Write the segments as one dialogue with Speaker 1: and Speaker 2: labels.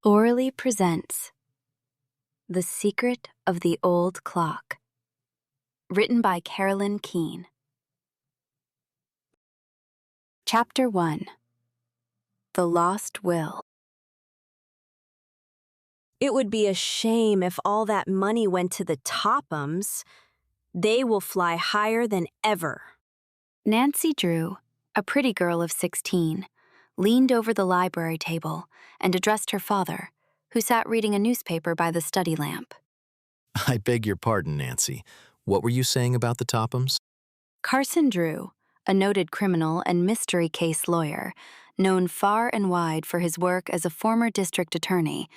Speaker 1: Aurely presents The Secret of the Old Clock, written by Carolyn Keene. Chapter 1. The Lost Will.
Speaker 2: It would be a shame if all that money went to the Tophams. They will fly higher than ever.
Speaker 1: Nancy Drew, a pretty girl of 16, leaned over the library table and addressed her father, who sat reading a newspaper by the study lamp.
Speaker 3: I beg your pardon, Nancy. What were you saying about the Tophams?
Speaker 1: Carson Drew, a noted criminal and mystery case lawyer, known far and wide for his work as a former district attorney,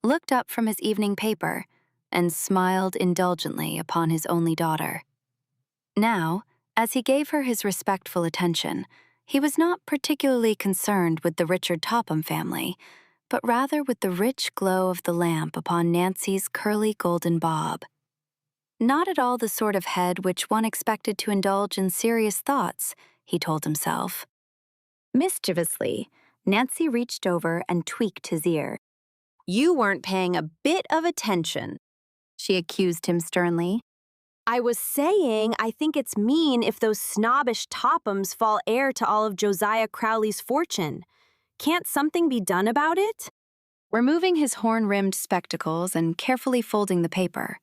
Speaker 1: looked up from his evening paper and smiled indulgently upon his only daughter. Now, as he gave her his respectful attention, he was not particularly concerned with the Richard Topham family, but rather with the rich glow of the lamp upon Nancy's curly golden bob. Not at all the sort of head which one expected to indulge in serious thoughts, he told himself. Mischievously, Nancy reached over and tweaked his ear.
Speaker 2: You weren't paying a bit of attention,
Speaker 1: she accused him sternly.
Speaker 2: I was saying I think it's mean if those snobbish Tophams fall heir to all of Josiah Crowley's fortune. Can't something be done about it?
Speaker 1: Removing his horn-rimmed spectacles and carefully folding the paper,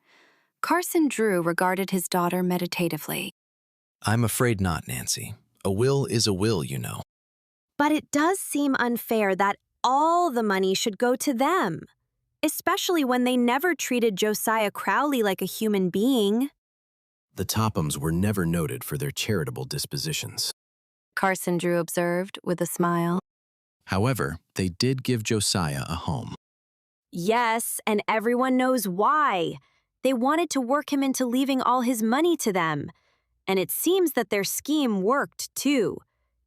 Speaker 1: Carson Drew regarded his daughter meditatively.
Speaker 3: I'm afraid not, Nancy. A will is a will, you know.
Speaker 2: But it does seem unfair that all the money should go to them, especially when they never treated Josiah Crowley like a human being.
Speaker 3: The Tophams were never noted for their charitable dispositions.
Speaker 1: Carson Drew observed with a smile.
Speaker 3: However, they did give Josiah a home.
Speaker 2: Yes, and everyone knows why. They wanted to work him into leaving all his money to them. And it seems that their scheme worked, too.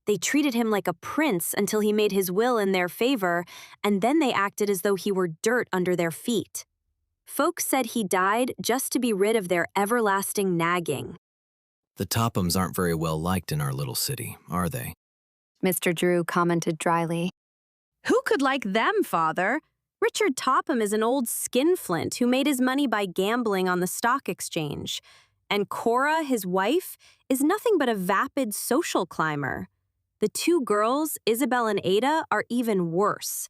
Speaker 2: They treated him like a prince until he made his will in their favor, and then they acted as though he were dirt under their feet. Folks said he died just to be rid of their everlasting nagging.
Speaker 3: The Tophams aren't very well liked in our little city, are they?
Speaker 1: Mr. Drew commented dryly.
Speaker 2: Who could like them, Father? Richard Topham is an old skinflint who made his money by gambling on the stock exchange. And Cora, his wife, is nothing but a vapid social climber. The two girls, Isabel and Ada, are even worse.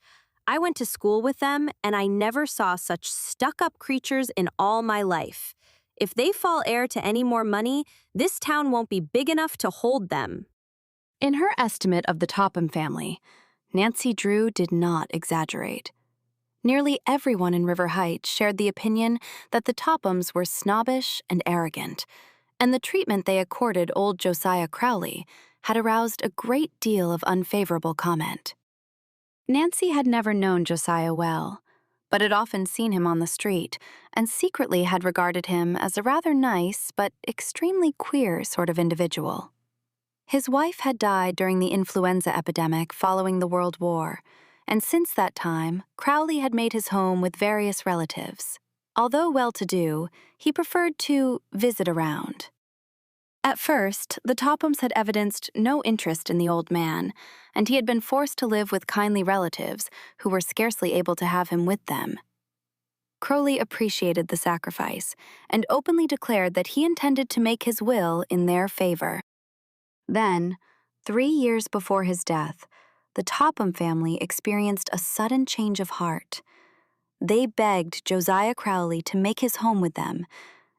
Speaker 2: I went to school with them, and I never saw such stuck-up creatures in all my life. If they fall heir to any more money, this town won't be big enough to hold them.
Speaker 1: In her estimate of the Topham family, Nancy Drew did not exaggerate. Nearly everyone in River Heights shared the opinion that the Tophams were snobbish and arrogant, and the treatment they accorded old Josiah Crowley had aroused a great deal of unfavorable comment. Nancy had never known Josiah well, but had often seen him on the street, and secretly had regarded him as a rather nice but extremely queer sort of individual. His wife had died during the influenza epidemic following the World War, and since that time, Crowley had made his home with various relatives. Although well-to-do, he preferred to visit around. At first, the Tophams had evidenced no interest in the old man, and he had been forced to live with kindly relatives who were scarcely able to have him with them. Crowley appreciated the sacrifice and openly declared that he intended to make his will in their favor. Then, 3 years before his death, the Topham family experienced a sudden change of heart. They begged Josiah Crowley to make his home with them,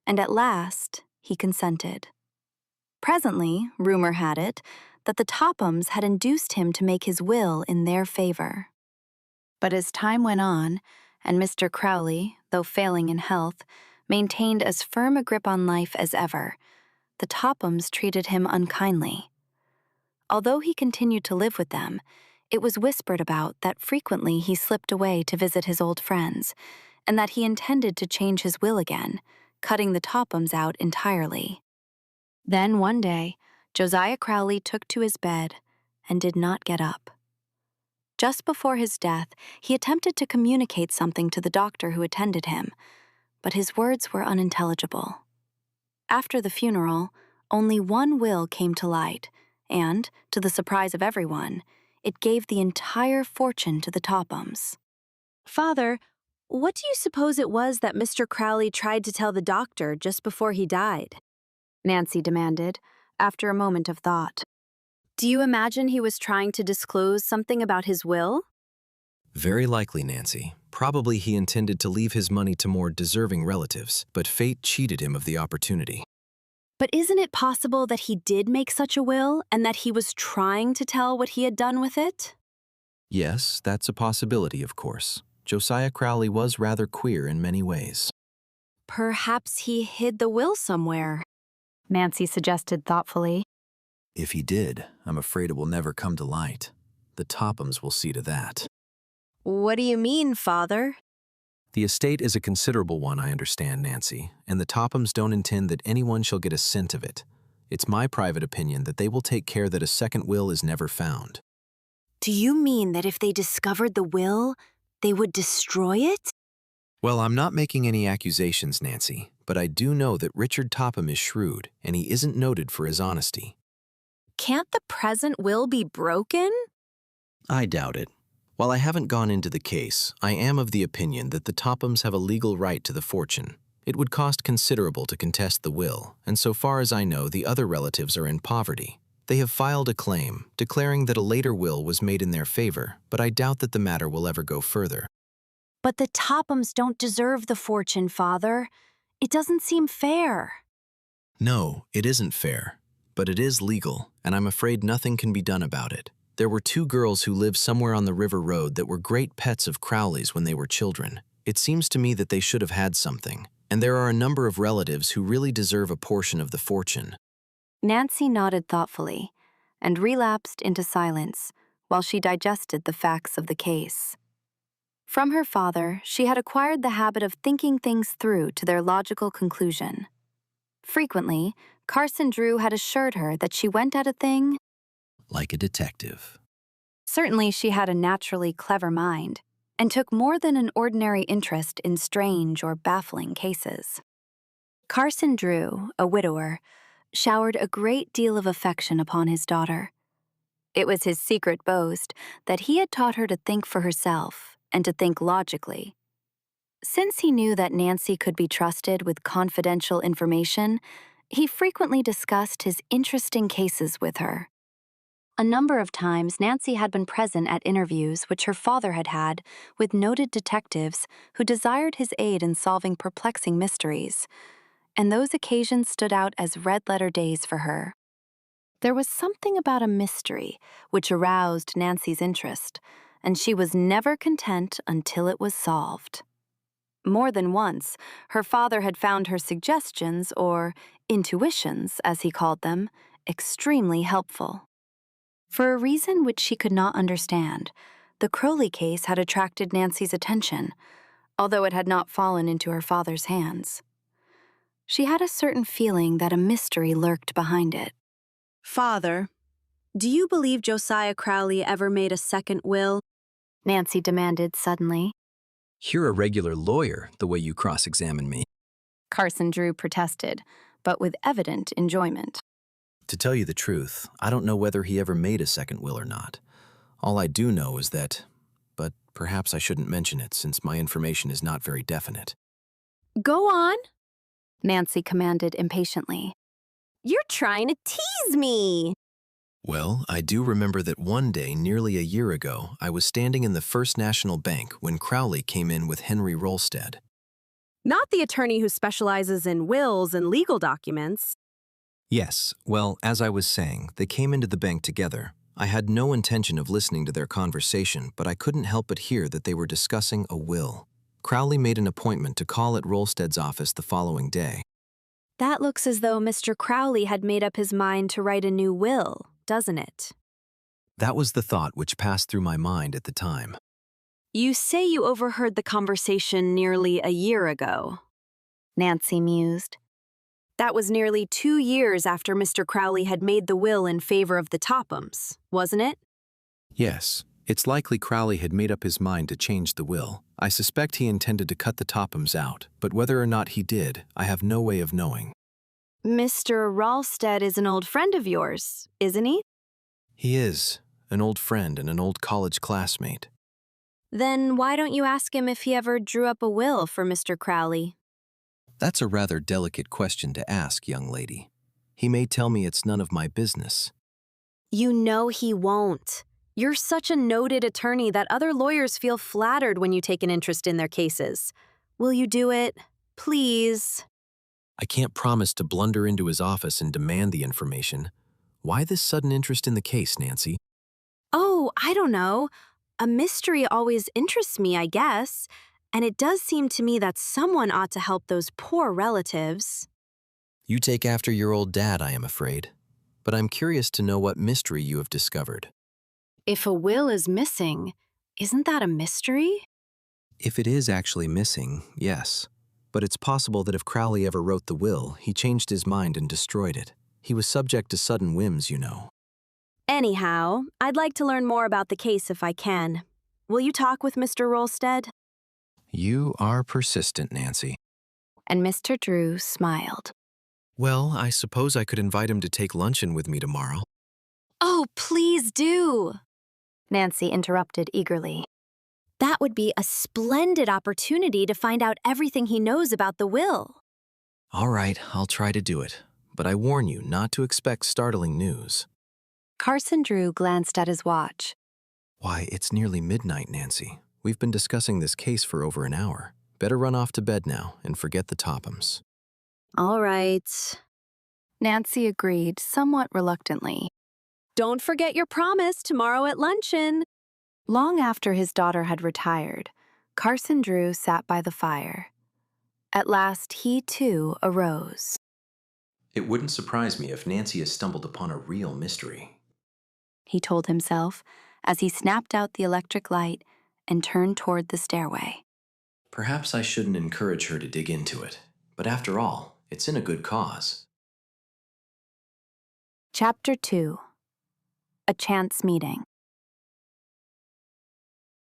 Speaker 1: and at last he consented. Presently, rumor had it that the Tophams had induced him to make his will in their favor. But as time went on, and Mr. Crowley, though failing in health, maintained as firm a grip on life as ever, the Tophams treated him unkindly. Although he continued to live with them, it was whispered about that frequently he slipped away to visit his old friends, and that he intended to change his will again, cutting the Tophams out entirely. Then one day, Josiah Crowley took to his bed and did not get up. Just before his death, he attempted to communicate something to the doctor who attended him, but his words were unintelligible. After the funeral, only one will came to light, and, to the surprise of everyone, it gave the entire fortune to the Tophams.
Speaker 2: Father, what do you suppose it was that Mr. Crowley tried to tell the doctor just before he died?
Speaker 1: Nancy demanded, after a moment of thought.
Speaker 2: Do you imagine he was trying to disclose something about his will?
Speaker 3: Very likely, Nancy. Probably he intended to leave his money to more deserving relatives, but fate cheated him of the opportunity.
Speaker 2: But isn't it possible that he did make such a will and that he was trying to tell what he had done with it?
Speaker 3: Yes, that's a possibility, of course. Josiah Crowley was rather queer in many ways.
Speaker 2: Perhaps he hid the will somewhere,
Speaker 1: Nancy suggested thoughtfully.
Speaker 3: If he did, I'm afraid it will never come to light. The Tophams will see to that.
Speaker 2: What do you mean, Father?
Speaker 3: The estate is a considerable one, I understand, Nancy, and the Tophams don't intend that anyone shall get a cent of it. It's my private opinion that they will take care that a second will is never found.
Speaker 2: Do you mean that if they discovered the will, they would destroy it?
Speaker 3: Well, I'm not making any accusations, Nancy, but I do know that Richard Topham is shrewd, and he isn't noted for his honesty.
Speaker 2: Can't the present will be broken?
Speaker 3: I doubt it. While I haven't gone into the case, I am of the opinion that the Tophams have a legal right to the fortune. It would cost considerable to contest the will, and so far as I know, the other relatives are in poverty. They have filed a claim, declaring that a later will was made in their favor, but I doubt that the matter will ever go further.
Speaker 2: But the Tophams don't deserve the fortune, Father. It doesn't seem fair.
Speaker 3: No, it isn't fair, but it is legal, and I'm afraid nothing can be done about it. There were 2 girls who lived somewhere on the river road that were great pets of Crowley's when they were children. It seems to me that they should have had something, and there are a number of relatives who really deserve a portion of the fortune.
Speaker 1: Nancy nodded thoughtfully and relapsed into silence while she digested the facts of the case. From her father, she had acquired the habit of thinking things through to their logical conclusion. Frequently, Carson Drew had assured her that she went at a thing
Speaker 3: Like a detective.
Speaker 1: Certainly, she had a naturally clever mind and took more than an ordinary interest in strange or baffling cases. Carson Drew, a widower, showered a great deal of affection upon his daughter. It was his secret boast that he had taught her to think for herself and to think logically. Since he knew that Nancy could be trusted with confidential information, he frequently discussed his interesting cases with her. A number of times, Nancy had been present at interviews which her father had had with noted detectives who desired his aid in solving perplexing mysteries, and those occasions stood out as red-letter days for her. There was something about a mystery which aroused Nancy's interest, and she was never content until it was solved. More than once, her father had found her suggestions, or intuitions, as he called them, extremely helpful. For a reason which she could not understand, the Crowley case had attracted Nancy's attention, although it had not fallen into her father's hands. She had a certain feeling that a mystery lurked behind it.
Speaker 2: Father, do you believe Josiah Crowley ever made a second will?
Speaker 1: Nancy demanded suddenly.
Speaker 3: You're a regular lawyer, the way you cross-examine me.
Speaker 1: Carson Drew protested, but with evident enjoyment.
Speaker 3: To tell you the truth, I don't know whether he ever made a second will or not. All I do know is that, but perhaps I shouldn't mention it since my information is not very definite.
Speaker 2: Go on.
Speaker 1: Nancy commanded impatiently.
Speaker 2: You're trying to tease me.
Speaker 3: Well, I do remember that one day, nearly a year ago, I was standing in the First National Bank when Crowley came in with Henry Rolstead.
Speaker 2: Not the attorney who specializes in wills and legal documents.
Speaker 3: Yes, well, as I was saying, they came into the bank together. I had no intention of listening to their conversation, but I couldn't help but hear that they were discussing a will. Crowley made an appointment to call at Rolstead's office the following day.
Speaker 2: That looks as though Mr. Crowley had made up his mind to write a new will, doesn't it?
Speaker 3: That was the thought which passed through my mind at the time.
Speaker 2: You say you overheard the conversation nearly a year ago.
Speaker 1: Nancy mused.
Speaker 2: That was nearly 2 years after Mr. Crowley had made the will in favor of the Tophams, wasn't it?
Speaker 3: Yes, it's likely Crowley had made up his mind to change the will. I suspect he intended to cut the Tophams out, but whether or not he did, I have no way of knowing.
Speaker 2: Mr. Rolstead is an old friend of yours, isn't he?
Speaker 3: He is, an old friend and an old college classmate.
Speaker 2: Then why don't you ask him if he ever drew up a will for Mr. Crowley?
Speaker 3: That's a rather delicate question to ask, young lady. He may tell me it's none of my business.
Speaker 2: You know he won't. You're such a noted attorney that other lawyers feel flattered when you take an interest in their cases. Will you do it? Please.
Speaker 3: I can't promise to blunder into his office and demand the information. Why this sudden interest in the case, Nancy?
Speaker 2: Oh, I don't know. A mystery always interests me, I guess. And it does seem to me that someone ought to help those poor relatives.
Speaker 3: You take after your old dad, I am afraid. But I'm curious to know what mystery you have discovered.
Speaker 1: If a will is missing, isn't that a mystery?
Speaker 3: If it is actually missing, yes. But it's possible that if Crowley ever wrote the will, he changed his mind and destroyed it. He was subject to sudden whims, you know.
Speaker 2: Anyhow, I'd like to learn more about the case if I can. Will you talk with Mr. Rolstead?
Speaker 3: You are persistent, Nancy.
Speaker 1: And Mr. Drew smiled.
Speaker 3: Well, I suppose I could invite him to take luncheon with me tomorrow.
Speaker 2: Oh, please do.
Speaker 1: Nancy interrupted eagerly.
Speaker 2: That would be a splendid opportunity to find out everything he knows about the will.
Speaker 3: All right, I'll try to do it. But I warn you not to expect startling news.
Speaker 1: Carson Drew glanced at his watch.
Speaker 3: Why, it's nearly midnight, Nancy. We've been discussing this case for over an hour. Better run off to bed now and forget the Tophams.
Speaker 2: All right.
Speaker 1: Nancy agreed somewhat reluctantly.
Speaker 2: Don't forget your promise tomorrow at luncheon.
Speaker 1: Long after his daughter had retired, Carson Drew sat by the fire. At last, he too arose.
Speaker 3: It wouldn't surprise me if Nancy has stumbled upon a real mystery,
Speaker 1: He told himself as he snapped out the electric light and turned toward the stairway.
Speaker 3: Perhaps I shouldn't encourage her to dig into it, but after all, it's in a good cause.
Speaker 1: Chapter 2. A Chance Meeting.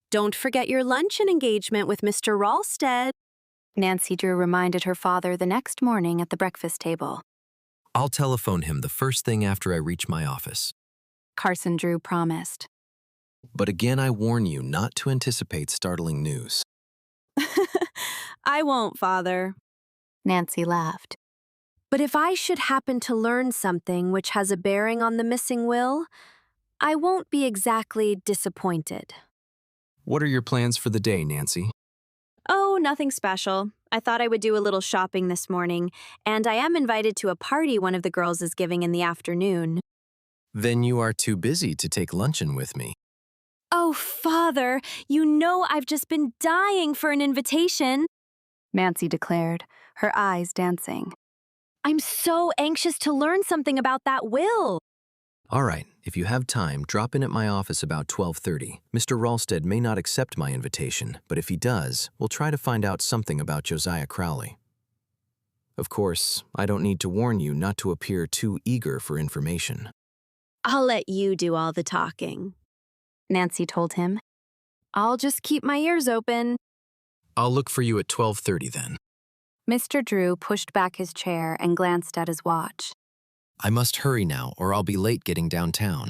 Speaker 2: Don't forget your luncheon engagement with Mr. Rolstead.
Speaker 1: Nancy Drew reminded her father the next morning at the breakfast table.
Speaker 3: I'll telephone him the first thing after I reach my office.
Speaker 1: Carson Drew promised.
Speaker 3: But again, I warn you not to anticipate startling news.
Speaker 2: I won't, Father.
Speaker 1: Nancy laughed.
Speaker 2: But if I should happen to learn something which has a bearing on the missing will, I won't be exactly disappointed.
Speaker 3: What are your plans for the day, Nancy?
Speaker 2: Oh, nothing special. I thought I would do a little shopping this morning, and I am invited to a party one of the girls is giving in the afternoon.
Speaker 3: Then you are too busy to take luncheon with me.
Speaker 2: Oh, Father, you know I've just been dying for an invitation.
Speaker 1: Nancy declared, her eyes dancing.
Speaker 2: I'm so anxious to learn something about that will.
Speaker 3: All right, if you have time, drop in at my office about 12:30. Mr. Rolstead may not accept my invitation, but if he does, we'll try to find out something about Josiah Crowley. Of course, I don't need to warn you not to appear too eager for information.
Speaker 2: I'll let you do all the talking.
Speaker 1: Nancy told him.
Speaker 2: I'll just keep my ears open.
Speaker 3: I'll look for you at 12:30 then.
Speaker 1: Mr. Drew pushed back his chair and glanced at his watch.
Speaker 3: I must hurry now, or I'll be late getting downtown.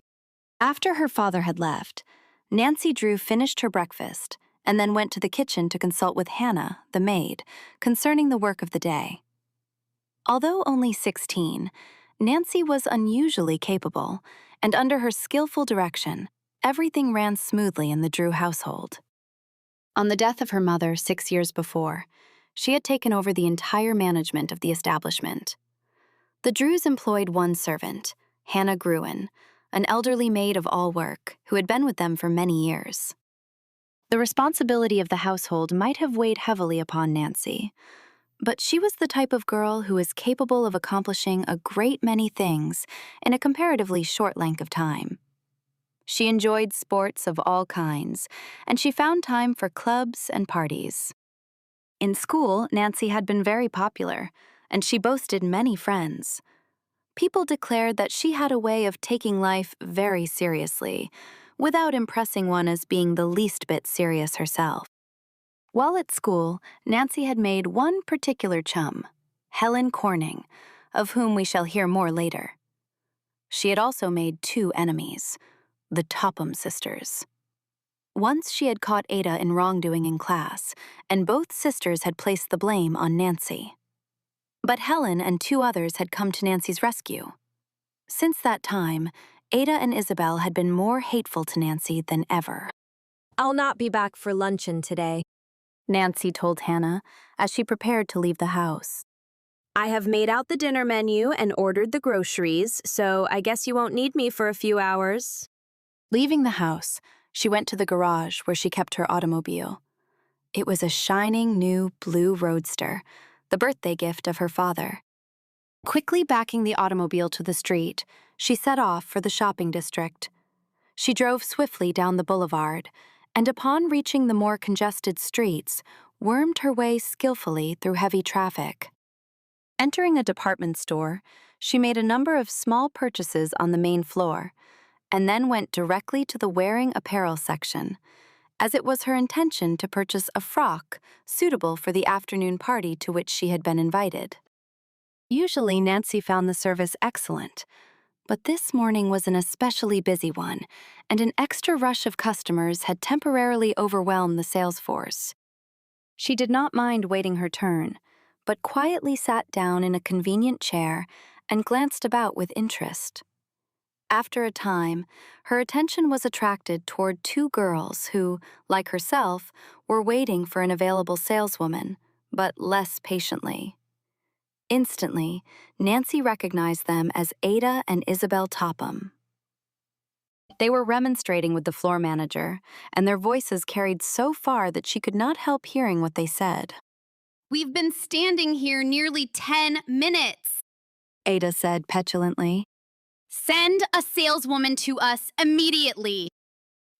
Speaker 1: After her father had left, Nancy Drew finished her breakfast and then went to the kitchen to consult with Hannah, the maid, concerning the work of the day. Although only 16, Nancy was unusually capable, and under her skillful direction, everything ran smoothly in the Drew household. On the death of her mother 6 years before, she had taken over the entire management of the establishment. The Drews employed one servant, Hannah Gruen, an elderly maid of all work who had been with them for many years. The responsibility of the household might have weighed heavily upon Nancy, but she was the type of girl who is capable of accomplishing a great many things in a comparatively short length of time. She enjoyed sports of all kinds, and she found time for clubs and parties. In school, Nancy had been very popular, and she boasted many friends. People declared that she had a way of taking life very seriously, without impressing one as being the least bit serious herself. While at school, Nancy had made one particular chum, Helen Corning, of whom we shall hear more later. She had also made 2 enemies, the Topham sisters. Once she had caught Ada in wrongdoing in class, and both sisters had placed the blame on Nancy. But Helen and 2 others had come to Nancy's rescue. Since that time, Ada and Isabel had been more hateful to Nancy than ever.
Speaker 2: I'll not be back for luncheon today.
Speaker 1: Nancy told Hannah as she prepared to leave the house.
Speaker 2: I have made out the dinner menu and ordered the groceries, so I guess you won't need me for a few hours.
Speaker 1: Leaving the house, she went to the garage where she kept her automobile. It was a shining new blue roadster, the birthday gift of her father. Quickly backing the automobile to the street, she set off for the shopping district. She drove swiftly down the boulevard, and upon reaching the more congested streets, wormed her way skillfully through heavy traffic. Entering a department store, she made a number of small purchases on the main floor, and then went directly to the wearing apparel section, as it was her intention to purchase a frock suitable for the afternoon party to which she had been invited. Usually, Nancy found the service excellent, but this morning was an especially busy one, and an extra rush of customers had temporarily overwhelmed the sales force. She did not mind waiting her turn, but quietly sat down in a convenient chair and glanced about with interest. After a time, her attention was attracted toward 2 girls who, like herself, were waiting for an available saleswoman, but less patiently. Instantly, Nancy recognized them as Ada and Isabel Topham. They were remonstrating with the floor manager, and their voices carried so far that she could not help hearing what they said.
Speaker 4: "We've been standing here nearly 10 minutes,
Speaker 1: Ada said petulantly.
Speaker 4: "Send a saleswoman to us immediately."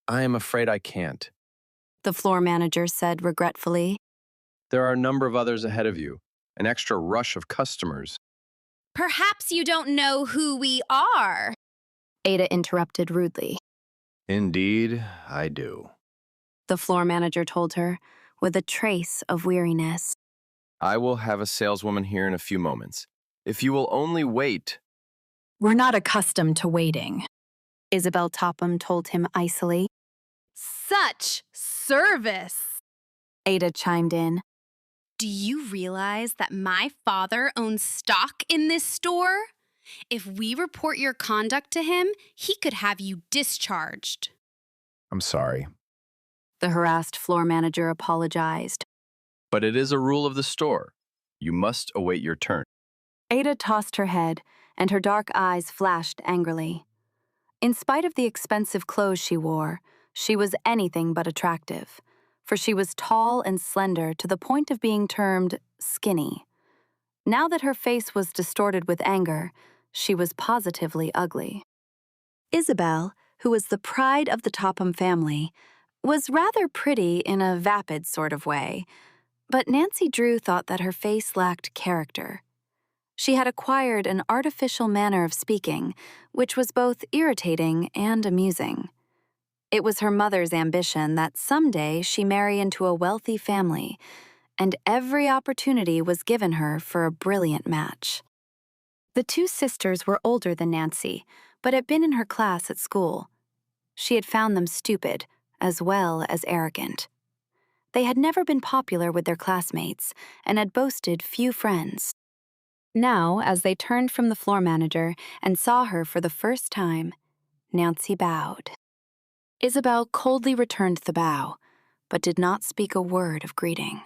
Speaker 5: I am afraid I can't.
Speaker 1: The floor manager said regretfully.
Speaker 5: There are a number of others ahead of you, an extra rush of customers.
Speaker 4: "Perhaps you don't know who we are."
Speaker 1: Ada interrupted rudely.
Speaker 5: Indeed, I do.
Speaker 1: The floor manager told her, with a trace of weariness.
Speaker 5: I will have a saleswoman here in a few moments. If you will only wait.
Speaker 1: We're not accustomed to waiting, Isabel Topham told him icily.
Speaker 4: "Such service!"
Speaker 1: Ada chimed in.
Speaker 4: "Do you realize that my father owns stock in this store? If we report your conduct to him, he could have you discharged."
Speaker 5: I'm sorry,
Speaker 1: The harassed floor manager apologized.
Speaker 5: but it is a rule of the store. You must await your turn.
Speaker 1: Ada tossed her head, and her dark eyes flashed angrily. In spite of the expensive clothes she wore, she was anything but attractive, for she was tall and slender to the point of being termed skinny. Now that her face was distorted with anger, she was positively ugly. Isabel, who was the pride of the Topham family, was rather pretty in a vapid sort of way, but Nancy Drew thought that her face lacked character. She had acquired an artificial manner of speaking, which was both irritating and amusing. It was her mother's ambition that someday she marry into a wealthy family, and every opportunity was given her for a brilliant match. The 2 sisters were older than Nancy, but had been in her class at school. She had found them stupid, as well as arrogant. They had never been popular with their classmates and had boasted few friends. Now, as they turned from the floor manager and saw her for the first time, Nancy bowed. Isabel coldly returned the bow, but did not speak a word of greeting.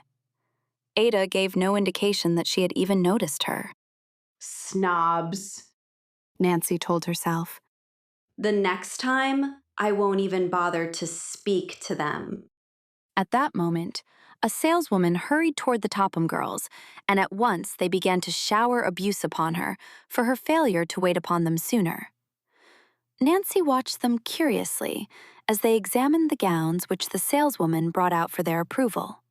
Speaker 1: Ada gave no indication that she had even noticed her.
Speaker 2: Snobs.
Speaker 1: Nancy told herself.
Speaker 2: The next time, I won't even bother to speak to them.
Speaker 1: At that moment, a saleswoman hurried toward the Topham girls, and at once they began to shower abuse upon her for her failure to wait upon them sooner. Nancy watched them curiously as they examined the gowns which the saleswoman brought out for their approval.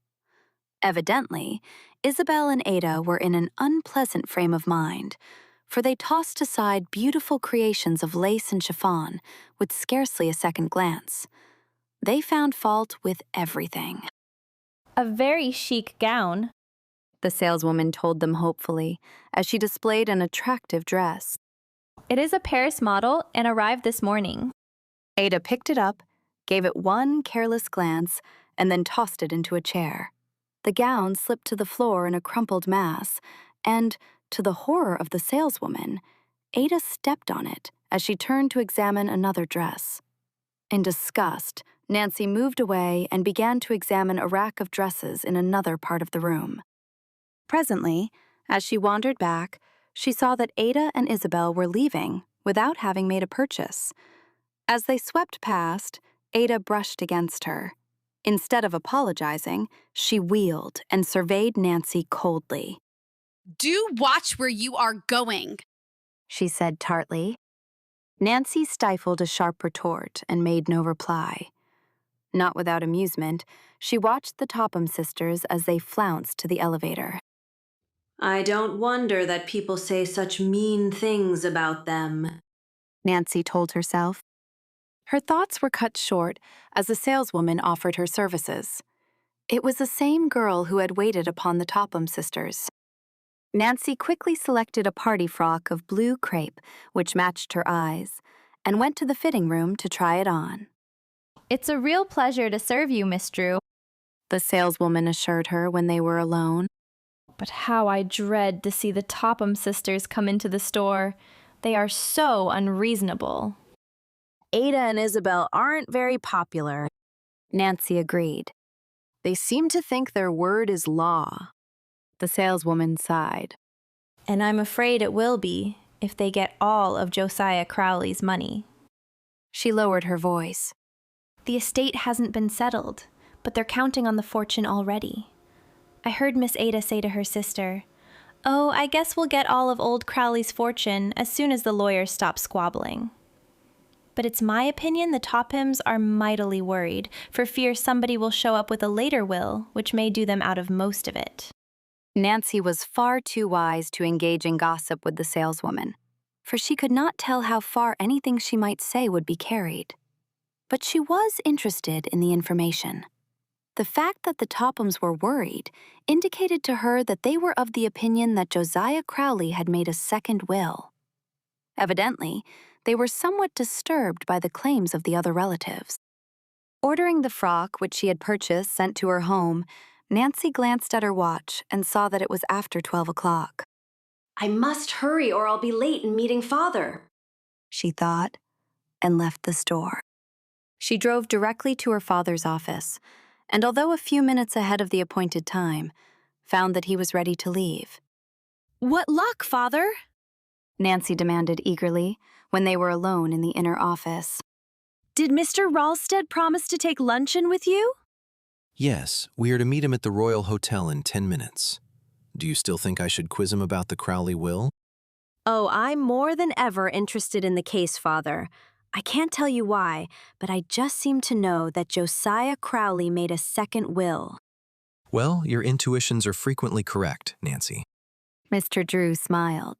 Speaker 1: Evidently, Isabel and Ada were in an unpleasant frame of mind, for they tossed aside beautiful creations of lace and chiffon with scarcely a second glance. They found fault with everything.
Speaker 6: A very chic gown,
Speaker 1: The saleswoman told them hopefully, as she displayed an attractive dress.
Speaker 6: It is a Paris model and arrived this morning.
Speaker 1: Ada picked it up, gave it one careless glance, and then tossed it into a chair. The gown slipped to the floor in a crumpled mass, and, to the horror of the saleswoman, Ada stepped on it as she turned to examine another dress. In disgust, Nancy moved away and began to examine a rack of dresses in another part of the room. Presently, as she wandered back, she saw that Ada and Isabel were leaving without having made a purchase. As they swept past, Ada brushed against her. Instead of apologizing, she wheeled and surveyed Nancy coldly.
Speaker 4: Do watch where you are going,
Speaker 1: she said tartly. Nancy stifled a sharp retort and made no reply. Not without amusement, she watched the Topham sisters as they flounced to the elevator.
Speaker 2: I don't wonder that people say such mean things about them,
Speaker 1: Nancy told herself. Her thoughts were cut short as a saleswoman offered her services. It was the same girl who had waited upon the Topham sisters. Nancy quickly selected a party frock of blue crepe, which matched her eyes, and went to the fitting room to try it on.
Speaker 6: It's a real pleasure to serve you, Miss Drew,
Speaker 1: the saleswoman assured her when they were alone.
Speaker 6: But how I dread to see the Topham sisters come into the store. They are so unreasonable.
Speaker 2: Ada and Isabel aren't very popular,
Speaker 1: Nancy agreed. They seem to think their word is law. The saleswoman sighed.
Speaker 6: And I'm afraid it will be if they get all of Josiah Crowley's money.
Speaker 1: She lowered her voice.
Speaker 6: The estate hasn't been settled, but they're counting on the fortune already. I heard Miss Ada say to her sister, "Oh, I guess we'll get all of old Crowley's fortune as soon as the lawyers stop squabbling." But it's my opinion the Tophams are mightily worried for fear somebody will show up with a later will, which may do them out of most of it.
Speaker 1: Nancy was far too wise to engage in gossip with the saleswoman, for she could not tell how far anything she might say would be carried. But she was interested in the information. The fact that the Tophams were worried indicated to her that they were of the opinion that Josiah Crowley had made a second will. Evidently, they were somewhat disturbed by the claims of the other relatives. Ordering the frock which she had purchased sent to her home, Nancy glanced at her watch and saw that it was after 12 o'clock.
Speaker 2: I must hurry or I'll be late in meeting Father,
Speaker 1: she thought, and left the store. She drove directly to her father's office, and although a few minutes ahead of the appointed time, found that he was ready to leave.
Speaker 2: What luck, Father?
Speaker 1: Nancy demanded eagerly when they were alone in the inner office.
Speaker 2: Did Mr. Ralsted promise to take luncheon with you?
Speaker 3: Yes, we are to meet him at the Royal Hotel in 10 minutes. Do you still think I should quiz him about the Crowley will?
Speaker 2: Oh, I'm more than ever interested in the case, Father. I can't tell you why, but I just seem to know that Josiah Crowley made a second will.
Speaker 3: Well, your intuitions are frequently correct, Nancy.
Speaker 1: Mr. Drew smiled.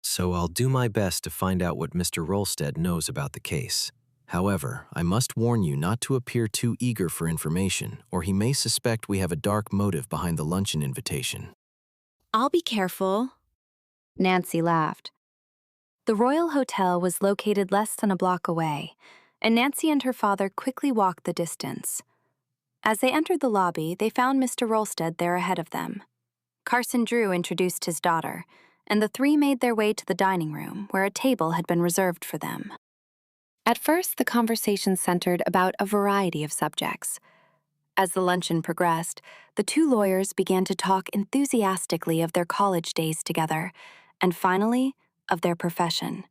Speaker 3: So I'll do my best to find out what Mr. Ralsted knows about the case. However, I must warn you not to appear too eager for information, or he may suspect we have a dark motive behind the luncheon invitation.
Speaker 2: I'll be careful.
Speaker 1: Nancy laughed. The Royal Hotel was located less than a block away, and Nancy and her father quickly walked the distance. As they entered the lobby, they found Mr. Ralsted there ahead of them. Carson Drew introduced his daughter, and the three made their way to the dining room, where a table had been reserved for them. At first, the conversation centered about a variety of subjects. As the luncheon progressed, the two lawyers began to talk enthusiastically of their college days together, and finally, of their profession.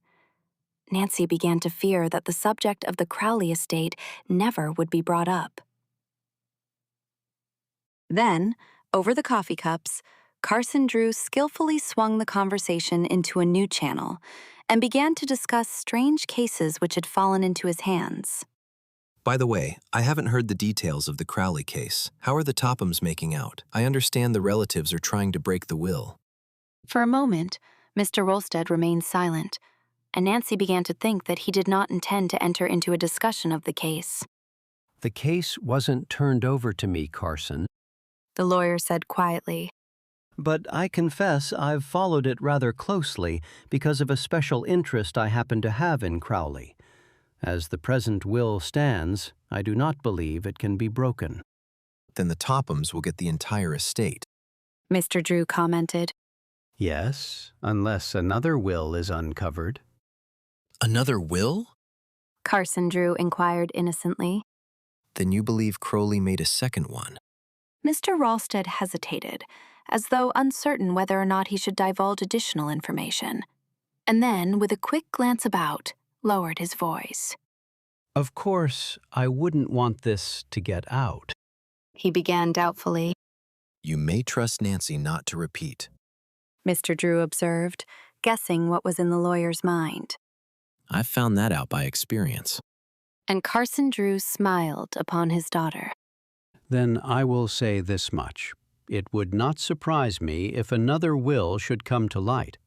Speaker 1: Nancy began to fear that the subject of the Crowley estate never would be brought up. Then, over the coffee cups, Carson Drew skillfully swung the conversation into a new channel and began to discuss strange cases which had fallen into his hands.
Speaker 3: By the way, I haven't heard the details of the Crowley case. How are the Tophams making out? I understand the relatives are trying to break the will.
Speaker 1: For a moment, Mr. Ralsted remained silent, and Nancy began to think that he did not intend to enter into a discussion of the case.
Speaker 7: The case wasn't turned over to me, Carson,
Speaker 1: the lawyer said quietly.
Speaker 7: But I confess I've followed it rather closely because of a special interest I happen to have in Crowley. As the present will stands, I do not believe it can be broken.
Speaker 3: Then the Tophams will get the entire estate.
Speaker 1: Mr. Drew commented.
Speaker 7: Yes, unless another will is uncovered.
Speaker 3: Another will?
Speaker 1: Carson Drew inquired innocently.
Speaker 3: Then you believe Crowley made a second one?
Speaker 1: Mr. Ralsted hesitated, as though uncertain whether or not he should divulge additional information, and then, with a quick glance about, lowered his voice.
Speaker 7: Of course, I wouldn't want this to get out.
Speaker 1: He began doubtfully.
Speaker 3: You may trust Nancy not to repeat.
Speaker 1: Mr. Drew observed, guessing what was in the lawyer's mind.
Speaker 3: I've found that out by experience.
Speaker 1: And Carson Drew smiled upon his daughter.
Speaker 7: Then I will say this much. It would not surprise me if another will should come to light.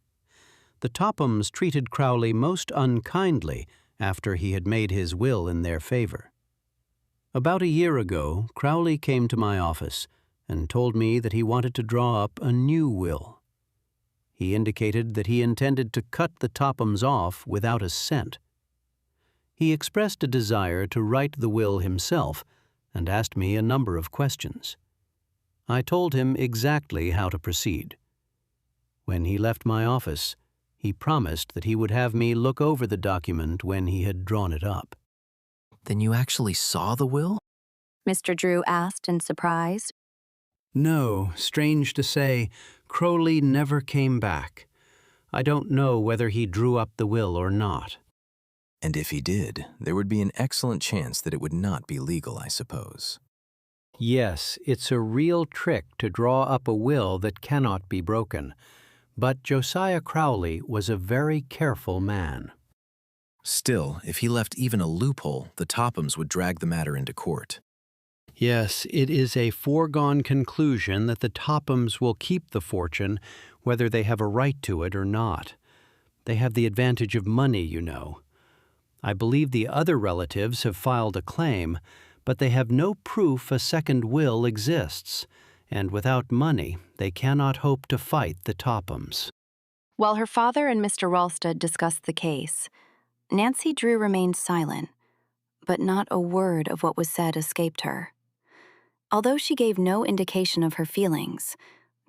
Speaker 7: The Tophams treated Crowley most unkindly after he had made his will in their favor. About a year ago, Crowley came to my office and told me that he wanted to draw up a new will. He indicated that he intended to cut the Tophams off without a cent. He expressed a desire to write the will himself and asked me a number of questions. I told him exactly how to proceed. When he left my office, he promised that he would have me look over the document when he had drawn it up.
Speaker 3: Then you actually saw the will?
Speaker 1: Mr. Drew asked in surprise.
Speaker 7: No, strange to say, Crowley never came back. I don't know whether he drew up the will or not.
Speaker 3: And if he did, there would be an excellent chance that it would not be legal, I suppose.
Speaker 7: Yes, it's a real trick to draw up a will that cannot be broken. But Josiah Crowley was a very careful man.
Speaker 3: Still, if he left even a loophole, the Tophams would drag the matter into court.
Speaker 7: Yes, it is a foregone conclusion that the Tophams will keep the fortune, whether they have a right to it or not. They have the advantage of money, you know. I believe the other relatives have filed a claim, but they have no proof a second will exists, and without money, they cannot hope to fight the Tophams.
Speaker 1: While her father and Mr. Ralsted discussed the case, Nancy Drew remained silent, but not a word of what was said escaped her. Although she gave no indication of her feelings,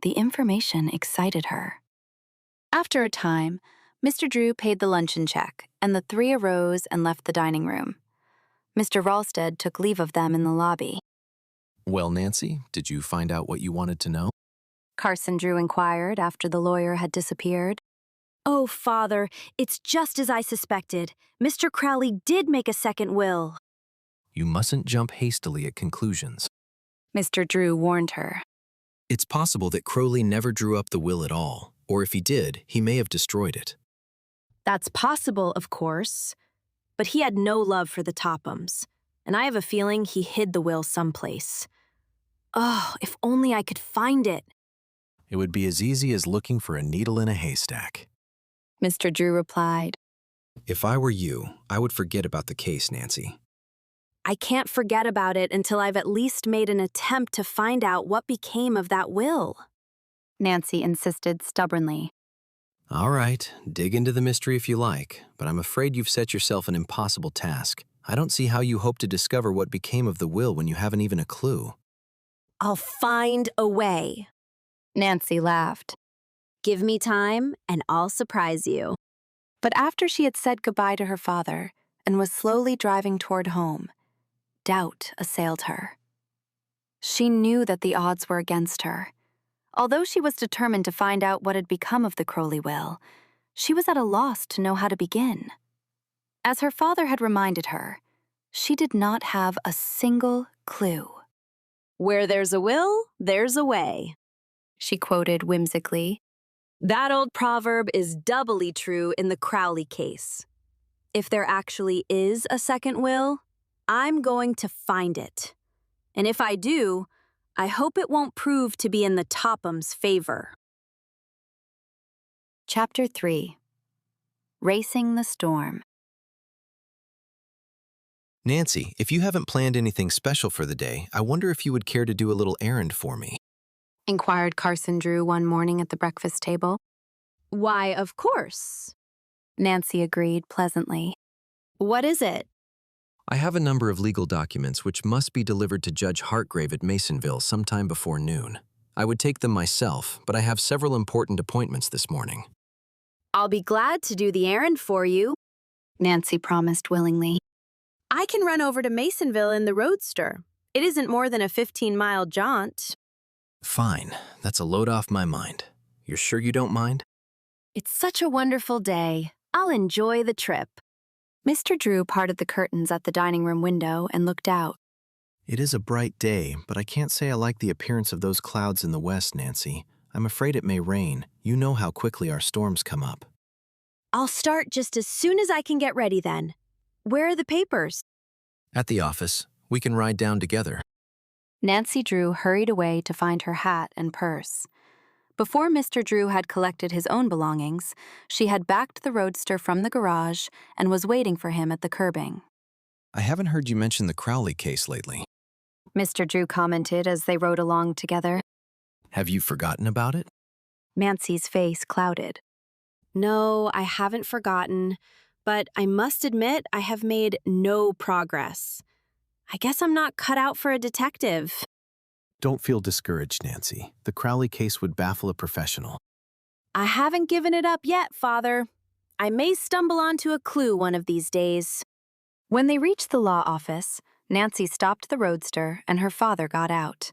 Speaker 1: the information excited her. After a time, Mr. Drew paid the luncheon check, and the three arose and left the dining room. Mr. Ralsted took leave of them in the lobby.
Speaker 3: Well, Nancy, did you find out what you wanted to know?
Speaker 1: Carson Drew inquired after the lawyer had disappeared.
Speaker 2: Oh, Father, it's just as I suspected. Mr. Crowley did make a second will.
Speaker 3: You mustn't jump hastily at conclusions.
Speaker 1: Mr. Drew warned her.
Speaker 3: It's possible that Crowley never drew up the will at all, or if he did, he may have destroyed it.
Speaker 2: That's possible, of course. But he had no love for the Tophams, and I have a feeling he hid the will someplace. Oh, if only I could find it.
Speaker 3: It would be as easy as looking for a needle in a haystack.
Speaker 1: Mr. Drew replied.
Speaker 3: If I were you, I would forget about the case, Nancy.
Speaker 2: I can't forget about it until I've at least made an attempt to find out what became of that will.
Speaker 1: Nancy insisted stubbornly.
Speaker 3: All right, dig into the mystery if you like, but I'm afraid you've set yourself an impossible task. I don't see how you hope to discover what became of the will when you haven't even a clue.
Speaker 2: I'll find a way.
Speaker 1: Nancy laughed.
Speaker 2: Give me time, and I'll surprise you.
Speaker 1: But after she had said goodbye to her father and was slowly driving toward home, doubt assailed her. She knew that the odds were against her. Although she was determined to find out what had become of the Crowley will, she was at a loss to know how to begin. As her father had reminded her, she did not have a single clue.
Speaker 2: Where there's a will, there's a way,
Speaker 1: She quoted whimsically.
Speaker 2: That old proverb is doubly true in the Crowley case. If there actually is a second will, I'm going to find it. And if I do, I hope it won't prove to be in the Tophams' favor.
Speaker 1: Chapter 3. Racing the Storm.
Speaker 3: Nancy, if you haven't planned anything special for the day, I wonder if you would care to do a little errand for me.
Speaker 1: Inquired Carson Drew one morning at the breakfast table.
Speaker 2: Why, of course.
Speaker 1: Nancy agreed pleasantly.
Speaker 2: What is it?
Speaker 3: I have a number of legal documents which must be delivered to Judge Hartgrave at Masonville sometime before noon. I would take them myself, but I have several important appointments this morning.
Speaker 2: I'll be glad to do the errand for you.
Speaker 1: Nancy promised willingly.
Speaker 2: I can run over to Masonville in the roadster. It isn't more than a 15-mile jaunt.
Speaker 3: Fine, that's a load off my mind. You're sure you don't mind?
Speaker 2: It's such a wonderful day. I'll enjoy the trip.
Speaker 1: Mr. Drew parted the curtains at the dining room window and looked out.
Speaker 3: It is a bright day, but I can't say I like the appearance of those clouds in the west, Nancy. I'm afraid it may rain. You know how quickly our storms come up.
Speaker 2: I'll start just as soon as I can get ready then. Where are the papers?
Speaker 3: At the office. We can ride down together.
Speaker 1: Nancy Drew hurried away to find her hat and purse. Before Mr. Drew had collected his own belongings, she had backed the roadster from the garage and was waiting for him at the curbing.
Speaker 3: I haven't heard you mention the Crowley case lately.
Speaker 1: Mr. Drew commented as they rode along together.
Speaker 3: Have you forgotten about it?
Speaker 1: Nancy's face clouded.
Speaker 2: No, I haven't forgotten, but I must admit I have made no progress. I guess I'm not cut out for a detective.
Speaker 3: Don't feel discouraged, Nancy. The Crowley case would baffle a professional.
Speaker 2: I haven't given it up yet, Father. I may stumble onto a clue one of these days.
Speaker 1: When they reached the law office, Nancy stopped the roadster and her father got out.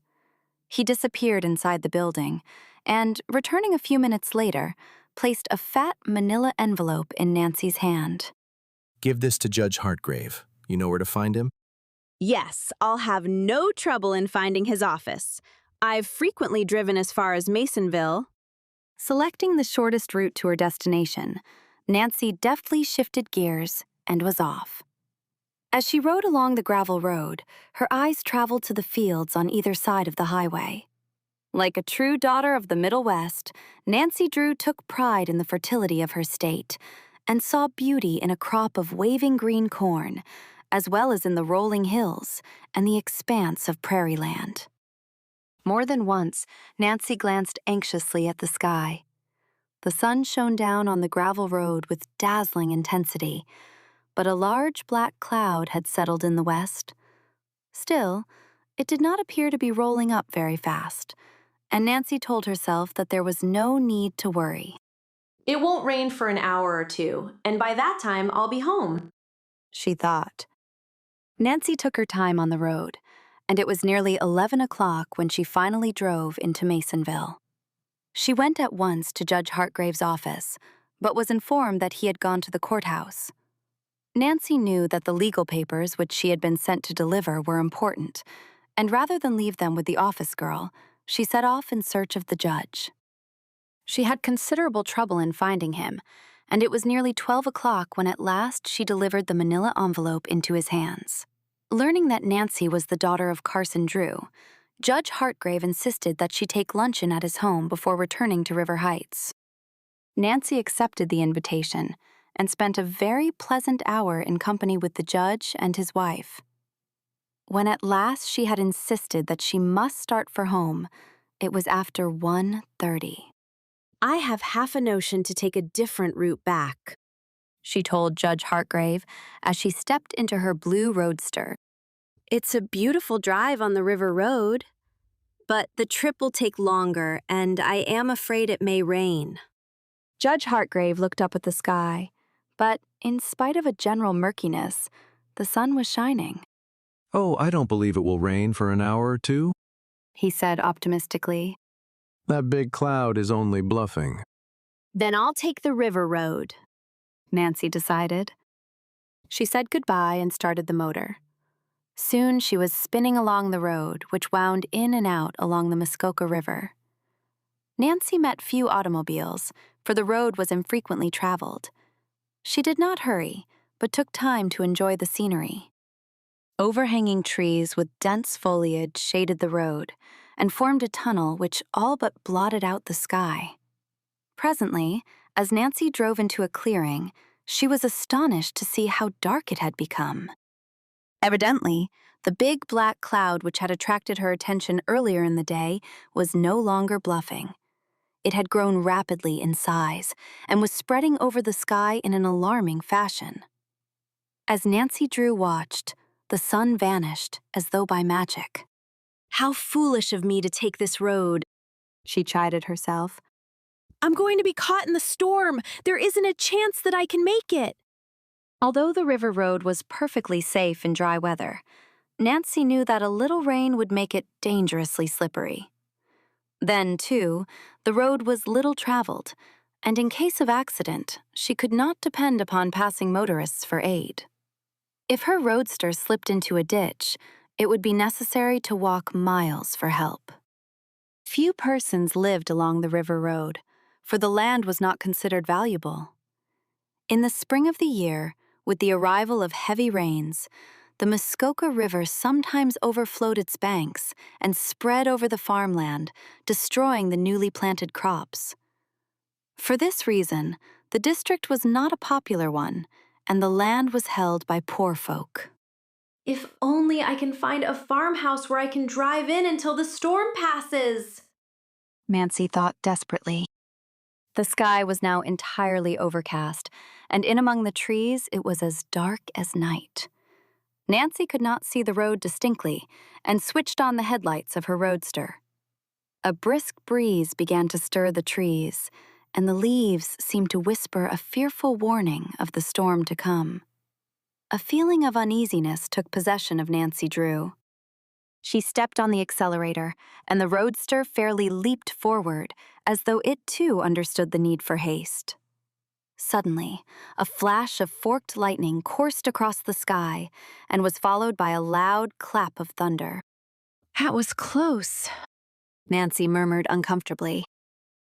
Speaker 1: He disappeared inside the building and, returning a few minutes later, placed a fat manila envelope in Nancy's hand.
Speaker 3: Give this to Judge Hartgrave. You know where to find him?
Speaker 2: Yes, I'll have no trouble in finding his office. I've frequently driven as far as Masonville.
Speaker 1: Selecting the shortest route to her destination, Nancy deftly shifted gears and was off. As she rode along the gravel road, her eyes traveled to the fields on either side of the highway. Like a true daughter of the Middle West, Nancy Drew took pride in the fertility of her state and saw beauty in a crop of waving green corn, as well as in the rolling hills and the expanse of prairie land. More than once, Nancy glanced anxiously at the sky. The sun shone down on the gravel road with dazzling intensity, but a large black cloud had settled in the west. Still, it did not appear to be rolling up very fast, and Nancy told herself that there was no need to worry.
Speaker 2: It won't rain for an hour or two, and by that time I'll be home,
Speaker 1: she thought. Nancy took her time on the road, and it was nearly 11 o'clock when she finally drove into Masonville. She went at once to Judge Hartgrave's office, but was informed that he had gone to the courthouse. Nancy knew that the legal papers which she had been sent to deliver were important, and rather than leave them with the office girl, she set off in search of the judge. She had considerable trouble in finding him, and it was nearly 12 o'clock when at last she delivered the manila envelope into his hands. Learning that Nancy was the daughter of Carson Drew, Judge Hartgrave insisted that she take luncheon at his home before returning to River Heights. Nancy accepted the invitation and spent a very pleasant hour in company with the judge and his wife. When at last she had insisted that she must start for home, it was after 1:30.
Speaker 2: I have half a notion to take a different route back,
Speaker 1: she told Judge Hartgrave as she stepped into her blue roadster.
Speaker 2: It's a beautiful drive on the river road, but the trip will take longer, and I am afraid it may rain.
Speaker 1: Judge Hartgrave looked up at the sky, but in spite of a general murkiness, the sun was shining.
Speaker 5: Oh, I don't believe it will rain for an hour or two,
Speaker 1: he said optimistically.
Speaker 5: That big cloud is only bluffing.
Speaker 2: Then I'll take the river road,
Speaker 1: Nancy decided. She said goodbye and started the motor. Soon she was spinning along the road, which wound in and out along the Muskoka River. Nancy met few automobiles, for the road was infrequently traveled. She did not hurry, but took time to enjoy the scenery. Overhanging trees with dense foliage shaded the road and formed a tunnel which all but blotted out the sky. Presently, as Nancy drove into a clearing, she was astonished to see how dark it had become. Evidently, the big black cloud which had attracted her attention earlier in the day was no longer bluffing. It had grown rapidly in size and was spreading over the sky in an alarming fashion. As Nancy Drew watched, the sun vanished as though by magic.
Speaker 2: How foolish of me to take this road,
Speaker 1: She chided herself.
Speaker 2: I'm going to be caught in the storm. There isn't a chance that I can make it.
Speaker 1: Although the river road was perfectly safe in dry weather, Nancy knew that a little rain would make it dangerously slippery. Then, too, the road was little traveled, and in case of accident, she could not depend upon passing motorists for aid. If her roadster slipped into a ditch, it would be necessary to walk miles for help. Few persons lived along the river road, for the land was not considered valuable. In the spring of the year, with the arrival of heavy rains, the Muskoka River sometimes overflowed its banks and spread over the farmland, destroying the newly planted crops. For this reason, the district was not a popular one, and the land was held by poor folk.
Speaker 6: If only I can find a farmhouse where I can drive in until the storm passes,
Speaker 1: Nancy thought desperately. The sky was now entirely overcast, and in among the trees it was as dark as night. Nancy could not see the road distinctly and switched on the headlights of her roadster. A brisk breeze began to stir the trees, and the leaves seemed to whisper a fearful warning of the storm to come. A feeling of uneasiness took possession of Nancy Drew. She stepped on the accelerator, and the roadster fairly leaped forward, as though it too understood the need for haste. Suddenly, a flash of forked lightning coursed across the sky and was followed by a loud clap of thunder.
Speaker 2: That was close,
Speaker 1: Nancy murmured uncomfortably.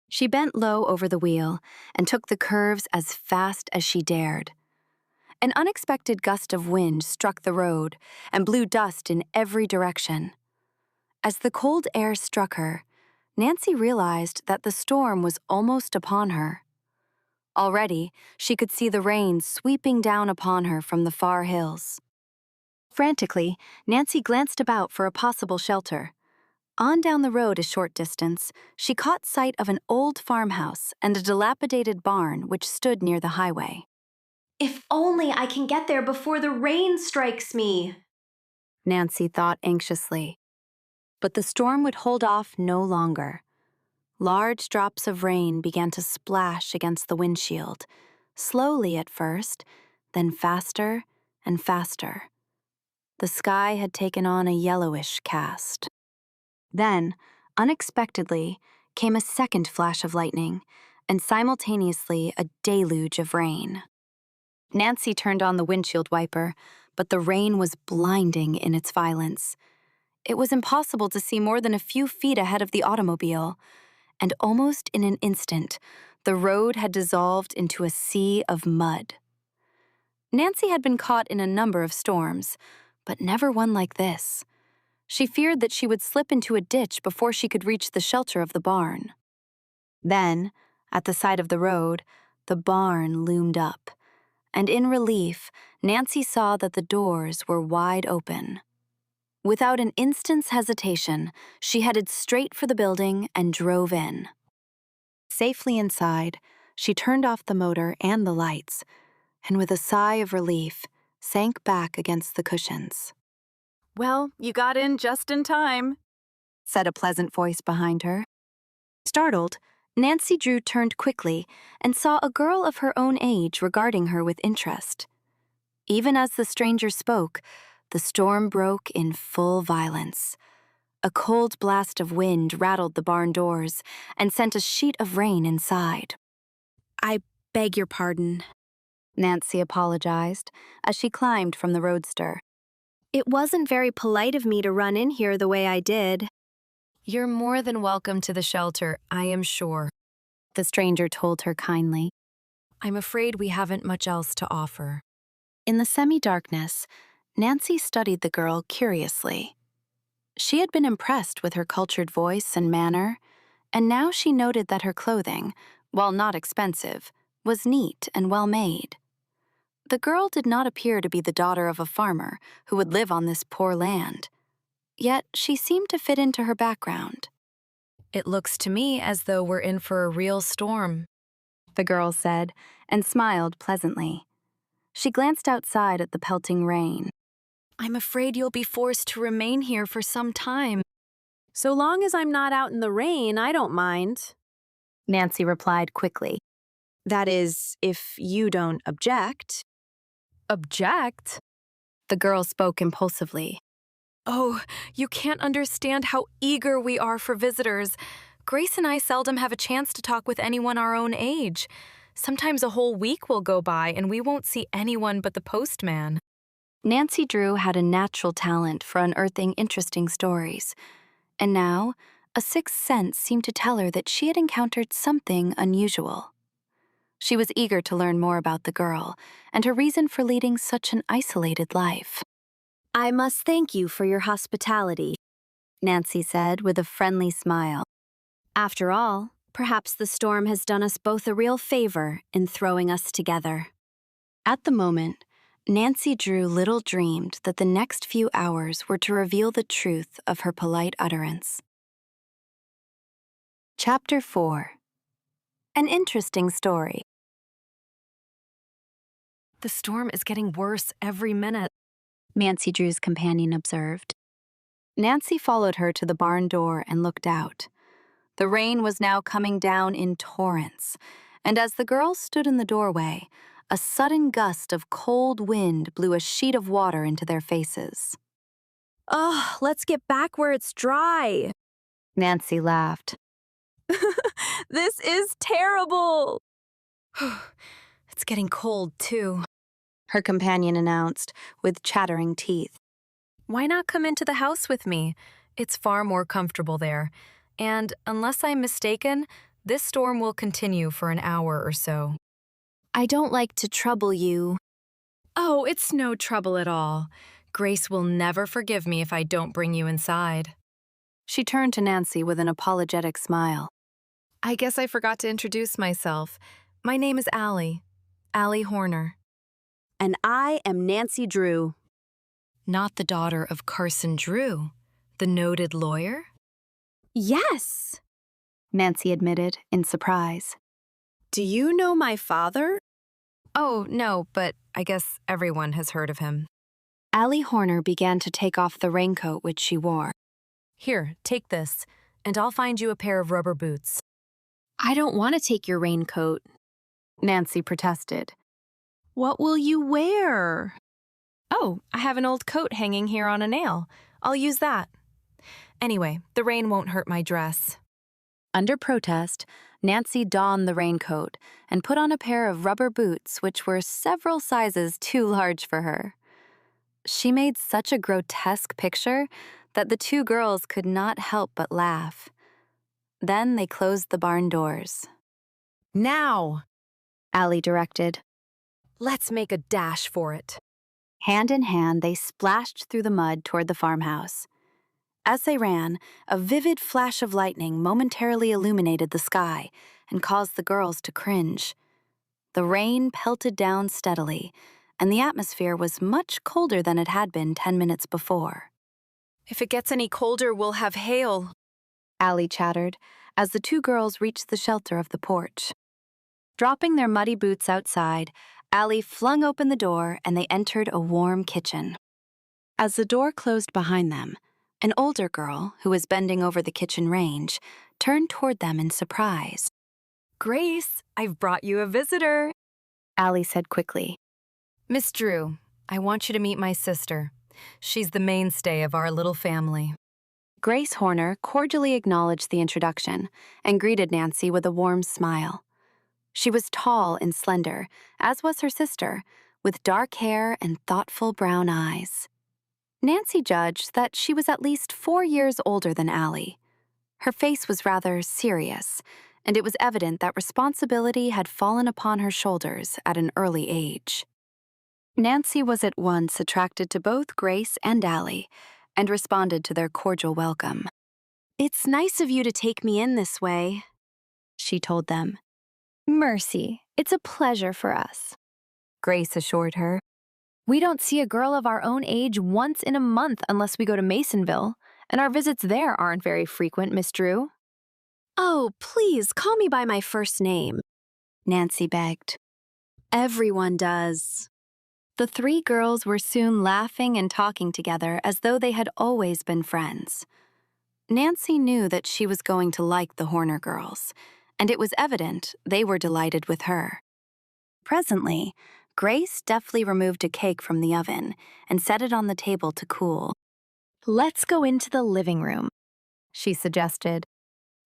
Speaker 1: She bent low over the wheel and took the curves as fast as she dared. An unexpected gust of wind struck the road and blew dust in every direction. As the cold air struck her, Nancy realized that the storm was almost upon her. Already, she could see the rain sweeping down upon her from the far hills. Frantically, Nancy glanced about for a possible shelter. On down the road a short distance, she caught sight of an old farmhouse and a dilapidated barn which stood near the highway.
Speaker 6: if only I can get there before the rain strikes me,
Speaker 1: Nancy thought anxiously. But the storm would hold off no longer. Large drops of rain began to splash against the windshield, slowly at first, then faster and faster. The sky had taken on a yellowish cast. Then, unexpectedly, came a second flash of lightning, and simultaneously a deluge of rain. Nancy turned on the windshield wiper, but the rain was blinding in its violence. It was impossible to see more than a few feet ahead of the automobile, and almost in an instant, the road had dissolved into a sea of mud. Nancy had been caught in a number of storms, but never one like this. She feared that she would slip into a ditch before she could reach the shelter of the barn. Then, at the side of the road, the barn loomed up, and in relief, Nancy saw that the doors were wide open. Without an instant's hesitation, she headed straight for the building and drove in. Safely inside, she turned off the motor and the lights, and with a sigh of relief, sank back against the cushions.
Speaker 2: Well, you got in just in time,
Speaker 1: said a pleasant voice behind her. Startled, Nancy Drew turned quickly and saw a girl of her own age regarding her with interest. Even as the stranger spoke, the storm broke in full violence. A cold blast of wind rattled the barn doors and sent a sheet of rain inside.
Speaker 2: I beg your pardon,
Speaker 1: Nancy apologized as she climbed from the roadster.
Speaker 2: It wasn't very polite of me to run in here the way I did.
Speaker 1: You're more than welcome to the shelter, I am sure, the stranger told her kindly. I'm afraid we haven't much else to offer. In the semi-darkness, Nancy studied the girl curiously. She had been impressed with her cultured voice and manner, and now she noted that her clothing, while not expensive, was neat and well-made. The girl did not appear to be the daughter of a farmer who would live on this poor land. Yet she seemed to fit into her background. It looks to me as though we're in for a real storm, the girl said, and smiled pleasantly. She glanced outside at the pelting rain. I'm afraid you'll be forced to remain here for some time.
Speaker 2: So long as I'm not out in the rain, I don't mind.
Speaker 1: Nancy replied quickly.
Speaker 2: That is, if you don't object.
Speaker 1: Object? The girl spoke impulsively. Oh, you can't understand how eager we are for visitors. Grace and I seldom have a chance to talk with anyone our own age. Sometimes a whole week will go by and we won't see anyone but the postman. Nancy Drew had a natural talent for unearthing interesting stories. And now, a sixth sense seemed to tell her that she had encountered something unusual. She was eager to learn more about the girl and her reason for leading such an isolated life.
Speaker 2: I must thank you for your hospitality,
Speaker 1: Nancy said with a friendly smile.
Speaker 2: After all, perhaps the storm has done us both a real favor in throwing us together.
Speaker 1: At the moment, Nancy Drew little dreamed that the next few hours were to reveal the truth of her polite utterance. Chapter 4. An interesting story. The storm is getting worse every minute, Nancy Drew's companion observed. Nancy followed her to the barn door and looked out. The rain was now coming down in torrents, and as the girls stood in the doorway, a sudden gust of cold wind blew a sheet of water into their faces.
Speaker 2: Oh, let's get back where it's dry.
Speaker 1: Nancy laughed.
Speaker 2: This is terrible.
Speaker 1: It's getting cold, too, her companion announced, with chattering teeth. Why not come into the house with me? It's far more comfortable there. And, unless I'm mistaken, this storm will continue for an hour or so. I don't like to trouble you. Oh, it's no trouble at all. Grace will never forgive me if I don't bring you inside. She turned to Nancy with an apologetic smile. I guess I forgot to introduce myself. My name is Allie Horner.
Speaker 2: And I am Nancy Drew.
Speaker 1: Not the daughter of Carson Drew, the noted lawyer?
Speaker 2: Yes,
Speaker 1: Nancy admitted in surprise.
Speaker 2: Do you know my father?
Speaker 1: Oh, no, but I guess everyone has heard of him. Allie Horner began to take off the raincoat which she wore. Here, take this, and I'll find you a pair of rubber boots.
Speaker 2: I don't want to take your raincoat,
Speaker 1: Nancy protested.
Speaker 2: What will you wear?
Speaker 1: Oh, I have an old coat hanging here on a nail. I'll use that. Anyway, the rain won't hurt my dress. Under protest, Nancy donned the raincoat and put on a pair of rubber boots which were several sizes too large for her. She made such a grotesque picture that the two girls could not help but laugh. Then they closed the barn doors. Now, Allie directed. Let's make a dash for it. Hand in hand, they splashed through the mud toward the farmhouse. As they ran, a vivid flash of lightning momentarily illuminated the sky and caused the girls to cringe. The rain pelted down steadily, and the atmosphere was much colder than it had been 10 minutes before. If it gets any colder, we'll have hail, Allie chattered as the two girls reached the shelter of the porch. Dropping their muddy boots outside, Allie flung open the door and they entered a warm kitchen. As the door closed behind them, an older girl, who was bending over the kitchen range, turned toward them in surprise. Grace, I've brought you a visitor, Allie said quickly. Miss Drew, I want you to meet my sister. She's the mainstay of our little family. Grace Horner cordially acknowledged the introduction and greeted Nancy with a warm smile. She was tall and slender, as was her sister, with dark hair and thoughtful brown eyes. Nancy judged that she was at least 4 years older than Allie. Her face was rather serious, and it was evident that responsibility had fallen upon her shoulders at an early age. Nancy was at once attracted to both Grace and Allie, and responded to their cordial welcome.
Speaker 2: It's nice of you to take me in this way, she told them.
Speaker 1: Mercy, it's a pleasure for us, Grace assured her. We don't see a girl of our own age once in a month unless we go to Masonville, and our visits there aren't very frequent, Miss Drew.
Speaker 2: Oh, please call me by my first name,
Speaker 1: Nancy begged.
Speaker 2: Everyone does.
Speaker 1: The three girls were soon laughing and talking together as though they had always been friends. Nancy knew that she was going to like the Horner girls, and it was evident they were delighted with her. Presently, Grace deftly removed a cake from the oven and set it on the table to cool.
Speaker 6: Let's go into the living room, she suggested.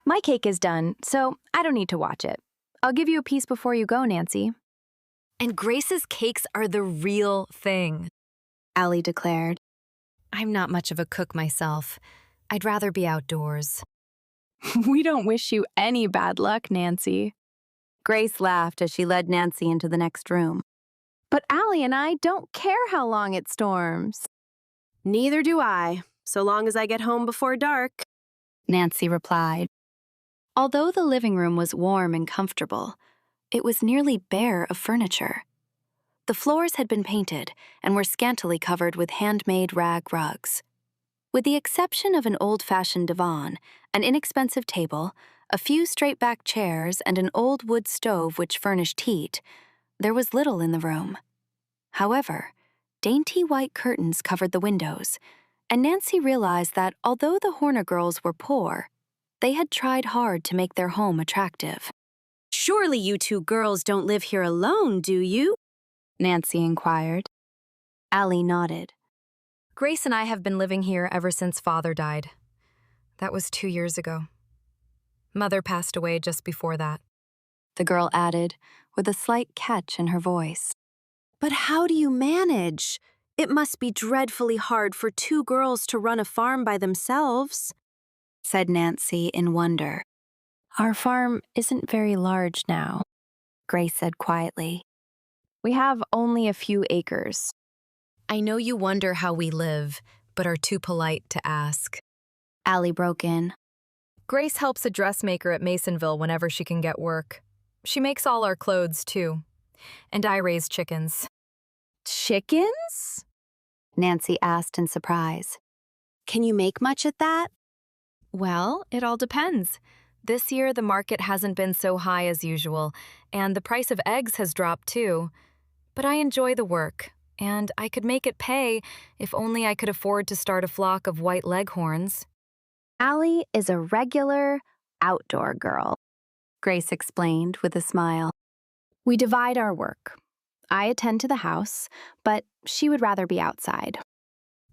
Speaker 6: My cake is done, so I don't need to watch it. I'll give you a piece before you go, Nancy.
Speaker 2: And Grace's cakes are the real thing,
Speaker 1: Allie declared.
Speaker 2: I'm not much of a cook myself. I'd rather be outdoors.
Speaker 6: We don't wish you any bad luck, Nancy.
Speaker 1: Grace laughed as she led Nancy into the next room.
Speaker 6: But Allie and I don't care how long it storms.
Speaker 2: Neither do I, so long as I get home before dark,
Speaker 1: Nancy replied. Although the living room was warm and comfortable, it was nearly bare of furniture. The floors had been painted and were scantily covered with handmade rag rugs. With the exception of an old-fashioned divan, an inexpensive table, a few straight-back chairs, and an old wood stove which furnished heat, there was little in the room. However, dainty white curtains covered the windows, and Nancy realized that although the Horner girls were poor, they had tried hard to make their home attractive.
Speaker 2: Surely you two girls don't live here alone, do you?
Speaker 1: Nancy inquired. Allie nodded.
Speaker 8: Grace and I have been living here ever since Father died. That was 2 years ago. Mother passed away just before that.
Speaker 1: The girl added, with a slight catch in her voice.
Speaker 2: But how do you manage? It must be dreadfully hard for two girls to run a farm by themselves,
Speaker 1: said Nancy in wonder.
Speaker 6: Our farm isn't very large now,
Speaker 1: Grace said quietly.
Speaker 6: We have only a few acres.
Speaker 8: I know you wonder how we live, but are too polite to ask.
Speaker 1: Allie broke in.
Speaker 8: Grace helps a dressmaker at Masonville whenever she can get work. She makes all our clothes, too. And I raise chickens.
Speaker 2: Chickens?
Speaker 1: Nancy asked in surprise.
Speaker 2: Can you make much at that?
Speaker 8: Well, it all depends. This year, the market hasn't been so high as usual, and the price of eggs has dropped, too. But I enjoy the work, and I could make it pay if only I could afford to start a flock of white leghorns.
Speaker 6: Allie is a regular outdoor girl,
Speaker 1: Grace explained with a smile.
Speaker 6: We divide our work. I attend to the house, but she would rather be outside.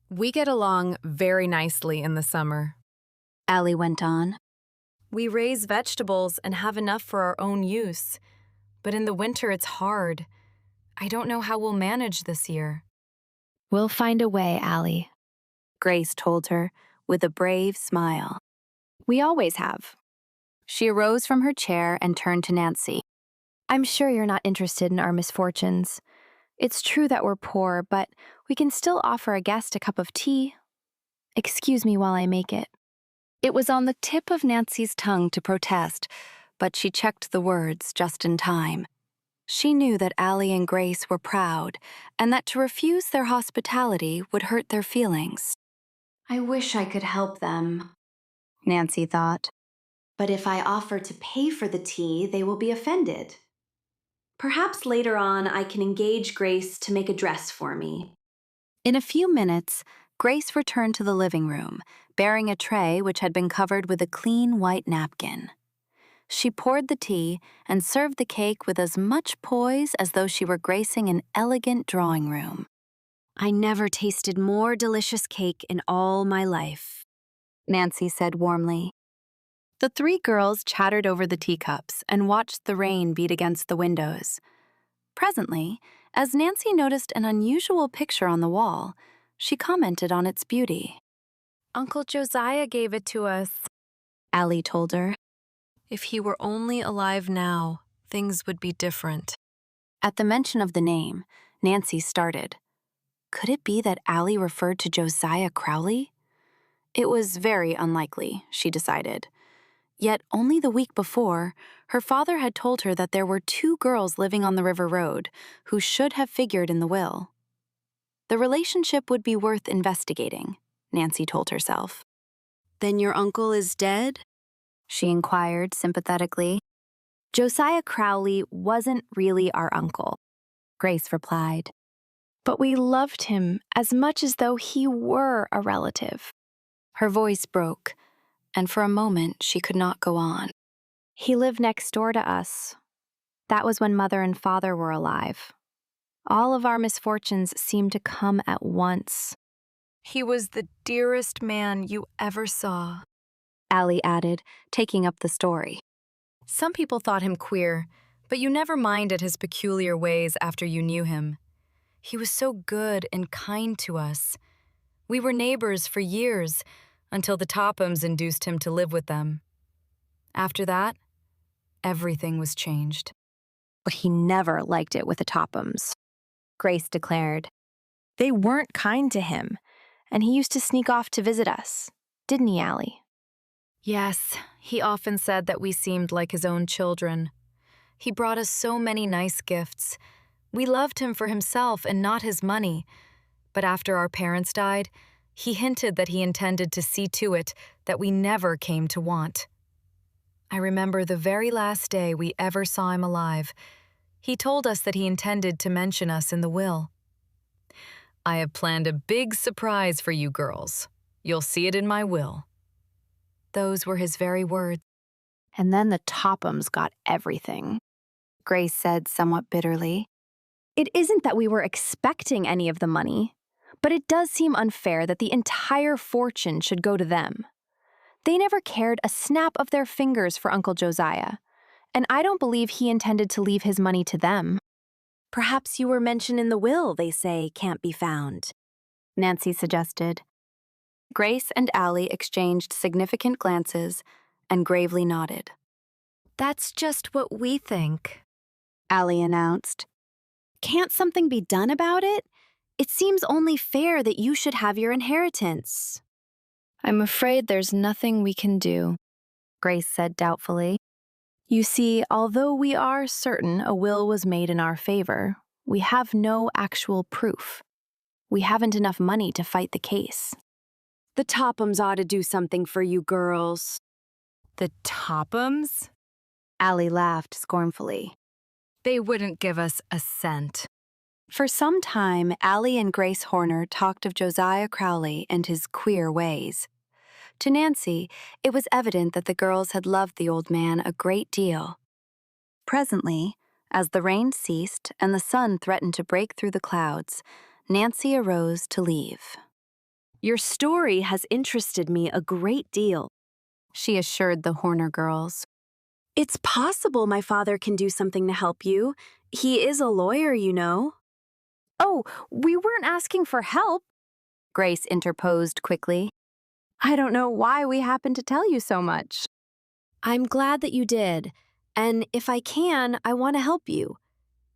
Speaker 8: We get along very nicely in the summer,
Speaker 1: Allie went on.
Speaker 8: We raise vegetables and have enough for our own use. But in the winter, it's hard. I don't know how we'll manage this year.
Speaker 6: We'll find a way, Allie,
Speaker 1: Grace told her with a brave smile.
Speaker 6: We always have.
Speaker 1: She arose from her chair and turned to Nancy.
Speaker 6: I'm sure you're not interested in our misfortunes. It's true that we're poor, but we can still offer a guest a cup of tea. Excuse me while I make it.
Speaker 1: It was on the tip of Nancy's tongue to protest, but she checked the words just in time. She knew that Allie and Grace were proud, and that to refuse their hospitality would hurt their feelings.
Speaker 9: I wish I could help them,
Speaker 1: Nancy thought.
Speaker 9: but if I offer to pay for the tea, they will be offended. Perhaps later on I can engage Grace to make a dress for me.
Speaker 1: In a few minutes, Grace returned to the living room, bearing a tray which had been covered with a clean white napkin. She poured the tea and served the cake with as much poise as though she were gracing an elegant drawing room.
Speaker 2: I never tasted more delicious cake in all my life,
Speaker 1: Nancy said warmly. The three girls chattered over the teacups and watched the rain beat against the windows. Presently, as Nancy noticed an unusual picture on the wall, she commented on its beauty.
Speaker 8: Uncle Josiah gave it to us,
Speaker 1: Allie told her.
Speaker 8: If he were only alive now, things would be different.
Speaker 1: At the mention of the name, Nancy started. Could it be that Allie referred to Josiah Crowley? It was very unlikely, she decided. Yet only the week before, her father had told her that there were 2 girls living on the river road who should have figured in the will. The relationship would be worth investigating, Nancy told herself.
Speaker 2: Then your uncle is dead?
Speaker 1: She inquired sympathetically.
Speaker 6: Josiah Crowley wasn't really our uncle,
Speaker 1: Grace replied.
Speaker 6: But we loved him as much as though he were a relative.
Speaker 1: Her voice broke, and for a moment she could not go on.
Speaker 6: He lived next door to us. That was when Mother and Father were alive. All of our misfortunes seemed to come at once.
Speaker 8: He was the dearest man you ever saw,
Speaker 1: Allie added, taking up the story.
Speaker 8: Some people thought him queer, but you never minded his peculiar ways after you knew him. He was so good and kind to us. We were neighbors for years, until the Tophams induced him to live with them. After that, everything was changed.
Speaker 2: But he never liked it with the Tophams, Grace declared. They weren't kind to him,
Speaker 6: And he used to sneak off to visit us, didn't he, Allie?
Speaker 8: Yes, he often said that we seemed like his own children. He brought us so many nice gifts. We loved him for himself and not his money. But after our parents died, he hinted that he intended to see to it that we never came to want. I remember the very last day we ever saw him alive. He told us that he intended to mention us in the will. I have planned a big surprise for you girls. You'll see it in my will. Those were his very words.
Speaker 6: And then the Tophams got everything,
Speaker 1: Grace said somewhat bitterly.
Speaker 2: It isn't that we were expecting any of the money, but it does seem unfair that the entire fortune should go to them. They never cared a snap of their fingers for Uncle Josiah, and I don't believe he intended to leave his money to them.
Speaker 10: Perhaps you were mentioned in the will they say can't be found,
Speaker 1: Nancy suggested. Grace and Allie exchanged significant glances and gravely nodded.
Speaker 8: That's just what we think,
Speaker 1: Allie announced.
Speaker 10: Can't something be done about it? It seems only fair that you should have your inheritance.
Speaker 1: I'm afraid there's nothing we can do, Grace said doubtfully.
Speaker 6: You see, although we are certain a will was made in our favor, we have no actual proof. We haven't enough money to fight the case.
Speaker 10: The Tophams ought to do something for you girls.
Speaker 8: The Tophams?
Speaker 1: Allie laughed scornfully.
Speaker 8: They wouldn't give us a cent.
Speaker 1: For some time, Allie and Grace Horner talked of Josiah Crowley and his queer ways. To Nancy, it was evident that the girls had loved the old man a great deal. Presently, as the rain ceased and the sun threatened to break through the clouds, Nancy arose to leave.
Speaker 10: Your story has interested me a great deal,
Speaker 1: she assured the Horner girls.
Speaker 10: It's possible my father can do something to help you. He is a lawyer, you know.
Speaker 2: Oh, we weren't asking for help,
Speaker 1: Grace interposed quickly.
Speaker 2: I don't know why we happened to tell you so much.
Speaker 10: I'm glad that you did, and if I can, I want to help you.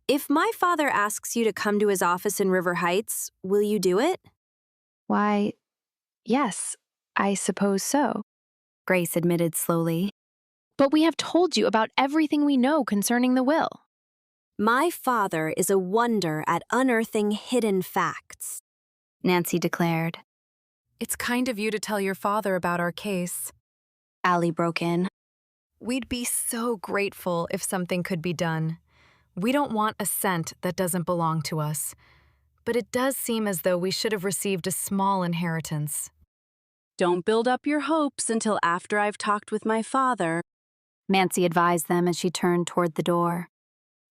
Speaker 10: If my father asks you to come to his office in River Heights, will you do it?
Speaker 6: Why, yes, I suppose so,
Speaker 1: Grace admitted slowly.
Speaker 2: But we have told you about everything we know concerning the will.
Speaker 10: My father is a wonder at unearthing hidden facts,
Speaker 1: Nancy declared.
Speaker 8: It's kind of you to tell your father about our case,
Speaker 1: Allie broke in.
Speaker 8: We'd be so grateful if something could be done. We don't want a cent that doesn't belong to us, but it does seem as though we should have received a small inheritance.
Speaker 10: Don't build up your hopes until after I've talked with my father,
Speaker 1: Nancy advised them as she turned toward the door.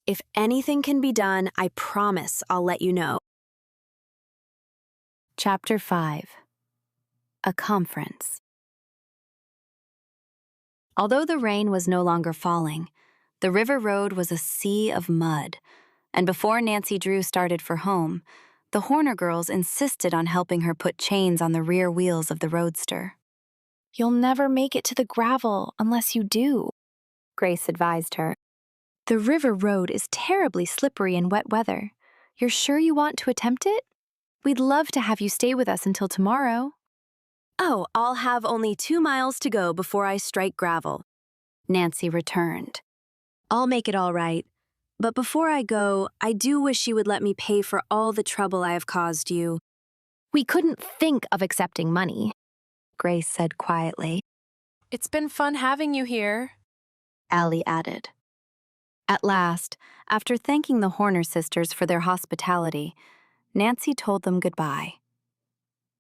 Speaker 10: If anything can be done, I promise I'll let you know.
Speaker 1: Chapter 5. A Conference. Although the rain was no longer falling, the river road was a sea of mud, and before Nancy Drew started for home, the Horner girls insisted on helping her put chains on the rear wheels of the roadster.
Speaker 6: You'll never make it to the gravel unless you do,
Speaker 1: Grace advised her.
Speaker 6: The river road is terribly slippery in wet weather. You're sure you want to attempt it? We'd love to have you stay with us until tomorrow.
Speaker 10: Oh, I'll have only 2 miles to go before I strike gravel,
Speaker 1: Nancy returned.
Speaker 10: I'll make it all right. But before I go, I do wish you would let me pay for all the trouble I have caused you.
Speaker 2: We couldn't think of accepting money,
Speaker 1: Grace said quietly.
Speaker 8: It's been fun having you here,
Speaker 1: Allie added. At last, after thanking the Horner sisters for their hospitality, Nancy told them goodbye.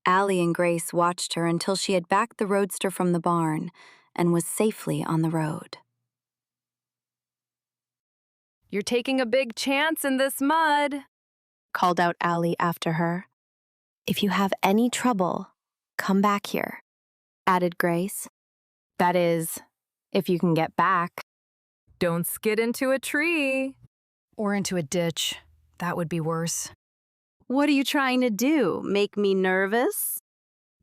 Speaker 1: Allie and Grace watched her until she had backed the roadster from the barn and was safely on the road.
Speaker 8: You're taking a big chance in this mud,
Speaker 1: called out Allie after her.
Speaker 10: If you have any trouble, come back here, added Grace.
Speaker 2: That is, if you can get back.
Speaker 8: Don't skid into a tree.
Speaker 11: Or into a ditch. That would be worse.
Speaker 2: What are you trying to do? Make me nervous?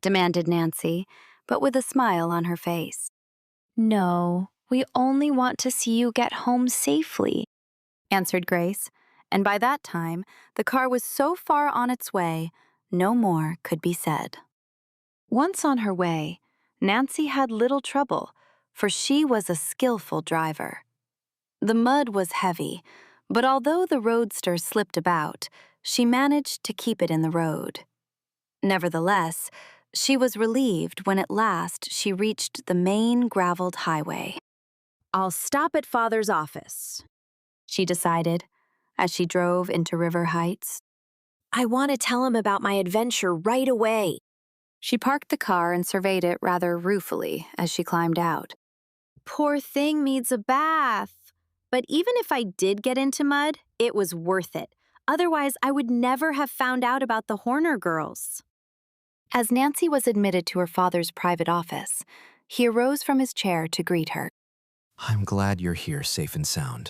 Speaker 1: Demanded Nancy, but with a smile on her face.
Speaker 6: No, we only want to see you get home safely,
Speaker 1: answered Grace, and by that time, the car was so far on its way, no more could be said. Once on her way, Nancy had little trouble, for she was a skillful driver. The mud was heavy, but although the roadster slipped about, she managed to keep it in the road. Nevertheless, she was relieved when at last she reached the main graveled highway.
Speaker 10: I'll stop at Father's office,
Speaker 1: she decided, as she drove into River Heights.
Speaker 10: I want to tell him about my adventure right away.
Speaker 1: She parked the car and surveyed it rather ruefully as she climbed out.
Speaker 2: Poor thing needs a bath. But even if I did get into mud, it was worth it. Otherwise, I would never have found out about the Horner girls.
Speaker 1: As Nancy was admitted to her father's private office, he arose from his chair to greet her.
Speaker 3: I'm glad you're here safe and sound,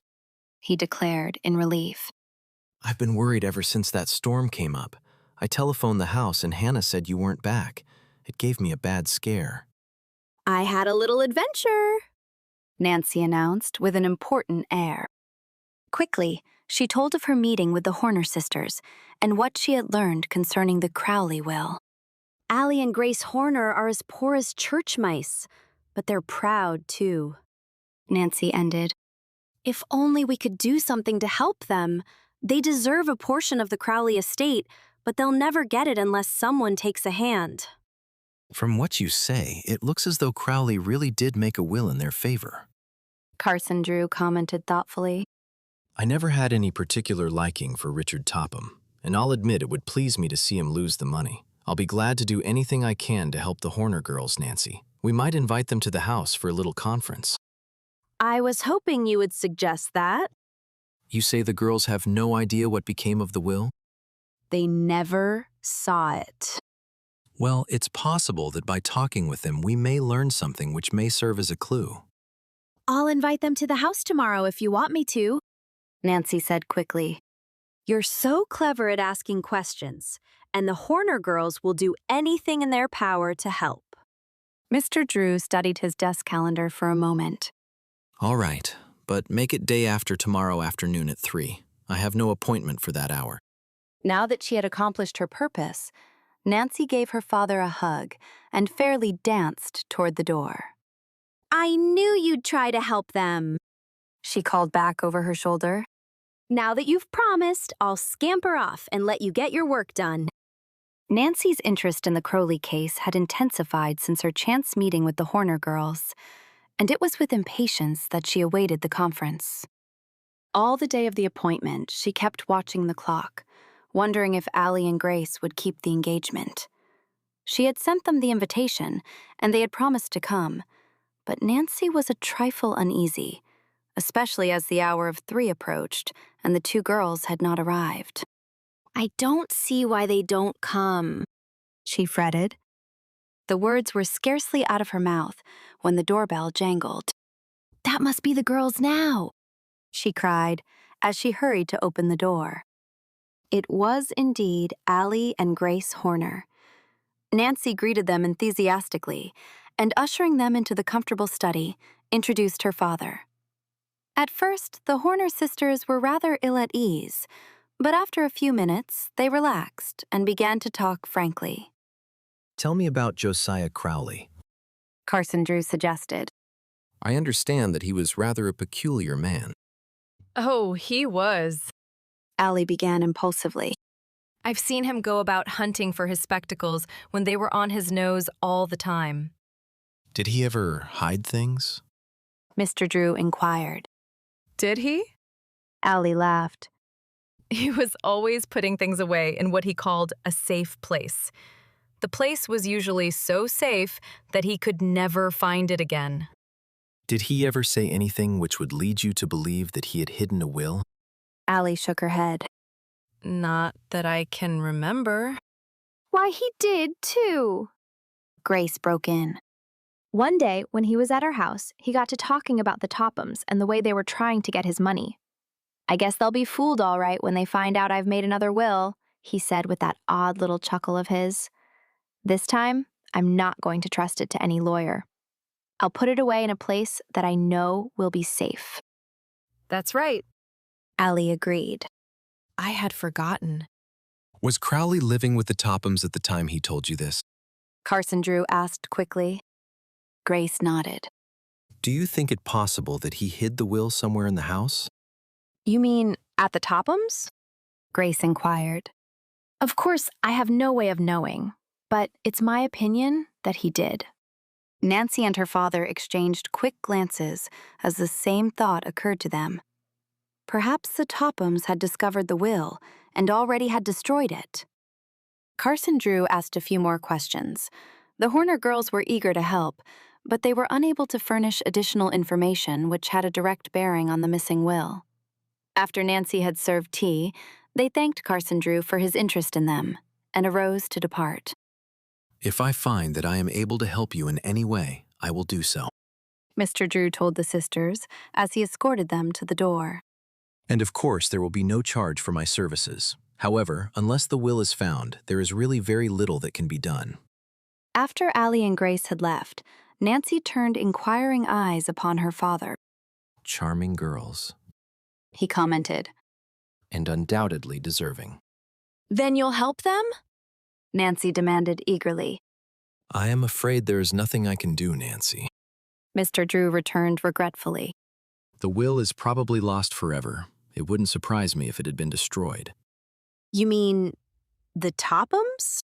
Speaker 1: he declared in relief.
Speaker 3: I've been worried ever since that storm came up. I telephoned the house and Hannah said you weren't back. It gave me a bad scare.
Speaker 10: I had a little adventure,
Speaker 1: Nancy announced with an important air. Quickly, she told of her meeting with the Horner sisters and what she had learned concerning the Crowley will.
Speaker 10: Allie and Grace Horner are as poor as church mice, but they're proud, too,
Speaker 1: Nancy ended.
Speaker 10: If only we could do something to help them. They deserve a portion of the Crowley estate, but they'll never get it unless someone takes a hand.
Speaker 3: From what you say, it looks as though Crowley really did make a will in their favor,
Speaker 1: Carson Drew commented thoughtfully.
Speaker 3: I never had any particular liking for Richard Topham, and I'll admit it would please me to see him lose the money. I'll be glad to do anything I can to help the Horner girls, Nancy. We might invite them to the house for a little conference.
Speaker 10: I was hoping you would suggest that.
Speaker 3: You say the girls have no idea what became of the will?
Speaker 10: They never saw it.
Speaker 3: Well, it's possible that by talking with them, we may learn something which may serve as a clue.
Speaker 10: I'll invite them to the house tomorrow if you want me to,
Speaker 1: Nancy said quickly.
Speaker 10: You're so clever at asking questions, and the Horner girls will do anything in their power to help.
Speaker 1: Mr. Drew studied his desk calendar for a moment.
Speaker 3: All right, but make it day after tomorrow afternoon at 3. I have no appointment for that hour.
Speaker 1: Now that she had accomplished her purpose, Nancy gave her father a hug and fairly danced toward the door.
Speaker 10: I knew you'd try to help them,
Speaker 1: she called back over her shoulder.
Speaker 10: Now that you've promised, I'll scamper off and let you get your work done.
Speaker 1: Nancy's interest in the Crowley case had intensified since her chance meeting with the Horner girls, and it was with impatience that she awaited the conference. All the day of the appointment, she kept watching the clock, wondering if Allie and Grace would keep the engagement. She had sent them the invitation, and they had promised to come, but Nancy was a trifle uneasy, especially as the hour of 3 approached and the 2 girls had not arrived.
Speaker 10: I don't see why they don't come,
Speaker 1: she fretted. The words were scarcely out of her mouth when the doorbell jangled.
Speaker 10: That must be the girls now,
Speaker 1: she cried as she hurried to open the door. It was indeed Allie and Grace Horner. Nancy greeted them enthusiastically and, ushering them into the comfortable study, introduced her father. At first, the Horner sisters were rather ill at ease, but after a few minutes, they relaxed and began to talk frankly.
Speaker 3: Tell me about Josiah Crowley,
Speaker 1: Carson Drew suggested.
Speaker 3: I understand that he was rather a peculiar man.
Speaker 8: Oh, he was.
Speaker 1: Allie began impulsively.
Speaker 8: I've seen him go about hunting for his spectacles when they were on his nose all the time.
Speaker 3: Did he ever hide things?
Speaker 1: Mr. Drew inquired.
Speaker 8: Did he?
Speaker 1: Allie laughed.
Speaker 8: He was always putting things away in what he called a safe place. The place was usually so safe that he could never find it again.
Speaker 3: Did he ever say anything which would lead you to believe that he had hidden a will?
Speaker 1: Aurely shook her head.
Speaker 8: Not that I can remember.
Speaker 6: Why, he did, too.
Speaker 1: Grace broke in.
Speaker 6: One day, when he was at our house, he got to talking about the Tophams and the way they were trying to get his money. I guess they'll be fooled all right when they find out I've made another will, he said with that odd little chuckle of his. This time, I'm not going to trust it to any lawyer. I'll put it away in a place that I know will be safe.
Speaker 8: That's right.
Speaker 1: Aurely agreed.
Speaker 8: I had forgotten.
Speaker 3: Was Crowley living with the Tophams at the time he told you this?
Speaker 1: Carson Drew asked quickly. Grace nodded.
Speaker 3: Do you think it possible that he hid the will somewhere in the house?
Speaker 6: You mean at the Tophams?
Speaker 1: Grace inquired.
Speaker 6: Of course, I have no way of knowing, but it's my opinion that he did.
Speaker 1: Nancy and her father exchanged quick glances as the same thought occurred to them. Perhaps the Tophams had discovered the will and already had destroyed it. Carson Drew asked a few more questions. The Horner girls were eager to help, but they were unable to furnish additional information which had a direct bearing on the missing will. After Nancy had served tea, they thanked Carson Drew for his interest in them and arose to depart.
Speaker 3: If I find that I am able to help you in any way, I will do so.
Speaker 1: Mr. Drew told the sisters as he escorted them to the door.
Speaker 3: And of course, there will be no charge for my services. However, unless the will is found, there is really very little that can be done.
Speaker 1: After Aurely and Grace had left, Nancy turned inquiring eyes upon her father.
Speaker 3: Charming girls.
Speaker 1: He commented.
Speaker 3: And undoubtedly deserving.
Speaker 2: Then you'll help them?
Speaker 1: Nancy demanded eagerly.
Speaker 3: I am afraid there is nothing I can do, Nancy.
Speaker 1: Mr. Drew returned regretfully.
Speaker 3: The will is probably lost forever. It wouldn't surprise me if it had been destroyed.
Speaker 2: You mean the Tophams?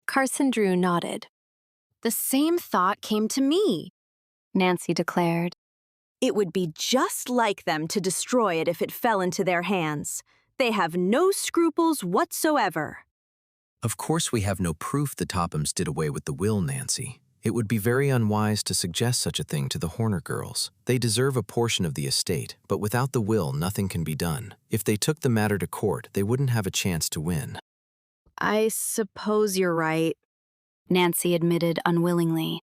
Speaker 1: Carson Drew nodded.
Speaker 2: The same thought came to me.
Speaker 1: Nancy declared.
Speaker 2: It would be just like them to destroy it if it fell into their hands. They have no scruples whatsoever.
Speaker 3: Of course we have no proof the Tophams did away with the will, Nancy. It would be very unwise to suggest such a thing to the Horner girls. They deserve a portion of the estate, but without the will, nothing can be done. If they took the matter to court, they wouldn't have a chance to win.
Speaker 2: I suppose you're right,
Speaker 1: Nancy admitted unwillingly.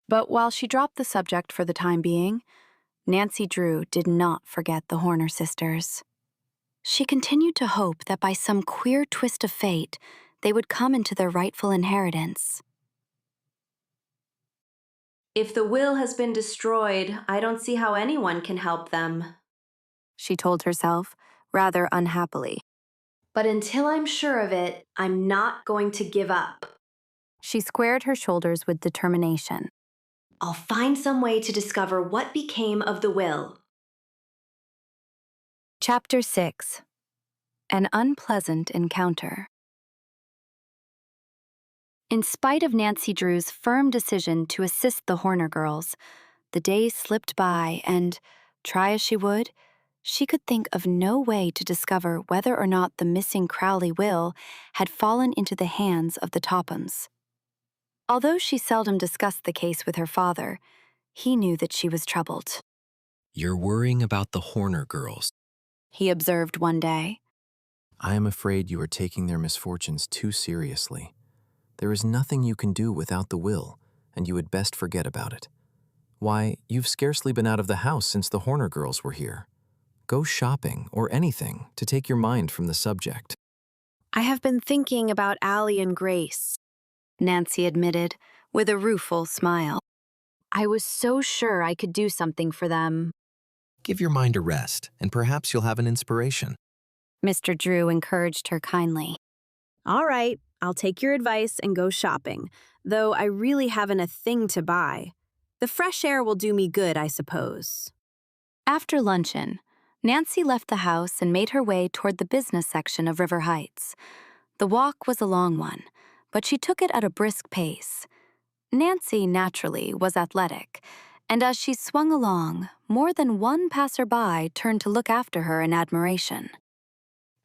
Speaker 1: But while she dropped the subject for the time being, Nancy Drew did not forget the Horner sisters. She continued to hope that by some queer twist of fate, they would come into their rightful inheritance.
Speaker 9: If the will has been destroyed, I don't see how anyone can help them,
Speaker 1: she told herself, rather unhappily.
Speaker 9: But until I'm sure of it, I'm not going to give up.
Speaker 1: She squared her shoulders with determination.
Speaker 9: I'll find some way to discover what became of the will.
Speaker 1: Chapter 6. An Unpleasant Encounter. In spite of Nancy Drew's firm decision to assist the Horner girls, the days slipped by and, try as she would, she could think of no way to discover whether or not the missing Crowley will had fallen into the hands of the Tophams. Although she seldom discussed the case with her father, he knew that she was troubled.
Speaker 3: You're worrying about the Horner girls,
Speaker 1: he observed one day.
Speaker 3: I am afraid you are taking their misfortunes too seriously. There is nothing you can do without the will, and you had best forget about it. Why, you've scarcely been out of the house since the Horner girls were here. Go shopping or anything to take your mind from the subject.
Speaker 2: I have been thinking about Aurely and Grace,
Speaker 1: Nancy admitted, with a rueful smile.
Speaker 2: I was so sure I could do something for them.
Speaker 3: Give your mind a rest, and perhaps you'll have an inspiration.
Speaker 1: Mr. Drew encouraged her kindly.
Speaker 2: All right, I'll take your advice and go shopping, though I really haven't a thing to buy. The fresh air will do me good, I suppose.
Speaker 1: After luncheon, Nancy left the house and made her way toward the business section of River Heights. The walk was a long one, but she took it at a brisk pace. Nancy, naturally, was athletic, and as she swung along, more than one passerby turned to look after her in admiration.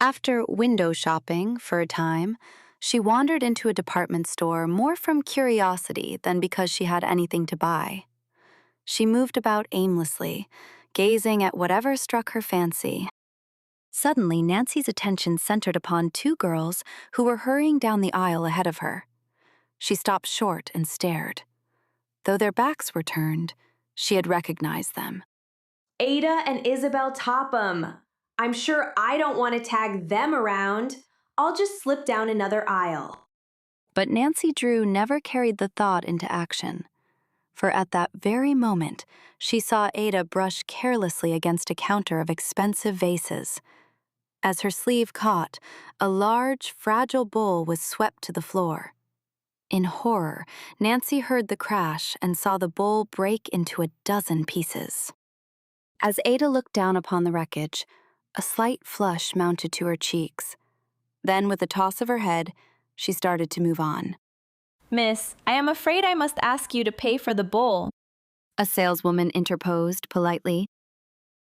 Speaker 1: After window shopping for a time, she wandered into a department store more from curiosity than because she had anything to buy. She moved about aimlessly, gazing at whatever struck her fancy. Suddenly, Nancy's attention centered upon two girls who were hurrying down the aisle ahead of her. She stopped short and stared. Though their backs were turned, she had recognized them.
Speaker 2: Ada and Isabel Topham. I'm sure I don't want to tag them around. I'll just slip down another aisle.
Speaker 1: But Nancy Drew never carried the thought into action. For at that very moment, she saw Ada brush carelessly against a counter of expensive vases. As her sleeve caught, a large, fragile bowl was swept to the floor. In horror, Nancy heard the crash and saw the bowl break into a dozen pieces. As Ada looked down upon the wreckage, a slight flush mounted to her cheeks. Then, with a toss of her head, she started to move on.
Speaker 6: Miss, I am afraid I must ask you to pay for the bowl.
Speaker 1: A saleswoman interposed politely.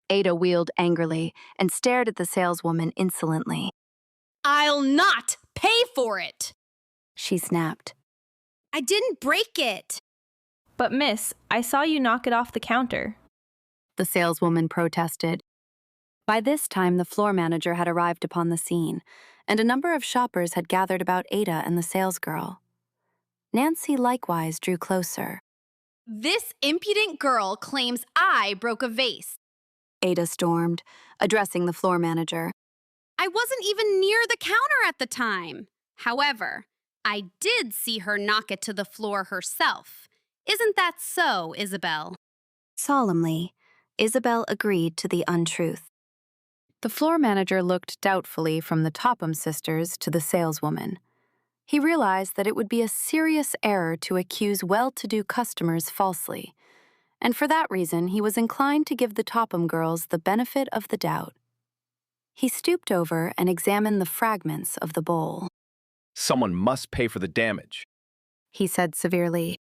Speaker 1: Ada wheeled angrily and stared at the saleswoman insolently.
Speaker 4: I'll not pay for it!
Speaker 1: She snapped.
Speaker 4: I didn't break it!
Speaker 6: But miss, I saw you knock it off the counter.
Speaker 1: The saleswoman protested. By this time, the floor manager had arrived upon the scene, and a number of shoppers had gathered about Ada and the salesgirl. Nancy likewise drew closer.
Speaker 4: This impudent girl claims I broke a vase.
Speaker 1: Ada stormed, addressing the floor manager.
Speaker 4: I wasn't even near the counter at the time. However, I did see her knock it to the floor herself. Isn't that so, Isabel?
Speaker 1: Solemnly, Isabel agreed to the untruth. The floor manager looked doubtfully from the Topham sisters to the saleswoman. He realized that it would be a serious error to accuse well-to-do customers falsely, and for that reason he was inclined to give the Topham girls the benefit of the doubt. He stooped over and examined the fragments of the bowl.
Speaker 5: Someone must pay for the damage.
Speaker 1: He said severely.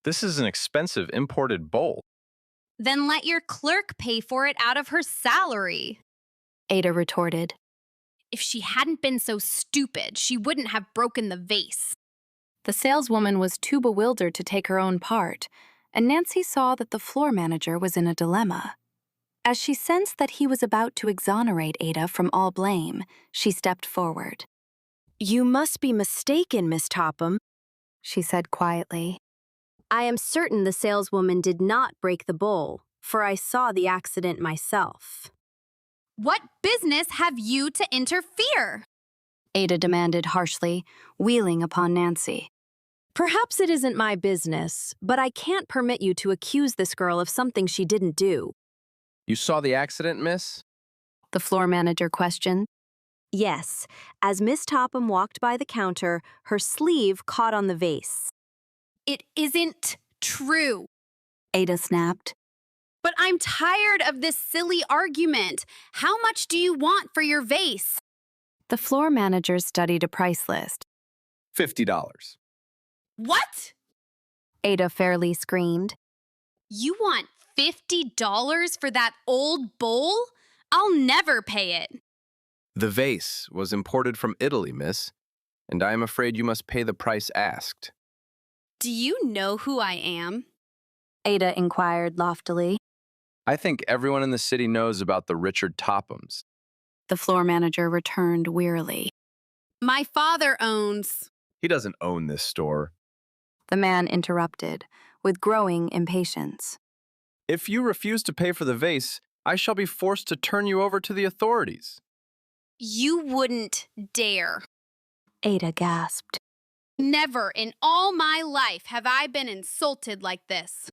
Speaker 5: This is an expensive imported bowl.
Speaker 4: Then let your clerk pay for it out of her salary.
Speaker 1: Ada retorted.
Speaker 4: If she hadn't been so stupid, she wouldn't have broken the vase.
Speaker 1: The saleswoman was too bewildered to take her own part, and Nancy saw that the floor manager was in a dilemma. As she sensed that he was about to exonerate Ada from all blame, she stepped forward.
Speaker 10: You must be mistaken, Miss Topham,
Speaker 1: she said quietly.
Speaker 10: I am certain the saleswoman did not break the bowl, for I saw the accident myself.
Speaker 4: What business have you to interfere?
Speaker 1: Ada demanded harshly, wheeling upon Nancy.
Speaker 10: Perhaps it isn't my business, but I can't permit you to accuse this girl of something she didn't do.
Speaker 5: You saw the accident, miss?
Speaker 1: The floor manager questioned.
Speaker 10: Yes, as Miss Topham walked by the counter, her sleeve caught on the vase.
Speaker 4: It isn't true.
Speaker 1: Ada snapped.
Speaker 4: But I'm tired of this silly argument. How much do you want for your vase?
Speaker 1: The floor manager studied a price list.
Speaker 5: $50.
Speaker 4: What?
Speaker 1: Ada fairly screamed.
Speaker 4: You want $50 for that old bowl? I'll never pay it.
Speaker 5: The vase was imported from Italy, miss, and I am afraid you must pay the price asked.
Speaker 4: Do you know who I am?
Speaker 1: Ada inquired loftily.
Speaker 5: I think everyone in the city knows about the Richard Tophams.
Speaker 1: The floor manager returned wearily.
Speaker 4: My father owns.
Speaker 5: He doesn't own this store.
Speaker 1: The man interrupted, with growing impatience.
Speaker 5: If you refuse to pay for the vase, I shall be forced to turn you over to the authorities.
Speaker 4: You wouldn't dare.
Speaker 1: Ada gasped.
Speaker 4: Never in all my life have I been insulted like this.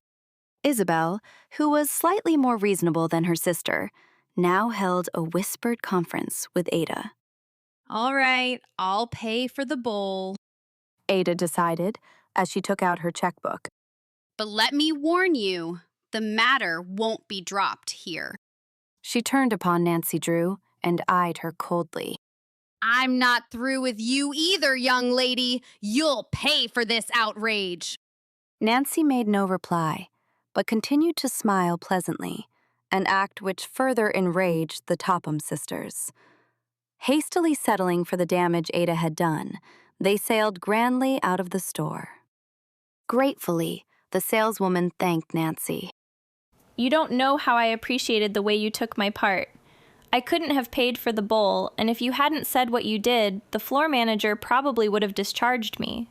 Speaker 1: Isabel, who was slightly more reasonable than her sister, now held a whispered conference with Ada.
Speaker 4: All right, I'll pay for the bowl,
Speaker 1: Ada decided as she took out her checkbook.
Speaker 4: But let me warn you, the matter won't be dropped here.
Speaker 1: She turned upon Nancy Drew and eyed her coldly.
Speaker 4: I'm not through with you either, young lady. You'll pay for this outrage.
Speaker 1: Nancy made no reply, but continued to smile pleasantly, an act which further enraged the Topham sisters. Hastily settling for the damage Ada had done, they sailed grandly out of the store. Gratefully, the saleswoman thanked Nancy.
Speaker 6: You don't know how I appreciated the way you took my part. I couldn't have paid for the bowl, and if you hadn't said what you did, the floor manager probably would have discharged me.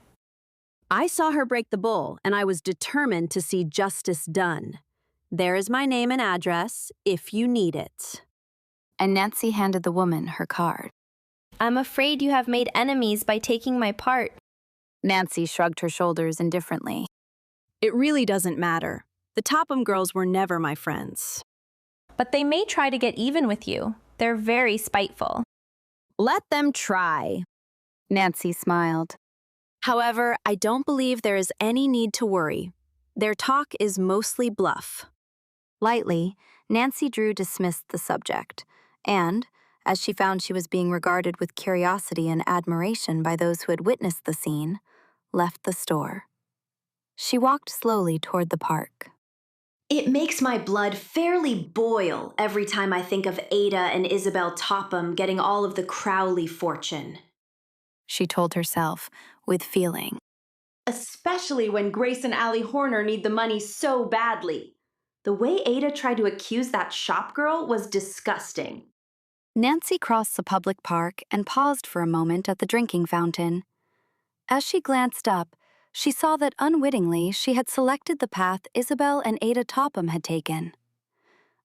Speaker 10: I saw her break the bowl, and I was determined to see justice done. There is my name and address, if you need it.
Speaker 1: And Nancy handed the woman her card.
Speaker 6: I'm afraid you have made enemies by taking my part.
Speaker 1: Nancy shrugged her shoulders indifferently.
Speaker 10: It really doesn't matter. The Topham girls were never my friends.
Speaker 6: But they may try to get even with you. They're very spiteful.
Speaker 10: Let them try.
Speaker 1: Nancy smiled.
Speaker 10: However, I don't believe there is any need to worry. Their talk is mostly bluff.
Speaker 1: Lightly, Nancy Drew dismissed the subject, and, as she found she was being regarded with curiosity and admiration by those who had witnessed the scene, left the store. She walked slowly toward the park.
Speaker 9: It makes my blood fairly boil every time I think of Ada and Isabel Topham getting all of the Crowley fortune,
Speaker 1: she told herself, with feeling.
Speaker 9: Especially when Grace and Allie Horner need the money so badly. The way Ada tried to accuse that shop girl was disgusting.
Speaker 1: Nancy crossed the public park and paused for a moment at the drinking fountain. As she glanced up, she saw that unwittingly she had selected the path Isabel and Ada Topham had taken.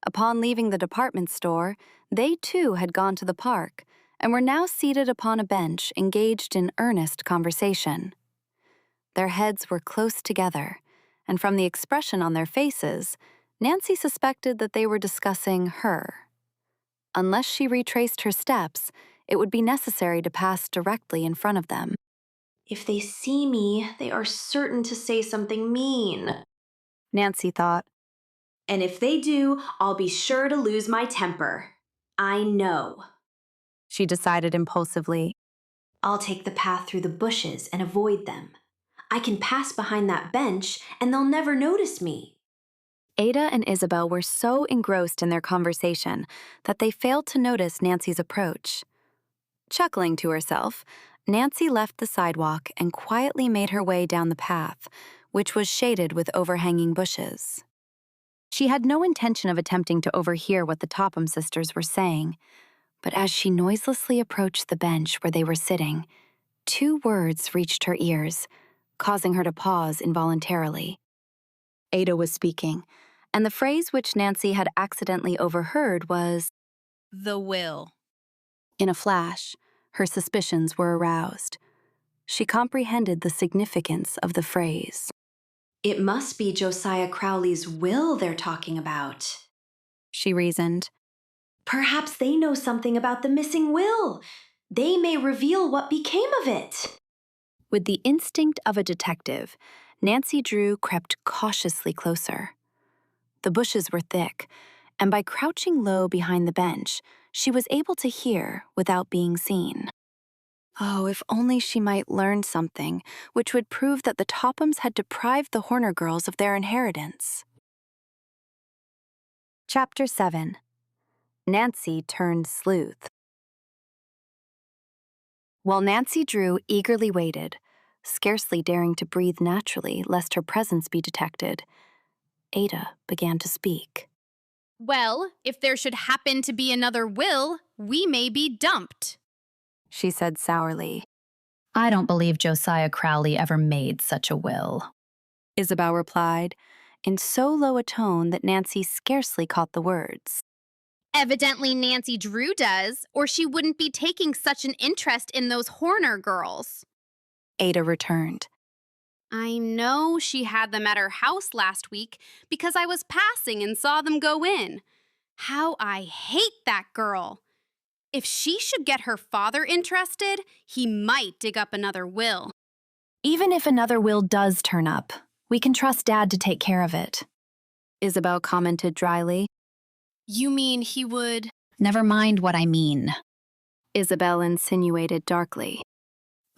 Speaker 1: Upon leaving the department store, they too had gone to the park and were now seated upon a bench engaged in earnest conversation. Their heads were close together, and from the expression on their faces, Nancy suspected that they were discussing her. Unless she retraced her steps, it would be necessary to pass directly in front of them.
Speaker 9: If they see me, they are certain to say something mean,
Speaker 1: Nancy thought.
Speaker 9: And if they do, I'll be sure to lose my temper. I know,
Speaker 1: she decided impulsively.
Speaker 9: I'll take the path through the bushes and avoid them. I can pass behind that bench, and they'll never notice me.
Speaker 1: Ada and Isabel were so engrossed in their conversation that they failed to notice Nancy's approach. Chuckling to herself, Nancy left the sidewalk and quietly made her way down the path, which was shaded with overhanging bushes. She had no intention of attempting to overhear what the Topham sisters were saying, but as she noiselessly approached the bench where they were sitting, 2 words reached her ears, causing her to pause involuntarily. Ada was speaking, and the phrase which Nancy had accidentally overheard was,
Speaker 4: "The will."
Speaker 1: In a flash, her suspicions were aroused. She comprehended the significance of the phrase.
Speaker 9: It must be Josiah Crowley's will they're talking about,
Speaker 1: she reasoned.
Speaker 9: Perhaps they know something about the missing will. They may reveal what became of it.
Speaker 1: With the instinct of a detective, Nancy Drew crept cautiously closer. The bushes were thick, and by crouching low behind the bench, she was able to hear without being seen. Oh, if only she might learn something which would prove that the Tophams had deprived the Horner girls of their inheritance. Chapter 7. Nancy Turned Sleuth. While Nancy Drew eagerly waited, scarcely daring to breathe naturally lest her presence be detected, Ada began to speak.
Speaker 4: Well, if there should happen to be another will, we may be dumped,
Speaker 1: she said sourly.
Speaker 8: I don't believe Josiah Crowley ever made such a will,
Speaker 1: Isabel replied, in so low a tone that Nancy scarcely caught the words.
Speaker 4: Evidently Nancy Drew does, or she wouldn't be taking such an interest in those Horner girls,
Speaker 1: Ada returned.
Speaker 4: I know she had them at her house last week because I was passing and saw them go in. How I hate that girl. If she should get her father interested, he might dig up another will.
Speaker 1: Even if another will does turn up, we can trust Dad to take care of it, Isabel commented dryly.
Speaker 4: You mean he would?
Speaker 8: Never mind what I mean,
Speaker 1: Isabel insinuated darkly.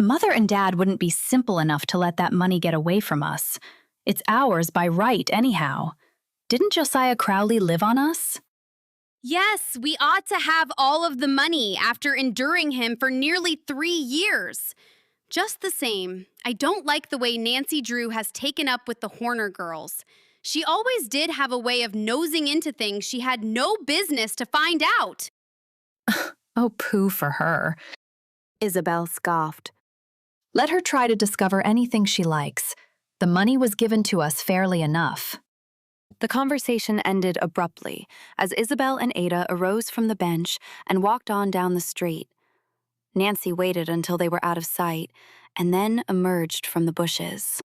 Speaker 8: Mother and Dad wouldn't be simple enough to let that money get away from us. It's ours by right anyhow. Didn't Josiah Crowley live on us?
Speaker 4: Yes, we ought to have all of the money after enduring him for nearly 3 years. Just the same, I don't like the way Nancy Drew has taken up with the Horner girls. She always did have a way of nosing into things she had no business to find out.
Speaker 8: Oh, pooh for her.
Speaker 1: Isabel scoffed.
Speaker 8: Let her try to discover anything she likes. The money was given to us fairly enough.
Speaker 1: The conversation ended abruptly as Isabel and Ada arose from the bench and walked on down the street. Nancy waited until they were out of sight and then emerged from the bushes.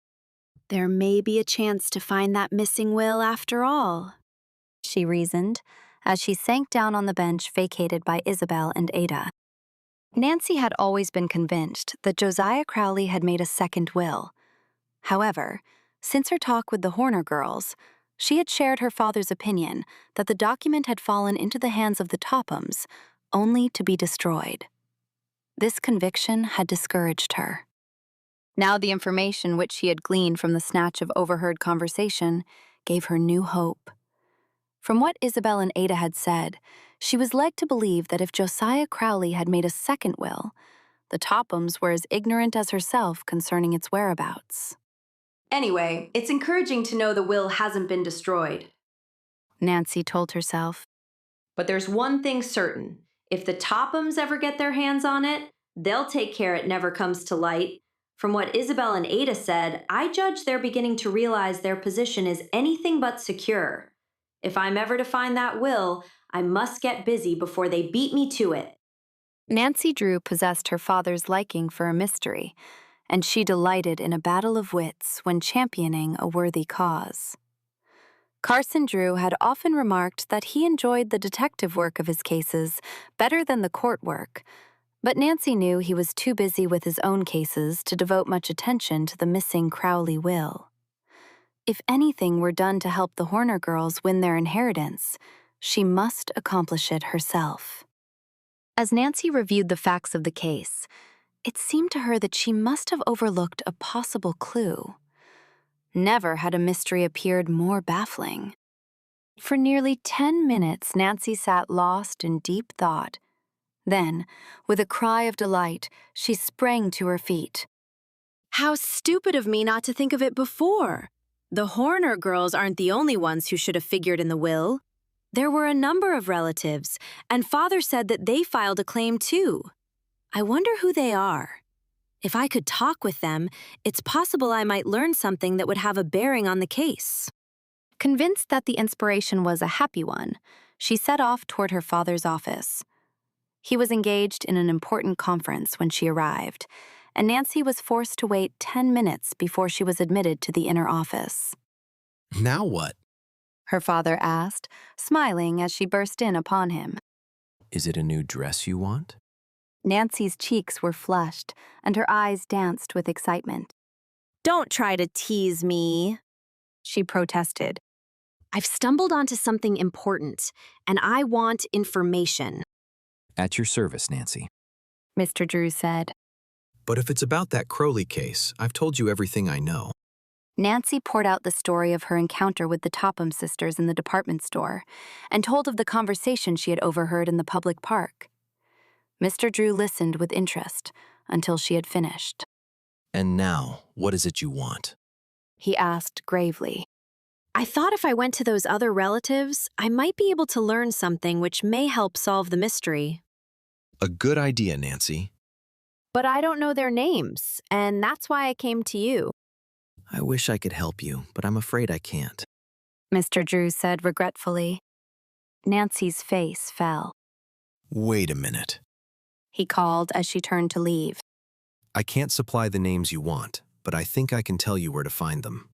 Speaker 10: There may be a chance to find that missing will after all,
Speaker 1: she reasoned as she sank down on the bench vacated by Isabel and Ada. Nancy had always been convinced that Josiah Crowley had made a second will. However, since her talk with the Horner girls, she had shared her father's opinion that the document had fallen into the hands of the Tophams, only to be destroyed. This conviction had discouraged her. Now the information which she had gleaned from the snatch of overheard conversation gave her new hope. From what Isabel and Ada had said, she was led to believe that if Josiah Crowley had made a second will, the Tophams were as ignorant as herself concerning its whereabouts.
Speaker 9: Anyway, it's encouraging to know the will hasn't been destroyed,
Speaker 1: Nancy told herself.
Speaker 9: But there's one thing certain. If the Tophams ever get their hands on it, they'll take care it never comes to light. From what Isabel and Ada said, I judge they're beginning to realize their position is anything but secure. If I'm ever to find that will, I must get busy before they beat me to it.
Speaker 1: Nancy Drew possessed her father's liking for a mystery, and she delighted in a battle of wits when championing a worthy cause. Carson Drew had often remarked that he enjoyed the detective work of his cases better than the court work, but Nancy knew he was too busy with his own cases to devote much attention to the missing Crowley will. If anything were done to help the Horner girls win their inheritance, she must accomplish it herself. As Nancy reviewed the facts of the case, it seemed to her that she must have overlooked a possible clue. Never had a mystery appeared more baffling. For nearly 10 minutes, Nancy sat lost in deep thought. Then, with a cry of delight, she sprang to her feet.
Speaker 10: How stupid of me not to think of it before. The Horner girls aren't the only ones who should have figured in the will. There were a number of relatives, and Father said that they filed a claim too. I wonder who they are. If I could talk with them, it's possible I might learn something that would have a bearing on the case.
Speaker 1: Convinced that the inspiration was a happy one, she set off toward her father's office. He was engaged in an important conference when she arrived, and Nancy was forced to wait 10 minutes before she was admitted to the inner office.
Speaker 3: Now what?
Speaker 1: Her father asked, smiling as she burst in upon him.
Speaker 3: Is it a new dress you want?
Speaker 1: Nancy's cheeks were flushed, and her eyes danced with excitement.
Speaker 10: Don't try to tease me,
Speaker 1: she protested.
Speaker 10: I've stumbled onto something important, and I want information.
Speaker 12: At your service, Nancy,
Speaker 1: Mr. Drew said.
Speaker 3: But if it's about that Crowley case, I've told you everything I know.
Speaker 1: Nancy poured out the story of her encounter with the Topham sisters in the department store and told of the conversation she had overheard in the public park. Mr. Drew listened with interest until she had finished.
Speaker 3: And now, what is it you want?
Speaker 1: He asked gravely.
Speaker 10: I thought if I went to those other relatives, I might be able to learn something which may help solve the mystery.
Speaker 3: A good idea, Nancy.
Speaker 10: But I don't know their names, and that's why I came to you.
Speaker 3: I wish I could help you, but I'm afraid I can't.
Speaker 1: Mr. Drew said regretfully. Nancy's face fell.
Speaker 3: Wait a minute,
Speaker 1: he called as she turned to leave.
Speaker 3: I can't supply the names you want, but I think I can tell you where to find them.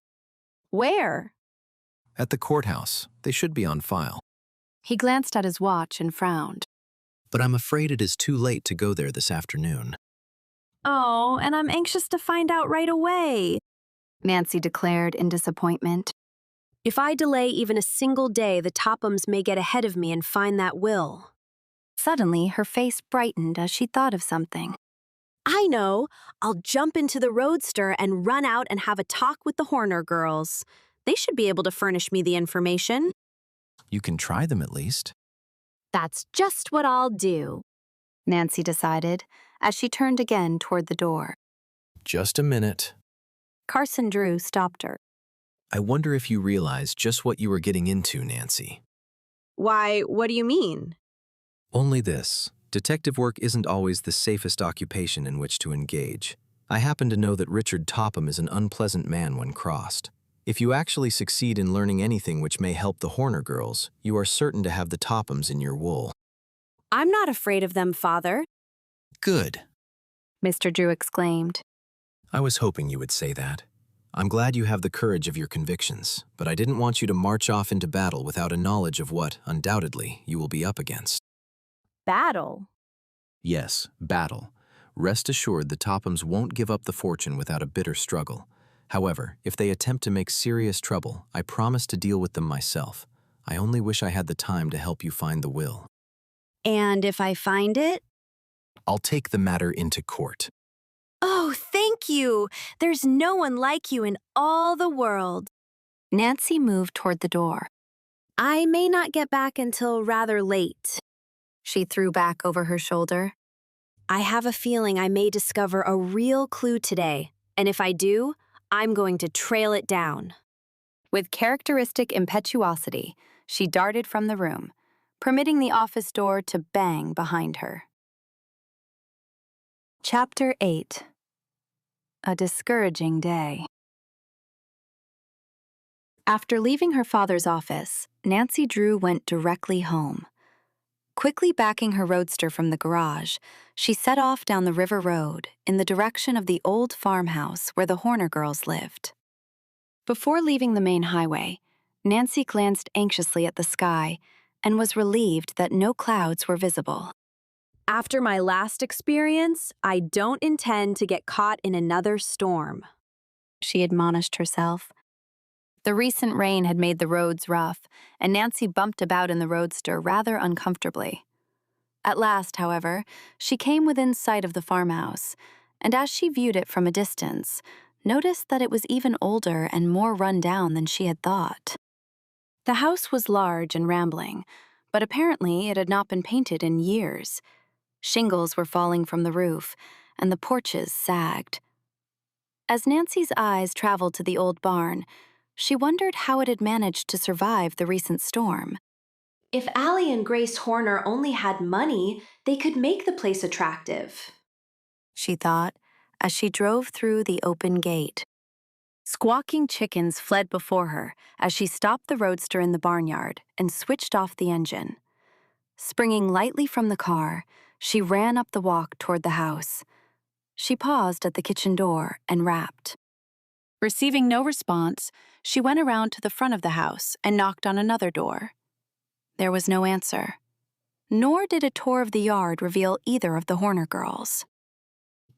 Speaker 10: Where?
Speaker 3: At the courthouse. They should be on file.
Speaker 1: He glanced at his watch and frowned.
Speaker 3: But I'm afraid it is too late to go there this afternoon.
Speaker 10: Oh, and I'm anxious to find out right away,
Speaker 1: Nancy declared in disappointment.
Speaker 10: If I delay even a single day, the Tophams may get ahead of me and find that will.
Speaker 1: Suddenly, her face brightened as she thought of something.
Speaker 10: I know. I'll jump into the roadster and run out and have a talk with the Horner girls. They should be able to furnish me the information.
Speaker 3: You can try them at least.
Speaker 2: That's just what I'll do,
Speaker 1: Nancy decided as she turned again toward the door.
Speaker 3: Just a minute.
Speaker 1: Carson Drew stopped her.
Speaker 3: I wonder if you realize just what you were getting into, Nancy.
Speaker 10: Why, what do you mean?
Speaker 3: Only this. Detective work isn't always the safest occupation in which to engage. I happen to know that Richard Topham is an unpleasant man when crossed. If you actually succeed in learning anything which may help the Horner girls, you are certain to have the Tophams in your wool.
Speaker 2: I'm not afraid of them, Father.
Speaker 3: Good.
Speaker 1: Mr. Drew exclaimed.
Speaker 3: I was hoping you would say that. I'm glad you have the courage of your convictions, but I didn't want you to march off into battle without a knowledge of what, undoubtedly, you will be up against.
Speaker 2: Battle?
Speaker 3: Yes, battle. Rest assured the Tophams won't give up the fortune without a bitter struggle. However, if they attempt to make serious trouble, I promise to deal with them myself. I only wish I had the time to help you find the will.
Speaker 2: And if I find it?
Speaker 3: I'll take the matter into court.
Speaker 2: Oh, thank you. There's no one like you in all the world.
Speaker 1: Nancy moved toward the door.
Speaker 2: I may not get back until rather late.
Speaker 1: She threw back over her shoulder.
Speaker 2: I have a feeling I may discover a real clue today, and if I do, I'm going to trail it down.
Speaker 1: With characteristic impetuosity, she darted from the room, permitting the office door to bang behind her. Chapter 8. A Discouraging Day. After leaving her father's office, Nancy Drew went directly home. Quickly backing her roadster from the garage, she set off down the river road in the direction of the old farmhouse where the Horner girls lived. Before leaving the main highway, Nancy glanced anxiously at the sky and was relieved that no clouds were visible.
Speaker 2: After my last experience, I don't intend to get caught in another storm,
Speaker 1: she admonished herself. The recent rain had made the roads rough, and Nancy bumped about in the roadster rather uncomfortably. At last, however, she came within sight of the farmhouse, and as she viewed it from a distance, noticed that it was even older and more run down than she had thought. The house was large and rambling, but apparently it had not been painted in years. Shingles were falling from the roof, and the porches sagged. As Nancy's eyes traveled to the old barn, she wondered how it had managed to survive the recent storm.
Speaker 9: If Allie and Grace Horner only had money, they could make the place attractive,
Speaker 1: she thought, as she drove through the open gate. Squawking chickens fled before her as she stopped the roadster in the barnyard and switched off the engine. Springing lightly from the car, she ran up the walk toward the house. She paused at the kitchen door and rapped. Receiving no response, she went around to the front of the house and knocked on another door. There was no answer, nor did a tour of the yard reveal either of the Horner girls.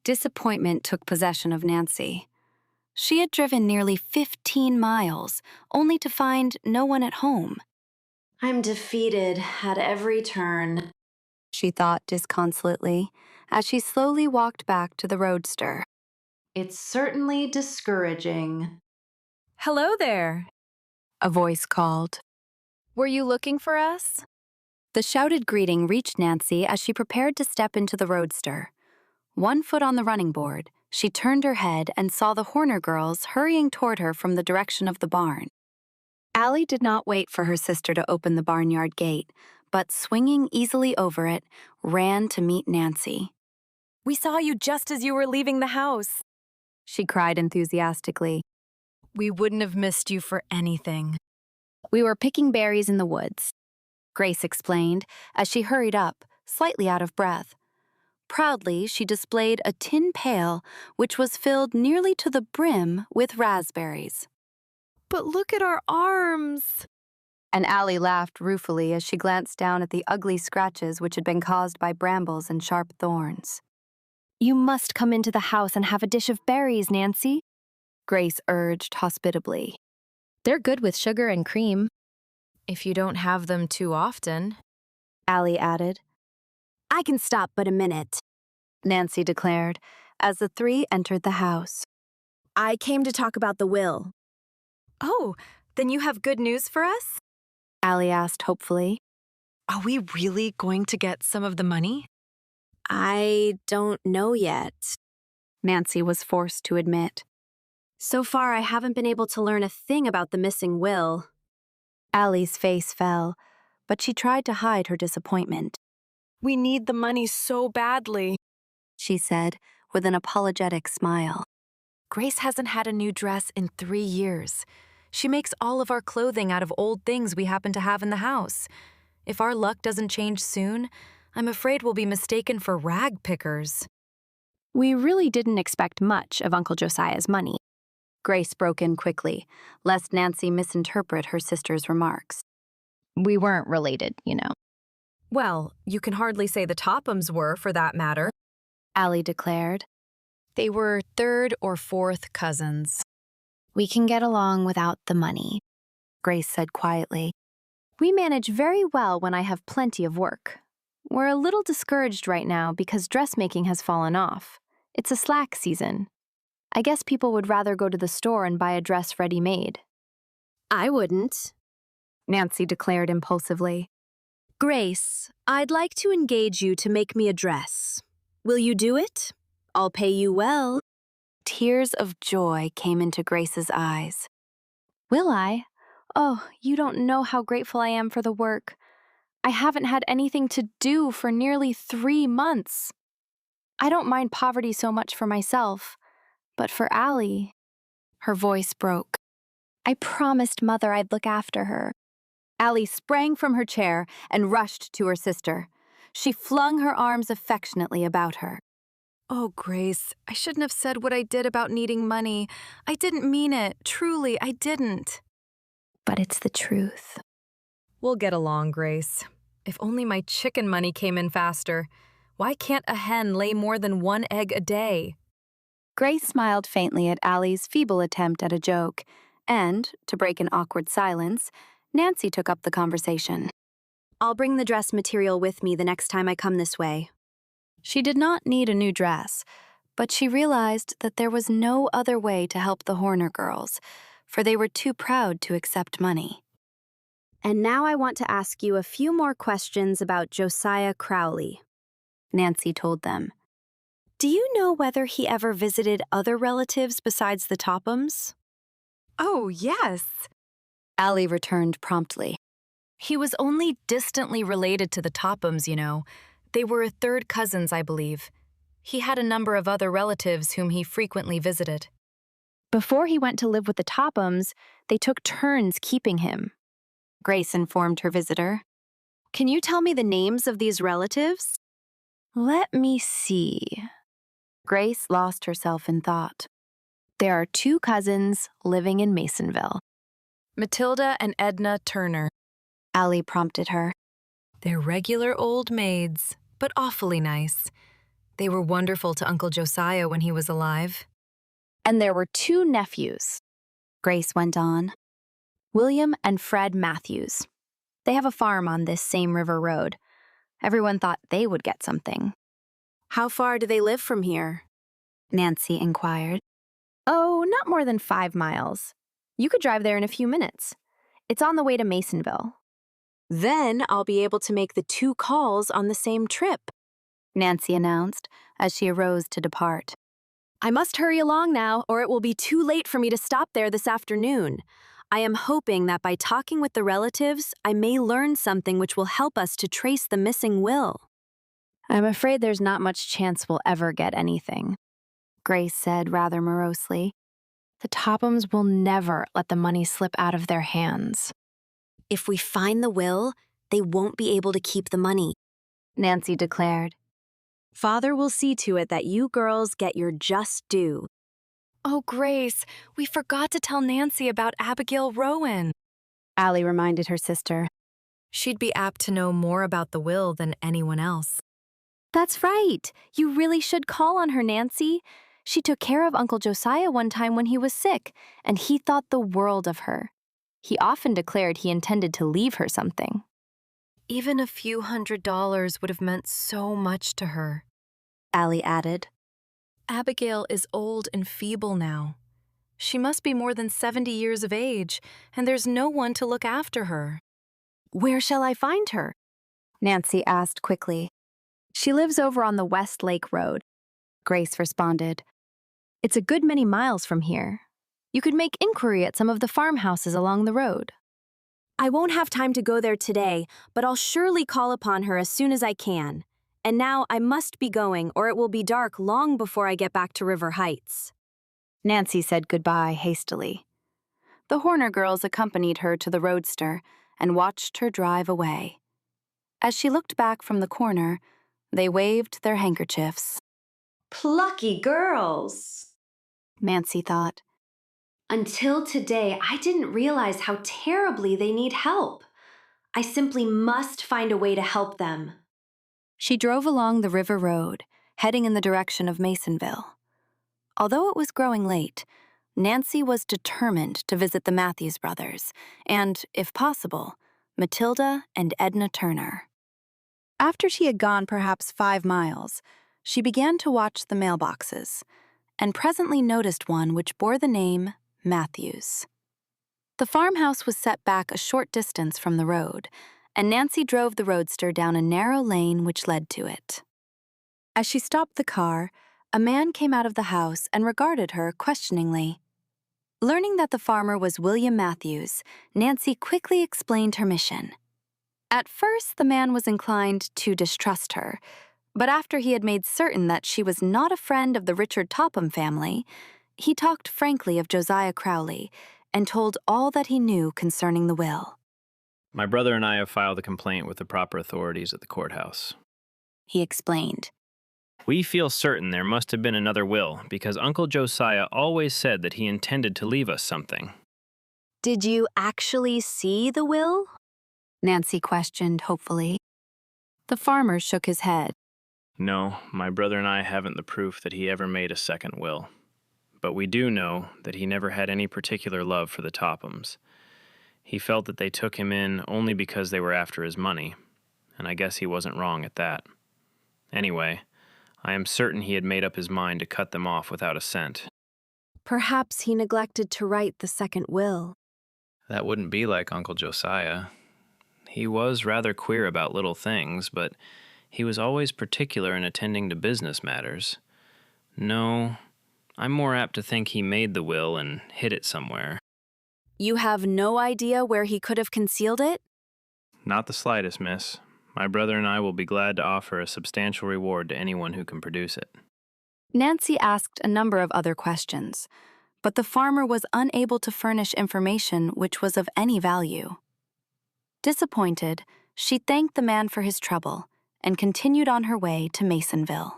Speaker 1: Disappointment took possession of Nancy. She had driven nearly 15 miles, only to find no one at home.
Speaker 9: I'm defeated at every turn,
Speaker 1: she thought disconsolately, as she slowly walked back to the roadster.
Speaker 9: It's certainly discouraging.
Speaker 2: Hello there,
Speaker 1: a voice called.
Speaker 8: Were you looking for us?
Speaker 1: The shouted greeting reached Nancy as she prepared to step into the roadster. One foot on the running board, she turned her head and saw the Horner girls hurrying toward her from the direction of the barn. Allie did not wait for her sister to open the barnyard gate, but swinging easily over it, ran to meet Nancy.
Speaker 8: We saw you just as you were leaving the house,
Speaker 1: she cried enthusiastically.
Speaker 8: We wouldn't have missed you for anything.
Speaker 1: We were picking berries in the woods, Grace explained as she hurried up, slightly out of breath. Proudly, she displayed a tin pail which was filled nearly to the brim with raspberries.
Speaker 8: But look at our arms!
Speaker 1: And Allie laughed ruefully as she glanced down at the ugly scratches which had been caused by brambles and sharp thorns.
Speaker 6: You must come into the house and have a dish of berries, Nancy,
Speaker 1: Grace urged hospitably.
Speaker 6: They're good with sugar and cream.
Speaker 8: If you don't have them too often,
Speaker 1: Allie added.
Speaker 2: I can stop but a minute,
Speaker 1: Nancy declared as the three entered the house.
Speaker 2: I came to talk about the will.
Speaker 8: Oh, then you have good news for us?
Speaker 1: Allie asked hopefully.
Speaker 8: Are we really going to get some of the money?
Speaker 10: I don't know yet.
Speaker 1: Nancy was forced to admit.
Speaker 2: So far, I haven't been able to learn a thing about the missing will.
Speaker 1: Allie's face fell, but she tried to hide her disappointment.
Speaker 8: We need the money so badly,
Speaker 1: She said with an apologetic smile.
Speaker 8: Grace hasn't had a new dress in 3 years. She makes all of our clothing out of old things we happen to have in the house. If our luck doesn't change soon, I'm afraid we'll be mistaken for rag pickers.
Speaker 1: We really didn't expect much of Uncle Josiah's money. Grace broke in quickly, lest Nancy misinterpret her sister's remarks.
Speaker 6: We weren't related, you know.
Speaker 8: Well, you can hardly say the Tophams were, for that matter.
Speaker 1: Allie declared.
Speaker 8: They were third or fourth cousins.
Speaker 1: We can get along without the money, Grace said quietly. We manage very well when I have plenty of work. We're a little discouraged right now because dressmaking has fallen off. It's a slack season. I guess people would rather go to the store and buy a dress ready-made.
Speaker 2: I wouldn't.
Speaker 1: Nancy declared impulsively.
Speaker 2: Grace, I'd like to engage you to make me a dress. Will you do it? I'll pay you well.
Speaker 1: Tears of joy came into Grace's eyes. Will I? Oh, you don't know how grateful I am for the work. I haven't had anything to do for nearly 3 months. I don't mind poverty so much for myself, but for Allie. Her voice broke. I promised Mother I'd look after her. Allie sprang from her chair and rushed to her sister. She flung her arms affectionately about her.
Speaker 8: Oh, Grace, I shouldn't have said what I did about needing money. I didn't mean it. Truly, I didn't.
Speaker 1: But it's the truth.
Speaker 8: We'll get along, Grace. If only my chicken money came in faster. Why can't a hen lay more than 1 egg a day?
Speaker 1: Grace smiled faintly at Allie's feeble attempt at a joke, and, to break an awkward silence, Nancy took up the conversation.
Speaker 2: I'll bring the dress material with me the next time I come this way.
Speaker 1: She did not need a new dress, but she realized that there was no other way to help the Horner girls, for they were too proud to accept money.
Speaker 2: And now I want to ask you a few more questions about Josiah Crowley,
Speaker 1: Nancy told them.
Speaker 2: Do you know whether he ever visited other relatives besides the Tophams?
Speaker 8: Oh, yes.
Speaker 1: Allie returned promptly.
Speaker 8: He was only distantly related to the Tophams, you know. They were third cousins, I believe. He had a number of other relatives whom he frequently visited.
Speaker 1: Before he went to live with the Tophams, they took turns keeping him, Grace informed her visitor.
Speaker 2: Can you tell me the names of these relatives?
Speaker 1: Let me see. Grace lost herself in thought. There are 2 cousins living in Masonville.
Speaker 8: Matilda and Edna Turner.
Speaker 1: Allie prompted her.
Speaker 8: They're regular old maids, but awfully nice. They were wonderful to Uncle Josiah when he was alive.
Speaker 1: And there were 2 nephews, Grace went on. William and Fred Matthews. They have a farm on this same river road. Everyone thought they would get something.
Speaker 2: How far do they live from here?
Speaker 1: Nancy inquired. Oh, not more than 5 miles. You could drive there in a few minutes. It's on the way to Masonville.
Speaker 2: Then I'll be able to make the 2 calls on the same trip,
Speaker 1: Nancy announced as she arose to depart.
Speaker 2: I must hurry along now, or it will be too late for me to stop there this afternoon. I am hoping that by talking with the relatives, I may learn something which will help us to trace the missing will.
Speaker 1: I'm afraid there's not much chance we'll ever get anything, Grace said rather morosely. The Tophams will never let the money slip out of their hands.
Speaker 2: If we find the will, they won't be able to keep the money,
Speaker 1: Nancy declared.
Speaker 2: Father will see to it that you girls get your just due.
Speaker 8: Oh, Grace, we forgot to tell Nancy about Abigail Rowan.
Speaker 1: Allie reminded her sister.
Speaker 8: She'd be apt to know more about the will than anyone else.
Speaker 1: That's right. You really should call on her, Nancy. She took care of Uncle Josiah one time when he was sick, and he thought the world of her. He often declared he intended to leave her something.
Speaker 8: Even a few $100s would have meant so much to her,
Speaker 1: Allie added.
Speaker 8: Abigail is old and feeble now. She must be more than 70 years of age, and there's no one to look after her.
Speaker 2: Where shall I find her?
Speaker 1: Nancy asked quickly.
Speaker 13: She lives over on the West Lake Road,
Speaker 1: Grace responded.
Speaker 13: It's a good many miles from here. You could make inquiry at some of the farmhouses along the road.
Speaker 2: I won't have time to go there today, but I'll surely call upon her as soon as I can. And now I must be going, or it will be dark long before I get back to River Heights.
Speaker 1: Nancy said goodbye hastily. The Horner girls accompanied her to the roadster and watched her drive away. As she looked back from the corner, they waved their handkerchiefs.
Speaker 9: Plucky girls,
Speaker 1: Nancy thought.
Speaker 9: Until today, I didn't realize how terribly they need help. I simply must find a way to help them.
Speaker 1: She drove along the river road, heading in the direction of Masonville. Although it was growing late, Nancy was determined to visit the Matthews brothers and, if possible, Matilda and Edna Turner. After she had gone perhaps 5 miles, she began to watch the mailboxes and presently noticed one which bore the name Matthews. The farmhouse was set back a short distance from the road, and Nancy drove the roadster down a narrow lane which led to it. As she stopped the car, a man came out of the house and regarded her questioningly. Learning that the farmer was William Matthews, Nancy quickly explained her mission. At first, the man was inclined to distrust her, but after he had made certain that she was not a friend of the Richard Topham family, he talked frankly of Josiah Crowley and told all that he knew concerning the will.
Speaker 14: My brother and I have filed a complaint with the proper authorities at the courthouse.
Speaker 1: He explained.
Speaker 14: We feel certain there must have been another will because Uncle Josiah always said that he intended to leave us something.
Speaker 2: Did you actually see the will?
Speaker 1: Nancy questioned hopefully. The farmer shook his head.
Speaker 14: No, my brother and I haven't the proof that he ever made a second will. But we do know that he never had any particular love for the Tophams. He felt that they took him in only because they were after his money, and I guess he wasn't wrong at that. Anyway, I am certain he had made up his mind to cut them off without a cent.
Speaker 2: Perhaps he neglected to write the second will.
Speaker 14: That wouldn't be like Uncle Josiah. He was rather queer about little things, but he was always particular in attending to business matters. No, I'm more apt to think he made the will and hid it somewhere.
Speaker 2: You have no idea where he could have concealed it?
Speaker 14: Not the slightest, miss. My brother and I will be glad to offer a substantial reward to anyone who can produce it.
Speaker 1: Nancy asked a number of other questions, but the farmer was unable to furnish information which was of any value. Disappointed, she thanked the man for his trouble and continued on her way to Masonville.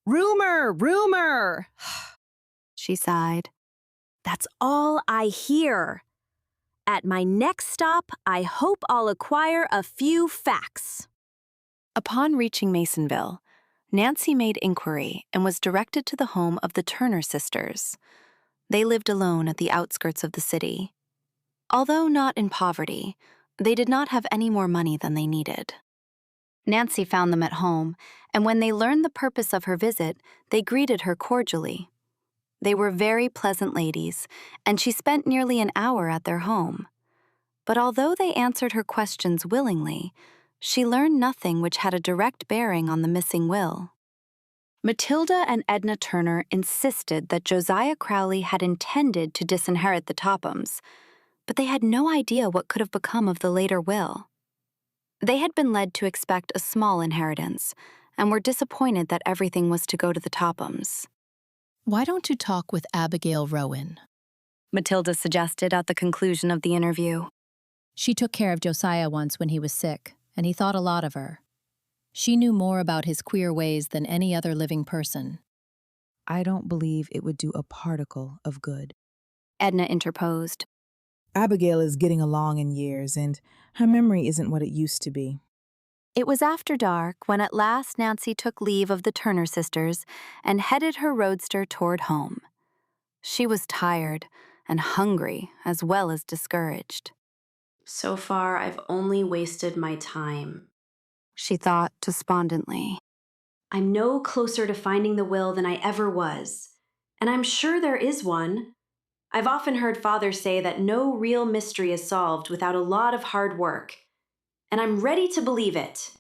Speaker 2: Rumor!
Speaker 1: She sighed.
Speaker 2: That's all I hear. At my next stop, I hope I'll acquire a few facts.
Speaker 1: Upon reaching Masonville, Nancy made inquiry and was directed to the home of the Turner sisters. They lived alone at the outskirts of the city. Although not in poverty, they did not have any more money than they needed. Nancy found them at home, and when they learned the purpose of her visit, they greeted her cordially. They were very pleasant ladies, and she spent nearly an hour at their home. But although they answered her questions willingly, she learned nothing which had a direct bearing on the missing will. Matilda and Edna Turner insisted that Josiah Crowley had intended to disinherit the Tophams, but they had no idea what could have become of the later will. They had been led to expect a small inheritance, and were disappointed that everything was to go to the Tophams.
Speaker 15: Why don't you talk with Abigail Rowan?
Speaker 1: Matilda suggested at the conclusion of the interview.
Speaker 15: She took care of Josiah once when he was sick, and he thought a lot of her. She knew more about his queer ways than any other living person.
Speaker 16: I don't believe it would do a particle of good.
Speaker 1: Edna interposed.
Speaker 16: Abigail is getting along in years, and her memory isn't what it used to be.
Speaker 1: It was after dark when at last Nancy took leave of the Turner sisters and headed her roadster toward home. She was tired and hungry as well as discouraged.
Speaker 9: So far, I've only wasted my time,
Speaker 1: she thought despondently.
Speaker 9: I'm no closer to finding the will than I ever was, and I'm sure there is one. I've often heard Father say that no real mystery is solved without a lot of hard work. and I'm ready to believe it.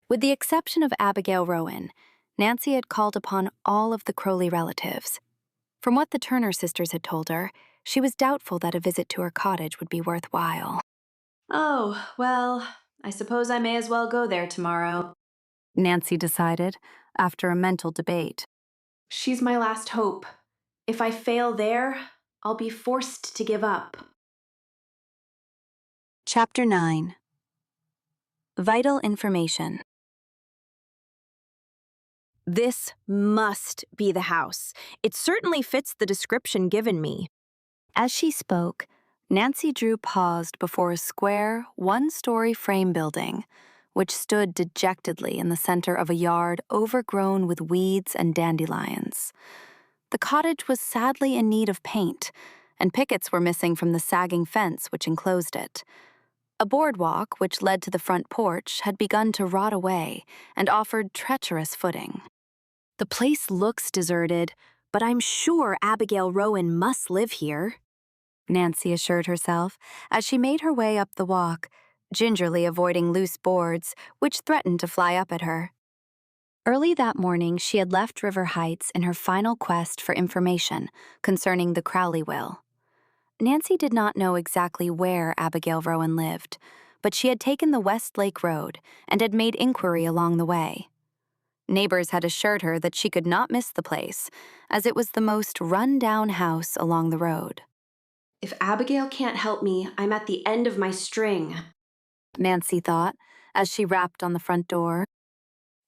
Speaker 1: With the exception of Abigail Rowan, Nancy had called upon all of the Crowley relatives. From what the Turner sisters had told her, she was doubtful that a visit to her cottage would be worthwhile.
Speaker 9: Oh, well, I suppose I may as well go there tomorrow,
Speaker 1: Nancy decided, after a mental debate.
Speaker 9: She's my last hope. If I fail there, I'll be forced to give up.
Speaker 1: Chapter 9. Vital Information.
Speaker 2: This must be the house. It certainly fits the description given me.
Speaker 1: As she spoke, Nancy Drew paused before a square, one-story frame building, which stood dejectedly in the center of a yard overgrown with weeds and dandelions. The cottage was sadly in need of paint, and pickets were missing from the sagging fence which enclosed it. A boardwalk, which led to the front porch, had begun to rot away and offered treacherous footing.
Speaker 2: The place looks deserted, but I'm sure Abigail Rowan must live here,
Speaker 1: Nancy assured herself as she made her way up the walk, gingerly avoiding loose boards which threatened to fly up at her. Early that morning, she had left River Heights in her final quest for information concerning the Crowley will. Nancy did not know exactly where Abigail Rowan lived, but she had taken the West Lake Road and had made inquiry along the way. Neighbors had assured her that she could not miss the place, as it was the most run-down house along the road.
Speaker 9: If Abigail can't help me, I'm at the end of my string,
Speaker 1: Nancy thought, as she rapped on the front door.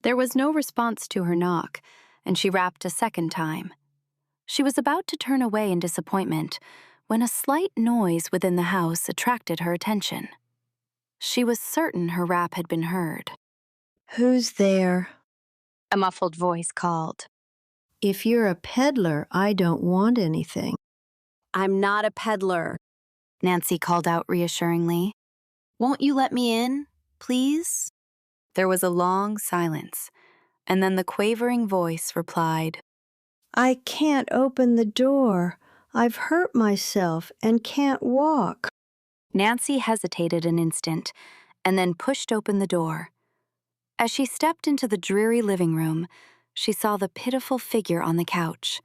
Speaker 1: There was no response to her knock, and she rapped a second time. She was about to turn away in disappointment when a slight noise within the house attracted her attention. She was certain her rap had been heard.
Speaker 17: "Who's there?"
Speaker 1: A muffled voice called.
Speaker 17: "If you're a peddler, I don't want anything."
Speaker 2: I'm not a peddler,
Speaker 1: Nancy called out reassuringly.
Speaker 2: Won't you let me in, please?
Speaker 1: There was a long silence, and then the quavering voice replied,
Speaker 17: "I can't open the door. I've hurt myself and can't walk."
Speaker 1: Nancy hesitated an instant and then pushed open the door. As she stepped into the dreary living room, she saw the pitiful figure on the couch.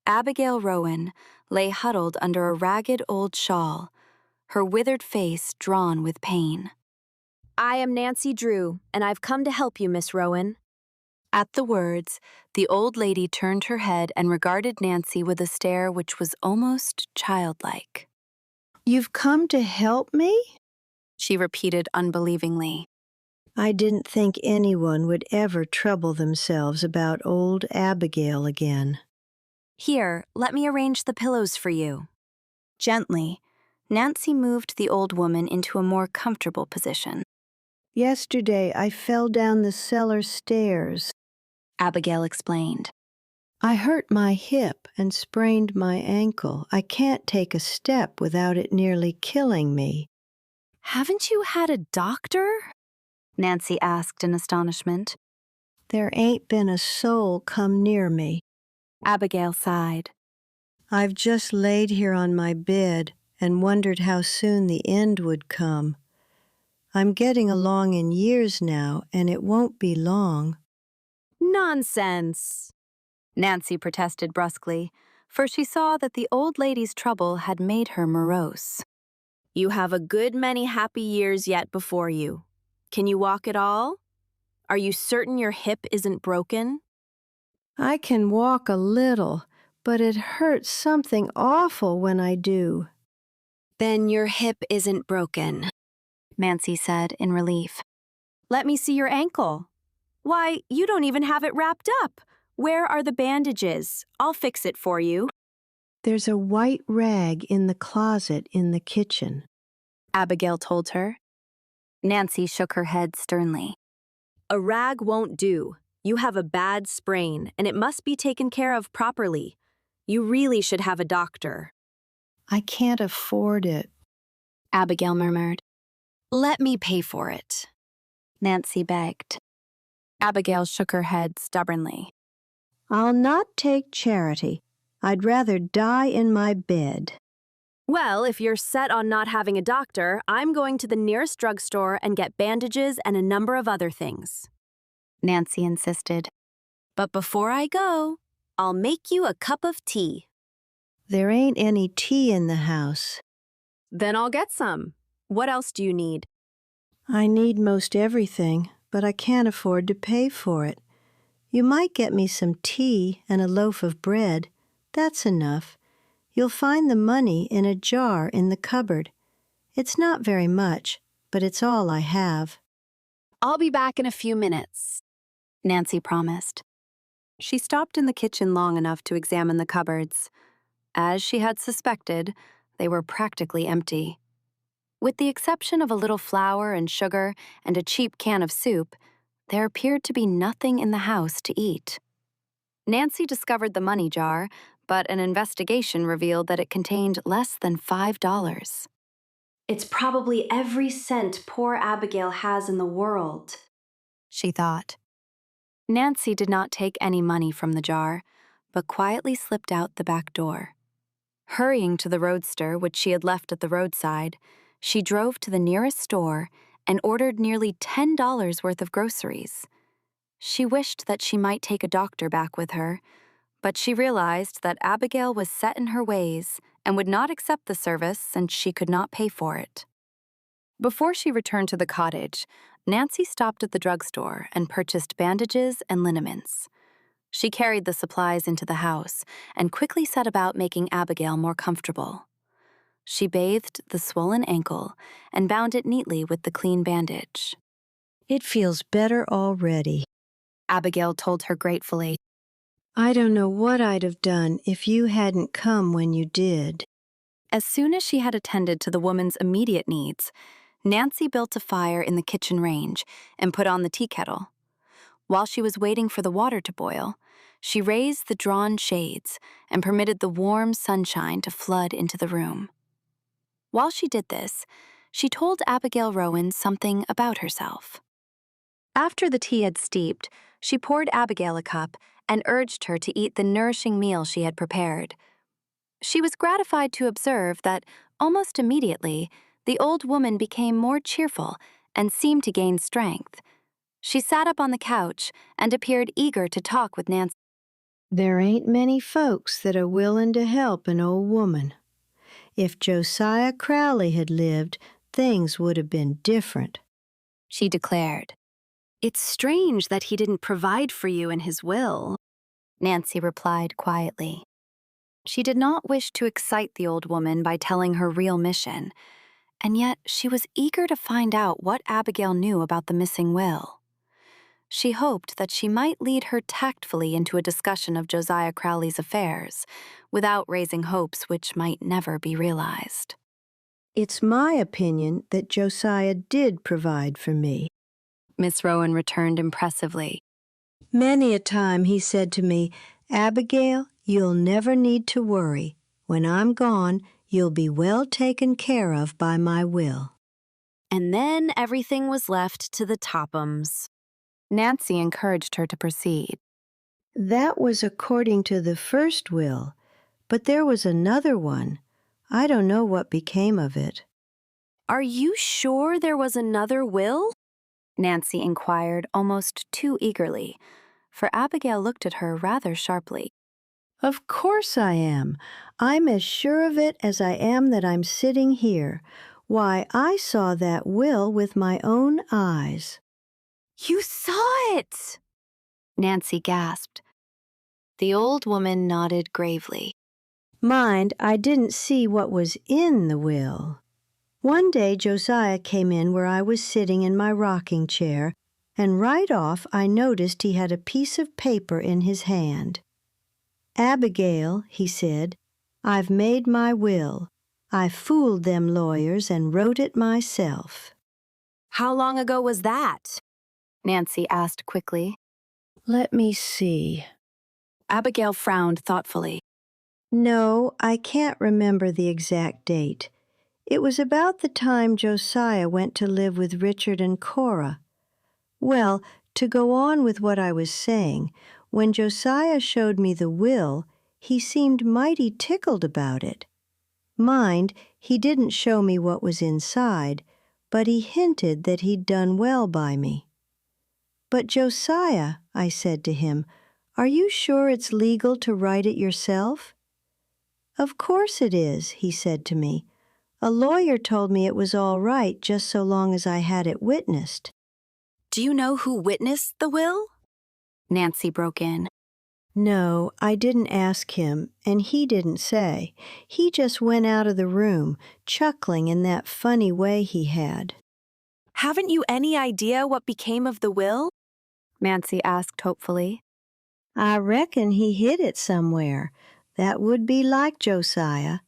Speaker 1: Abigail Rowan lay huddled under a ragged old shawl, her withered face drawn with pain.
Speaker 2: I am Nancy Drew, and I've come to help you, Miss Rowan.
Speaker 1: At the words, the old lady turned her head and regarded Nancy with a stare which was almost childlike.
Speaker 17: "You've come to help me?"
Speaker 1: she repeated unbelievingly.
Speaker 17: "I didn't think anyone would ever trouble themselves about old Abigail again."
Speaker 1: Here, let me arrange the pillows for you. Gently, Nancy moved the old woman into a more comfortable position.
Speaker 17: "Yesterday I fell down the cellar stairs,"
Speaker 1: Abigail explained.
Speaker 17: "I hurt my hip and sprained my ankle. I can't take a step without it nearly killing me."
Speaker 2: Haven't you had a doctor?
Speaker 1: Nancy asked in astonishment.
Speaker 17: "There ain't been a soul come near me."
Speaker 1: Abigail sighed.
Speaker 17: "I've just laid here on my bed and wondered how soon the end would come. I'm getting along in years now, and it won't be long."
Speaker 2: Nonsense,
Speaker 1: Nancy protested brusquely, for she saw that the old lady's trouble had made her morose.
Speaker 2: You have a good many happy years yet before you. Can you walk at all? Are you certain your hip isn't broken?
Speaker 17: "I can walk a little, but it hurts something awful when I do."
Speaker 2: Then your hip isn't broken,
Speaker 1: Nancy said in relief.
Speaker 2: Let me see your ankle. Why, you don't even have it wrapped up. Where are the bandages? I'll fix it for you.
Speaker 17: "There's a white rag in the closet in the kitchen,"
Speaker 1: Abigail told her. Nancy shook her head sternly.
Speaker 2: A rag won't do. You have a bad sprain, and it must be taken care of properly. You really should have a doctor.
Speaker 17: "I can't afford it,"
Speaker 1: Abigail murmured.
Speaker 2: Let me pay for it,
Speaker 1: Nancy begged. Abigail shook her head stubbornly.
Speaker 17: "I'll not take charity. I'd rather die in my bed."
Speaker 2: Well, if you're set on not having a doctor, I'm going to the nearest drugstore and get bandages and a number of other things.
Speaker 1: Nancy insisted.
Speaker 2: But before I go, I'll make you a cup of tea.
Speaker 17: There ain't any tea in the house.
Speaker 2: Then I'll get some. What else do you need?
Speaker 17: I need most everything, but I can't afford to pay for it. You might get me some tea and a loaf of bread. That's enough. You'll find the money in a jar in the cupboard. It's not very much, but it's all I have.
Speaker 1: I'll be back in a few minutes, Nancy promised. She stopped in the kitchen long enough to examine the cupboards. As she had suspected, they were practically empty. With the exception of a little flour and sugar and a cheap can of soup, there appeared to be nothing in the house to eat. Nancy discovered the money jar, but an investigation revealed that it contained less than $5.
Speaker 9: It's probably every cent poor Abigail has in the world,
Speaker 1: she thought. Nancy did not take any money from the jar, but quietly slipped out the back door. Hurrying to the roadster, which she had left at the roadside, she drove to the nearest store and ordered nearly $10 worth of groceries. She wished that she might take a doctor back with her, but she realized that Abigail was set in her ways and would not accept the service since she could not pay for it. Before she returned to the cottage, Nancy stopped at the drugstore and purchased bandages and liniments. She carried the supplies into the house and quickly set about making Abigail more comfortable. She bathed the swollen ankle and bound it neatly with the clean bandage.
Speaker 17: It feels better already,
Speaker 1: Abigail told her gratefully.
Speaker 17: I don't know what I'd have done if you hadn't come when you did.
Speaker 1: As soon as she had attended to the woman's immediate needs, Nancy built a fire in the kitchen range and put on the tea kettle. While she was waiting for the water to boil, she raised the drawn shades and permitted the warm sunshine to flood into the room. While she did this, she told Abigail Rowan something about herself. After the tea had steeped, she poured Abigail a cup and urged her to eat the nourishing meal she had prepared. She was gratified to observe that, almost immediately, the old woman became more cheerful and seemed to gain strength. She sat up on the couch and appeared eager to talk with Nancy.
Speaker 17: There ain't many folks that are willing to help an old woman. If Josiah Crowley had lived, things would have been different,
Speaker 1: she declared.
Speaker 2: It's strange that he didn't provide for you in his will,
Speaker 1: Nancy replied quietly. She did not wish to excite the old woman by telling her real mission, and yet she was eager to find out what Abigail knew about the missing will. She hoped that she might lead her tactfully into a discussion of Josiah Crowley's affairs, without raising hopes which might never be realized.
Speaker 17: It's my opinion that Josiah did provide for me,
Speaker 1: Miss Rowan returned impressively.
Speaker 17: Many a time he said to me, Abigail, you'll never need to worry. When I'm gone, you'll be well taken care of by my will.
Speaker 2: And then everything was left to the Tophams.
Speaker 1: Nancy encouraged her to proceed.
Speaker 17: That was according to the first will, but there was another one. I don't know what became of it.
Speaker 2: Are you sure there was another will?
Speaker 1: Nancy inquired almost too eagerly, for Abigail looked at her rather sharply.
Speaker 17: Of course I am. I'm as sure of it as I am that I'm sitting here. Why, I saw that will with my own eyes.
Speaker 2: You saw it!
Speaker 1: Nancy gasped. The old woman nodded gravely.
Speaker 17: Mind, I didn't see what was in the will. One day Josiah came in where I was sitting in my rocking chair, and right off I noticed he had a piece of paper in his hand. Abigail, he said, I've made my will. I fooled them lawyers and wrote it myself.
Speaker 2: How long ago was that?
Speaker 1: Nancy asked quickly.
Speaker 17: Let me see.
Speaker 1: Abigail frowned thoughtfully.
Speaker 17: No, I can't remember the exact date. It was about the time Josiah went to live with Richard and Cora. Well, to go on with what I was saying, when Josiah showed me the will, he seemed mighty tickled about it. Mind, he didn't show me what was inside, but he hinted that he'd done well by me. "But Josiah," I said to him, "are you sure it's legal to write it yourself?" "Of course it is," he said to me. "A lawyer told me it was all right just so long as I had it witnessed."
Speaker 2: Do you know who witnessed the will?
Speaker 1: Nancy broke in.
Speaker 17: "No, I didn't ask him, and he didn't say. He just went out of the room, chuckling in that funny way he had."
Speaker 2: Haven't you any idea what became of the will?
Speaker 1: Nancy asked hopefully.
Speaker 17: "I reckon he hid it somewhere. That would be like Josiah.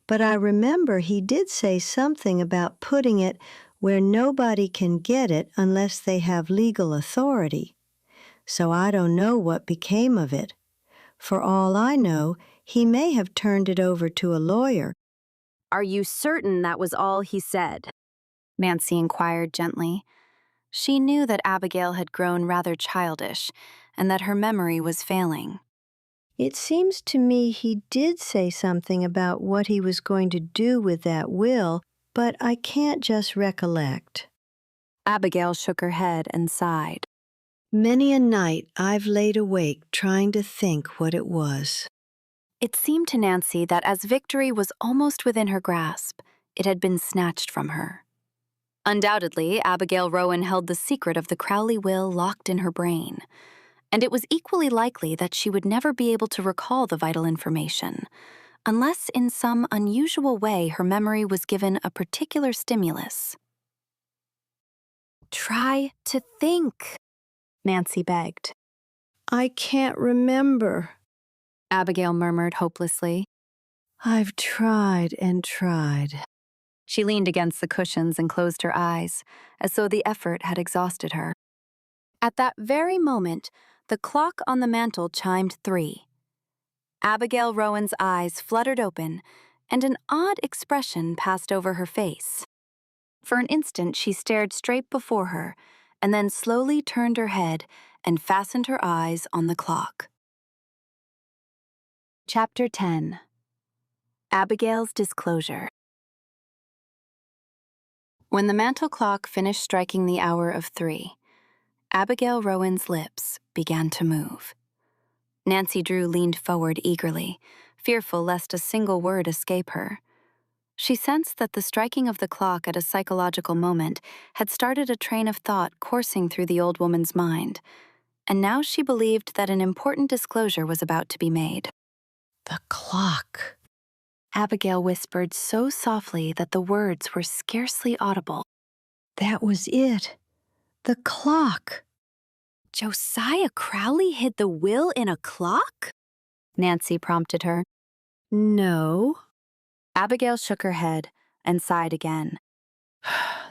Speaker 17: But I remember he did say something about putting it where nobody can get it unless they have legal authority. So I don't know what became of it. For all I know, he may have turned it over to a lawyer."
Speaker 2: Are you certain that was all he said?
Speaker 1: Nancy inquired gently. She knew that Abigail had grown rather childish and that her memory was failing.
Speaker 17: "It seems to me he did say something about what he was going to do with that will, but I can't just recollect."
Speaker 1: Abigail shook her head and sighed.
Speaker 17: "Many a night I've laid awake trying to think what it was."
Speaker 1: It seemed to Nancy that as victory was almost within her grasp, it had been snatched from her. Undoubtedly, Abigail Rowan held the secret of the Crowley will locked in her brain, and it was equally likely that she would never be able to recall the vital information, unless in some unusual way her memory was given a particular stimulus.
Speaker 2: Try to think,
Speaker 1: Nancy begged.
Speaker 17: "I can't remember,"
Speaker 1: Abigail murmured hopelessly.
Speaker 17: "I've tried and tried."
Speaker 1: She leaned against the cushions and closed her eyes, as though the effort had exhausted her. At that very moment, the clock on the mantel chimed 3. Abigail Rowan's eyes fluttered open, and an odd expression passed over her face. For an instant, she stared straight before her, and then slowly turned her head and fastened her eyes on the clock. Chapter 10. Abigail's Disclosure. When the mantel clock finished striking the hour of 3, Abigail Rowan's lips began to move. Nancy Drew leaned forward eagerly, fearful lest a single word escape her. She sensed that the striking of the clock at a psychological moment had started a train of thought coursing through the old woman's mind, and now she believed that an important disclosure was about to be made.
Speaker 17: "The clock,"
Speaker 1: Abigail whispered so softly that the words were scarcely audible.
Speaker 17: "That was it. The clock."
Speaker 2: Josiah Crowley hid the will in a clock?
Speaker 1: Nancy prompted her.
Speaker 17: "No."
Speaker 1: Abigail shook her head and sighed again.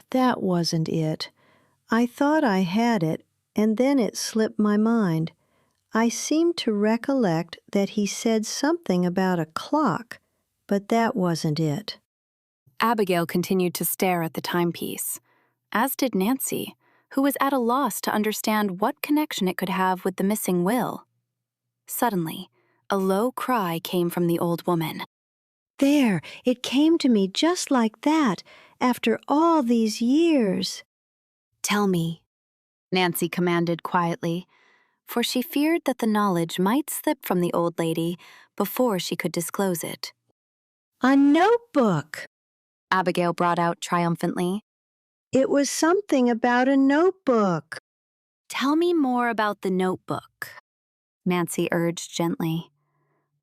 Speaker 17: "That wasn't it. I thought I had it, and then it slipped my mind. I seem to recollect that he said something about a clock, but that wasn't it."
Speaker 1: Abigail continued to stare at the timepiece, as did Nancy, who was at a loss to understand what connection it could have with the missing will. Suddenly, a low cry came from the old woman.
Speaker 17: "There, it came to me just like that, after all these years."
Speaker 2: "Tell me,"
Speaker 1: Nancy commanded quietly, for she feared that the knowledge might slip from the old lady before she could disclose it.
Speaker 17: "A notebook,"
Speaker 1: Abigail brought out triumphantly.
Speaker 17: "It was something about a notebook."
Speaker 2: "Tell me more about the notebook,"
Speaker 1: Nancy urged gently.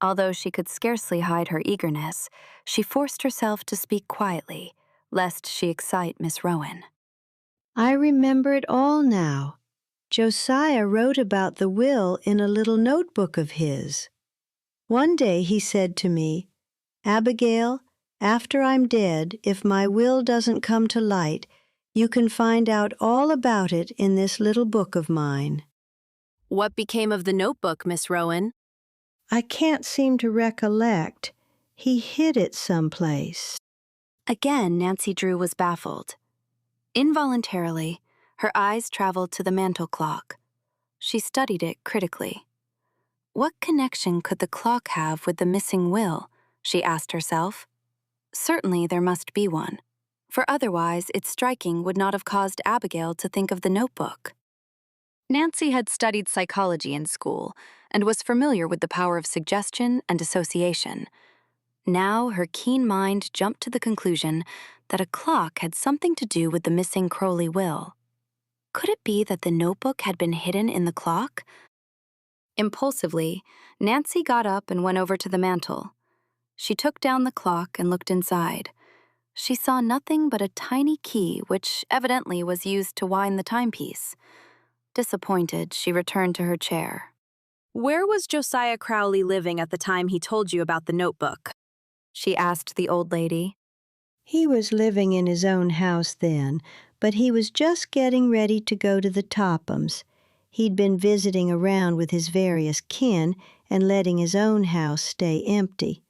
Speaker 1: Although she could scarcely hide her eagerness, she forced herself to speak quietly, lest she excite Miss Rowan.
Speaker 17: "I remember it all now. Josiah wrote about the will in a little notebook of his. One day he said to me, 'Abigail, after I'm dead, if my will doesn't come to light, you can find out all about it in this little book of mine.'"
Speaker 2: What became of the notebook, Miss Rowan?
Speaker 17: "I can't seem to recollect. He hid it someplace."
Speaker 1: Again, Nancy Drew was baffled. Involuntarily, her eyes traveled to the mantel clock. She studied it critically. What connection could the clock have with the missing will, she asked herself. Certainly there must be one, for otherwise its striking would not have caused Abigail to think of the notebook. Nancy had studied psychology in school and was familiar with the power of suggestion and association. Now her keen mind jumped to the conclusion that a clock had something to do with the missing Crowley will. Could it be that the notebook had been hidden in the clock? Impulsively, Nancy got up and went over to the mantel. She took down the clock and looked inside. She saw nothing but a tiny key which evidently was used to wind the timepiece. Disappointed, she returned to her chair.
Speaker 2: Where was Josiah Crowley living at the time he told you about the notebook?
Speaker 1: She asked the old lady.
Speaker 17: He was living in his own house then, but he was just getting ready to go to the Tophams. He'd been visiting around with his various kin and letting his own house stay empty.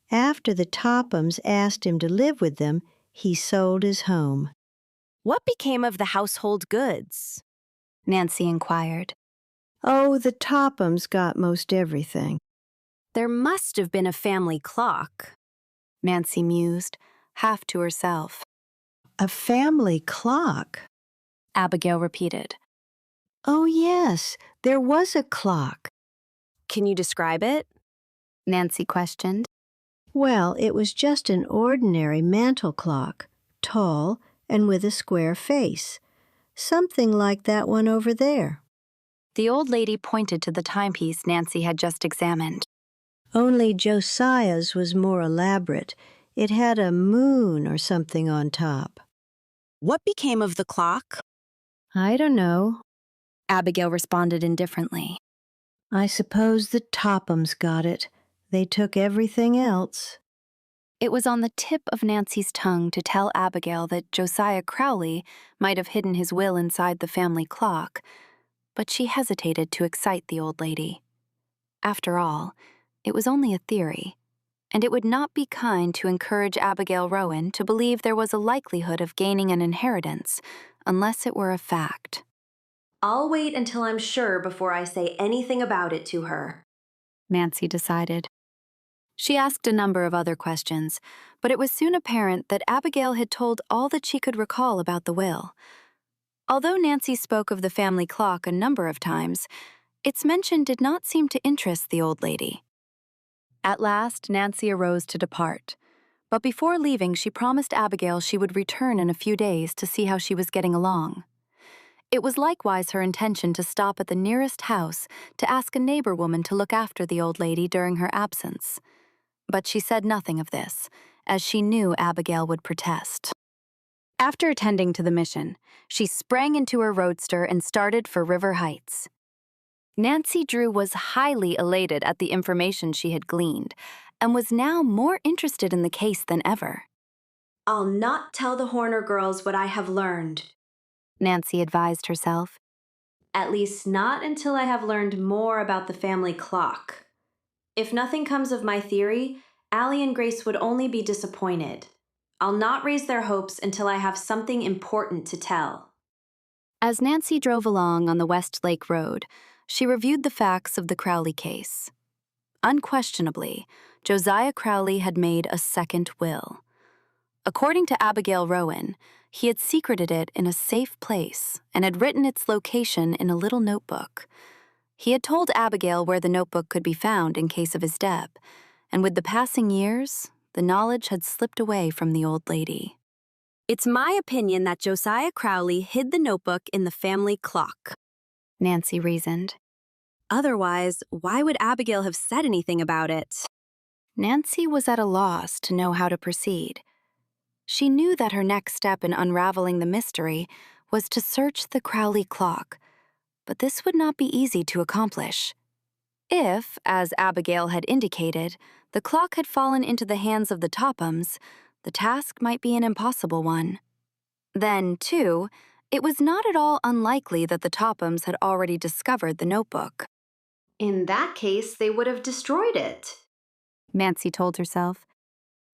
Speaker 17: After the Tophams asked him to live with them, he sold his home.
Speaker 2: What became of the household goods?
Speaker 1: Nancy inquired.
Speaker 17: Oh, the Tophams got most everything.
Speaker 2: There must have been a family clock,
Speaker 1: Nancy mused, half to herself.
Speaker 17: A family clock?
Speaker 1: Abigail repeated.
Speaker 17: Oh, yes, there was a clock.
Speaker 2: Can you describe it?
Speaker 1: Nancy questioned.
Speaker 17: Well, it was just an ordinary mantel clock, tall and with a square face. Something like that one over there.
Speaker 1: The old lady pointed to the timepiece Nancy had just examined.
Speaker 17: Only Josiah's was more elaborate. It had a moon or something on top.
Speaker 2: What became of the clock?
Speaker 17: I don't know.
Speaker 1: Abigail responded indifferently.
Speaker 17: I suppose the Tophams got it. They took everything else.
Speaker 1: It was on the tip of Nancy's tongue to tell Abigail that Josiah Crowley might have hidden his will inside the family clock, but she hesitated to excite the old lady. After all, it was only a theory, and it would not be kind to encourage Abigail Rowan to believe there was a likelihood of gaining an inheritance unless it were a fact.
Speaker 9: I'll wait until I'm sure before I say anything about it to her,
Speaker 1: Nancy decided. She asked a number of other questions, but it was soon apparent that Abigail had told all that she could recall about the will. Although Nancy spoke of the family clock a number of times, its mention did not seem to interest the old lady. At last, Nancy arose to depart, but before leaving, she promised Abigail she would return in a few days to see how she was getting along. It was likewise her intention to stop at the nearest house to ask a neighbor woman to look after the old lady during her absence. But she said nothing of this, as she knew Abigail would protest. After attending to the mission, she sprang into her roadster and started for River Heights. Nancy Drew was highly elated at the information she had gleaned, and was now more interested in the case than ever.
Speaker 9: I'll not tell the Horner girls what I have learned,
Speaker 1: Nancy advised herself.
Speaker 9: At least not until I have learned more about the family clock. If nothing comes of my theory, Allie and Grace would only be disappointed. I'll not raise their hopes until I have something important to tell.
Speaker 1: As Nancy drove along on the West Lake Road, she reviewed the facts of the Crowley case. Unquestionably, Josiah Crowley had made a second will. According to Abigail Rowan, he had secreted it in a safe place and had written its location in a little notebook. He had told Abigail where the notebook could be found in case of his death, and with the passing years, the knowledge had slipped away from the old lady.
Speaker 2: It's my opinion that Josiah Crowley hid the notebook in the family clock,
Speaker 1: Nancy reasoned.
Speaker 2: Otherwise, why would Abigail have said anything about it?
Speaker 1: Nancy was at a loss to know how to proceed. She knew that her next step in unraveling the mystery was to search the Crowley clock, but this would not be easy to accomplish. If, as Abigail had indicated, the clock had fallen into the hands of the Tophams, the task might be an impossible one. Then, too, it was not at all unlikely that the Tophams had already discovered the notebook.
Speaker 9: In that case, they would have destroyed it,
Speaker 1: Nancy told herself.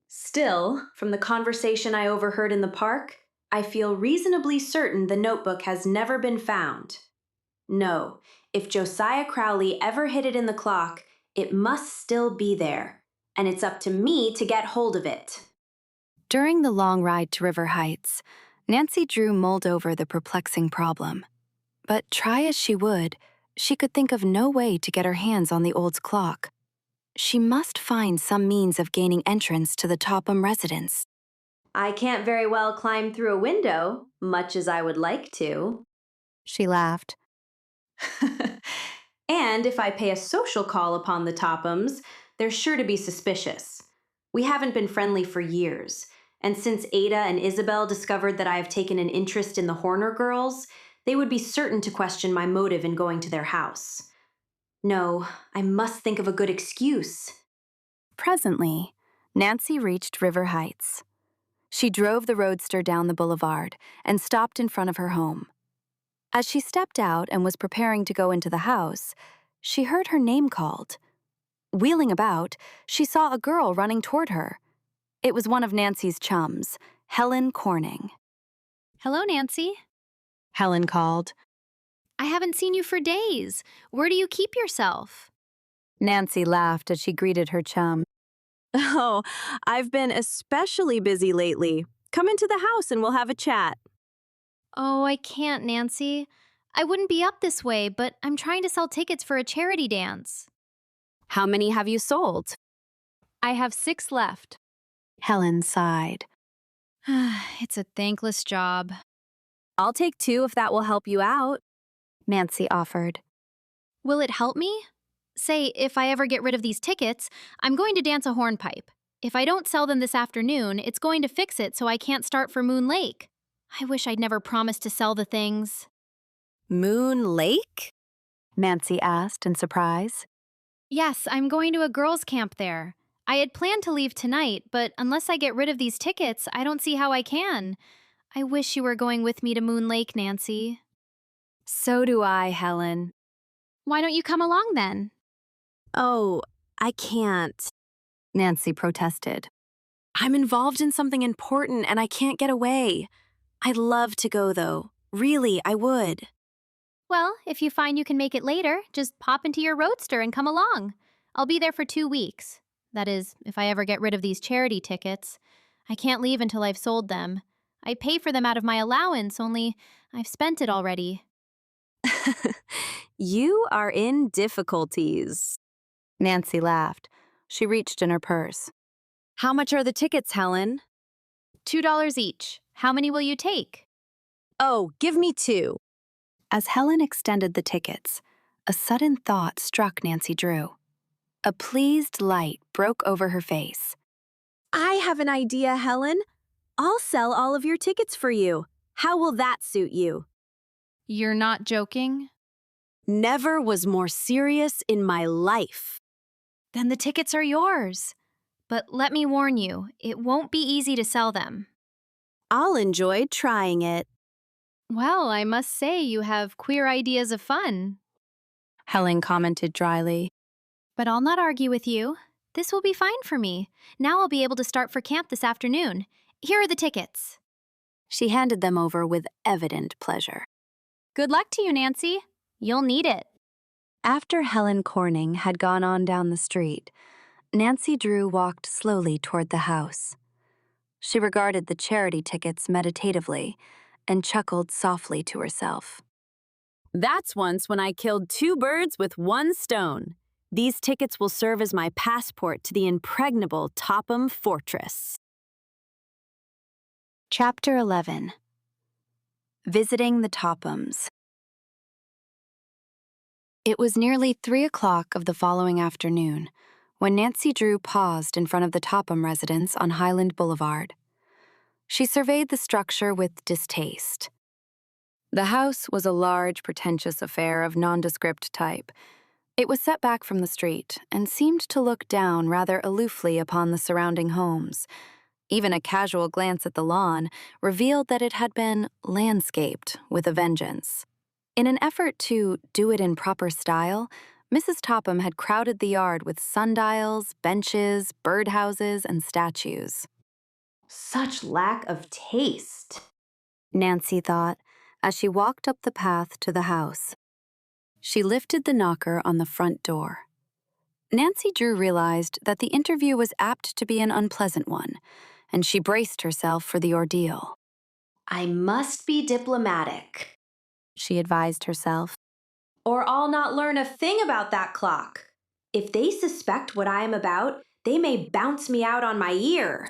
Speaker 9: Still, from the conversation I overheard in the park, I feel reasonably certain the notebook has never been found. No, if Josiah Crowley ever hid it in the clock, it must still be there, and it's up to me to get hold of it.
Speaker 1: During the long ride to River Heights, Nancy Drew mulled over the perplexing problem. But try as she would, she could think of no way to get her hands on the old clock. She must find some means of gaining entrance to the Topham residence.
Speaker 9: I can't very well climb through a window, much as I would like to.
Speaker 1: She laughed.
Speaker 9: And if I pay a social call upon the Tophams, they're sure to be suspicious. We haven't been friendly for years, and since Ada and Isabel discovered that I have taken an interest in the Horner girls, they would be certain to question my motive in going to their house. No, I must think of a good excuse.
Speaker 1: Presently, Nancy reached River Heights. She drove the roadster down the boulevard and stopped in front of her home. As she stepped out and was preparing to go into the house, she heard her name called. Wheeling about, she saw a girl running toward her. It was one of Nancy's chums, Helen Corning.
Speaker 13: Hello, Nancy.
Speaker 1: Helen called.
Speaker 13: I haven't seen you for days. Where do you keep yourself?
Speaker 1: Nancy laughed as she greeted her chum.
Speaker 2: Oh, I've been especially busy lately. Come into the house and we'll have a chat.
Speaker 13: Oh, I can't, Nancy. I wouldn't be up this way, but I'm trying to sell tickets for a charity dance.
Speaker 2: How many have you sold?
Speaker 13: I have 6 left.
Speaker 1: Helen sighed.
Speaker 13: It's a thankless job.
Speaker 2: I'll take 2 if that will help you out.
Speaker 1: Nancy offered.
Speaker 13: Will it help me? Say, if I ever get rid of these tickets, I'm going to dance a hornpipe. If I don't sell them this afternoon, it's going to fix it so I can't start for Moon Lake. I wish I'd never promised to sell the things.
Speaker 2: Moon Lake?
Speaker 1: Nancy asked in surprise.
Speaker 13: Yes, I'm going to a girls' camp there. I had planned to leave tonight, but unless I get rid of these tickets, I don't see how I can. I wish you were going with me to Moon Lake, Nancy.
Speaker 2: So do I, Helen.
Speaker 13: Why don't you come along then?
Speaker 2: Oh, I can't.
Speaker 1: Nancy protested.
Speaker 2: I'm involved in something important and I can't get away. I'd love to go, though. Really, I would.
Speaker 13: Well, if you find you can make it later, just pop into your roadster and come along. I'll be there for 2 weeks. That is, if I ever get rid of these charity tickets. I can't leave until I've sold them. I pay for them out of my allowance, only I've spent it already.
Speaker 2: You are in difficulties.
Speaker 1: Nancy laughed. She reached in her purse.
Speaker 2: How much are the tickets, Helen?
Speaker 13: $2 each. How many will you take?
Speaker 2: Oh, give me 2.
Speaker 1: As Helen extended the tickets, a sudden thought struck Nancy Drew. A pleased light broke over her face.
Speaker 2: I have an idea, Helen. I'll sell all of your tickets for you. How will that suit you?
Speaker 13: You're not joking?
Speaker 2: Never was more serious in my life.
Speaker 13: Then the tickets are yours. But let me warn you, it won't be easy to sell them.
Speaker 2: I'll enjoy trying it.
Speaker 13: Well, I must say you have queer ideas of fun.
Speaker 1: Helen commented dryly.
Speaker 13: But I'll not argue with you. This will be fine for me. Now I'll be able to start for camp this afternoon. Here are the tickets.
Speaker 1: She handed them over with evident pleasure.
Speaker 13: Good luck to you, Nancy. You'll need it.
Speaker 1: After Helen Corning had gone on down the street, Nancy Drew walked slowly toward the house. She regarded the charity tickets meditatively and chuckled softly to herself.
Speaker 2: That's once when I killed 2 birds with 1 stone. These tickets will serve as my passport to the impregnable Topham fortress.
Speaker 1: Chapter 11. Visiting the Tophams. It was nearly 3 o'clock of the following afternoon when Nancy Drew paused in front of the Topham residence on Highland Boulevard. She surveyed the structure with distaste. The house was a large, pretentious affair of nondescript type. It was set back from the street and seemed to look down rather aloofly upon the surrounding homes. Even a casual glance at the lawn revealed that it had been landscaped with a vengeance. In an effort to do it in proper style, Mrs. Topham had crowded the yard with sundials, benches, birdhouses, and statues.
Speaker 9: Such lack of taste,
Speaker 1: Nancy thought as she walked up the path to the house. She lifted the knocker on the front door. Nancy Drew realized that the interview was apt to be an unpleasant one, and she braced herself for the ordeal.
Speaker 9: I must be diplomatic,
Speaker 1: she advised herself,
Speaker 9: or I'll not learn a thing about that clock. If they suspect what I am about, they may bounce me out on my ear.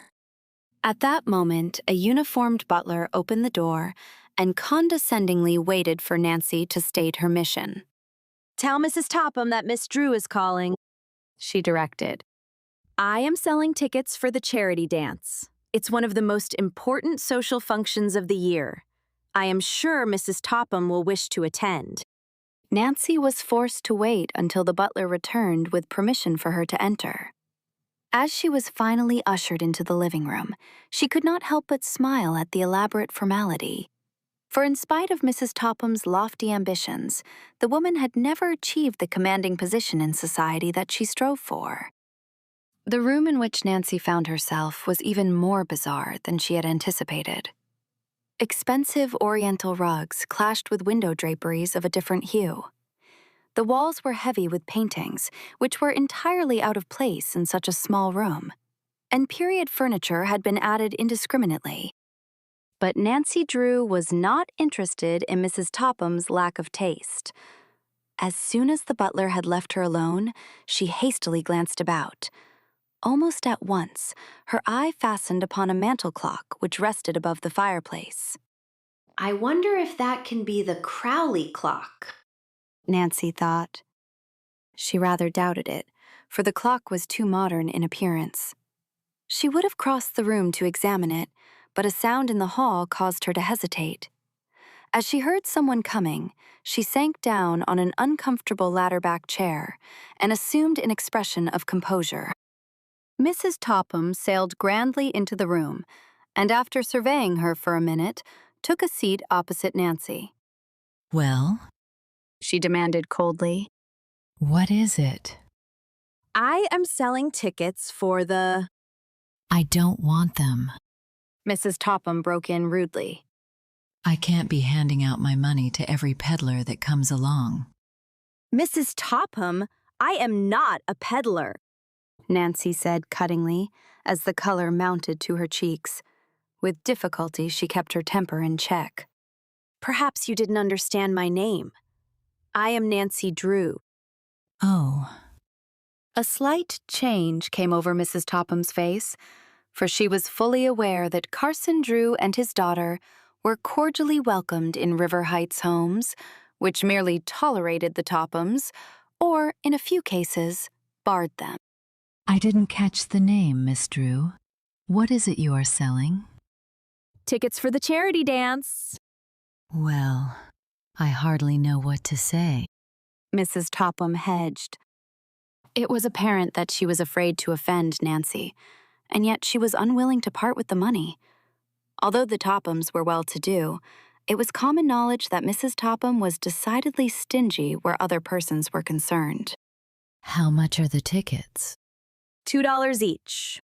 Speaker 1: At that moment, a uniformed butler opened the door and condescendingly waited for Nancy to state her mission.
Speaker 2: Tell Mrs. Topham that Miss Drew is calling,
Speaker 1: she directed.
Speaker 2: I am selling tickets for the charity dance. It's one of the most important social functions of the year. I am sure Mrs. Topham will wish to attend.
Speaker 1: Nancy was forced to wait until the butler returned with permission for her to enter. As she was finally ushered into the living room, she could not help but smile at the elaborate formality. For in spite of Mrs. Topham's lofty ambitions, the woman had never achieved the commanding position in society that she strove for. The room in which Nancy found herself was even more bizarre than she had anticipated. Expensive oriental rugs clashed with window draperies of a different hue. The walls were heavy with paintings, which were entirely out of place in such a small room, and period furniture had been added indiscriminately. But Nancy Drew was not interested in Mrs. Topham's lack of taste. As soon as the butler had left her alone, she hastily glanced about. Almost at once, her eye fastened upon a mantel clock which rested above the fireplace.
Speaker 9: I wonder if that can be the Crowley clock,
Speaker 1: Nancy thought. She rather doubted it, for the clock was too modern in appearance. She would have crossed the room to examine it, but a sound in the hall caused her to hesitate. As she heard someone coming, she sank down on an uncomfortable ladder-back chair and assumed an expression of composure. Mrs. Topham sailed grandly into the room, and after surveying her for a minute, took a seat opposite Nancy.
Speaker 15: Well?
Speaker 1: She demanded coldly.
Speaker 15: What is it?
Speaker 2: I am selling tickets for the...
Speaker 15: I don't want them.
Speaker 1: Mrs. Topham broke in rudely.
Speaker 15: I can't be handing out my money to every peddler that comes along.
Speaker 2: Mrs. Topham, I am not a peddler,
Speaker 1: Nancy said cuttingly, as the color mounted to her cheeks. With difficulty, she kept her temper in check.
Speaker 2: Perhaps you didn't understand my name. I am Nancy Drew.
Speaker 15: Oh.
Speaker 1: A slight change came over Mrs. Topham's face, for she was fully aware that Carson Drew and his daughter were cordially welcomed in River Heights homes, which merely tolerated the Tophams, or, in a few cases, barred them.
Speaker 15: I didn't catch the name, Miss Drew. What is it you are selling?
Speaker 2: Tickets for the charity dance.
Speaker 15: Well, I hardly know what to say.
Speaker 1: Mrs. Topham hedged. It was apparent that she was afraid to offend Nancy, and yet she was unwilling to part with the money. Although the Tophams were well-to-do, it was common knowledge that Mrs. Topham was decidedly stingy where other persons were concerned.
Speaker 15: How much are the tickets?
Speaker 2: $2 each.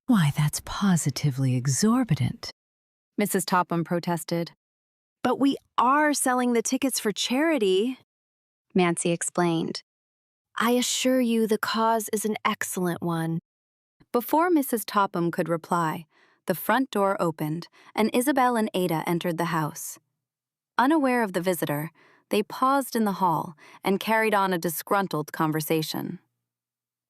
Speaker 15: Why, that's positively exorbitant.
Speaker 1: Mrs. Topham protested.
Speaker 2: But we are selling the tickets for charity,
Speaker 1: Nancy explained.
Speaker 2: I assure you the cause is an excellent one.
Speaker 1: Before Mrs. Topham could reply, the front door opened, and Isabel and Ada entered the house. Unaware of the visitor, they paused in the hall and carried on a disgruntled conversation.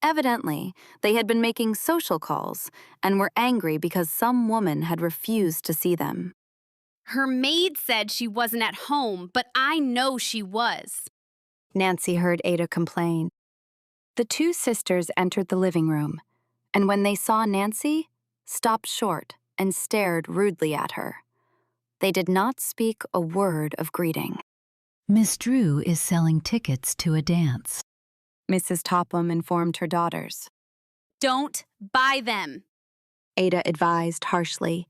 Speaker 1: Evidently, they had been making social calls and were angry because some woman had refused to see them.
Speaker 4: Her maid said she wasn't at home, but I know she was,
Speaker 1: Nancy heard Ada complain. The two sisters entered the living room, and when they saw Nancy, stopped short and stared rudely at her. They did not speak a word of greeting.
Speaker 15: Miss Drew is selling tickets to a dance,
Speaker 1: Mrs. Topham informed her daughters.
Speaker 4: Don't buy them,
Speaker 1: Ada advised harshly.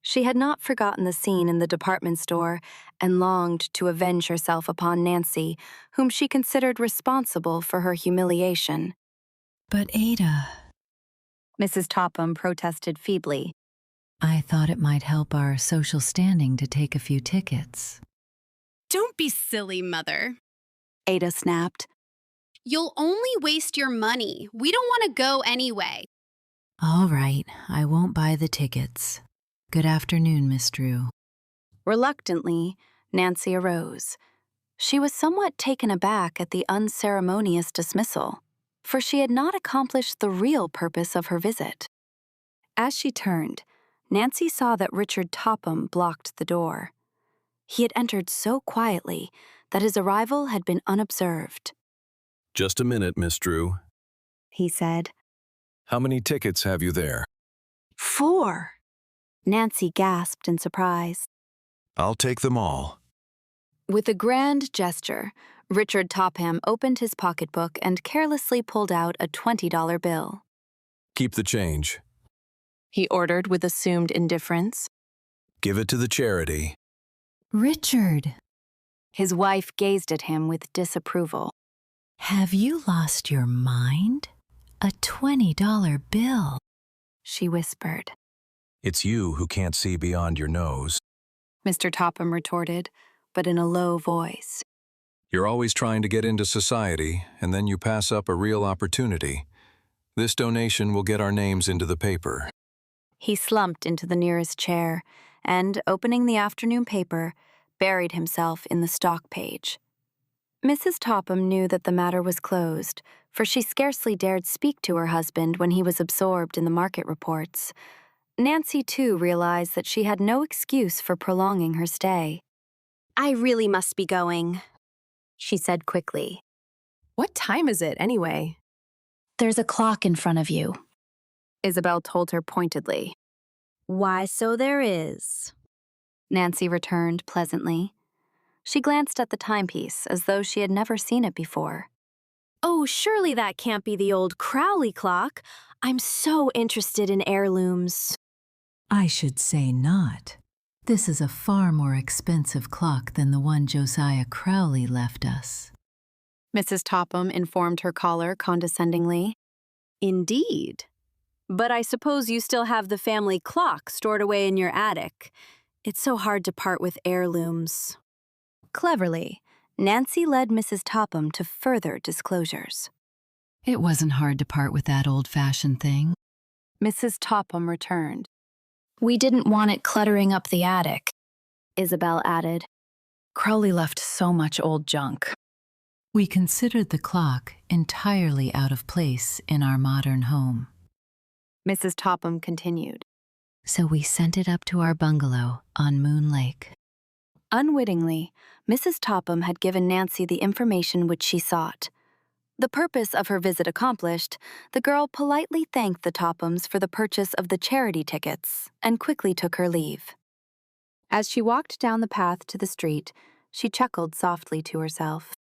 Speaker 1: She had not forgotten the scene in the department store and longed to avenge herself upon Nancy, whom she considered responsible for her humiliation.
Speaker 15: But Ada,
Speaker 1: Mrs. Topham protested feebly.
Speaker 15: I thought it might help our social standing to take a few tickets.
Speaker 4: Don't be silly, Mother,
Speaker 1: Ada snapped.
Speaker 4: You'll only waste your money. We don't want to go anyway.
Speaker 18: All right, I won't buy the tickets. Good afternoon, Miss Drew.
Speaker 1: Reluctantly, Nancy arose. She was somewhat taken aback at the unceremonious dismissal, for she had not accomplished the real purpose of her visit. As she turned, Nancy saw that Richard Topham blocked the door. He had entered so quietly that his arrival had been unobserved.
Speaker 19: "Just a minute, Miss Drew,"
Speaker 1: he said.
Speaker 19: "How many tickets have you there?"
Speaker 1: 4. Nancy gasped in surprise.
Speaker 19: "I'll take them all."
Speaker 1: With a grand gesture, Richard Topham opened his pocketbook and carelessly pulled out a $20 bill.
Speaker 19: "Keep the change.
Speaker 1: He ordered with assumed indifference.
Speaker 19: Give it to the charity."
Speaker 18: Richard,
Speaker 1: His wife gazed at him with disapproval.
Speaker 18: have you lost your mind? A $20 bill,
Speaker 1: she whispered.
Speaker 19: "It's you who can't see beyond your nose.
Speaker 1: Mr. Topham retorted, but in a low voice.
Speaker 19: You're always trying to get into society, and then you pass up a real opportunity. This donation will get our names into the paper."
Speaker 1: He slumped into the nearest chair and, opening the afternoon paper, buried himself in the stock page. Mrs. Topham knew that the matter was closed, for she scarcely dared speak to her husband when he was absorbed in the market reports. Nancy, too, realized that she had no excuse for prolonging her stay.
Speaker 2: I really must be going,
Speaker 1: she said quickly.
Speaker 2: What time is it, anyway?
Speaker 1: There's a clock in front of you, Isabel told her pointedly.
Speaker 2: Why, so there is,
Speaker 1: Nancy returned pleasantly. She glanced at the timepiece as though she had never seen it before.
Speaker 2: Oh, surely that can't be the old Crowley clock. I'm so interested in heirlooms.
Speaker 18: I should say not. This is a far more expensive clock than the one Josiah Crowley left us.
Speaker 1: Mrs. Topham informed her caller condescendingly.
Speaker 2: Indeed. But I suppose you still have the family clock stored away in your attic. It's so hard to part with heirlooms.
Speaker 1: Cleverly, Nancy led Mrs. Topham to further disclosures.
Speaker 18: It wasn't hard to part with that old-fashioned thing.
Speaker 1: Mrs. Topham returned. We didn't want it cluttering up the attic, Isabel added. Crowley left so much old junk.
Speaker 18: We considered the clock entirely out of place in our modern home.
Speaker 1: Mrs. Topham continued.
Speaker 18: So we sent it up to our bungalow on Moon Lake.
Speaker 1: Unwittingly, Mrs. Topham had given Nancy the information which she sought. The purpose of her visit accomplished, the girl politely thanked the Tophams for the purchase of the charity tickets and quickly took her leave. As she walked down the path to the street, she chuckled softly to herself.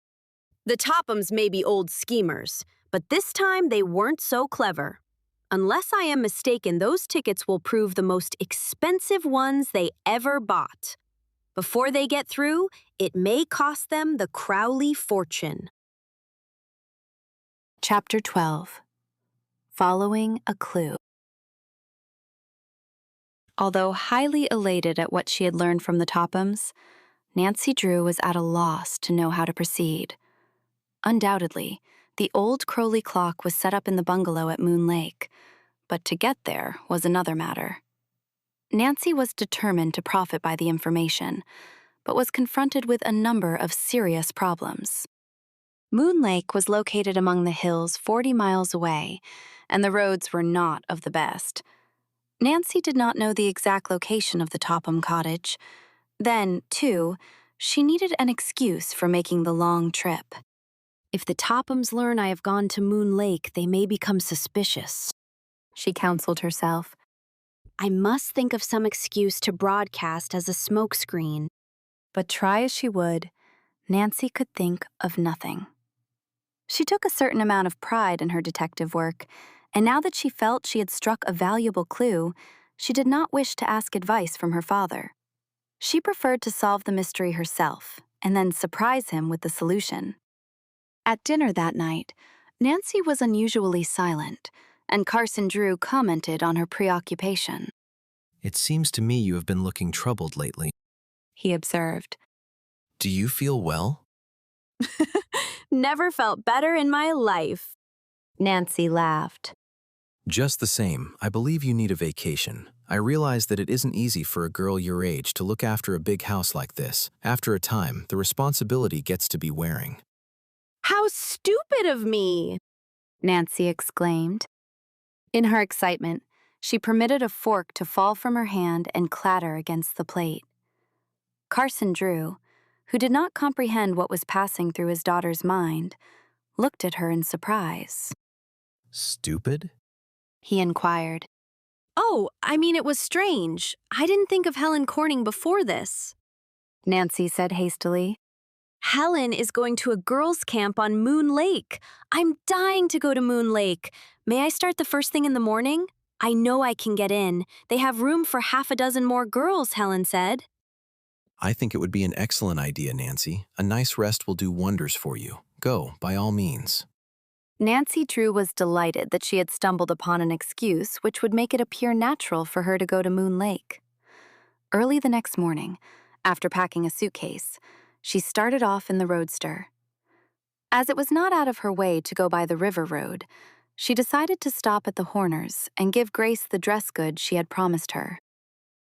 Speaker 2: The Tophams may be old schemers, but this time they weren't so clever. Unless I am mistaken, those tickets will prove the most expensive ones they ever bought. Before they get through, it may cost them the Crowley fortune.
Speaker 1: Chapter 12. Following a Clue. Although highly elated at what she had learned from the Tophams, Nancy Drew was at a loss to know how to proceed. Undoubtedly, the old Crowley clock was set up in the bungalow at Moon Lake, but to get there was another matter. Nancy was determined to profit by the information, but was confronted with a number of serious problems. Moon Lake was located among the hills 40 miles away, and the roads were not of the best. Nancy did not know the exact location of the Topham cottage. Then, too, she needed an excuse for making the long trip.
Speaker 2: If the Tophams learn I have gone to Moon Lake, they may become suspicious,
Speaker 1: she counseled herself.
Speaker 2: I must think of some excuse to broadcast as a smokescreen.
Speaker 1: But try as she would, Nancy could think of nothing. She took a certain amount of pride in her detective work, and now that she felt she had struck a valuable clue, she did not wish to ask advice from her father. She preferred to solve the mystery herself and then surprise him with the solution. At dinner that night, Nancy was unusually silent, and Carson Drew commented on her preoccupation.
Speaker 3: It seems to me you have been looking troubled lately,
Speaker 1: he observed.
Speaker 3: Do you feel well?
Speaker 2: Never felt better in my life.
Speaker 1: Nancy laughed.
Speaker 3: Just the same, I believe you need a vacation. I realize that it isn't easy for a girl your age to look after a big house like this. After a time, the responsibility gets to be wearing.
Speaker 2: How stupid of me!
Speaker 1: Nancy exclaimed. In her excitement, she permitted a fork to fall from her hand and clatter against the plate. Carson Drew, who did not comprehend what was passing through his daughter's mind, looked at her in surprise.
Speaker 3: Stupid?
Speaker 1: He inquired.
Speaker 2: Oh, I mean, it was strange. I didn't think of Helen Corning before this.
Speaker 1: Nancy said hastily.
Speaker 2: Helen is going to a girls' camp on Moon Lake. I'm dying to go to Moon Lake. May I start the first thing in the morning? I know I can get in. They have room for half a dozen more girls, Helen said.
Speaker 3: I think it would be an excellent idea, Nancy. A nice rest will do wonders for you. Go, by all means.
Speaker 1: Nancy Drew was delighted that she had stumbled upon an excuse which would make it appear natural for her to go to Moon Lake. Early the next morning, after packing a suitcase, she started off in the roadster. As it was not out of her way to go by the river road, she decided to stop at the Horners and give Grace the dress goods she had promised her.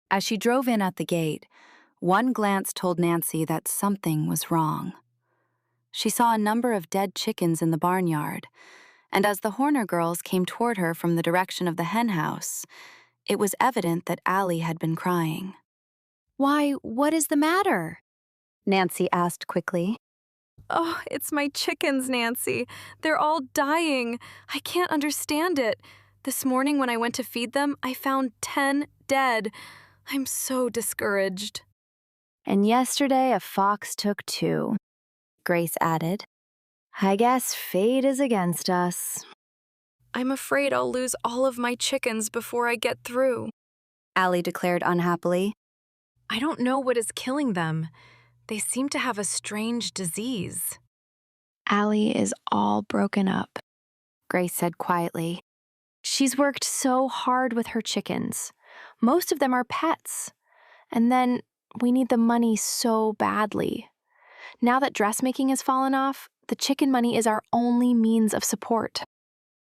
Speaker 1: As she drove in at the gate, one glance told Nancy that something was wrong. She saw a number of dead chickens in the barnyard, and as the Horner girls came toward her from the direction of the hen house, it was evident that Allie had been crying.
Speaker 8: Why, what is the matter?
Speaker 1: Nancy asked quickly.
Speaker 8: Oh, it's my chickens, Nancy. They're all dying. I can't understand it. This morning when I went to feed them, I found 10 dead. I'm so discouraged.
Speaker 1: And yesterday a fox took 2. Grace added. I guess fate is against us.
Speaker 8: I'm afraid I'll lose all of my chickens before I get through.
Speaker 1: Allie declared unhappily.
Speaker 8: I don't know what is killing them. They seem to have a strange disease.
Speaker 1: Allie is all broken up, Grace said quietly. She's worked so hard with her chickens. Most of them are pets. And then we need the money so badly. Now that dressmaking has fallen off, the chicken money is our only means of support.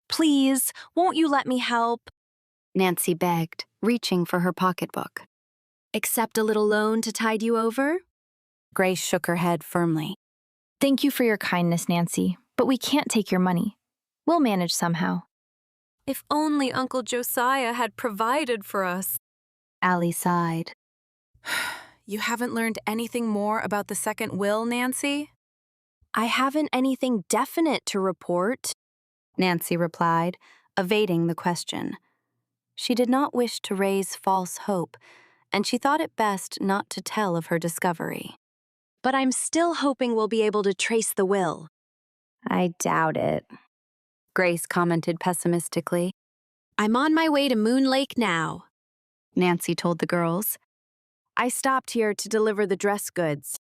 Speaker 2: Please, won't you let me help?
Speaker 1: Nancy begged, reaching for her pocketbook.
Speaker 2: Accept a little loan to tide you over?
Speaker 1: Grace shook her head firmly.
Speaker 6: Thank you for your kindness, Nancy, but we can't take your money. We'll manage somehow.
Speaker 8: If only Uncle Josiah had provided for us.
Speaker 1: Allie sighed.
Speaker 8: You haven't learned anything more about the second will, Nancy?
Speaker 2: I haven't anything definite to report,
Speaker 1: Nancy replied, evading the question. She did not wish to raise false hope, and she thought it best not to tell of her discovery.
Speaker 2: But I'm still hoping we'll be able to trace the will.
Speaker 1: I doubt it, Grace commented pessimistically.
Speaker 2: I'm on my way to Moon Lake now,
Speaker 1: Nancy told the girls.
Speaker 2: I stopped here to deliver the dress goods.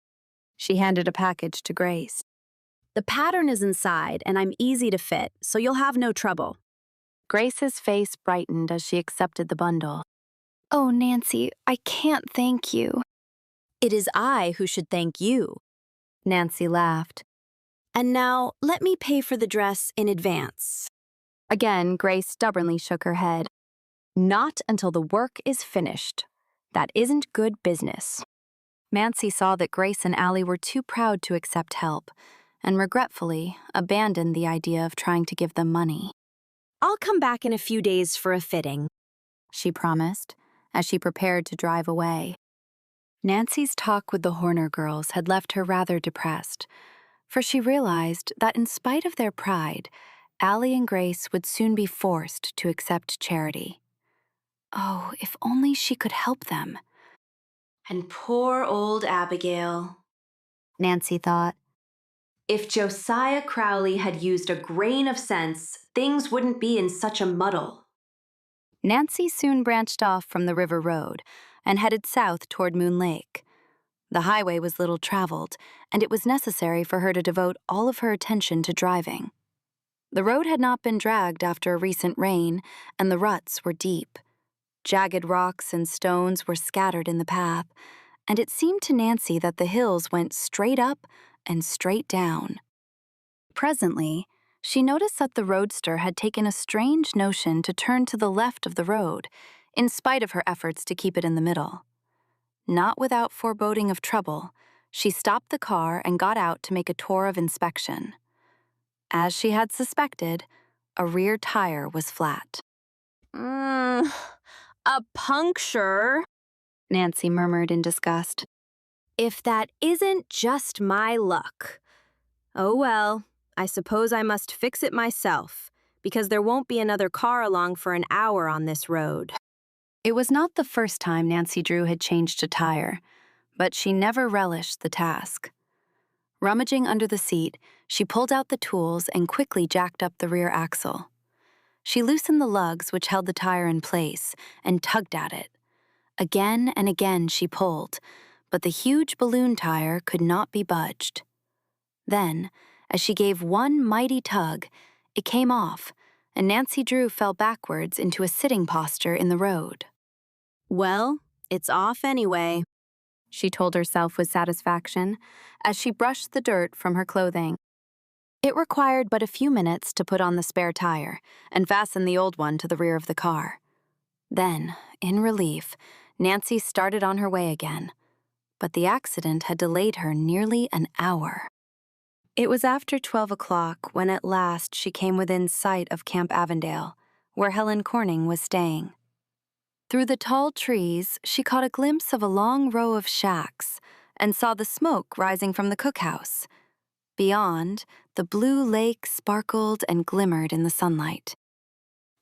Speaker 1: She handed a package to Grace.
Speaker 2: The pattern is inside, and I'm easy to fit, so you'll have no trouble.
Speaker 1: Grace's face brightened as she accepted the bundle. Oh, Nancy, I can't thank you.
Speaker 2: It is I who should thank you.
Speaker 1: Nancy laughed.
Speaker 2: And now, let me pay for the dress in advance.
Speaker 1: Again, Grace stubbornly shook her head. Not until the work is finished. That isn't good business. Nancy saw that Grace and Allie were too proud to accept help, and regretfully abandoned the idea of trying to give them money.
Speaker 2: I'll come back in a few days for a fitting,
Speaker 1: she promised, as she prepared to drive away. Nancy's talk with the Horner girls had left her rather depressed, for she realized that in spite of their pride, Allie and Grace would soon be forced to accept charity. Oh, if only she could help them.
Speaker 9: And poor old Abigail,
Speaker 1: Nancy thought.
Speaker 9: If Josiah Crowley had used a grain of sense, things wouldn't be in such a muddle.
Speaker 1: Nancy soon branched off from the river road and headed south toward Moon Lake. The highway was little traveled, and it was necessary for her to devote all of her attention to driving. The road had not been dragged after a recent rain, and the ruts were deep. Jagged rocks and stones were scattered in the path, and it seemed to Nancy that the hills went straight up and straight down. Presently, she noticed that the roadster had taken a strange notion to turn to the left of the road, in spite of her efforts to keep it in the middle. Not without foreboding of trouble, she stopped the car and got out to make a tour of inspection. As she had suspected, a rear tire was flat.
Speaker 2: A puncture,
Speaker 1: Nancy murmured in disgust.
Speaker 2: If that isn't just my luck. Oh well, I suppose I must fix it myself, because there won't be another car along for an hour on this road.
Speaker 1: It was not the first time Nancy Drew had changed a tire, but she never relished the task. Rummaging under the seat, she pulled out the tools and quickly jacked up the rear axle. She loosened the lugs which held the tire in place and tugged at it. Again and again she pulled, but the huge balloon tire could not be budged. Then, as she gave one mighty tug, it came off, and Nancy Drew fell backwards into a sitting posture in the road.
Speaker 2: Well, it's off anyway,
Speaker 1: she told herself with satisfaction as she brushed the dirt from her clothing. It required but a few minutes to put on the spare tire and fasten the old one to the rear of the car. Then, in relief, Nancy started on her way again, but the accident had delayed her nearly an hour. It was after 12 o'clock when at last she came within sight of Camp Avondale, where Helen Corning was staying. Through the tall trees, she caught a glimpse of a long row of shacks and saw the smoke rising from the cookhouse. Beyond, the blue lake sparkled and glimmered in the sunlight.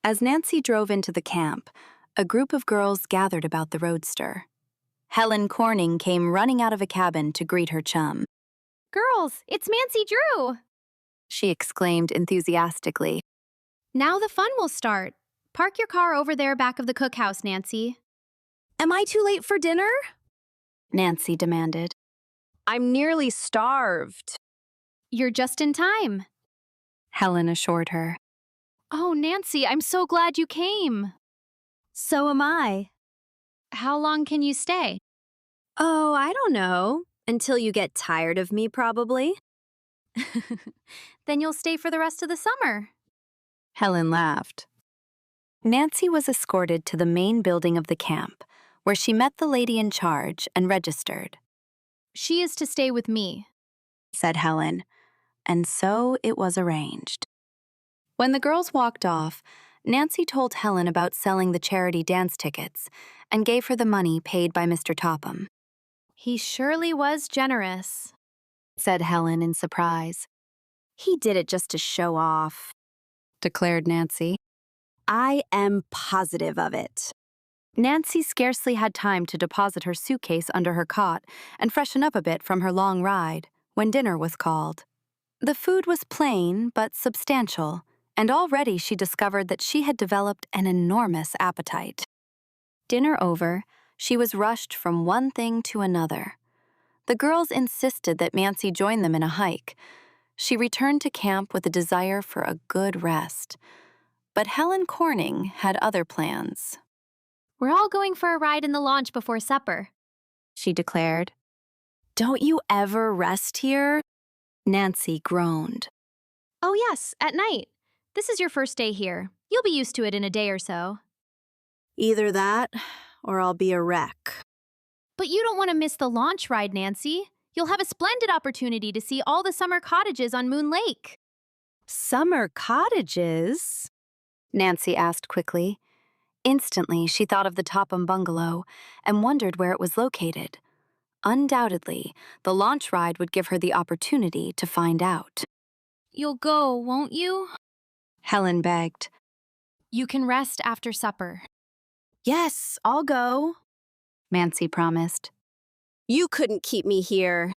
Speaker 1: As Nancy drove into the camp, a group of girls gathered about the roadster. Helen Corning came running out of a cabin to greet her chum.
Speaker 13: Girls, it's Nancy Drew!
Speaker 1: She exclaimed enthusiastically.
Speaker 13: Now the fun will start. Park your car over there back of the cookhouse, Nancy.
Speaker 2: Am I too late for dinner?
Speaker 1: Nancy demanded.
Speaker 2: I'm nearly starved.
Speaker 13: You're just in time,
Speaker 1: Helen assured her.
Speaker 13: Oh, Nancy, I'm so glad you came.
Speaker 2: So am I.
Speaker 13: How long can you stay?
Speaker 2: Oh, I don't know. Until you get tired of me, probably.
Speaker 13: Then you'll stay for the rest of the summer.
Speaker 1: Helen laughed. Nancy was escorted to the main building of the camp, where she met the lady in charge and registered.
Speaker 13: She is to stay with me,
Speaker 1: said Helen, and so it was arranged. When the girls walked off, Nancy told Helen about selling the charity dance tickets and gave her the money paid by Mr. Topham.
Speaker 13: He surely was generous,
Speaker 1: said Helen in surprise.
Speaker 2: He did it just to show off,
Speaker 1: declared Nancy.
Speaker 2: I am positive of it.
Speaker 1: Nancy scarcely had time to deposit her suitcase under her cot and freshen up a bit from her long ride when dinner was called. The food was plain but substantial, and already she discovered that she had developed an enormous appetite. Dinner over, she was rushed from one thing to another. The girls insisted that Nancy join them in a hike. She returned to camp with a desire for a good rest. But Helen Corning had other plans.
Speaker 13: We're all going for a ride in the launch before supper,
Speaker 1: she declared.
Speaker 2: Don't you ever rest here?
Speaker 1: Nancy groaned.
Speaker 13: Oh yes, at night. This is your first day here. You'll be used to it in a day or so.
Speaker 2: Either that, or I'll be a wreck.
Speaker 13: But you don't want to miss the launch ride, Nancy. You'll have a splendid opportunity to see all the summer cottages on Moon Lake.
Speaker 2: Summer cottages?
Speaker 1: Nancy asked quickly. Instantly, she thought of the Topham bungalow and wondered where it was located. Undoubtedly, the launch ride would give her the opportunity to find out.
Speaker 13: You'll go, won't you?
Speaker 1: Helen begged.
Speaker 13: You can rest after supper.
Speaker 2: Yes, I'll go,
Speaker 1: Nancy promised.
Speaker 2: You couldn't keep me here.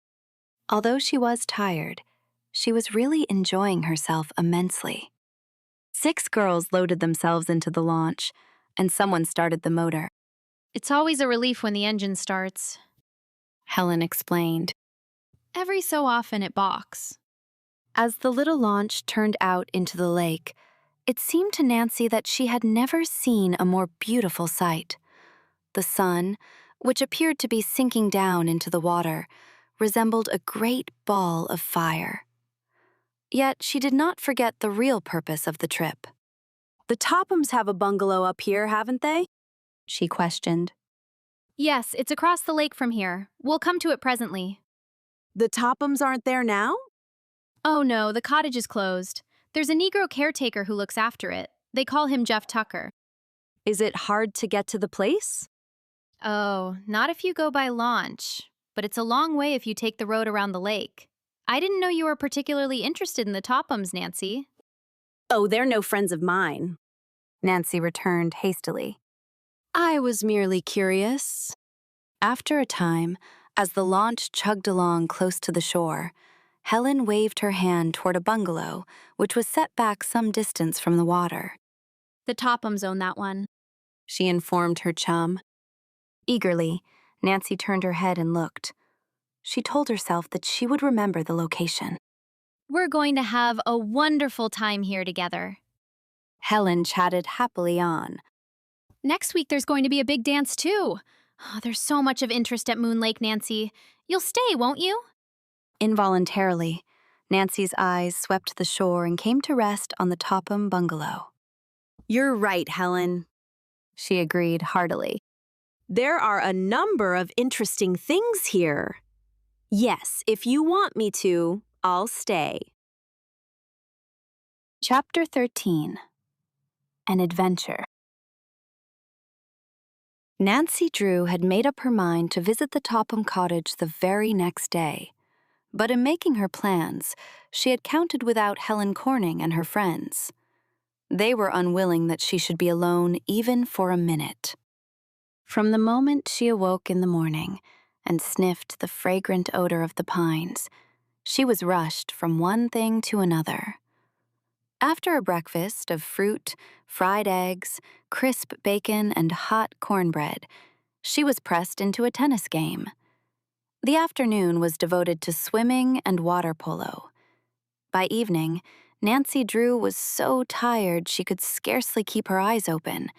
Speaker 1: Although she was tired, she was really enjoying herself immensely. 6 girls loaded themselves into the launch, and someone started the motor.
Speaker 13: It's always a relief when the engine starts,
Speaker 1: Helen explained.
Speaker 13: Every so often it balks.
Speaker 1: As the little launch turned out into the lake, it seemed to Nancy that she had never seen a more beautiful sight. The sun, which appeared to be sinking down into the water, resembled a great ball of fire. Yet she did not forget the real purpose of the trip.
Speaker 2: The Tophams have a bungalow up here, haven't they?
Speaker 1: She questioned.
Speaker 13: Yes, it's across the lake from here. We'll come to it presently.
Speaker 10: The Tophams aren't there now?
Speaker 13: Oh no, the cottage is closed. There's a Negro caretaker who looks after it. They call him Jeff Tucker.
Speaker 2: Is it hard to get to the place?
Speaker 13: Oh, not if you go by launch, but it's a long way if you take the road around the lake. I didn't know you were particularly interested in the Tophams, Nancy.
Speaker 10: Oh, they're no friends of mine.
Speaker 1: Nancy returned hastily.
Speaker 2: I was merely curious.
Speaker 1: After a time, as the launch chugged along close to the shore, Helen waved her hand toward a bungalow which was set back some distance from the water.
Speaker 13: The Tophams own that one,
Speaker 1: she informed her chum. Eagerly, Nancy turned her head and looked. She told herself that she would remember the location.
Speaker 13: We're going to have a wonderful time here together.
Speaker 1: Helen chatted happily on.
Speaker 13: Next week there's going to be a big dance too. Oh, there's so much of interest at Moon Lake, Nancy. You'll stay, won't you?
Speaker 1: Involuntarily, Nancy's eyes swept the shore and came to rest on the Topham bungalow.
Speaker 2: You're right, Helen,
Speaker 1: she agreed heartily.
Speaker 2: There are a number of interesting things here. Yes, if you want me to, I'll stay.
Speaker 1: Chapter 13. An Adventure. Nancy Drew had made up her mind to visit the Topham cottage the very next day. But in making her plans, she had counted without Helen Corning and her friends. They were unwilling that she should be alone even for a minute. From the moment she awoke in the morning and sniffed the fragrant odor of the pines, she was rushed from one thing to another. After a breakfast of fruit, fried eggs, crisp bacon, and hot cornbread, she was pressed into a tennis game. The afternoon was devoted to swimming and water polo. By evening, Nancy Drew was so tired she could scarcely keep her eyes open,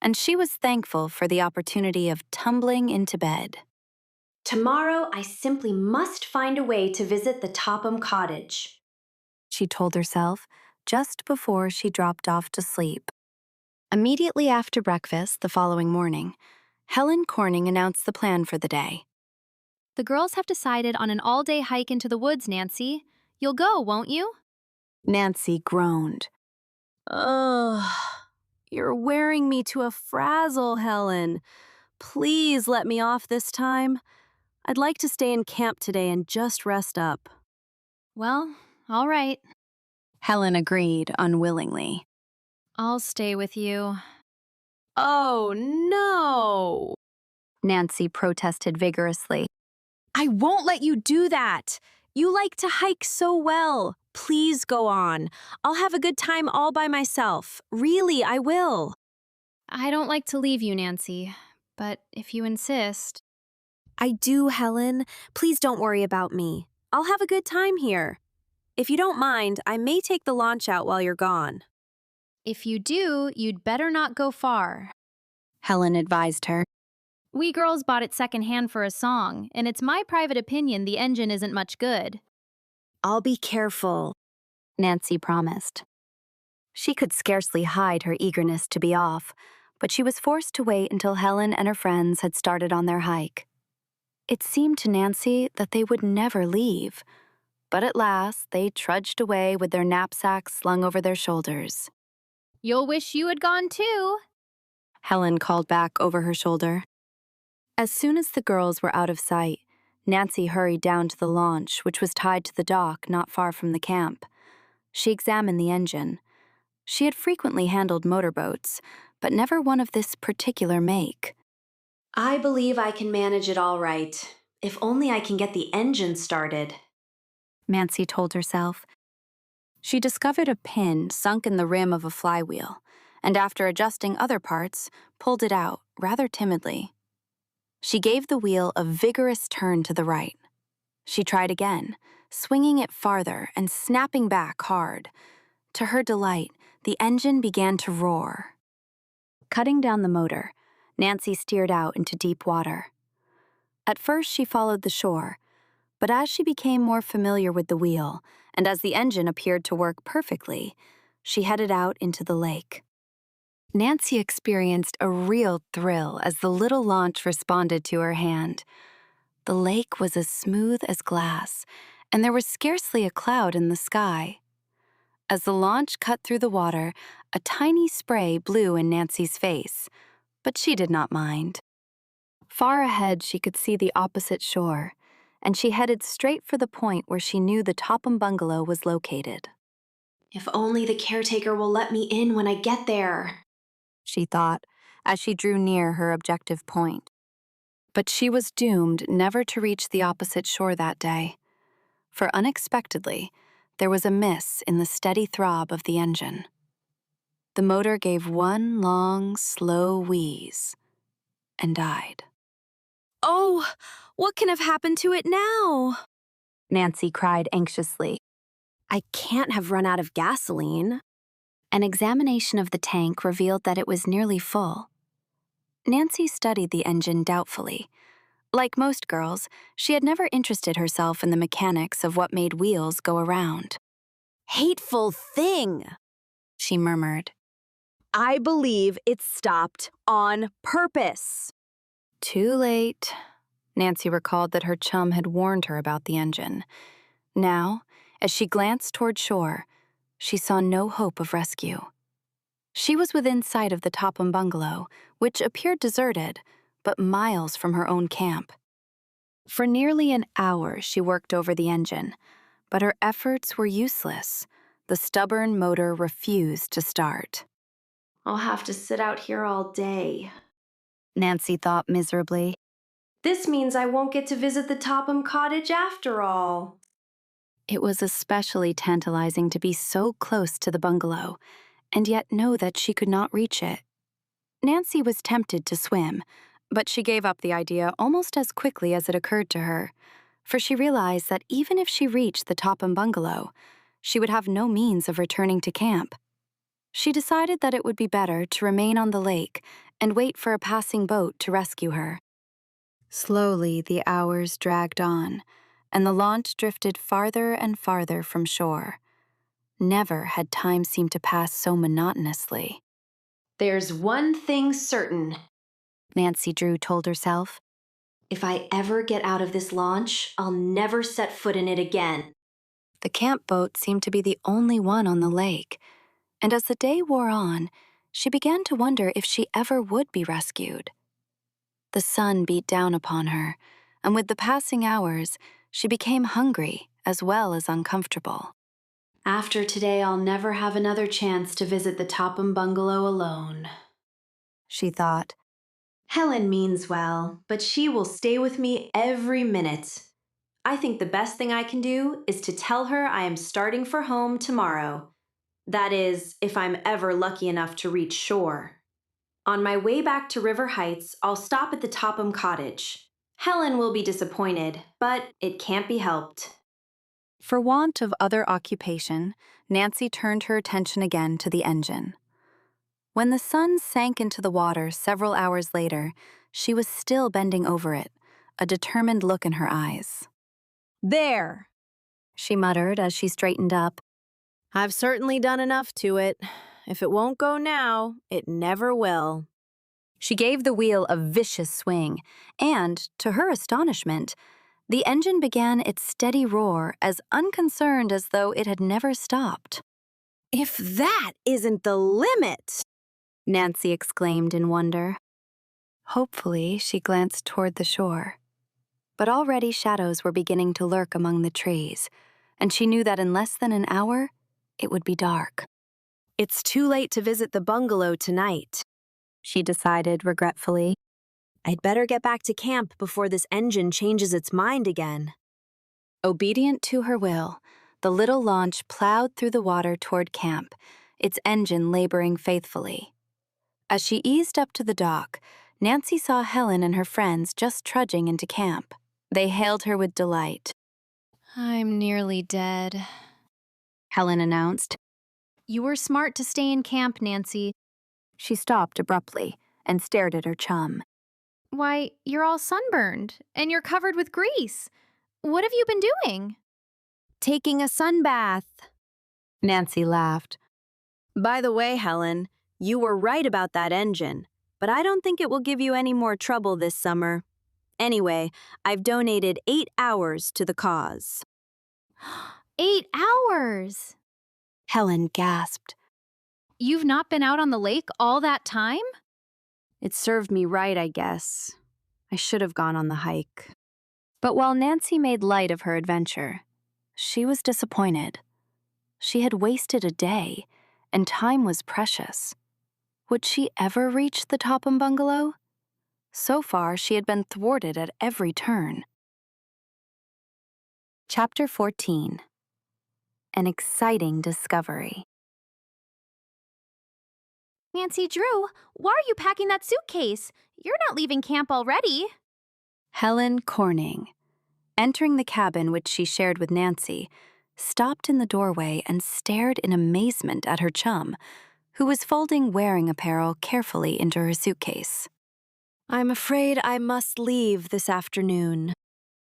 Speaker 1: and she was thankful for the opportunity of tumbling into bed.
Speaker 9: Tomorrow, I simply must find a way to visit the Topham cottage,
Speaker 1: she told herself just before she dropped off to sleep. Immediately after breakfast the following morning, Helen Corning announced the plan for the day.
Speaker 13: The girls have decided on an all-day hike into the woods, Nancy. You'll go, won't you?
Speaker 1: Nancy groaned.
Speaker 2: Ugh, you're wearing me to a frazzle, Helen. Please let me off this time. I'd like to stay in camp today and just rest up.
Speaker 13: Well, all right.
Speaker 1: Helen agreed unwillingly.
Speaker 13: I'll stay with you.
Speaker 2: Oh, no!
Speaker 1: Nancy protested vigorously.
Speaker 2: I won't let you do that. You like to hike so well. Please go on. I'll have a good time all by myself. Really, I will.
Speaker 13: I don't like to leave you, Nancy, but if you insist.
Speaker 2: I do, Helen. Please don't worry about me. I'll have a good time here. If you don't mind, I may take the launch out while you're gone.
Speaker 13: If you do, you'd better not go far,
Speaker 1: Helen advised her.
Speaker 13: We girls bought it secondhand for a song, and it's my private opinion the engine isn't much good.
Speaker 2: I'll be careful,
Speaker 1: Nancy promised. She could scarcely hide her eagerness to be off, but she was forced to wait until Helen and her friends had started on their hike. It seemed to Nancy that they would never leave, but at last they trudged away with their knapsacks slung over their shoulders.
Speaker 13: You'll wish you had gone too,
Speaker 1: Helen called back over her shoulder. As soon as the girls were out of sight, Nancy hurried down to the launch, which was tied to the dock not far from the camp. She examined the engine. She had frequently handled motorboats, but never one of this particular make.
Speaker 9: I believe I can manage it all right, if only I can get the engine started,
Speaker 1: Nancy told herself. She discovered a pin sunk in the rim of a flywheel, and after adjusting other parts, pulled it out rather timidly. She gave the wheel a vigorous turn to the right. She tried again, swinging it farther and snapping back hard. To her delight, the engine began to roar. Cutting down the motor, Nancy steered out into deep water. At first she followed the shore, but as she became more familiar with the wheel and as the engine appeared to work perfectly, she headed out into the lake. Nancy experienced a real thrill as the little launch responded to her hand. The lake was as smooth as glass, and there was scarcely a cloud in the sky. As the launch cut through the water, a tiny spray blew in Nancy's face, but she did not mind. Far ahead, she could see the opposite shore, and she headed straight for the point where she knew the Topham bungalow was located.
Speaker 9: If only the caretaker will let me in when I get there,
Speaker 1: she thought, as she drew near her objective point. But she was doomed never to reach the opposite shore that day, for unexpectedly, there was a miss in the steady throb of the engine. The motor gave one long, slow wheeze and died.
Speaker 2: Oh, what can have happened to it now?
Speaker 1: Nancy cried anxiously.
Speaker 2: I can't have run out of gasoline.
Speaker 1: An examination of the tank revealed that it was nearly full. Nancy studied the engine doubtfully. Like most girls, she had never interested herself in the mechanics of what made wheels go around.
Speaker 2: Hateful thing,
Speaker 1: she murmured.
Speaker 2: I believe it stopped on purpose.
Speaker 1: Too late. Nancy recalled that her chum had warned her about the engine. Now, as she glanced toward shore, she saw no hope of rescue. She was within sight of the Topham bungalow, which appeared deserted, but miles from her own camp. For nearly an hour, she worked over the engine, but her efforts were useless. The stubborn motor refused to start.
Speaker 9: I'll have to sit out here all day,
Speaker 1: Nancy thought miserably.
Speaker 9: This means I won't get to visit the Topham cottage after all.
Speaker 1: It was especially tantalizing to be so close to the bungalow, and yet know that she could not reach it. Nancy was tempted to swim, but she gave up the idea almost as quickly as it occurred to her, for she realized that even if she reached the Topham bungalow, she would have no means of returning to camp. She decided that it would be better to remain on the lake and wait for a passing boat to rescue her. Slowly, the hours dragged on, and the launch drifted farther and farther from shore. Never had time seemed to pass so monotonously.
Speaker 9: There's one thing certain,
Speaker 1: Nancy Drew told herself.
Speaker 9: If I ever get out of this launch, I'll never set foot in it again.
Speaker 1: The camp boat seemed to be the only one on the lake, and as the day wore on, she began to wonder if she ever would be rescued. The sun beat down upon her, and with the passing hours, she became hungry as well as uncomfortable.
Speaker 9: After today, I'll never have another chance to visit the Topham bungalow alone,
Speaker 1: she thought.
Speaker 9: Helen means well, but she will stay with me every minute. I think the best thing I can do is to tell her I am starting for home tomorrow. That is, if I'm ever lucky enough to reach shore. On my way back to River Heights, I'll stop at the Topham cottage. Helen will be disappointed, but it can't be helped.
Speaker 1: For want of other occupation, Nancy turned her attention again to the engine. When the sun sank into the water several hours later, she was still bending over it, a determined look in her eyes.
Speaker 2: There,
Speaker 1: she muttered as she straightened up.
Speaker 2: I've certainly done enough to it. If it won't go now, it never will.
Speaker 1: She gave the wheel a vicious swing, and, to her astonishment, the engine began its steady roar as unconcerned as though it had never stopped.
Speaker 2: If that isn't the limit,
Speaker 1: Nancy exclaimed in wonder. Hopefully, she glanced toward the shore. But already shadows were beginning to lurk among the trees, and she knew that in less than an hour, it would be dark.
Speaker 2: It's too late to visit the bungalow tonight,
Speaker 1: she decided regretfully.
Speaker 2: I'd better get back to camp before this engine changes its mind again.
Speaker 1: Obedient to her will, the little launch plowed through the water toward camp, its engine laboring faithfully. As she eased up to the dock, Nancy saw Helen and her friends just trudging into camp. They hailed her with delight.
Speaker 13: I'm nearly dead,
Speaker 1: Helen announced.
Speaker 13: You were smart to stay in camp, Nancy.
Speaker 1: She stopped abruptly and stared at her chum.
Speaker 13: Why, you're all sunburned, and you're covered with grease. What have you been doing?
Speaker 2: taking a sunbath.
Speaker 1: Nancy laughed.
Speaker 2: By the way, Helen, you were right about that engine, but I don't think it will give you any more trouble this summer. Anyway, I've donated 8 hours to the cause.
Speaker 13: 8 hours?
Speaker 1: Helen gasped.
Speaker 13: You've not been out on the lake all that time?
Speaker 2: It served me right, I guess. I should have gone on the hike.
Speaker 1: But while Nancy made light of her adventure, she was disappointed. She had wasted a day, and time was precious. Would she ever reach the Topham bungalow? So far, she had been thwarted at every turn. Chapter 14. An exciting discovery.
Speaker 13: Nancy Drew, why are you packing that suitcase? You're not leaving camp already.
Speaker 1: Helen Corning, entering the cabin which she shared with Nancy, stopped in the doorway and stared in amazement at her chum, who was folding wearing apparel carefully into her suitcase.
Speaker 2: I'm afraid I must leave this afternoon,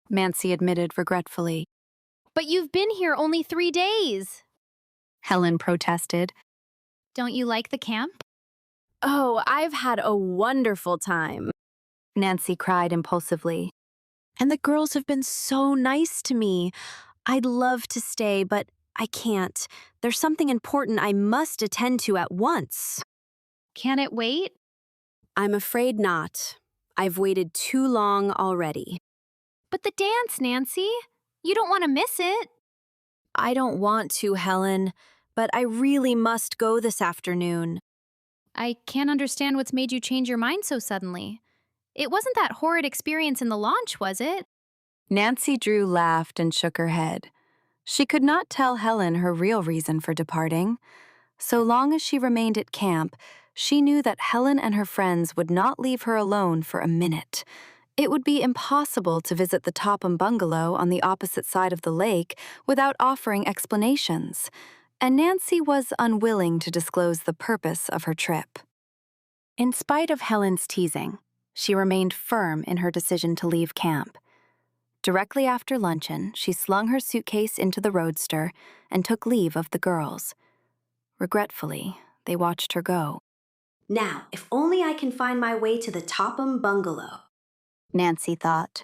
Speaker 1: Nancy admitted regretfully.
Speaker 13: But you've been here only 3 days,
Speaker 1: Helen protested.
Speaker 13: Don't you like the camp?
Speaker 2: Oh, I've had a wonderful time,
Speaker 1: Nancy cried impulsively.
Speaker 2: And the girls have been so nice to me. I'd love to stay, but I can't. There's something important I must attend to at once.
Speaker 13: Can it wait?
Speaker 2: I'm afraid not. I've waited too long already.
Speaker 13: But the dance, Nancy. You don't want to miss it.
Speaker 2: I don't want to, Helen, but I really must go this afternoon.
Speaker 13: I can't understand what's made you change your mind so suddenly. It wasn't that horrid experience in the launch, was it?
Speaker 1: Nancy Drew laughed and shook her head. She could not tell Helen her real reason for departing. So long as she remained at camp, she knew that Helen and her friends would not leave her alone for a minute. It would be impossible to visit the Topham bungalow on the opposite side of the lake without offering explanations, and Nancy was unwilling to disclose the purpose of her trip. In spite of Helen's teasing, she remained firm in her decision to leave camp. Directly after luncheon, she slung her suitcase into the roadster and took leave of the girls. Regretfully, they watched her go.
Speaker 9: Now, if only I can find my way to the Topham bungalow,
Speaker 1: Nancy thought.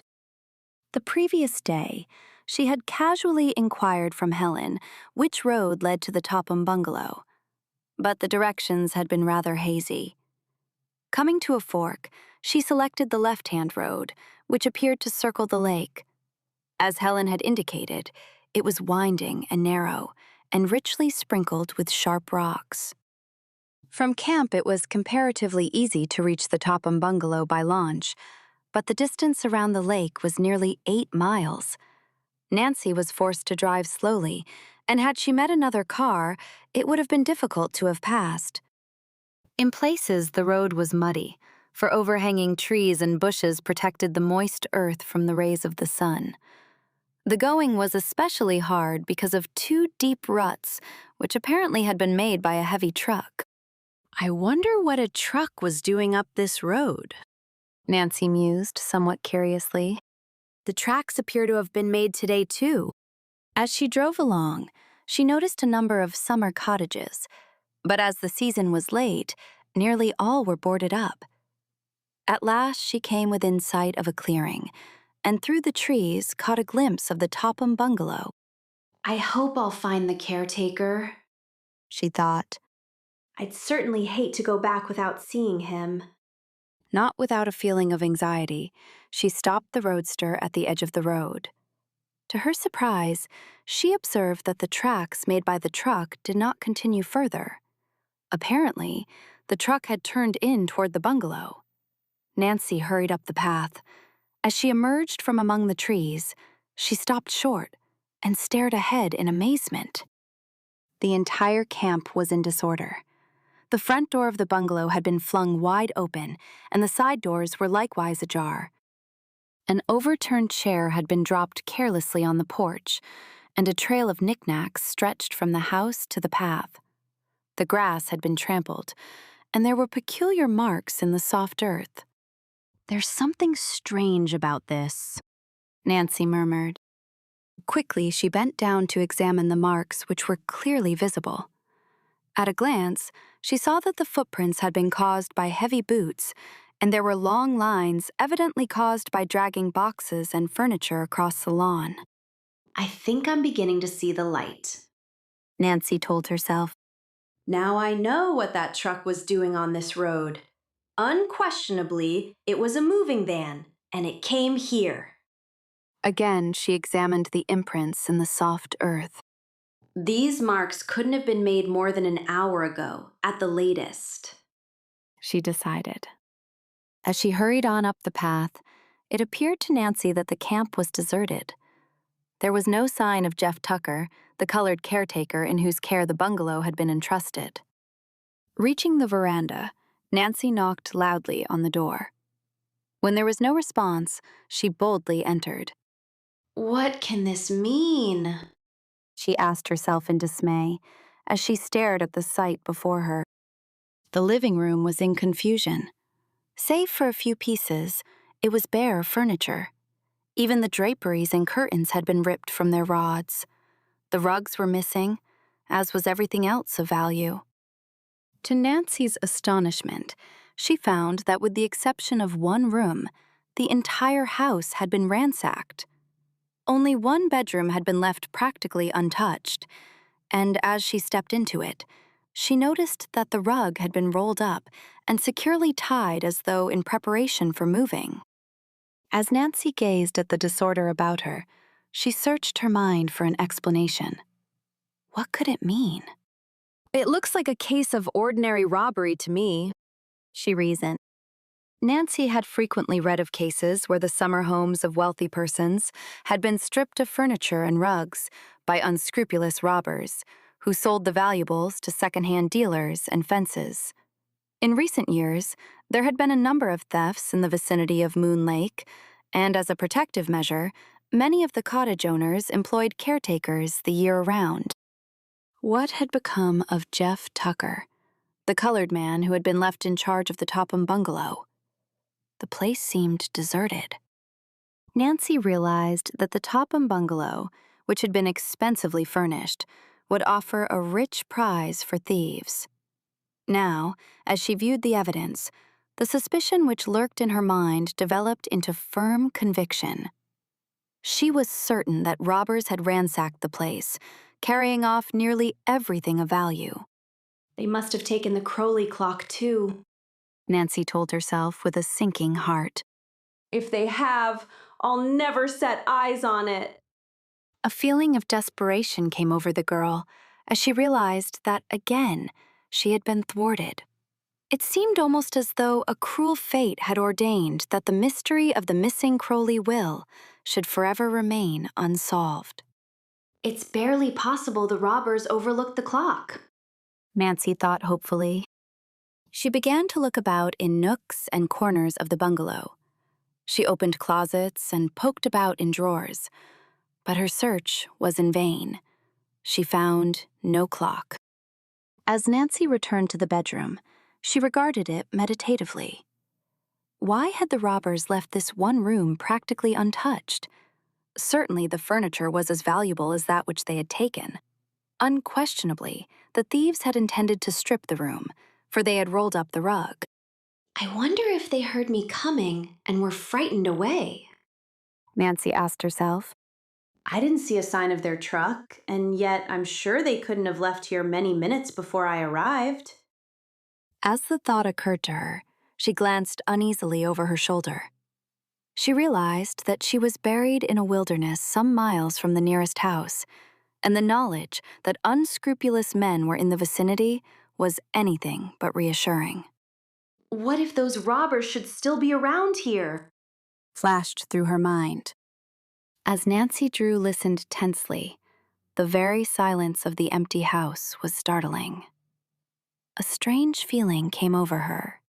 Speaker 1: The previous day, she had casually inquired from Helen which road led to the Topham bungalow, but the directions had been rather hazy. Coming to a fork, she selected the left-hand road, which appeared to circle the lake. As Helen had indicated, it was winding and narrow, and richly sprinkled with sharp rocks. From camp, it was comparatively easy to reach the Topham bungalow by launch, but the distance around the lake was nearly 8 miles. Nancy was forced to drive slowly, and had she met another car, it would have been difficult to have passed. In places, the road was muddy, for overhanging trees and bushes protected the moist earth from the rays of the sun. The going was especially hard because of 2 deep ruts, which apparently had been made by a heavy truck.
Speaker 2: I wonder what a truck was doing up this road,
Speaker 1: Nancy mused somewhat curiously.
Speaker 2: The tracks appear to have been made today, too.
Speaker 1: As she drove along, she noticed a number of summer cottages, but as the season was late, nearly all were boarded up. At last, she came within sight of a clearing, and through the trees caught a glimpse of the Topham bungalow.
Speaker 9: I hope I'll find the caretaker,
Speaker 1: she thought.
Speaker 9: I'd certainly hate to go back without seeing him.
Speaker 1: Not without a feeling of anxiety, she stopped the roadster at the edge of the road. To her surprise, she observed that the tracks made by the truck did not continue further. Apparently, the truck had turned in toward the bungalow. Nancy hurried up the path. As she emerged from among the trees, she stopped short and stared ahead in amazement. The entire camp was in disorder. The front door of the bungalow had been flung wide open, and the side doors were likewise ajar. An overturned chair had been dropped carelessly on the porch, and a trail of knickknacks stretched from the house to the path. The grass had been trampled, and there were peculiar marks in the soft earth.
Speaker 2: There's something strange about this,
Speaker 1: Nancy murmured. Quickly, she bent down to examine the marks, which were clearly visible. At a glance, she saw that the footprints had been caused by heavy boots, and there were long lines evidently caused by dragging boxes and furniture across the lawn.
Speaker 9: I think I'm beginning to see the light,
Speaker 1: Nancy told herself.
Speaker 9: Now I know what that truck was doing on this road. Unquestionably, it was a moving van, and it came here.
Speaker 1: Again, she examined the imprints in the soft earth.
Speaker 9: These marks couldn't have been made more than an hour ago, at the latest,
Speaker 1: she decided. As she hurried on up the path, it appeared to Nancy that the camp was deserted. There was no sign of Jeff Tucker, the colored caretaker in whose care the bungalow had been entrusted. Reaching the veranda, Nancy knocked loudly on the door. When there was no response, she boldly entered.
Speaker 9: What can this mean?
Speaker 1: She asked herself in dismay as she stared at the sight before her. The living room was in confusion. Save for a few pieces, it was bare of furniture. Even the draperies and curtains had been ripped from their rods. The rugs were missing, as was everything else of value. To Nancy's astonishment, she found that with the exception of one room, the entire house had been ransacked. Only one bedroom had been left practically untouched, and as she stepped into it, she noticed that the rug had been rolled up and securely tied as though in preparation for moving. As Nancy gazed at the disorder about her, she searched her mind for an explanation. What could it mean?
Speaker 2: It looks like a case of ordinary robbery to me, she reasoned.
Speaker 1: Nancy had frequently read of cases where the summer homes of wealthy persons had been stripped of furniture and rugs by unscrupulous robbers who sold the valuables to secondhand dealers and fences. In recent years, there had been a number of thefts in the vicinity of Moon Lake, and as a protective measure, many of the cottage owners employed caretakers the year round. What had become of Jeff Tucker, the colored man who had been left in charge of the Topham bungalow? The place seemed deserted. Nancy realized that the Topham bungalow, which had been expensively furnished, would offer a rich prize for thieves. Now, as she viewed the evidence, the suspicion which lurked in her mind developed into firm conviction. She was certain that robbers had ransacked the place, carrying off nearly everything of value.
Speaker 9: They must have taken the Crowley clock, too,
Speaker 1: Nancy told herself with a sinking heart.
Speaker 9: If they have, I'll never set eyes on it.
Speaker 1: A feeling of desperation came over the girl as she realized that, again, she had been thwarted. It seemed almost as though a cruel fate had ordained that the mystery of the missing Crowley will should forever remain unsolved.
Speaker 9: It's barely possible the robbers overlooked the clock,
Speaker 1: Nancy thought hopefully. She began to look about in nooks and corners of the bungalow. She opened closets and poked about in drawers, but her search was in vain. She found no clock. As Nancy returned to the bedroom, she regarded it meditatively. Why had the robbers left this one room practically untouched? Certainly the furniture was as valuable as that which they had taken. Unquestionably, the thieves had intended to strip the room, for they had rolled up the rug.
Speaker 9: I wonder if they heard me coming and were frightened away,
Speaker 1: Nancy asked herself.
Speaker 9: I didn't see a sign of their truck, and yet I'm sure they couldn't have left here many minutes before I arrived.
Speaker 1: As the thought occurred to her, she glanced uneasily over her shoulder. She realized that she was buried in a wilderness some miles from the nearest house, and the knowledge that unscrupulous men were in the vicinity was anything but reassuring.
Speaker 9: What if those robbers should still be around here?
Speaker 1: Flashed through her mind. As Nancy Drew listened tensely, the very silence of the empty house was startling. A strange feeling came over her.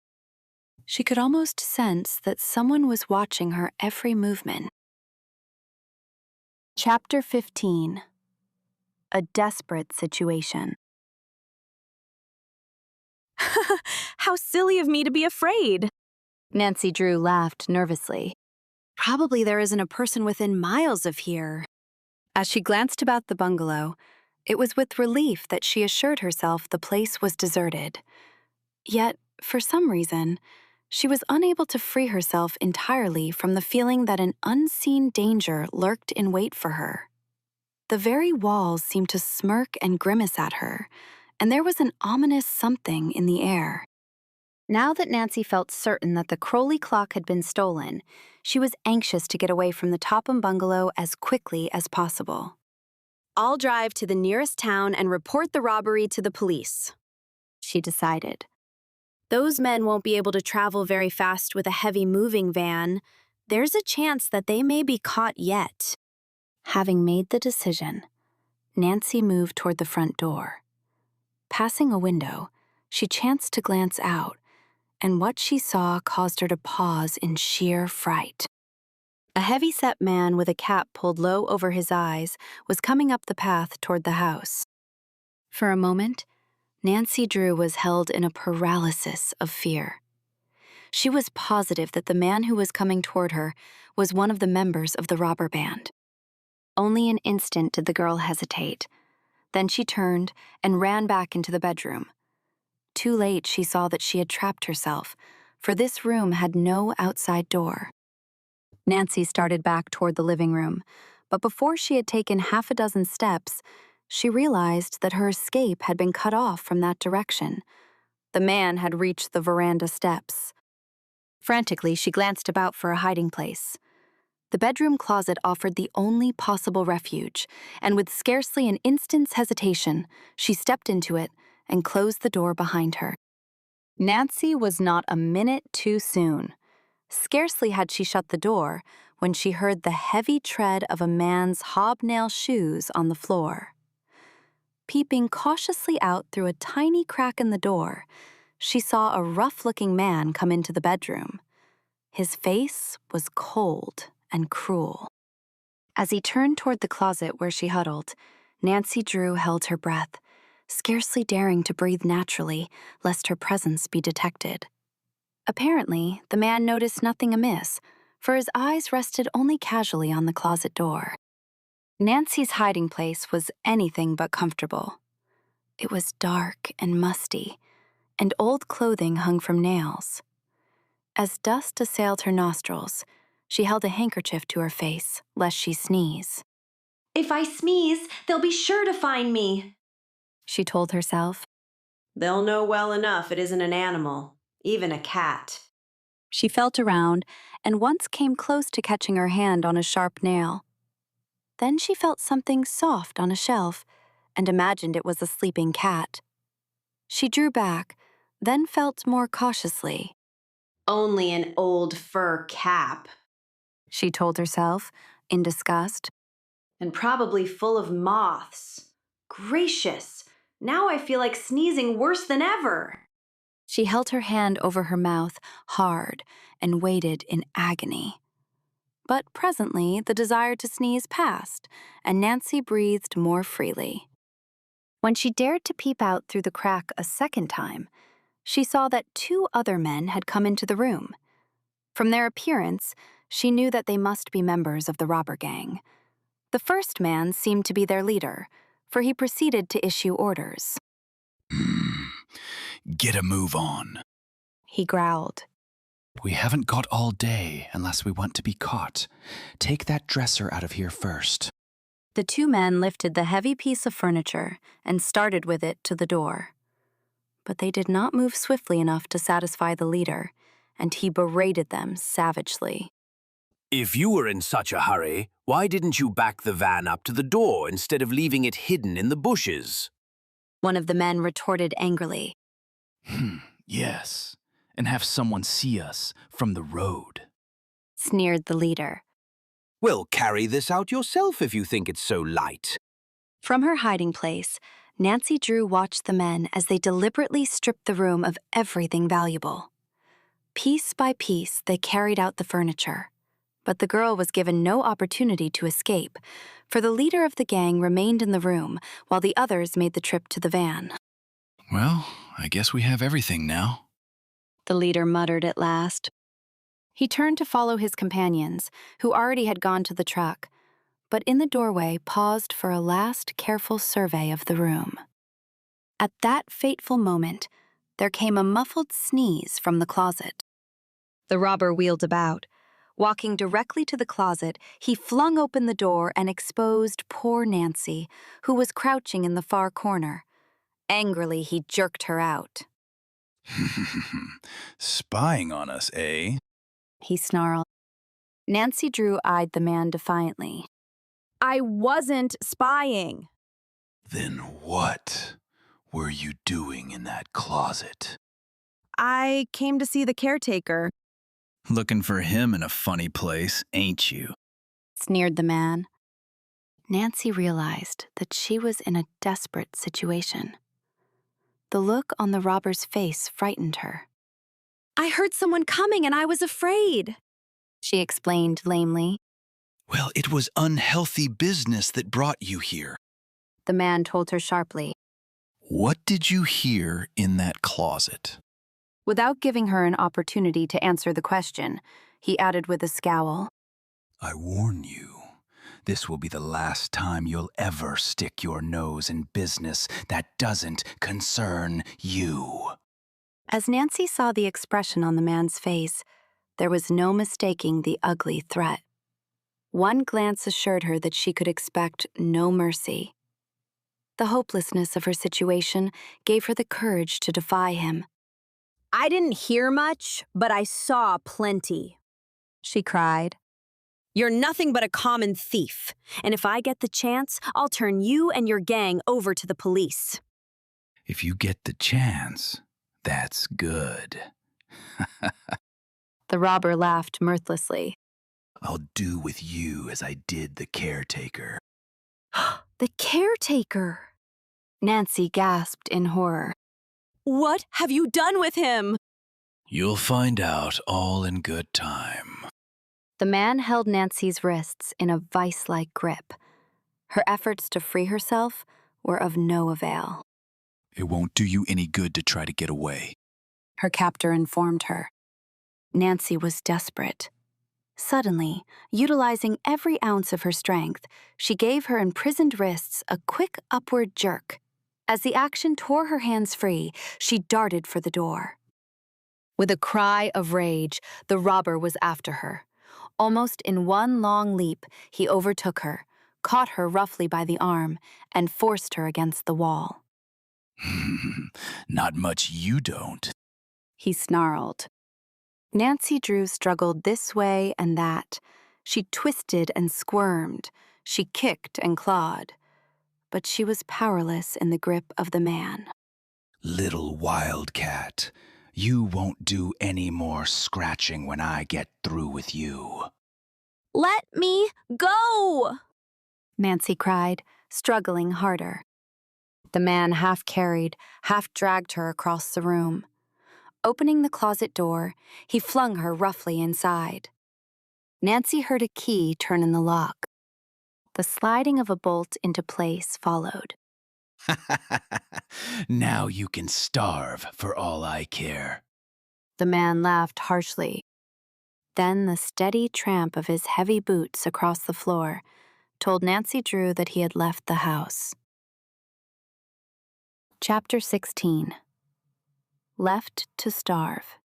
Speaker 1: She could almost sense that someone was watching her every movement. Chapter 15. A desperate situation.
Speaker 2: How silly of me to be afraid.
Speaker 1: Nancy Drew laughed nervously. Probably there isn't a person within miles of here. As she glanced about the bungalow, it was with relief that she assured herself the place was deserted. Yet, for some reason, she was unable to free herself entirely from the feeling that an unseen danger lurked in wait for her. The very walls seemed to smirk and grimace at her, and there was an ominous something in the air. Now that Nancy felt certain that the Crowley clock had been stolen, she was anxious to get away from the Topham bungalow as quickly as possible.
Speaker 2: I'll drive to the nearest town and report the robbery to the police,
Speaker 1: she decided.
Speaker 2: Those men won't be able to travel very fast with a heavy moving van. There's a chance that they may be caught yet.
Speaker 1: Having made the decision, Nancy moved toward the front door. Passing a window, she chanced to glance out, and what she saw caused her to pause in sheer fright. A heavy-set man with a cap pulled low over his eyes was coming up the path toward the house. For a moment, Nancy Drew was held in a paralysis of fear. She was positive that the man who was coming toward her was one of the members of the robber band. Only an instant did the girl hesitate. Then she turned and ran back into the bedroom. Too late, she saw that she had trapped herself, for this room had no outside door. Nancy started back toward the living room, but before she had taken half a dozen steps, she realized that her escape had been cut off from that direction. The man had reached the veranda steps. Frantically, she glanced about for a hiding place. The bedroom closet offered the only possible refuge, and with scarcely an instant's hesitation, she stepped into it and closed the door behind her. Nancy was not a minute too soon. Scarcely had she shut the door when she heard the heavy tread of a man's hobnail shoes on the floor. Peeping cautiously out through a tiny crack in the door, she saw a rough-looking man come into the bedroom. His face was cold and cruel. As he turned toward the closet where she huddled, Nancy Drew held her breath, scarcely daring to breathe naturally lest her presence be detected. Apparently, the man noticed nothing amiss, for his eyes rested only casually on the closet door. Nancy's hiding place was anything but comfortable. It was dark and musty, and old clothing hung from nails. As dust assailed her nostrils, she held a handkerchief to her face, lest she sneeze.
Speaker 9: If I sneeze, they'll be sure to find me,
Speaker 1: she told herself.
Speaker 9: They'll know well enough it isn't an animal, even a cat.
Speaker 1: She felt around and once came close to catching her hand on a sharp nail. Then she felt something soft on a shelf and imagined it was a sleeping cat. She drew back, then felt more cautiously.
Speaker 9: Only an old fur cap,
Speaker 1: she told herself, in disgust.
Speaker 9: And probably full of moths. Gracious! Now I feel like sneezing worse than ever.
Speaker 1: She held her hand over her mouth hard and waited in agony. But presently the desire to sneeze passed, and Nancy breathed more freely. When she dared to peep out through the crack a second time, she saw that 2 other men had come into the room. From their appearance, she knew that they must be members of the robber gang. The first man seemed to be their leader, for he proceeded to issue orders.
Speaker 20: Get a move on,
Speaker 1: he growled.
Speaker 20: We haven't got all day unless we want to be caught. Take that dresser out of here first.
Speaker 1: The 2 men lifted the heavy piece of furniture and started with it to the door. But they did not move swiftly enough to satisfy the leader, and he berated them savagely.
Speaker 21: If you were in such a hurry, why didn't you back the van up to the door instead of leaving it hidden in the bushes?
Speaker 1: One of the men retorted angrily.
Speaker 20: Yes, and have someone see us from the road,
Speaker 1: sneered the leader.
Speaker 21: Well, carry this out yourself if you think it's so light.
Speaker 1: From her hiding place, Nancy Drew watched the men as they deliberately stripped the room of everything valuable. Piece by piece, they carried out the furniture. But the girl was given no opportunity to escape, for the leader of the gang remained in the room while the others made the trip to the van.
Speaker 20: Well, I guess we have everything now,
Speaker 1: the leader muttered at last. He turned to follow his companions, who already had gone to the truck, but in the doorway paused for a last careful survey of the room. At that fateful moment, there came a muffled sneeze from the closet. The robber wheeled about. Walking directly to the closet, he flung open the door and exposed poor Nancy, who was crouching in the far corner. Angrily, he jerked her out.
Speaker 20: Spying on us, eh?
Speaker 1: He snarled. Nancy Drew eyed the man defiantly.
Speaker 2: I wasn't spying.
Speaker 20: Then what were you doing in that closet?
Speaker 2: I came to see the caretaker.
Speaker 20: Looking for him in a funny place, ain't you?
Speaker 1: Sneered the man. Nancy realized that she was in a desperate situation. The look on the robber's face frightened her.
Speaker 2: I heard someone coming and I was afraid,
Speaker 1: she explained lamely.
Speaker 20: Well, it was unhealthy business that brought you here.
Speaker 1: The man told her sharply.
Speaker 20: What did you hear in that closet?
Speaker 1: Without giving her an opportunity to answer the question, he added with a scowl.
Speaker 20: I warn you, this will be the last time you'll ever stick your nose in business that doesn't concern you.
Speaker 1: As Nancy saw the expression on the man's face, there was no mistaking the ugly threat. One glance assured her that she could expect no mercy. The hopelessness of her situation gave her the courage to defy him.
Speaker 2: I didn't hear much, but I saw plenty,
Speaker 1: she cried.
Speaker 2: You're nothing but a common thief, and if I get the chance, I'll turn you and your gang over to the police.
Speaker 20: If you get the chance, that's good.
Speaker 1: The robber laughed mirthlessly.
Speaker 20: I'll do with you as I did the caretaker.
Speaker 2: The caretaker?
Speaker 1: Nancy gasped in horror.
Speaker 2: What have you done with him?
Speaker 20: You'll find out all in good time.
Speaker 1: The man held Nancy's wrists in a vice-like grip. Her efforts to free herself were of no avail.
Speaker 20: It won't do you any good to try to get away,
Speaker 1: her captor informed her. Nancy was desperate. Suddenly, utilizing every ounce of her strength, she gave her imprisoned wrists a quick upward jerk. As the action tore her hands free, she darted for the door. With a cry of rage, the robber was after her. Almost in one long leap, he overtook her, caught her roughly by the arm, and forced her against the wall.
Speaker 20: Not much you don't,
Speaker 1: he snarled. Nancy Drew struggled this way and that. She twisted and squirmed. She kicked and clawed. But she was powerless in the grip of the man.
Speaker 20: Little wildcat, you won't do any more scratching when I get through with you.
Speaker 2: Let me go!
Speaker 1: Nancy cried, struggling harder. The man half carried, half dragged her across the room. Opening the closet door, he flung her roughly inside. Nancy heard a key turn in the lock. The sliding of a bolt into place followed.
Speaker 20: Now you can starve for all I care.
Speaker 1: The man laughed harshly. Then the steady tramp of his heavy boots across the floor told Nancy Drew that he had left the house. Chapter 16. Left to starve.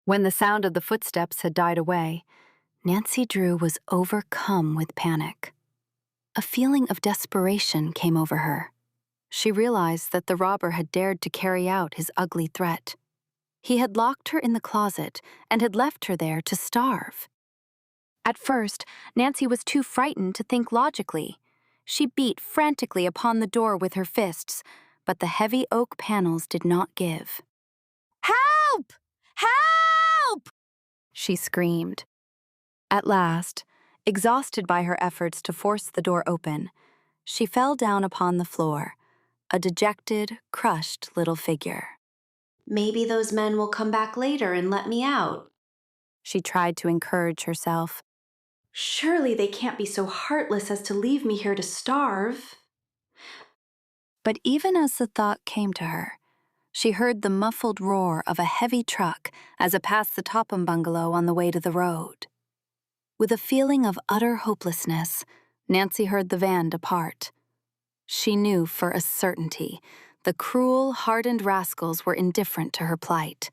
Speaker 1: When the sound of the footsteps had died away, Nancy Drew was overcome with panic. A feeling of desperation came over her. She realized that the robber had dared to carry out his ugly threat. He had locked her in the closet and had left her there to starve. At first, Nancy was too frightened to think logically. She beat frantically upon the door with her fists, but the heavy oak panels did not give.
Speaker 2: Help! Help!
Speaker 1: She screamed. At last, exhausted by her efforts to force the door open, she fell down upon the floor, a dejected, crushed little figure.
Speaker 9: Maybe those men will come back later and let me out.
Speaker 1: She tried to encourage herself.
Speaker 9: Surely they can't be so heartless as to leave me here to starve.
Speaker 1: But even as the thought came to her, she heard the muffled roar of a heavy truck as it passed the Topham bungalow on the way to the road. With a feeling of utter hopelessness, Nancy heard the van depart. She knew for a certainty the cruel, hardened rascals were indifferent to her plight.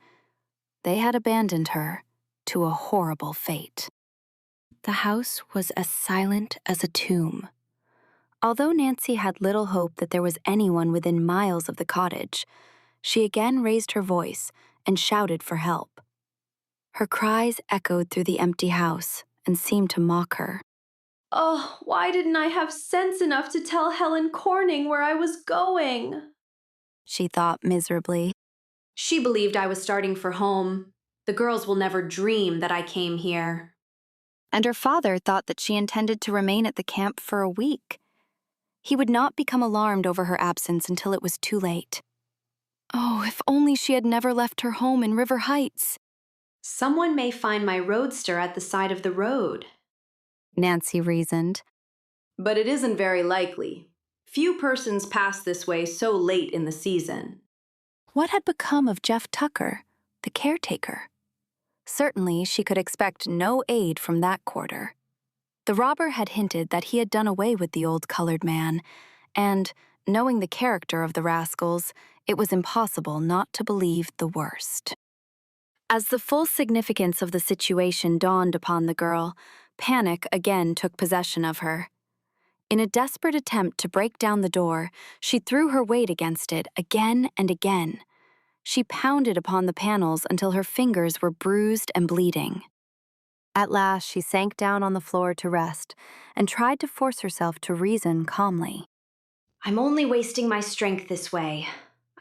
Speaker 1: They had abandoned her to a horrible fate. The house was as silent as a tomb. Although Nancy had little hope that there was anyone within miles of the cottage, she again raised her voice and shouted for help. Her cries echoed through the empty house and seemed to mock her.
Speaker 2: Oh, why didn't I have sense enough to tell Helen Corning where I was going?
Speaker 1: She thought miserably.
Speaker 2: She believed I was starting for home. The girls will never dream that I came here.
Speaker 1: And her father thought that she intended to remain at the camp for a week. He would not become alarmed over her absence until it was too late. Oh, if only she had never left her home in River Heights.
Speaker 2: Someone may find my roadster at the side of the road,
Speaker 1: Nancy reasoned.
Speaker 2: but it isn't very likely. Few persons pass this way so late in the season.
Speaker 1: What had become of Jeff Tucker, the caretaker? Certainly she could expect no aid from that quarter. The robber had hinted that he had done away with the old colored man, and, knowing the character of the rascals, it was impossible not to believe the worst. As the full significance of the situation dawned upon the girl, panic again took possession of her. In a desperate attempt to break down the door, she threw her weight against it again and again. She pounded upon the panels until her fingers were bruised and bleeding. At last, she sank down on the floor to rest and tried to force herself to reason calmly.
Speaker 2: I'm only wasting my strength this way.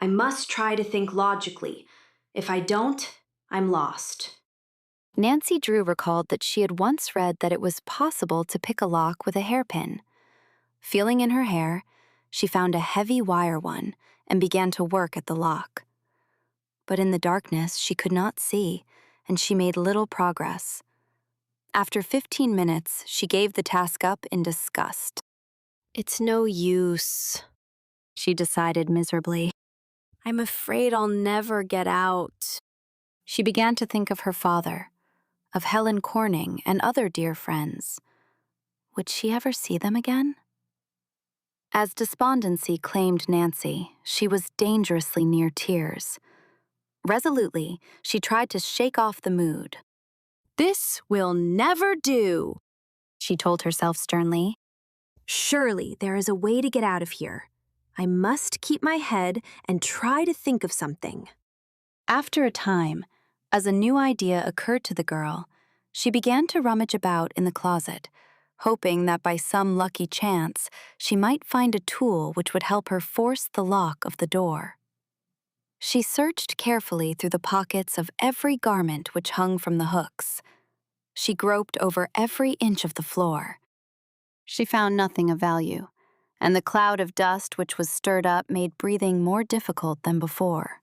Speaker 2: I must try to think logically. If I don't, I'm lost.
Speaker 1: Nancy Drew recalled that she had once read that it was possible to pick a lock with a hairpin. Feeling in her hair, she found a heavy wire one and began to work at the lock. But in the darkness, she could not see, and she made little progress. After 15 minutes, she gave the task up in disgust.
Speaker 2: It's no use,
Speaker 1: She decided miserably.
Speaker 2: I'm afraid I'll never get out.
Speaker 1: She began to think of her father, of Helen Corning and other dear friends. Would she ever see them again? As despondency claimed Nancy, she was dangerously near tears. Resolutely, she tried to shake off the mood.
Speaker 2: This will never do,
Speaker 1: She told herself sternly.
Speaker 2: Surely there is a way to get out of here. I must keep my head and try to think of something.
Speaker 1: After a time, as a new idea occurred to the girl, she began to rummage about in the closet, hoping that by some lucky chance she might find a tool which would help her force the lock of the door. She searched carefully through the pockets of every garment which hung from the hooks. She groped over every inch of the floor. She found nothing of value, and the cloud of dust which was stirred up made breathing more difficult than before.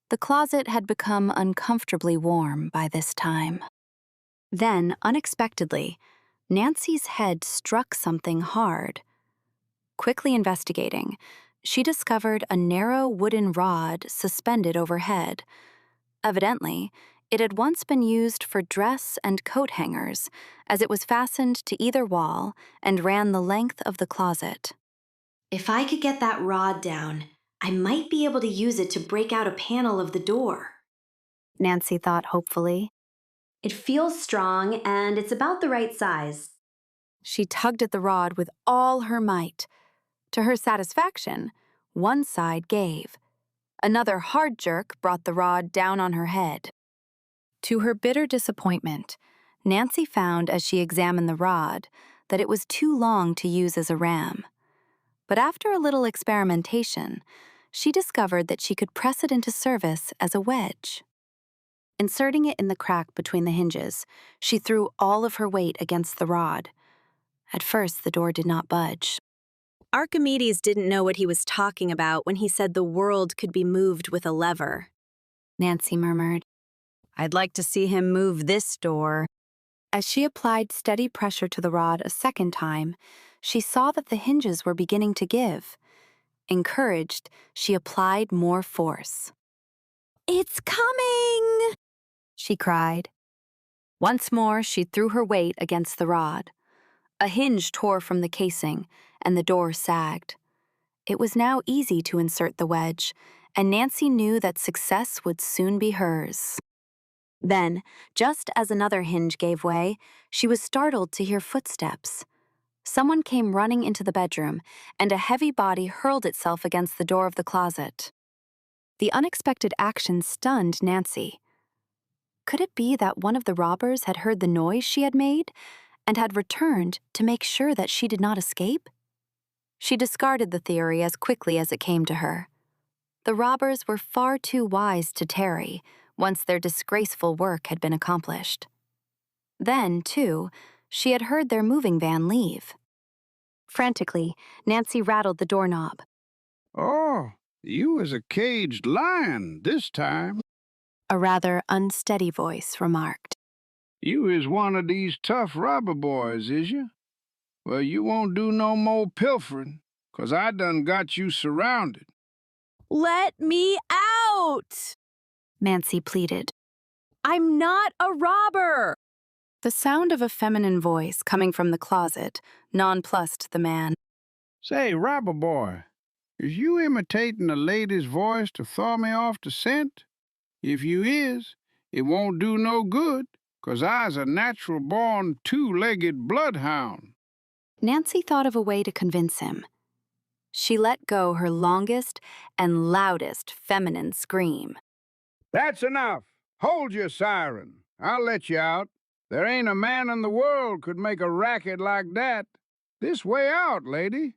Speaker 1: The closet had become uncomfortably warm by this time. Then, unexpectedly, Nancy's head struck something hard. Quickly investigating, she discovered a narrow wooden rod suspended overhead. Evidently, it had once been used for dress and coat hangers, as it was fastened to either wall and ran the length of the closet.
Speaker 2: If I could get that rod down, I might be able to use it to break out a panel of the door,
Speaker 1: Nancy thought hopefully.
Speaker 2: It feels strong and it's about the right size.
Speaker 1: She tugged at the rod with all her might. To her satisfaction, one side gave. Another hard jerk brought the rod down on her head. To her bitter disappointment, Nancy found as she examined the rod that it was too long to use as a ram. But after a little experimentation, she discovered that she could press it into service as a wedge. Inserting it in the crack between the hinges, she threw all of her weight against the rod. At first, the door did not budge.
Speaker 2: Archimedes didn't know what he was talking about when he said the world could be moved with a lever,
Speaker 1: Nancy murmured.
Speaker 2: I'd like to see him move this door.
Speaker 1: As she applied steady pressure to the rod a second time, she saw that the hinges were beginning to give. Encouraged, she applied more force.
Speaker 2: It's coming!
Speaker 1: She cried. Once more, she threw her weight against the rod. A hinge tore from the casing, and the door sagged. It was now easy to insert the wedge, and Nancy knew that success would soon be hers. Then, just as another hinge gave way, she was startled to hear footsteps. Someone came running into the bedroom, and a heavy body hurled itself against the door of the closet. The unexpected action stunned Nancy. Could it be that one of the robbers had heard the noise she had made and had returned to make sure that she did not escape? She discarded the theory as quickly as it came to her. The robbers were far too wise to tarry once their disgraceful work had been accomplished. Then, too, she had heard their moving van leave. Frantically, Nancy rattled the doorknob.
Speaker 7: "Oh, you was a caged lion this time,"
Speaker 1: a rather unsteady voice remarked.
Speaker 7: "You is one of these tough robber boys, is you? Well, you won't do no more pilfering, 'cause I done got you surrounded."
Speaker 2: Let me out!
Speaker 1: Nancy pleaded.
Speaker 2: I'm not a robber!
Speaker 1: The sound of a feminine voice coming from the closet nonplussed the man.
Speaker 7: "Say, robber boy, is you imitating a lady's voice to throw me off the scent? If you is, it won't do no good, 'cause I's a natural-born two-legged bloodhound."
Speaker 1: Nancy thought of a way to convince him. She let go her longest and loudest feminine scream.
Speaker 7: "That's enough! Hold your siren! I'll let you out. There ain't a man in the world could make a racket like that. This way out, lady."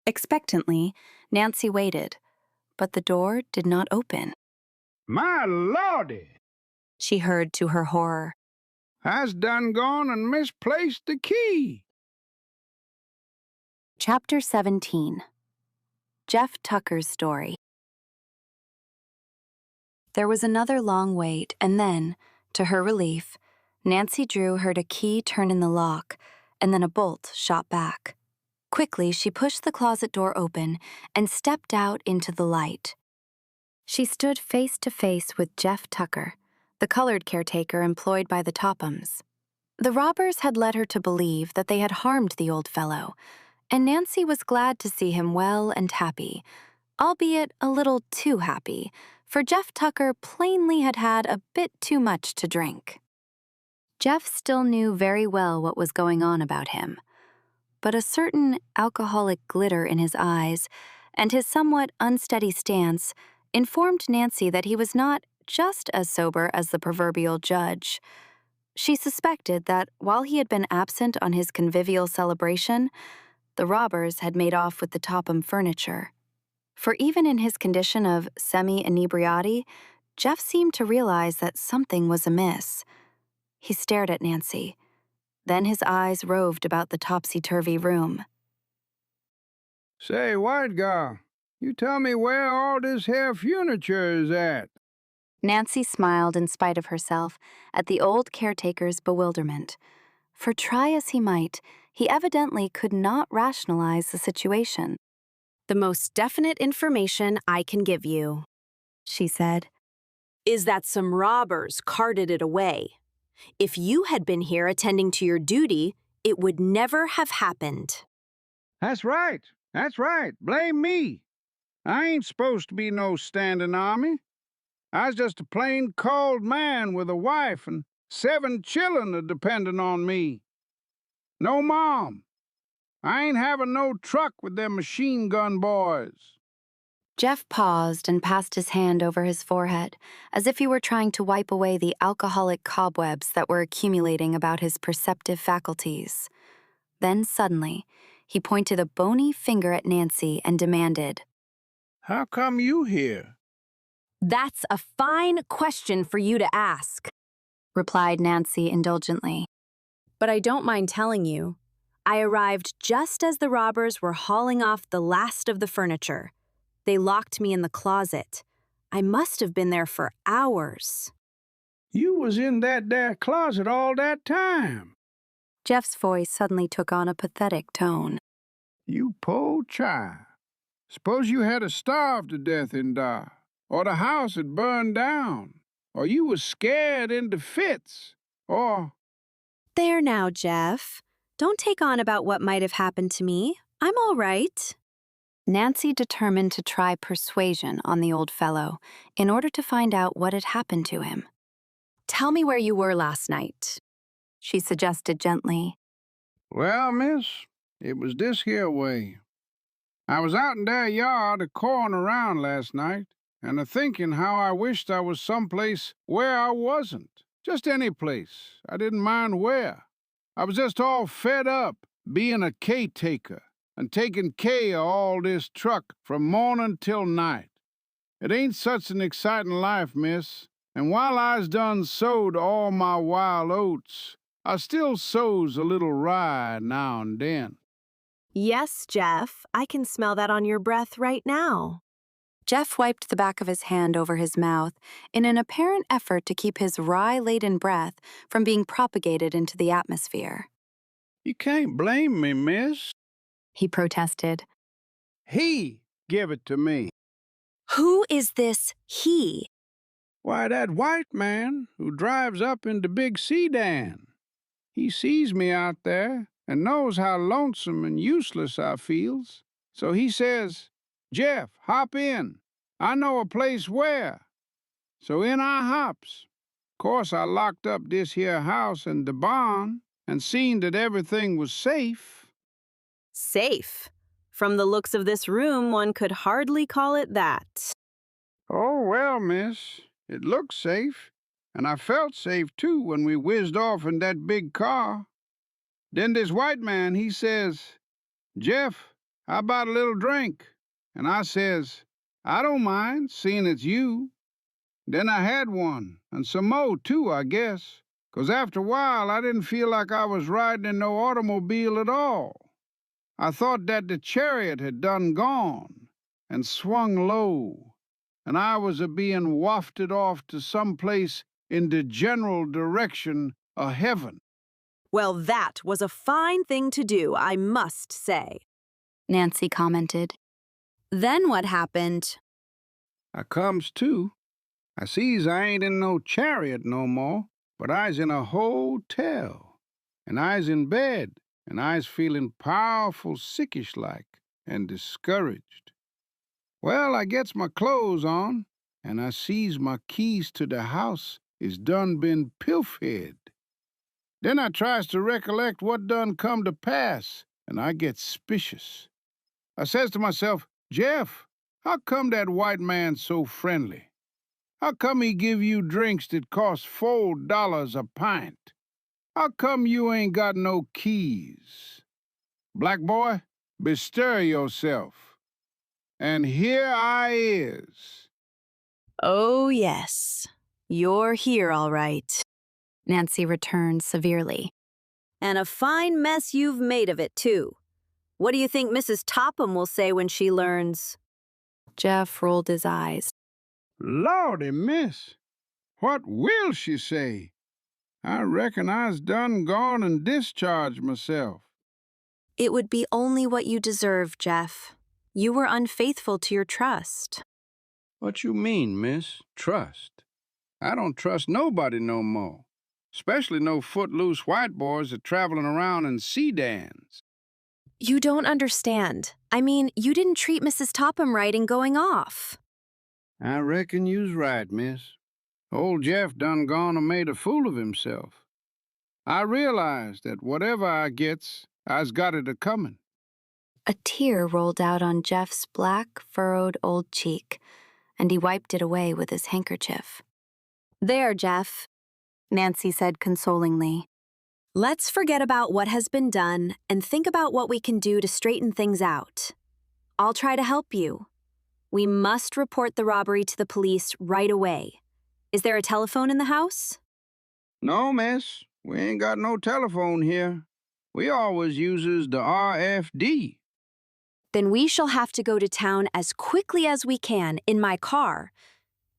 Speaker 1: Expectantly, Nancy waited, but the door did not open.
Speaker 7: "My lordy!"
Speaker 1: she heard to her horror.
Speaker 7: "I's done gone and misplaced the key."
Speaker 1: Chapter 17. Jeff Tucker's Story. There was another long wait, and then, to her relief, Nancy Drew heard a key turn in the lock, and then a bolt shot back. Quickly, she pushed the closet door open and stepped out into the light. She stood face to face with Jeff Tucker, the colored caretaker employed by the Tophams. The robbers had led her to believe that they had harmed the old fellow, and Nancy was glad to see him well and happy, albeit a little too happy, for Jeff Tucker plainly had had a bit too much to drink. Jeff still knew very well what was going on about him, but a certain alcoholic glitter in his eyes and his somewhat unsteady stance informed Nancy that he was not just as sober as the proverbial judge. She suspected that while he had been absent on his convivial celebration, the robbers had made off with the Topham furniture. For even in his condition of semi-inebriety, Jeff seemed to realize that something was amiss. He stared at Nancy. Then his eyes roved about the topsy-turvy room.
Speaker 7: "Say, white gal, you tell me where all this here furniture is at."
Speaker 1: Nancy smiled in spite of herself at the old caretaker's bewilderment. For try as he might, he evidently could not rationalize the situation.
Speaker 2: The most definite information I can give you,
Speaker 1: she said,
Speaker 2: is that some robbers carted it away. If you had been here attending to your duty, it would never have happened.
Speaker 7: That's right. Blame me. I ain't supposed to be no standing army. I's just a plain cold man with a wife and 7 children a depending on me. No mom. I ain't having no truck with them machine gun boys."
Speaker 1: Jeff paused and passed his hand over his forehead, as if he were trying to wipe away the alcoholic cobwebs that were accumulating about his perceptive faculties. Then suddenly, he pointed a bony finger at Nancy and demanded,
Speaker 7: "How come you here?"
Speaker 2: That's a fine question for you to ask,
Speaker 1: replied Nancy indulgently.
Speaker 2: But I don't mind telling you. I arrived just as the robbers were hauling off the last of the furniture. They locked me in the closet. I must have been there for hours.
Speaker 7: "You was in that there closet all that time."
Speaker 1: Jeff's voice suddenly took on a pathetic tone.
Speaker 7: "You poor child. Suppose you had to starve to death and die, or the house had burned down, or you was scared into fits, Or,
Speaker 10: There now, Jeff. Don't take on about what might have happened to me. I'm all right.
Speaker 1: Nancy determined to try persuasion on the old fellow in order to find out what had happened to him.
Speaker 2: Tell me where you were last night,
Speaker 1: she suggested gently.
Speaker 7: well, miss, it was this here way. I was out in that yard a-cawing around last night, and a-thinking how I wished I was someplace where I wasn't. Just any place. I didn't mind where. I was just all fed up being a caretaker and taking care of all this truck from morning till night. It ain't such an exciting life, miss, and while I's done sowed all my wild oats, I still sows a little rye now and then.
Speaker 10: Yes, Jeff, I can smell that on your breath right now.
Speaker 1: Jeff wiped the back of his hand over his mouth in an apparent effort to keep his rye-laden breath from being propagated into the atmosphere.
Speaker 7: You can't blame me, miss.
Speaker 1: He protested.
Speaker 7: He give it to me.
Speaker 10: Who is this he?
Speaker 7: Why, that white man who drives up in the big sedan. He sees me out there and knows how lonesome and useless I feels. So he says, Jeff, hop in. I know a place where. So in I hops. Course I locked up this here house and the barn and seen that everything was safe.
Speaker 10: Safe. From the looks of this room, one could hardly call it that.
Speaker 7: Oh, well, miss, it looked safe. And I felt safe, too, when we whizzed off in that big car. Then this white man, he says, Jeff, how about a little drink? And I says, I don't mind, seeing it's you. Then I had one, and some more, too, I guess. 'Cause after a while, I didn't feel like I was riding in no automobile at all. I thought that the chariot had done gone and swung low, and I was a-being wafted off to some place in the general direction of heaven.
Speaker 10: Well, that was a fine thing to do, I must say,
Speaker 1: Nancy commented.
Speaker 10: Then what happened?
Speaker 7: I comes to. I sees I ain't in no chariot no more, but I's in a hotel, and I's in bed, and I's feeling powerful sickish-like and discouraged. Well, I gets my clothes on, and I sees my keys to the house is done been pilfered. Then I tries to recollect what done come to pass, and I get suspicious. I says to myself, Jeff, how come that white man so friendly? How come he give you drinks that cost $4 a pint? How come you ain't got no keys? Black boy, bestir yourself. And here I is.
Speaker 10: Oh, yes. You're here, all right.
Speaker 1: Nancy returned severely.
Speaker 10: And a fine mess you've made of it, too. What do you think Mrs. Topham will say when she learns?
Speaker 1: Jeff rolled his eyes.
Speaker 7: Lordy, miss, what will she say? I reckon I's done gone and discharged myself.
Speaker 10: It would be only what you deserve, Jeff. You were unfaithful to your trust.
Speaker 7: What you mean, miss? Trust? I don't trust nobody no more. Especially no footloose white boys that traveling around in sedans.
Speaker 10: You don't understand. I mean, you didn't treat Mrs. Topham right in going off.
Speaker 7: I reckon you's right, miss. Old Jeff done gone and made a fool of himself. I realize that whatever I gets, I's got it a-comin'.
Speaker 1: A tear rolled out on Jeff's black, furrowed old cheek, and he wiped it away with his handkerchief.
Speaker 10: There, Jeff,
Speaker 1: Nancy said consolingly.
Speaker 10: Let's forget about what has been done and think about what we can do to straighten things out. I'll try to help you. We must report the robbery to the police right away. Is there a telephone in the house?
Speaker 7: No, miss. We ain't got no telephone here. We always uses the RFD.
Speaker 10: Then we shall have to go to town as quickly as we can in my car.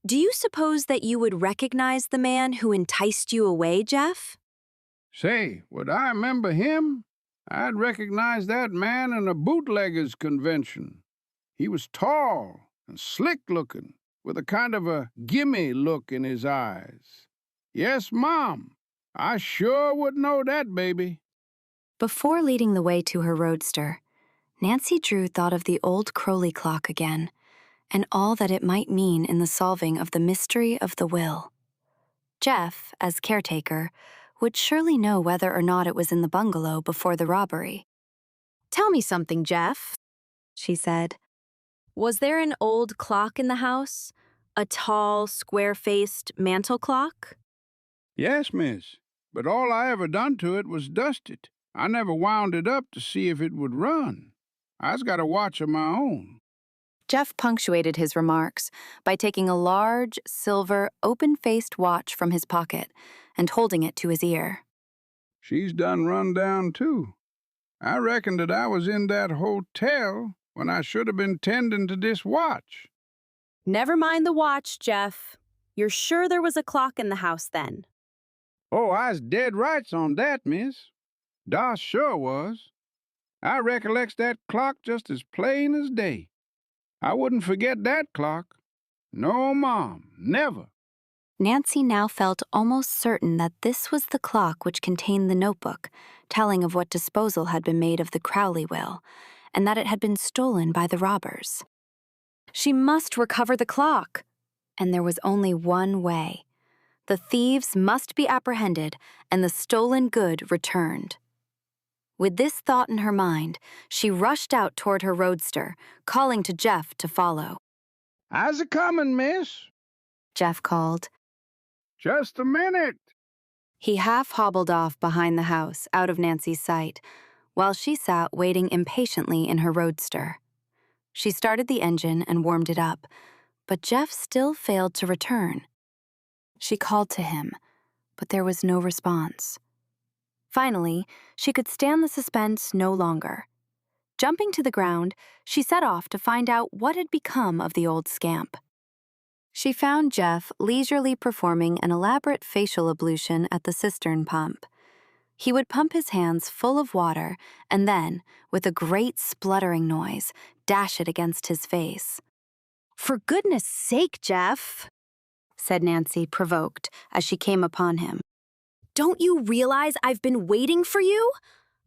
Speaker 10: Do you suppose that you would recognize the man who enticed you away, Jeff?
Speaker 7: Say, would I remember him? I'd recognize that man in a bootleggers' convention. He was tall and slick-looking, with a kind of a gimme look in his eyes. Yes, Mom, I sure would know that, baby.
Speaker 1: Before leading the way to her roadster, Nancy Drew thought of the old Crowley clock again, and all that it might mean in the solving of the mystery of the will. Jeff, as caretaker, would surely know whether or not it was in the bungalow before the robbery.
Speaker 2: Tell me something, Jeff,
Speaker 1: she said.
Speaker 2: Was there an old clock in the house? A tall, square-faced mantel clock?
Speaker 7: Yes, miss, but all I ever done to it was dust it. I never wound it up to see if it would run. I's got a watch of my own.
Speaker 1: Jeff punctuated his remarks by taking a large, silver, open-faced watch from his pocket and holding it to his ear.
Speaker 7: She's done run down, too. I reckon that I was in that hotel when I should have been tending to this watch.
Speaker 2: Never mind the watch, Jeff. You're sure there was a clock in the house then?
Speaker 7: Oh, I's dead rights on that, miss. Dar sure was. I recollects that clock just as plain as day. I wouldn't forget that clock. No, Mom, never.
Speaker 1: Nancy now felt almost certain that this was the clock which contained the notebook, telling of what disposal had been made of the Crowley will, and that it had been stolen by the robbers. She must recover the clock, and there was only one way. The thieves must be apprehended and the stolen good returned. With this thought in her mind, she rushed out toward her roadster, calling to Jeff to follow.
Speaker 7: I's a-comin', miss,
Speaker 1: Jeff called.
Speaker 7: Just a minute.
Speaker 1: He half hobbled off behind the house, out of Nancy's sight, while she sat waiting impatiently in her roadster. She started the engine and warmed it up, but Jeff still failed to return. She called to him, but there was no response. Finally, she could stand the suspense no longer. Jumping to the ground, she set off to find out what had become of the old scamp. She found Jeff leisurely performing an elaborate facial ablution at the cistern pump. He would pump his hands full of water and then, with a great spluttering noise, dash it against his face.
Speaker 2: For goodness sake, Jeff,
Speaker 1: said Nancy, provoked, as she came upon him.
Speaker 2: Don't you realize I've been waiting for you?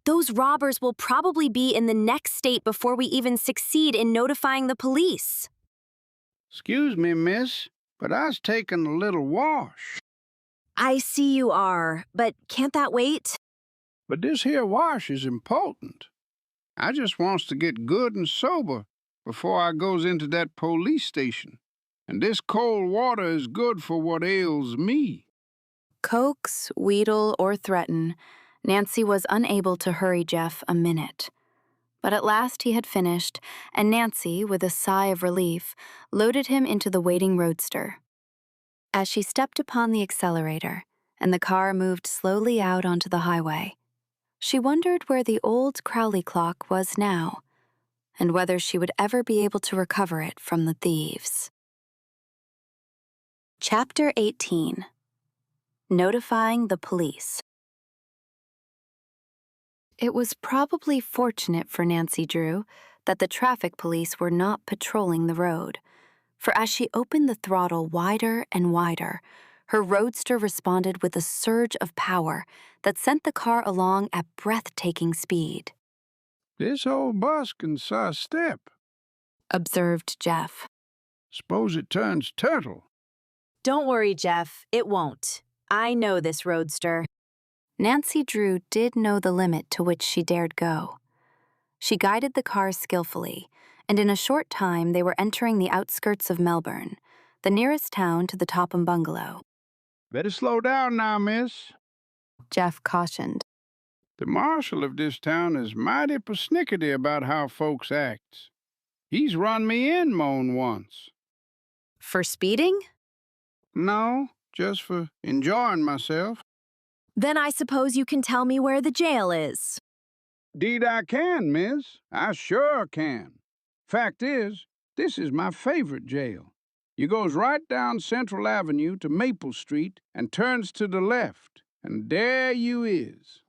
Speaker 2: Those robbers will probably be in the next state before we even succeed in notifying the police.
Speaker 7: Excuse me, miss, but I's taking a little wash.
Speaker 2: I see you are, but can't that wait?
Speaker 7: But this here wash is important. I just wants to get good and sober before I goes into that police station. And this cold water is good for what ails me.
Speaker 1: Coax, wheedle, or threaten, Nancy was unable to hurry Jeff a minute. But at last he had finished, and Nancy, with a sigh of relief, loaded him into the waiting roadster. As she stepped upon the accelerator, and the car moved slowly out onto the highway, she wondered where the old Crowley clock was now, and whether she would ever be able to recover it from the thieves. Chapter 18. Notifying the police. It was probably fortunate for Nancy Drew that the traffic police were not patrolling the road, for as she opened the throttle wider and wider, her roadster responded with a surge of power that sent the car along at breathtaking speed.
Speaker 7: This old bus can saw step,
Speaker 1: observed Jeff.
Speaker 7: Suppose it turns turtle.
Speaker 2: Don't worry, Jeff, it won't. I know this roadster.
Speaker 1: Nancy Drew did know the limit to which she dared go. She guided the car skillfully, and in a short time they were entering the outskirts of Melbourne, the nearest town to the Topham bungalow.
Speaker 7: Better slow down now, miss,
Speaker 1: Jeff cautioned.
Speaker 7: The marshal of this town is mighty persnickety about how folks acts. He's run me in moan once.
Speaker 2: For speeding?
Speaker 7: No, just for enjoying myself.
Speaker 2: Then I suppose you can tell me where the jail is.
Speaker 7: 'Deed I can, miss. I sure can. Fact is, this is my favorite jail. You goes right down Central Avenue to Maple Street and turns to the left, and there you is.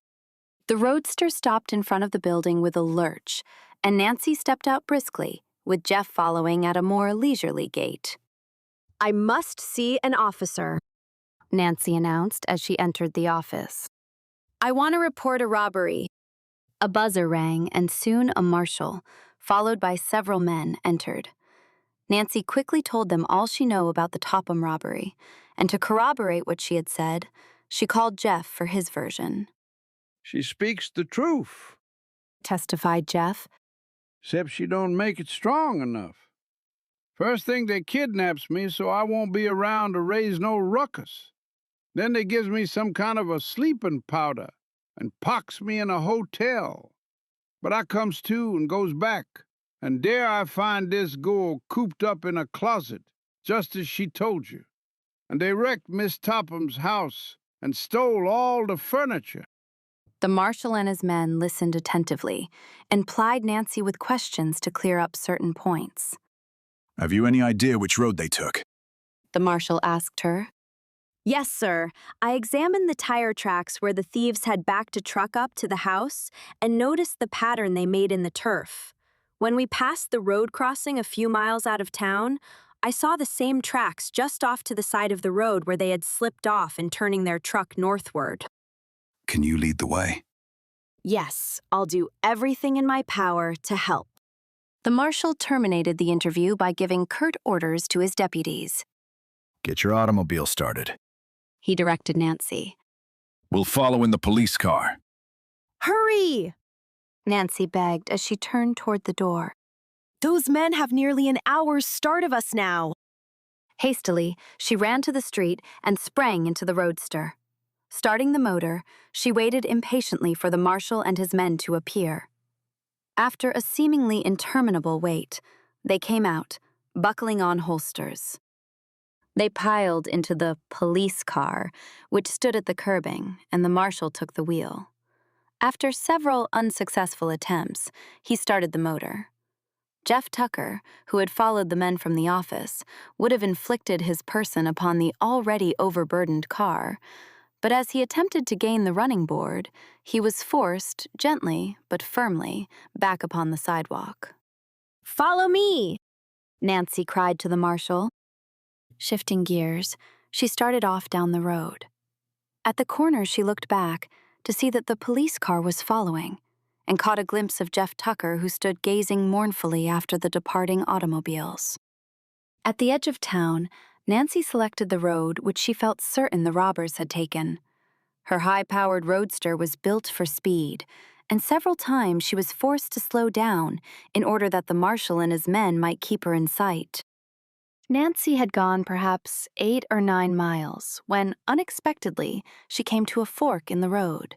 Speaker 1: The roadster stopped in front of the building with a lurch, and Nancy stepped out briskly, with Jeff following at a more leisurely gait.
Speaker 2: I must see an officer.
Speaker 1: Nancy announced as she entered the office.
Speaker 2: I want to report a robbery.
Speaker 1: A buzzer rang, and soon a marshal, followed by several men, entered. Nancy quickly told them all she knew about the Topham robbery, and to corroborate what she had said, she called Jeff for his version.
Speaker 7: She speaks the truth,
Speaker 1: testified Jeff.
Speaker 7: Except she don't make it strong enough. First thing they kidnaps me so I won't be around to raise no ruckus. Then they gives me some kind of a sleeping powder and pocks me in a hotel. But I comes to and goes back, and there I find this girl cooped up in a closet, just as she told you. And they wrecked Miss Topham's house and stole all the furniture.
Speaker 1: The marshal and his men listened attentively and plied Nancy with questions to clear up certain points.
Speaker 11: Have you any idea which road they took?
Speaker 1: The marshal asked her.
Speaker 2: Yes, sir. I examined the tire tracks where the thieves had backed a truck up to the house and noticed the pattern they made in the turf. When we passed the road crossing a few miles out of town, I saw the same tracks just off to the side of the road where they had slipped off in turning their truck northward.
Speaker 11: Can you lead the way?
Speaker 2: Yes, I'll do everything in my power to help.
Speaker 1: The marshal terminated the interview by giving curt orders to his deputies.
Speaker 11: Get your automobile started.
Speaker 1: He directed Nancy.
Speaker 11: We'll follow in the police car.
Speaker 2: Hurry!
Speaker 1: Nancy begged as she turned toward the door.
Speaker 2: Those men have nearly an hour's start of us now.
Speaker 1: Hastily, she ran to the street and sprang into the roadster. Starting the motor, she waited impatiently for the marshal and his men to appear. After a seemingly interminable wait, they came out, buckling on holsters. They piled into the police car, which stood at the curbing, and the marshal took the wheel. After several unsuccessful attempts, he started the motor. Jeff Tucker, who had followed the men from the office, would have inflicted his person upon the already overburdened car, but as he attempted to gain the running board, he was forced, gently but firmly, back upon the sidewalk.
Speaker 2: Follow me!
Speaker 1: Nancy cried to the marshal. Shifting gears, she started off down the road. At the corner, she looked back to see that the police car was following, and caught a glimpse of Jeff Tucker, who stood gazing mournfully after the departing automobiles. At the edge of town, Nancy selected the road which she felt certain the robbers had taken. Her high-powered roadster was built for speed, and several times she was forced to slow down in order that the marshal and his men might keep her in sight. Nancy had gone perhaps 8 or 9 miles when, unexpectedly, she came to a fork in the road.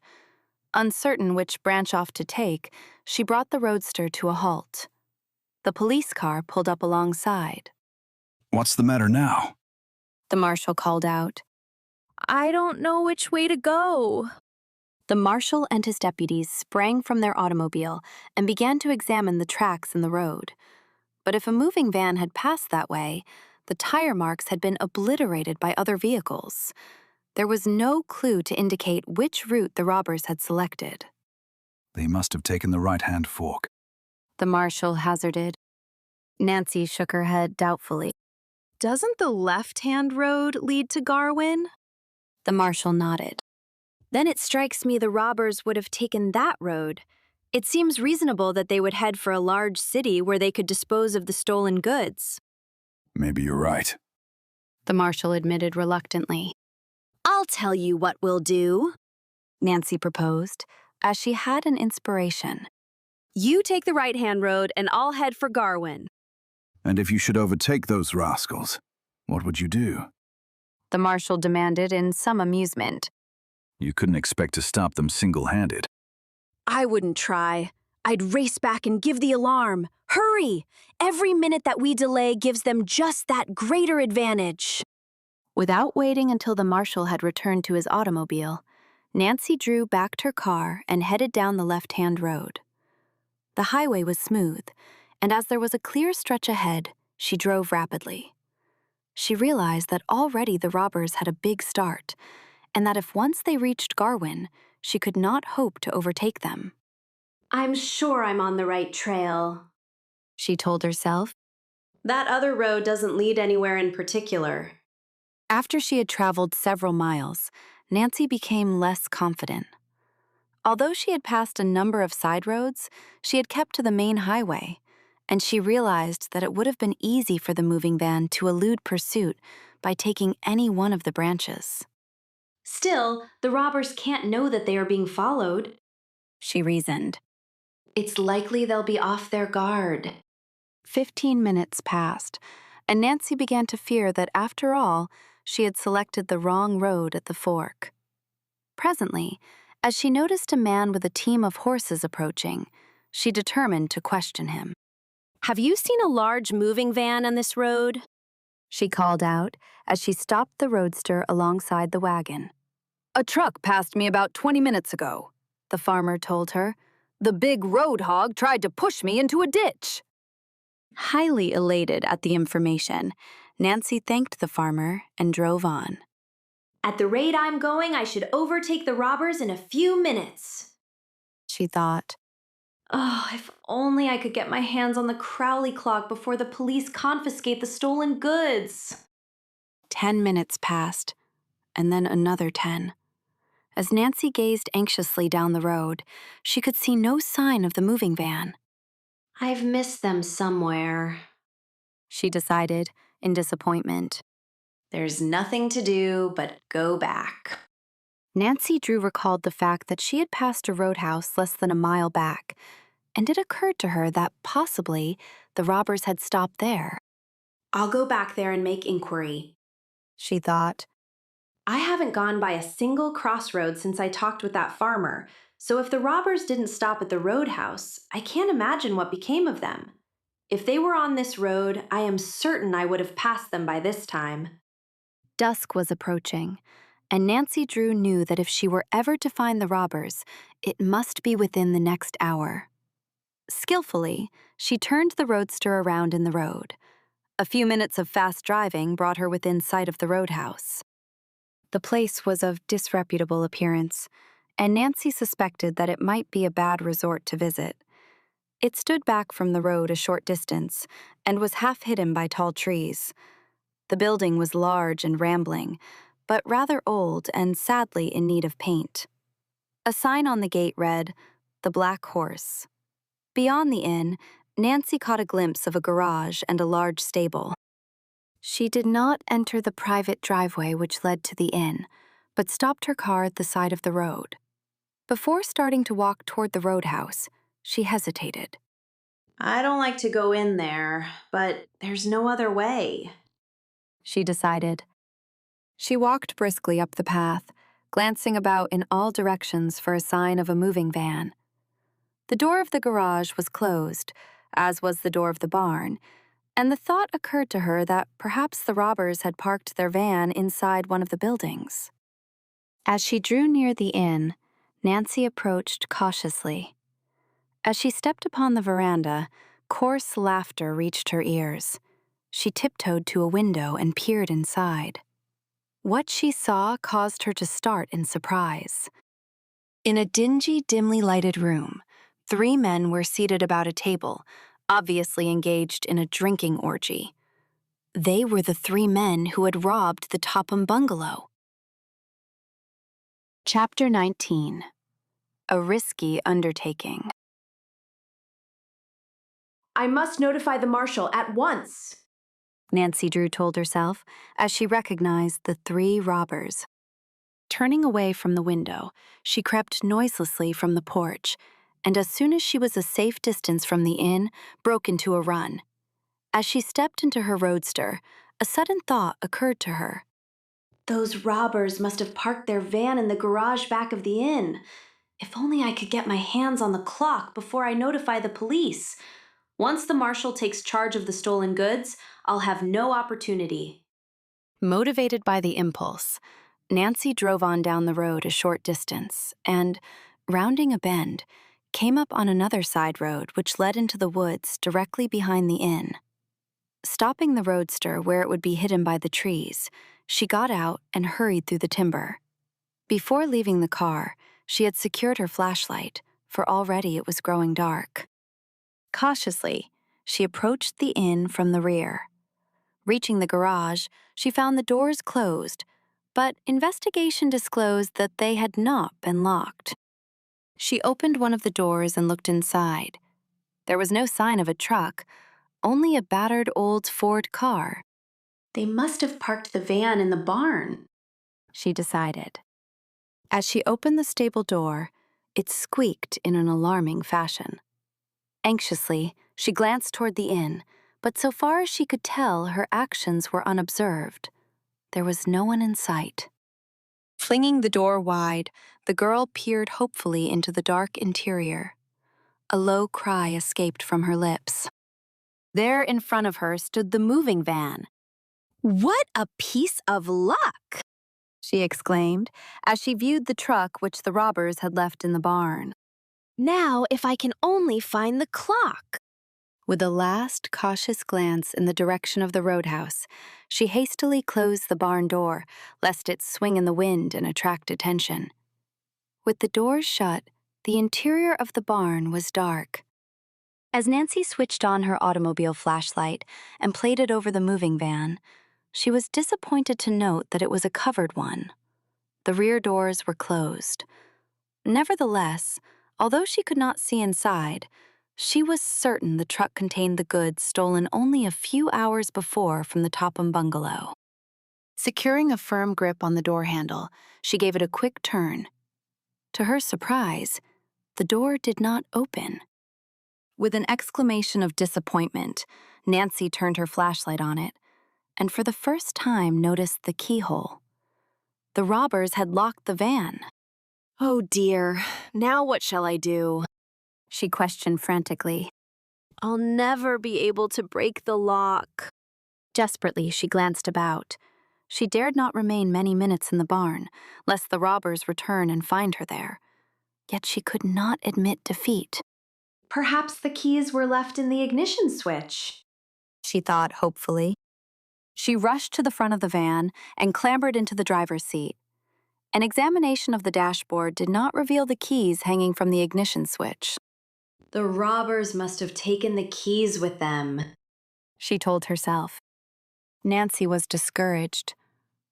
Speaker 1: Uncertain which branch off to take, she brought the roadster to a halt. The police car pulled up alongside.
Speaker 11: What's the matter now?
Speaker 1: The marshal called out.
Speaker 2: I don't know which way to go.
Speaker 1: The marshal and his deputies sprang from their automobile and began to examine the tracks in the road. But if a moving van had passed that way, the tire marks had been obliterated by other vehicles. There was no clue to indicate which route the robbers had selected.
Speaker 11: They must have taken the right-hand fork.
Speaker 1: The marshal hazarded. Nancy shook her head doubtfully.
Speaker 2: Doesn't the left-hand road lead to Garwin?
Speaker 1: The marshal nodded.
Speaker 2: Then it strikes me the robbers would have taken that road. It seems reasonable that they would head for a large city where they could dispose of the stolen goods.
Speaker 11: Maybe you're right.
Speaker 1: The marshal admitted reluctantly.
Speaker 2: I'll tell you what we'll do,
Speaker 1: Nancy proposed, as she had an inspiration.
Speaker 2: You take the right-hand road and I'll head for Garwin.
Speaker 11: And if you should overtake those rascals, what would you do?
Speaker 1: The marshal demanded in some amusement.
Speaker 11: You couldn't expect to stop them single-handed.
Speaker 2: I wouldn't try. I'd race back and give the alarm. Hurry! Every minute that we delay gives them just that greater advantage.
Speaker 1: Without waiting until the marshal had returned to his automobile, Nancy Drew backed her car and headed down the left-hand road. The highway was smooth, and as there was a clear stretch ahead, she drove rapidly. She realized that already the robbers had a big start, and that if once they reached Garwin, she could not hope to overtake them.
Speaker 9: I'm sure I'm on the right trail,
Speaker 1: she told herself.
Speaker 9: That other road doesn't lead anywhere in particular.
Speaker 1: After she had traveled several miles, Nancy became less confident. Although she had passed a number of side roads, she had kept to the main highway, and she realized that it would have been easy for the moving van to elude pursuit by taking any one of the branches.
Speaker 9: Still, the robbers can't know that they are being followed,
Speaker 1: she reasoned.
Speaker 9: It's likely they'll be off their guard.
Speaker 1: 15 minutes passed, and Nancy began to fear that, after all, she had selected the wrong road at the fork. Presently, as she noticed a man with a team of horses approaching, she determined to question him.
Speaker 2: "Have you seen a large moving van on this road?"
Speaker 1: she called out as she stopped the roadster alongside the wagon. "A truck passed me about 20 minutes ago," the farmer told her. "The big road hog tried to push me into a ditch." Highly elated at the information, Nancy thanked the farmer and drove on.
Speaker 9: At the rate I'm going, I should overtake the robbers in a few minutes,
Speaker 1: she thought.
Speaker 9: Oh, if only I could get my hands on the Crowley clock before the police confiscate the stolen goods.
Speaker 1: 10 minutes passed, and then another 10. As Nancy gazed anxiously down the road, she could see no sign of the moving van.
Speaker 9: I've missed them somewhere,
Speaker 1: she decided in disappointment.
Speaker 9: There's nothing to do but go back.
Speaker 1: Nancy Drew recalled the fact that she had passed a roadhouse less than a mile back, and it occurred to her that possibly the robbers had stopped there.
Speaker 9: I'll go back there and make inquiry,
Speaker 1: she thought.
Speaker 9: I haven't gone by a single crossroad since I talked with that farmer, so if the robbers didn't stop at the roadhouse, I can't imagine what became of them. If they were on this road, I am certain I would have passed them by this time.
Speaker 1: Dusk was approaching, and Nancy Drew knew that if she were ever to find the robbers, it must be within the next hour. Skillfully, she turned the roadster around in the road. A few minutes of fast driving brought her within sight of the roadhouse. The place was of disreputable appearance, and Nancy suspected that it might be a bad resort to visit. It stood back from the road a short distance and was half hidden by tall trees. The building was large and rambling, but rather old and sadly in need of paint. A sign on the gate read, "The Black Horse." Beyond the inn, Nancy caught a glimpse of a garage and a large stable. She did not enter the private driveway which led to the inn, but stopped her car at the side of the road. Before starting to walk toward the roadhouse, she hesitated.
Speaker 9: I don't like to go in there, but there's no other way,
Speaker 1: she decided. She walked briskly up the path, glancing about in all directions for a sign of a moving van. The door of the garage was closed, as was the door of the barn, and the thought occurred to her that perhaps the robbers had parked their van inside one of the buildings. As she drew near the inn, Nancy approached cautiously. As she stepped upon the veranda, coarse laughter reached her ears. She tiptoed to a window and peered inside. What she saw caused her to start in surprise. In a dingy, dimly lighted room, 3 men were seated about a table, obviously engaged in a drinking orgy. They were the 3 men who had robbed the Topham bungalow. Chapter 19. A Risky Undertaking.
Speaker 9: I must notify the marshal at once,
Speaker 1: Nancy Drew told herself as she recognized the 3 robbers. Turning away from the window, she crept noiselessly from the porch, and as soon as she was a safe distance from the inn, broke into a run. As she stepped into her roadster, a sudden thought occurred to her.
Speaker 9: Those robbers must have parked their van in the garage back of the inn. If only I could get my hands on the clock before I notify the police. Once the marshal takes charge of the stolen goods, I'll have no opportunity.
Speaker 1: Motivated by the impulse, Nancy drove on down the road a short distance and, rounding a bend, came up on another side road which led into the woods directly behind the inn. Stopping the roadster where it would be hidden by the trees, she got out and hurried through the timber. Before leaving the car, she had secured her flashlight, for already it was growing dark. Cautiously, she approached the inn from the rear. Reaching the garage, she found the doors closed, but investigation disclosed that they had not been locked. She opened one of the doors and looked inside. There was no sign of a truck, only a battered old Ford car.
Speaker 2: They must have parked the van in the barn,
Speaker 1: she decided. As she opened the stable door, it squeaked in an alarming fashion. Anxiously, she glanced toward the inn, but so far as she could tell, her actions were unobserved. There was no one in sight. Flinging the door wide, the girl peered hopefully into the dark interior. A low cry escaped from her lips. There in front of her stood the moving van.
Speaker 2: "What a piece of luck!"
Speaker 1: she exclaimed as she viewed the truck which the robbers had left in the barn.
Speaker 2: "Now, if I can only find the clock."
Speaker 1: With a last cautious glance in the direction of the roadhouse, she hastily closed the barn door, lest it swing in the wind and attract attention. With the doors shut, the interior of the barn was dark. As Nancy switched on her automobile flashlight and played it over the moving van, she was disappointed to note that it was a covered one. The rear doors were closed. Nevertheless, although she could not see inside, she was certain the truck contained the goods stolen only a few hours before from the Topham bungalow. Securing a firm grip on the door handle, she gave it a quick turn. To her surprise, the door did not open. With an exclamation of disappointment, Nancy turned her flashlight on it, and for the first time noticed the keyhole. The robbers had locked the van.
Speaker 2: "Oh dear, now what shall I do?"
Speaker 1: she questioned frantically.
Speaker 2: "I'll never be able to break the lock."
Speaker 1: Desperately, she glanced about. She dared not remain many minutes in the barn, lest the robbers return and find her there. Yet she could not admit defeat.
Speaker 2: "Perhaps the keys were left in the ignition switch,"
Speaker 1: she thought hopefully. She rushed to the front of the van and clambered into the driver's seat. An examination of the dashboard did not reveal the keys hanging from the ignition switch.
Speaker 2: "The robbers must have taken the keys with them,"
Speaker 1: she told herself. Nancy was discouraged.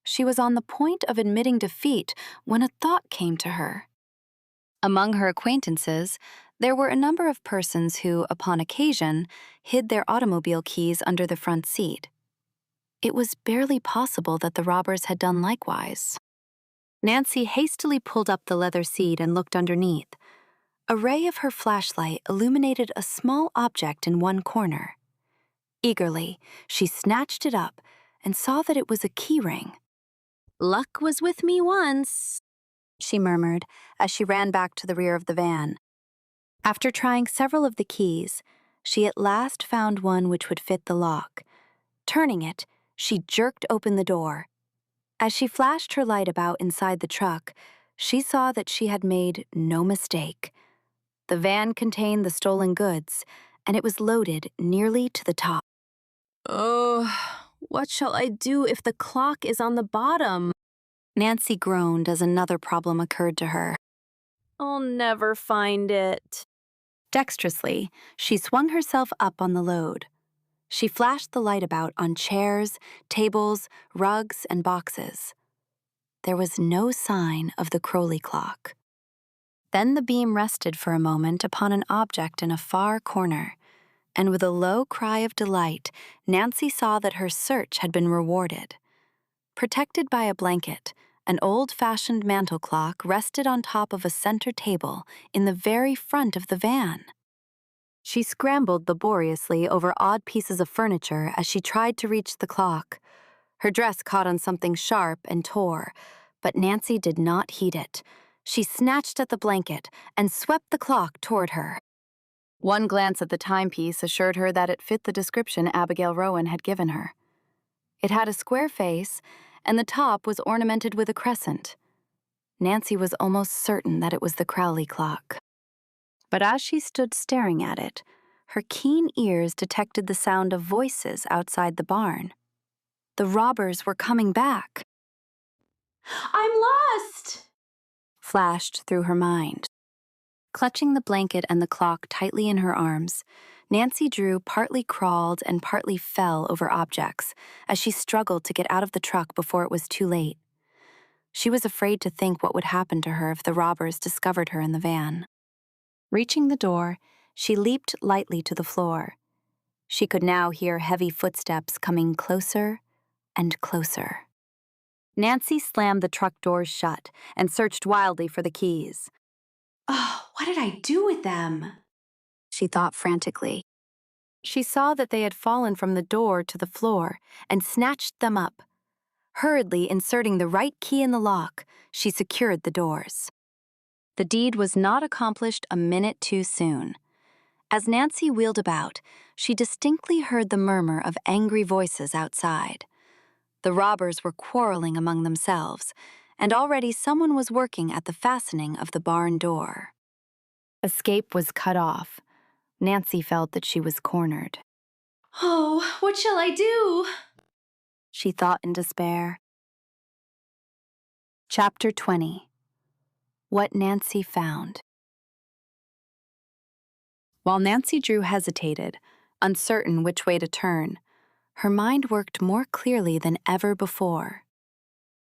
Speaker 1: She was on the point of admitting defeat when a thought came to her. Among her acquaintances, there were a number of persons who, upon occasion, hid their automobile keys under the front seat. It was barely possible that the robbers had done likewise. Nancy hastily pulled up the leather seat and looked underneath. A ray of her flashlight illuminated a small object in one corner. Eagerly, she snatched it up and saw that it was a key ring.
Speaker 2: "Luck was with me once,"
Speaker 1: she murmured as she ran back to the rear of the van. After trying several of the keys, she at last found one which would fit the lock. Turning it, she jerked open the door. As she flashed her light about inside the truck, she saw that she had made no mistake. The van contained the stolen goods, and it was loaded nearly to the top.
Speaker 2: "Oh, what shall I do if the clock is on the bottom?"
Speaker 1: Nancy groaned as another problem occurred to her.
Speaker 2: "I'll never find it."
Speaker 1: Dexterously, she swung herself up on the load. She flashed the light about on chairs, tables, rugs, and boxes. There was no sign of the Crowley clock. Then the beam rested for a moment upon an object in a far corner, and with a low cry of delight, Nancy saw that her search had been rewarded. Protected by a blanket, an old-fashioned mantel clock rested on top of a center table in the very front of the van. She scrambled laboriously over odd pieces of furniture as she tried to reach the clock. Her dress caught on something sharp and tore, but Nancy did not heed it. She snatched at the blanket and swept the clock toward her. One glance at the timepiece assured her that it fit the description Abigail Rowan had given her. It had a square face, and the top was ornamented with a crescent. Nancy was almost certain that it was the Crowley clock. But as she stood staring at it, her keen ears detected the sound of voices outside the barn. The robbers were coming back.
Speaker 2: "I'm lost!"
Speaker 1: flashed through her mind. Clutching the blanket and the clock tightly in her arms, Nancy Drew partly crawled and partly fell over objects as she struggled to get out of the truck before it was too late. She was afraid to think what would happen to her if the robbers discovered her in the van. Reaching the door, she leaped lightly to the floor. She could now hear heavy footsteps coming closer and closer. Nancy slammed the truck doors shut and searched wildly for the keys.
Speaker 2: Oh, what did I do with them?
Speaker 1: She thought frantically. She saw that they had fallen from the door to the floor and snatched them up. Hurriedly inserting the right key in the lock, she secured the doors. The deed was not accomplished a minute too soon. As Nancy wheeled about, she distinctly heard the murmur of angry voices outside. The robbers were quarreling among themselves, and already someone was working at the fastening of the barn door. Escape was cut off. Nancy felt that she was cornered.
Speaker 2: Oh, what shall I do?
Speaker 1: She thought in despair. Chapter 20. What Nancy Found. While Nancy Drew hesitated, uncertain which way to turn, her mind worked more clearly than ever before.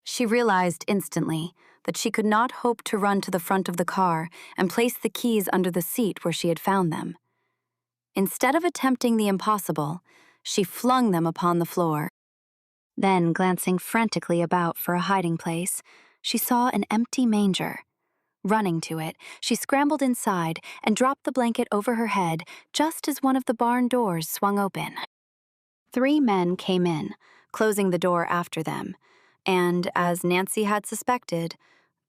Speaker 1: She realized instantly that she could not hope to run to the front of the car and place the keys under the seat where she had found them. Instead of attempting the impossible, she flung them upon the floor. Then, glancing frantically about for a hiding place, she saw an empty manger. Running to it, she scrambled inside and dropped the blanket over her head just as one of the barn doors swung open. 3 men came in, closing the door after them, and, as Nancy had suspected,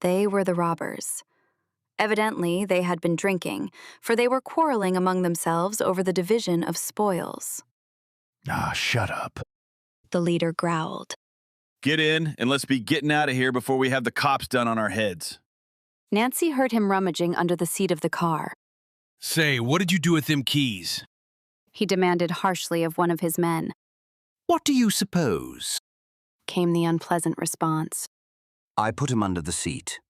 Speaker 1: they were the robbers. Evidently, they had been drinking, for they were quarreling among themselves over the division of spoils.
Speaker 20: Ah, shut up.
Speaker 1: The leader growled.
Speaker 5: Get in, and let's be getting out of here before we have the cops done on our heads.
Speaker 1: Nancy heard him rummaging under the seat of the car.
Speaker 5: Say, what did you do with them keys?
Speaker 1: He demanded harshly of one of his men.
Speaker 21: What do you suppose?
Speaker 1: Came the unpleasant response.
Speaker 21: I put him under the seat.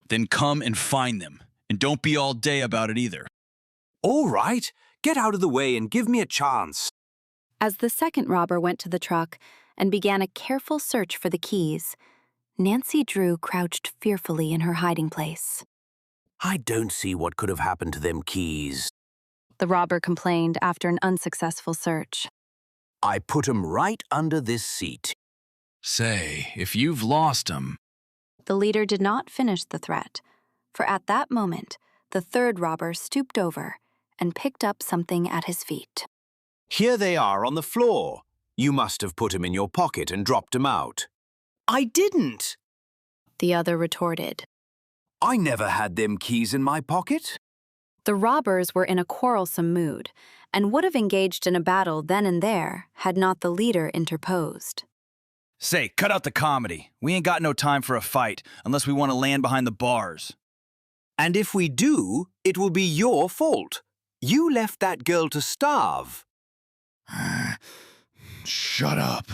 Speaker 5: Then come and find them, and don't be all day about it either.
Speaker 21: All right, get out of the way and give me a chance.
Speaker 1: As the second robber went to the truck and began a careful search for the keys, Nancy Drew crouched fearfully in her hiding place.
Speaker 21: I don't see what could have happened to them keys.
Speaker 1: The robber complained after an unsuccessful search.
Speaker 21: I put 'em right under this seat.
Speaker 5: Say, if you've lost 'em...
Speaker 1: The leader did not finish the threat, for at that moment, the third robber stooped over and picked up something at his feet.
Speaker 21: Here they are on the floor. You must have put 'em in your pocket and dropped 'em out. I didn't,
Speaker 1: the other retorted.
Speaker 21: I never had them keys in my pocket.
Speaker 1: The robbers were in a quarrelsome mood and would have engaged in a battle then and there had not the leader interposed.
Speaker 5: Say, cut out the comedy. We ain't got no time for a fight unless we want to land behind the bars.
Speaker 21: And if we do, it will be your fault. You left that girl to starve.
Speaker 5: Shut up,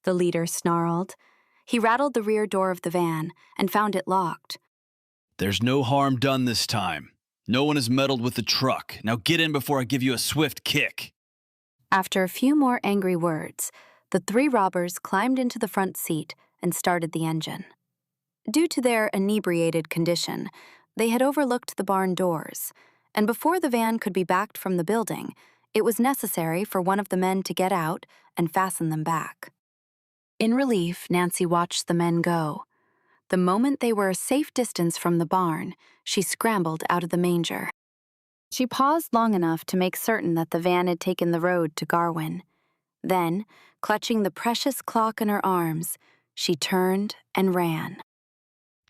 Speaker 1: the leader snarled. He rattled the rear door of the van and found it locked.
Speaker 5: There's no harm done this time. No one has meddled with the truck. Now get in before I give you a swift kick.
Speaker 1: After a few more angry words, the 3 robbers climbed into the front seat and started the engine. Due to their inebriated condition, they had overlooked the barn doors, and before the van could be backed from the building, it was necessary for one of the men to get out and fasten them back. In relief, Nancy watched the men go. The moment they were a safe distance from the barn, she scrambled out of the manger. She paused long enough to make certain that the van had taken the road to Garwin. Then, clutching the precious clock in her arms, she turned and ran.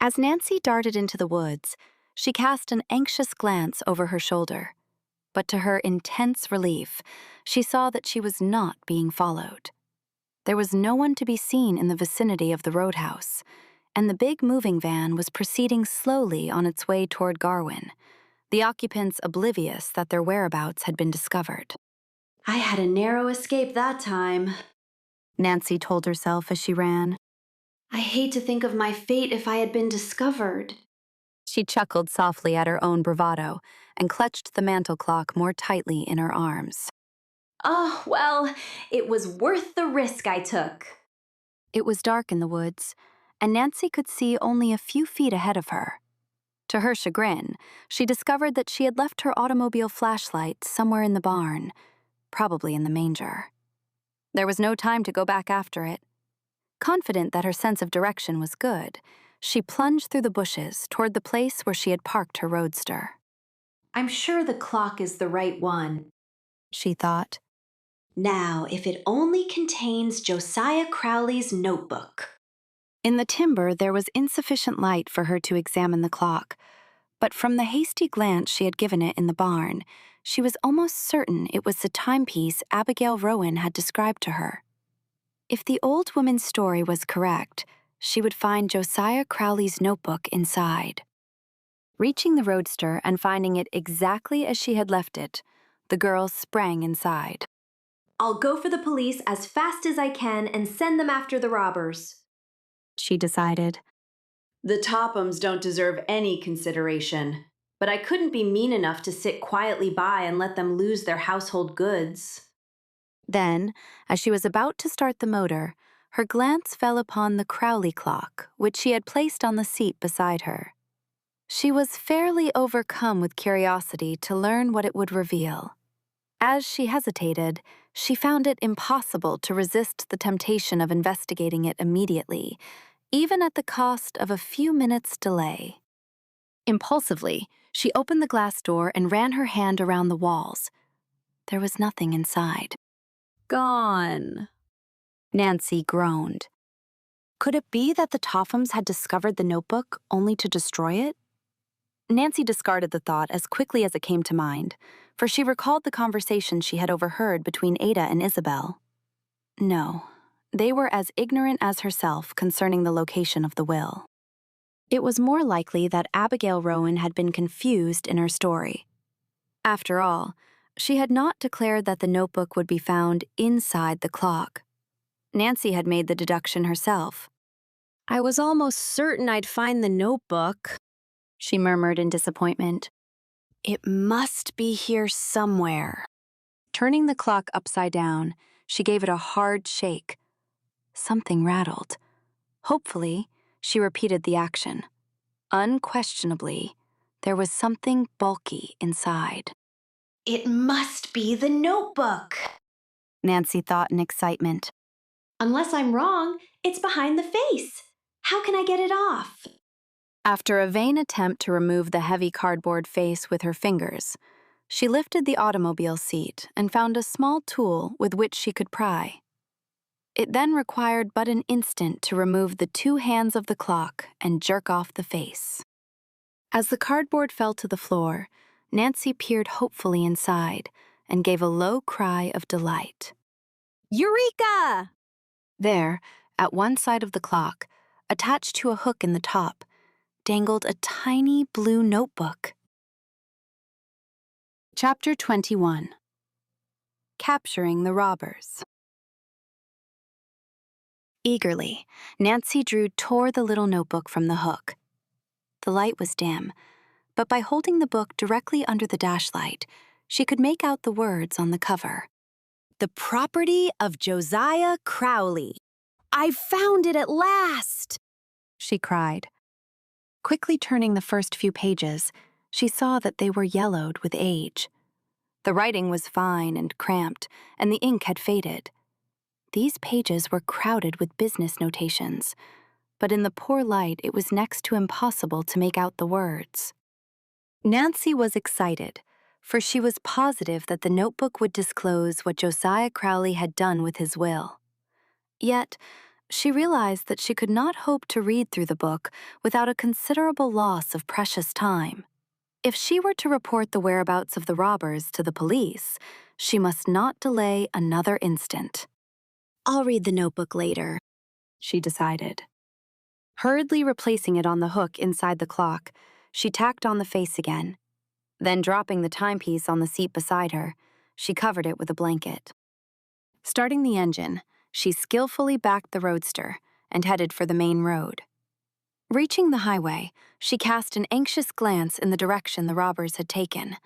Speaker 1: As Nancy darted into the woods, she cast an anxious glance over her shoulder. But to her intense relief, she saw that she was not being followed. There was no one to be seen in the vicinity of the roadhouse, and the big moving van was proceeding slowly on its way toward Garwin, the occupants oblivious that their whereabouts had been discovered.
Speaker 2: I had a narrow escape that time,
Speaker 1: Nancy told herself as she ran.
Speaker 2: I hate to think of my fate if I had been discovered.
Speaker 1: She chuckled softly at her own bravado and clutched the mantel clock more tightly in her arms.
Speaker 2: Oh, well, it was worth the risk I took.
Speaker 1: It was dark in the woods, and Nancy could see only a few feet ahead of her. To her chagrin, she discovered that she had left her automobile flashlight somewhere in the barn, probably in the manger. There was no time to go back after it. Confident that her sense of direction was good, she plunged through the bushes toward the place where she had parked her roadster.
Speaker 9: I'm sure the clock is the right one,
Speaker 1: she thought.
Speaker 9: Now, if it only contains Josiah Crowley's notebook.
Speaker 1: In the timber, there was insufficient light for her to examine the clock, but from the hasty glance she had given it in the barn, she was almost certain it was the timepiece Abigail Rowan had described to her. If the old woman's story was correct, she would find Josiah Crowley's notebook inside. Reaching the roadster and finding it exactly as she had left it, the girl sprang inside.
Speaker 2: I'll go for the police as fast as I can and send them after the robbers,
Speaker 1: she decided.
Speaker 9: The Tophams don't deserve any consideration, but I couldn't be mean enough to sit quietly by and let them lose their household goods.
Speaker 1: Then, as she was about to start the motor, her glance fell upon the Crowley clock, which she had placed on the seat beside her. She was fairly overcome with curiosity to learn what it would reveal. As she hesitated, she found it impossible to resist the temptation of investigating it immediately, even at the cost of a few minutes' delay. Impulsively, she opened the glass door and ran her hand around the walls. There was nothing inside.
Speaker 2: Gone,
Speaker 1: Nancy groaned. Could it be that the Tophams had discovered the notebook only to destroy it? Nancy discarded the thought as quickly as it came to mind, for she recalled the conversation she had overheard between Ada and Isabel. No, they were as ignorant as herself concerning the location of the will. It was more likely that Abigail Rowan had been confused in her story. After all, she had not declared that the notebook would be found inside the clock. Nancy had made the deduction herself.
Speaker 2: I was almost certain I'd find the notebook,
Speaker 1: she murmured in disappointment. It must be here somewhere. Turning the clock upside down, she gave it a hard shake. Something rattled. Hopefully, she repeated the action. Unquestionably, there was something bulky inside.
Speaker 9: It must be the notebook,
Speaker 1: Nancy thought in excitement.
Speaker 2: Unless I'm wrong, it's behind the face. How can I get it off?
Speaker 1: After a vain attempt to remove the heavy cardboard face with her fingers, she lifted the automobile seat and found a small tool with which she could pry. It then required but an instant to remove the two hands of the clock and jerk off the face. As the cardboard fell to the floor, Nancy peered hopefully inside and gave a low cry of delight.
Speaker 2: Eureka!
Speaker 1: There, at one side of the clock, attached to a hook in the top, dangled a tiny blue notebook. Chapter 21. Capturing the Robbers. Eagerly, Nancy Drew tore the little notebook from the hook. The light was dim, but by holding the book directly under the dashlight, she could make out the words on the cover.
Speaker 2: The property of Josiah Crowley. I found it at last,
Speaker 1: she cried. Quickly turning the first few pages, she saw that they were yellowed with age. The writing was fine and cramped, and the ink had faded. These pages were crowded with business notations, but in the poor light it was next to impossible to make out the words. Nancy was excited, for she was positive that the notebook would disclose what Josiah Crowley had done with his will. Yet, she realized that she could not hope to read through the book without a considerable loss of precious time. If she were to report the whereabouts of the robbers to the police, she must not delay another instant. I'll read the notebook later, she decided. Hurriedly replacing it on the hook inside the clock, she tacked on the face again. Then, dropping the timepiece on the seat beside her, she covered it with a blanket. Starting the engine, she skillfully backed the roadster and headed for the main road. Reaching the highway, she cast an anxious glance in the direction the robbers had taken.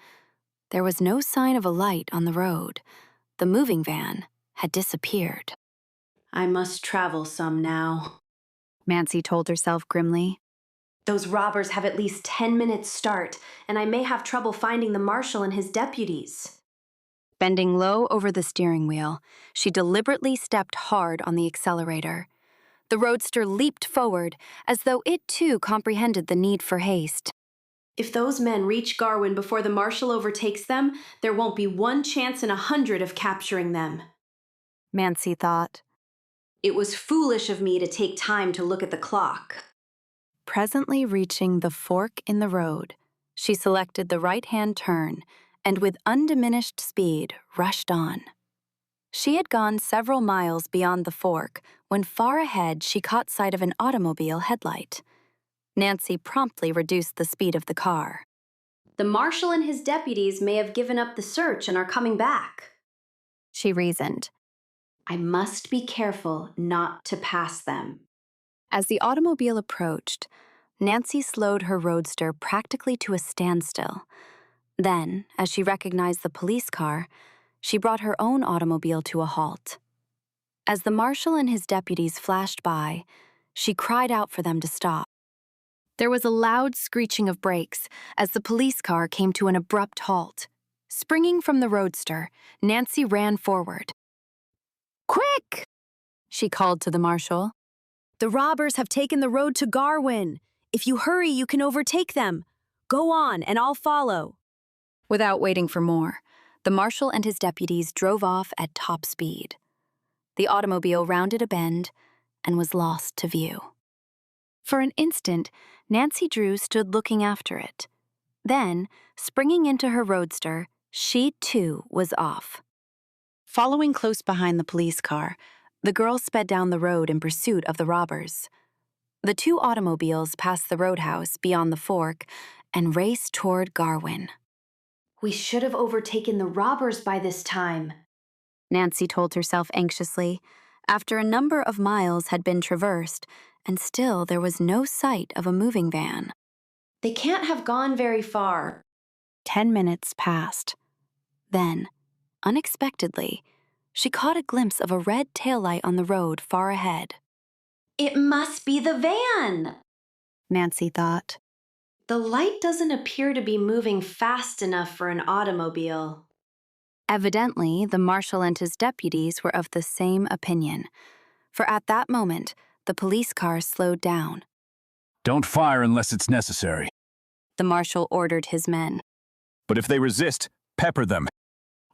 Speaker 1: There was no sign of a light on the road. The moving van had disappeared.
Speaker 9: I must travel some now,
Speaker 1: Nancy told herself grimly.
Speaker 2: Those robbers have at least 10 minutes start, and I may have trouble finding the marshal and his deputies.
Speaker 1: Bending low over the steering wheel, she deliberately stepped hard on the accelerator. The roadster leaped forward, as though it too comprehended the need for haste.
Speaker 2: If those men reach Garwin before the marshal overtakes them, there won't be one chance in 100 of capturing them,
Speaker 1: Nancy thought.
Speaker 2: It was foolish of me to take time to look at the clock.
Speaker 1: Presently reaching the fork in the road, she selected the right-hand turn and with undiminished speed rushed on. She had gone several miles beyond the fork when far ahead she caught sight of an automobile headlight. Nancy promptly reduced the speed of the car.
Speaker 2: The marshal and his deputies may have given up the search and are coming back,
Speaker 1: she reasoned.
Speaker 2: I must be careful not to pass them.
Speaker 1: As the automobile approached, Nancy slowed her roadster practically to a standstill. Then, as she recognized the police car, she brought her own automobile to a halt. As the marshal and his deputies flashed by, she cried out for them to stop. There was a loud screeching of brakes as the police car came to an abrupt halt. Springing from the roadster, Nancy ran forward. "Quick!" she called to the marshal.
Speaker 2: The robbers have taken the road to Garwin. If you hurry, you can overtake them. Go on, and I'll follow.
Speaker 1: Without waiting for more, the marshal and his deputies drove off at top speed. The automobile rounded a bend and was lost to view. For an instant, Nancy Drew stood looking after it. Then, springing into her roadster, she too was off. Following close behind the police car, the girl sped down the road in pursuit of the robbers. The two automobiles passed the roadhouse beyond the fork and raced toward Garwin.
Speaker 2: We should have overtaken the robbers by this time,
Speaker 1: Nancy told herself anxiously, after a number of miles had been traversed, and still there was no sight of a moving van.
Speaker 2: They can't have gone very far.
Speaker 1: 10 minutes passed. Then, unexpectedly, she caught a glimpse of a red taillight on the road far ahead.
Speaker 2: It must be the van,
Speaker 1: Nancy thought.
Speaker 2: The light doesn't appear to be moving fast enough for an automobile.
Speaker 1: Evidently, the marshal and his deputies were of the same opinion, for at that moment, the police car slowed down.
Speaker 11: Don't fire unless it's necessary.
Speaker 1: The marshal ordered his men.
Speaker 11: But if they resist, pepper them.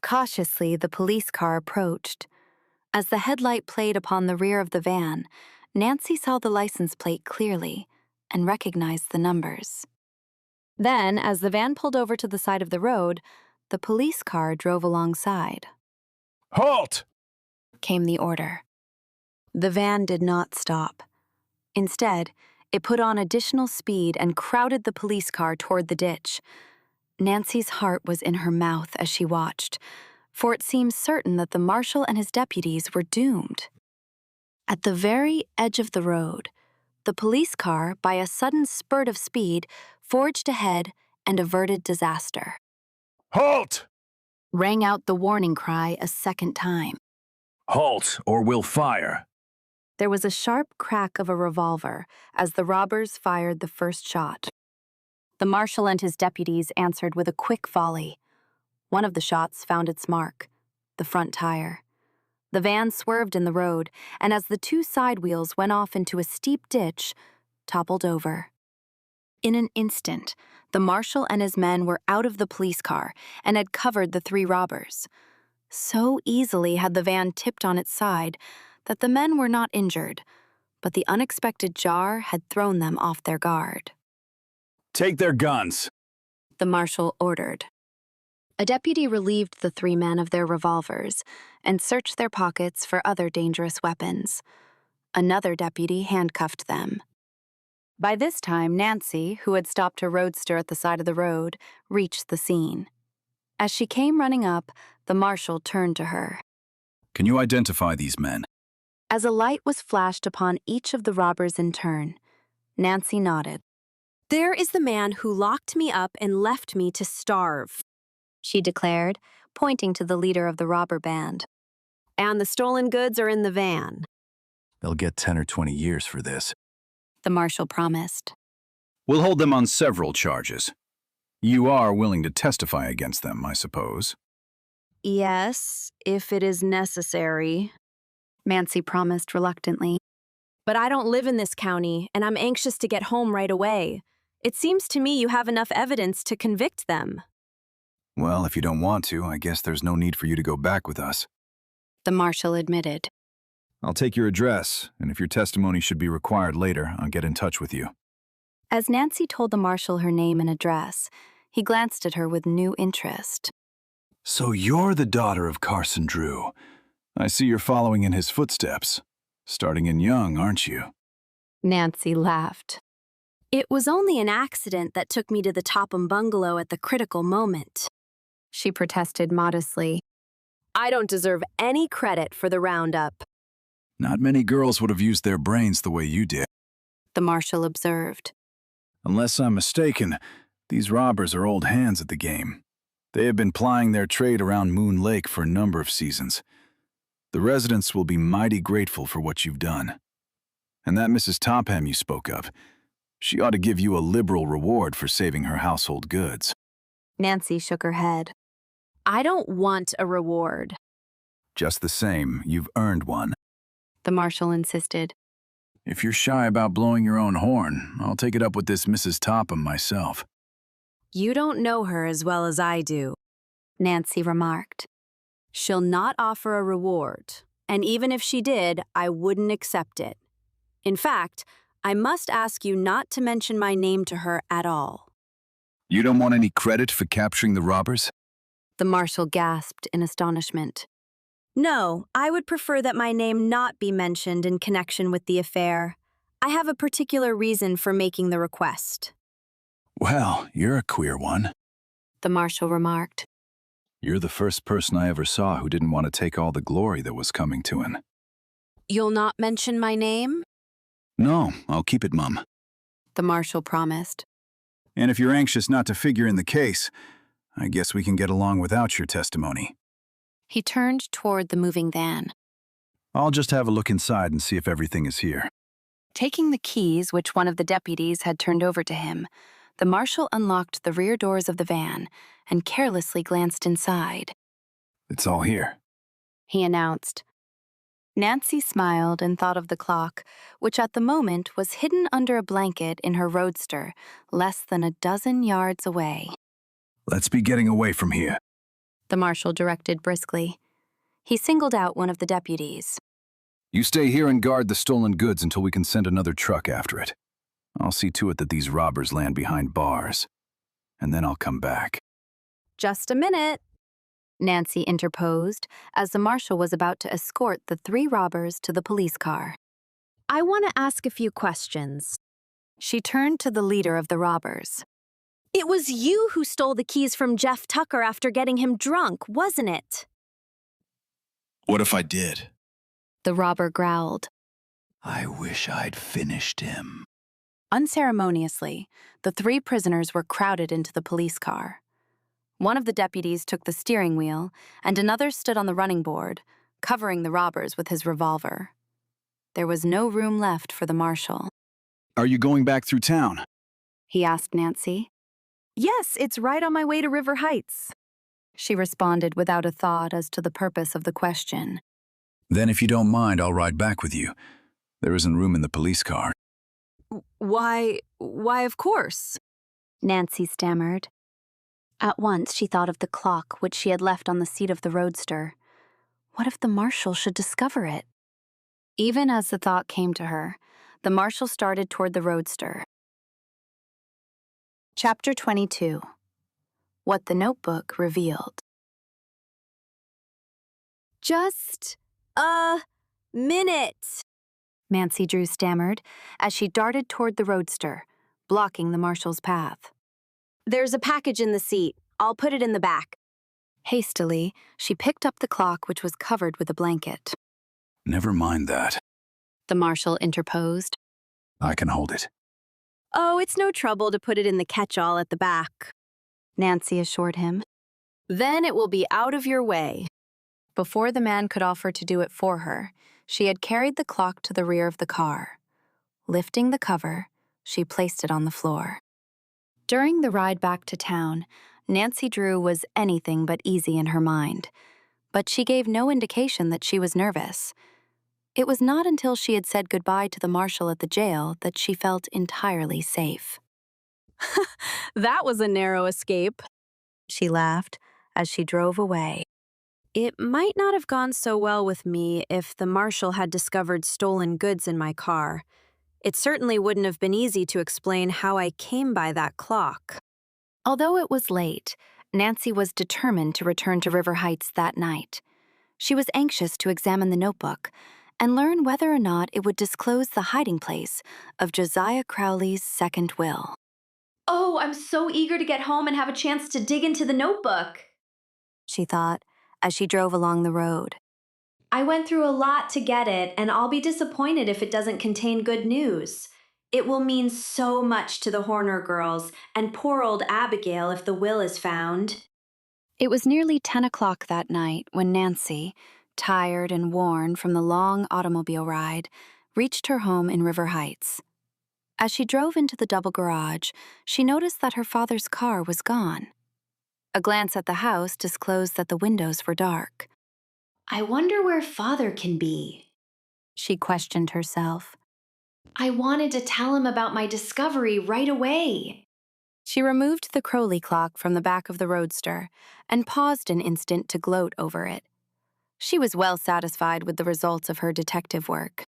Speaker 1: Cautiously, the police car approached. As the headlight played upon the rear of the van, Nancy saw the license plate clearly and recognized the numbers. Then, as the van pulled over to the side of the road, the police car drove alongside.
Speaker 11: Halt!
Speaker 1: Came the order. The van did not stop. Instead, it put on additional speed and crowded the police car toward the ditch. Nancy's heart was in her mouth as she watched, for it seemed certain that the marshal and his deputies were doomed. At the very edge of the road, the police car, by a sudden spurt of speed, forged ahead and averted disaster.
Speaker 11: Halt!
Speaker 1: Rang out the warning cry a second time.
Speaker 11: Halt, or we'll fire.
Speaker 1: There was a sharp crack of a revolver as the robbers fired the first shot. The marshal and his deputies answered with a quick volley. One of the shots found its mark, the front tire. The van swerved in the road, and as the two side wheels went off into a steep ditch, toppled over. In an instant, the marshal and his men were out of the police car and had covered the three robbers. So easily had the van tipped on its side that the men were not injured, but the unexpected jar had thrown them off their guard.
Speaker 11: Take their guns,
Speaker 1: the marshal ordered. A deputy relieved the three men of their revolvers and searched their pockets for other dangerous weapons. Another deputy handcuffed them. By this time, Nancy, who had stopped her roadster at the side of the road, reached the scene. As she came running up, the marshal turned to her.
Speaker 11: Can you identify these men?
Speaker 1: As a light was flashed upon each of the robbers in turn, Nancy nodded.
Speaker 2: There is the man who locked me up and left me to starve,
Speaker 1: she declared, pointing to the leader of the robber band.
Speaker 2: And the stolen goods are in the van.
Speaker 11: They'll get 10 or 20 years for this,
Speaker 1: the marshal promised.
Speaker 11: We'll hold them on several charges. You are willing to testify against them, I suppose.
Speaker 2: Yes, if it is necessary,
Speaker 1: Nancy promised reluctantly.
Speaker 2: But I don't live in this county, and I'm anxious to get home right away. It seems to me you have enough evidence to convict them.
Speaker 11: Well, if you don't want to, I guess there's no need for you to go back with us,
Speaker 1: the marshal admitted.
Speaker 11: I'll take your address, and if your testimony should be required later, I'll get in touch with you.
Speaker 1: As Nancy told the marshal her name and address, he glanced at her with new interest.
Speaker 11: So you're the daughter of Carson Drew. I see you're following in his footsteps. Starting in young, aren't you?
Speaker 1: Nancy laughed.
Speaker 2: It was only an accident that took me to the Topham bungalow at the critical moment,
Speaker 1: she protested modestly.
Speaker 2: I don't deserve any credit for the roundup.
Speaker 11: Not many girls would have used their brains the way you did,
Speaker 1: the marshal observed.
Speaker 11: Unless I'm mistaken, these robbers are old hands at the game. They have been plying their trade around Moon Lake for a number of seasons. The residents will be mighty grateful for what you've done. And that Mrs. Topham you spoke of, she ought to give you a liberal reward for saving her household goods.
Speaker 1: Nancy shook her head.
Speaker 2: I don't want a reward.
Speaker 11: Just the same, you've earned one,
Speaker 1: the marshal insisted.
Speaker 11: If you're shy about blowing your own horn, I'll take it up with this Mrs. Topham myself.
Speaker 2: You don't know her as well as I do,
Speaker 1: Nancy remarked.
Speaker 2: She'll not offer a reward, and even if she did, I wouldn't accept it. In fact, I must ask you not to mention my name to her at all.
Speaker 11: You don't want any credit for capturing the robbers?
Speaker 1: The marshal gasped in astonishment.
Speaker 2: No, I would prefer that my name not be mentioned in connection with the affair. I have a particular reason for making the request.
Speaker 11: Well, you're a queer one,
Speaker 1: the marshal remarked.
Speaker 11: You're the first person I ever saw who didn't want to take all the glory that was coming to him.
Speaker 2: You'll not mention my name?
Speaker 11: No, I'll keep it mum,
Speaker 1: the marshal promised.
Speaker 11: And if you're anxious not to figure in the case, I guess we can get along without your testimony.
Speaker 1: He turned toward the moving van.
Speaker 11: I'll just have a look inside and see if everything is here.
Speaker 1: Taking the keys, which one of the deputies had turned over to him, the marshal unlocked the rear doors of the van and carelessly glanced inside.
Speaker 11: It's all here,
Speaker 1: he announced. Nancy smiled and thought of the clock, which at the moment was hidden under a blanket in her roadster, less than a dozen yards away.
Speaker 11: Let's be getting away from here,
Speaker 1: the marshal directed briskly. He singled out one of the deputies.
Speaker 11: You stay here and guard the stolen goods until we can send another truck after it. I'll see to it that these robbers land behind bars, and then I'll come back.
Speaker 2: Just a minute,
Speaker 1: Nancy interposed as the marshal was about to escort the 3 robbers to the police car.
Speaker 2: I want to ask a few questions.
Speaker 1: She turned to the leader of the robbers.
Speaker 2: It was you who stole the keys from Jeff Tucker after getting him drunk, wasn't it?
Speaker 11: What if I did?
Speaker 1: The robber growled.
Speaker 20: I wish I'd finished him.
Speaker 1: Unceremoniously, the 3 prisoners were crowded into the police car. One of the deputies took the steering wheel, and another stood on the running board, covering the robbers with his revolver. There was no room left for the marshal.
Speaker 11: Are you going back through town?
Speaker 1: He asked Nancy.
Speaker 2: Yes, it's right on my way to River Heights,
Speaker 1: she responded without a thought as to the purpose of the question.
Speaker 11: Then if you don't mind, I'll ride back with you. There isn't room in the police car.
Speaker 2: Why, of course,
Speaker 1: Nancy stammered. At once she thought of the clock which she had left on the seat of the roadster. What if the marshal should discover it? Even as the thought came to her, the marshal started toward the roadster. Chapter 22. What the Notebook Revealed.
Speaker 2: Just a minute,
Speaker 1: Nancy Drew stammered as she darted toward the roadster, blocking the marshal's path.
Speaker 2: There's a package in the seat. I'll put it in the back.
Speaker 1: Hastily, she picked up the clock which was covered with a blanket.
Speaker 11: Never mind that,
Speaker 1: the marshal interposed.
Speaker 11: I can hold it.
Speaker 2: Oh, it's no trouble to put it in the catch-all at the back,
Speaker 1: Nancy assured him.
Speaker 2: Then it will be out of your way.
Speaker 1: Before the man could offer to do it for her, she had carried the clock to the rear of the car. Lifting the cover, she placed it on the floor. During the ride back to town, Nancy Drew was anything but easy in her mind, but she gave no indication that she was nervous. It was not until she had said goodbye to the marshal at the jail that she felt entirely safe.
Speaker 2: That was a narrow escape,
Speaker 1: she laughed as she drove away.
Speaker 2: It might not have gone so well with me if the marshal had discovered stolen goods in my car. It certainly wouldn't have been easy to explain how I came by that clock.
Speaker 1: Although it was late, Nancy was determined to return to River Heights that night. She was anxious to examine the notebook and learn whether or not it would disclose the hiding place of Josiah Crowley's second will.
Speaker 9: Oh, I'm so eager to get home and have a chance to dig into the notebook,
Speaker 1: she thought as she drove along the road.
Speaker 9: I went through a lot to get it, and I'll be disappointed if it doesn't contain good news. It will mean so much to the Horner girls and poor old Abigail if the will is found.
Speaker 1: It was nearly 10 o'clock that night when Nancy, tired and worn from the long automobile ride, reached her home in River Heights. As she drove into the double garage, she noticed that her father's car was gone. A glance at the house disclosed that the windows were dark.
Speaker 9: I wonder where Father can be,
Speaker 1: she questioned herself.
Speaker 9: I wanted to tell him about my discovery right away.
Speaker 1: She removed the Crowley clock from the back of the roadster and paused an instant to gloat over it. She was well satisfied with the results of her detective work.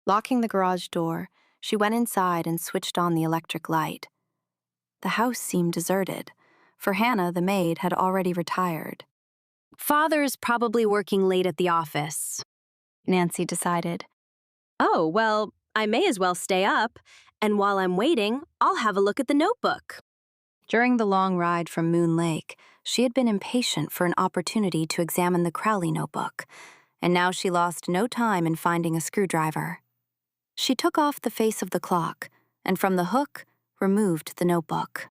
Speaker 1: Locking the garage door, she went inside and switched on the electric light. The house seemed deserted, for Hannah, the maid, had already retired.
Speaker 2: Father's probably working late at the office,
Speaker 1: Nancy decided.
Speaker 2: Oh, well, I may as well stay up, and while I'm waiting, I'll have a look at the notebook.
Speaker 1: During the long ride from Moon Lake, she had been impatient for an opportunity to examine the Crowley notebook, and now she lost no time in finding a screwdriver. She took off the face of the clock, and from the hook, removed the notebook.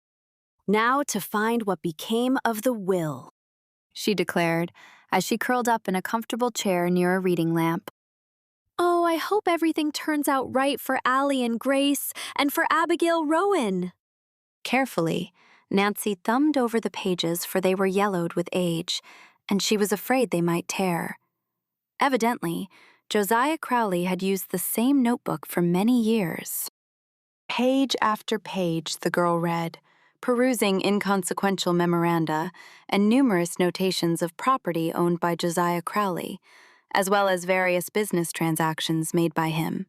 Speaker 2: Now to find what became of the will,
Speaker 1: she declared as she curled up in a comfortable chair near a reading lamp.
Speaker 2: Oh, I hope everything turns out right for Allie and Grace and for Abigail Rowan.
Speaker 1: Carefully, Nancy thumbed over the pages, for they were yellowed with age, and she was afraid they might tear. Evidently, Josiah Crowley had used the same notebook for many years. Page after page, the girl read, perusing inconsequential memoranda and numerous notations of property owned by Josiah Crowley, as well as various business transactions made by him.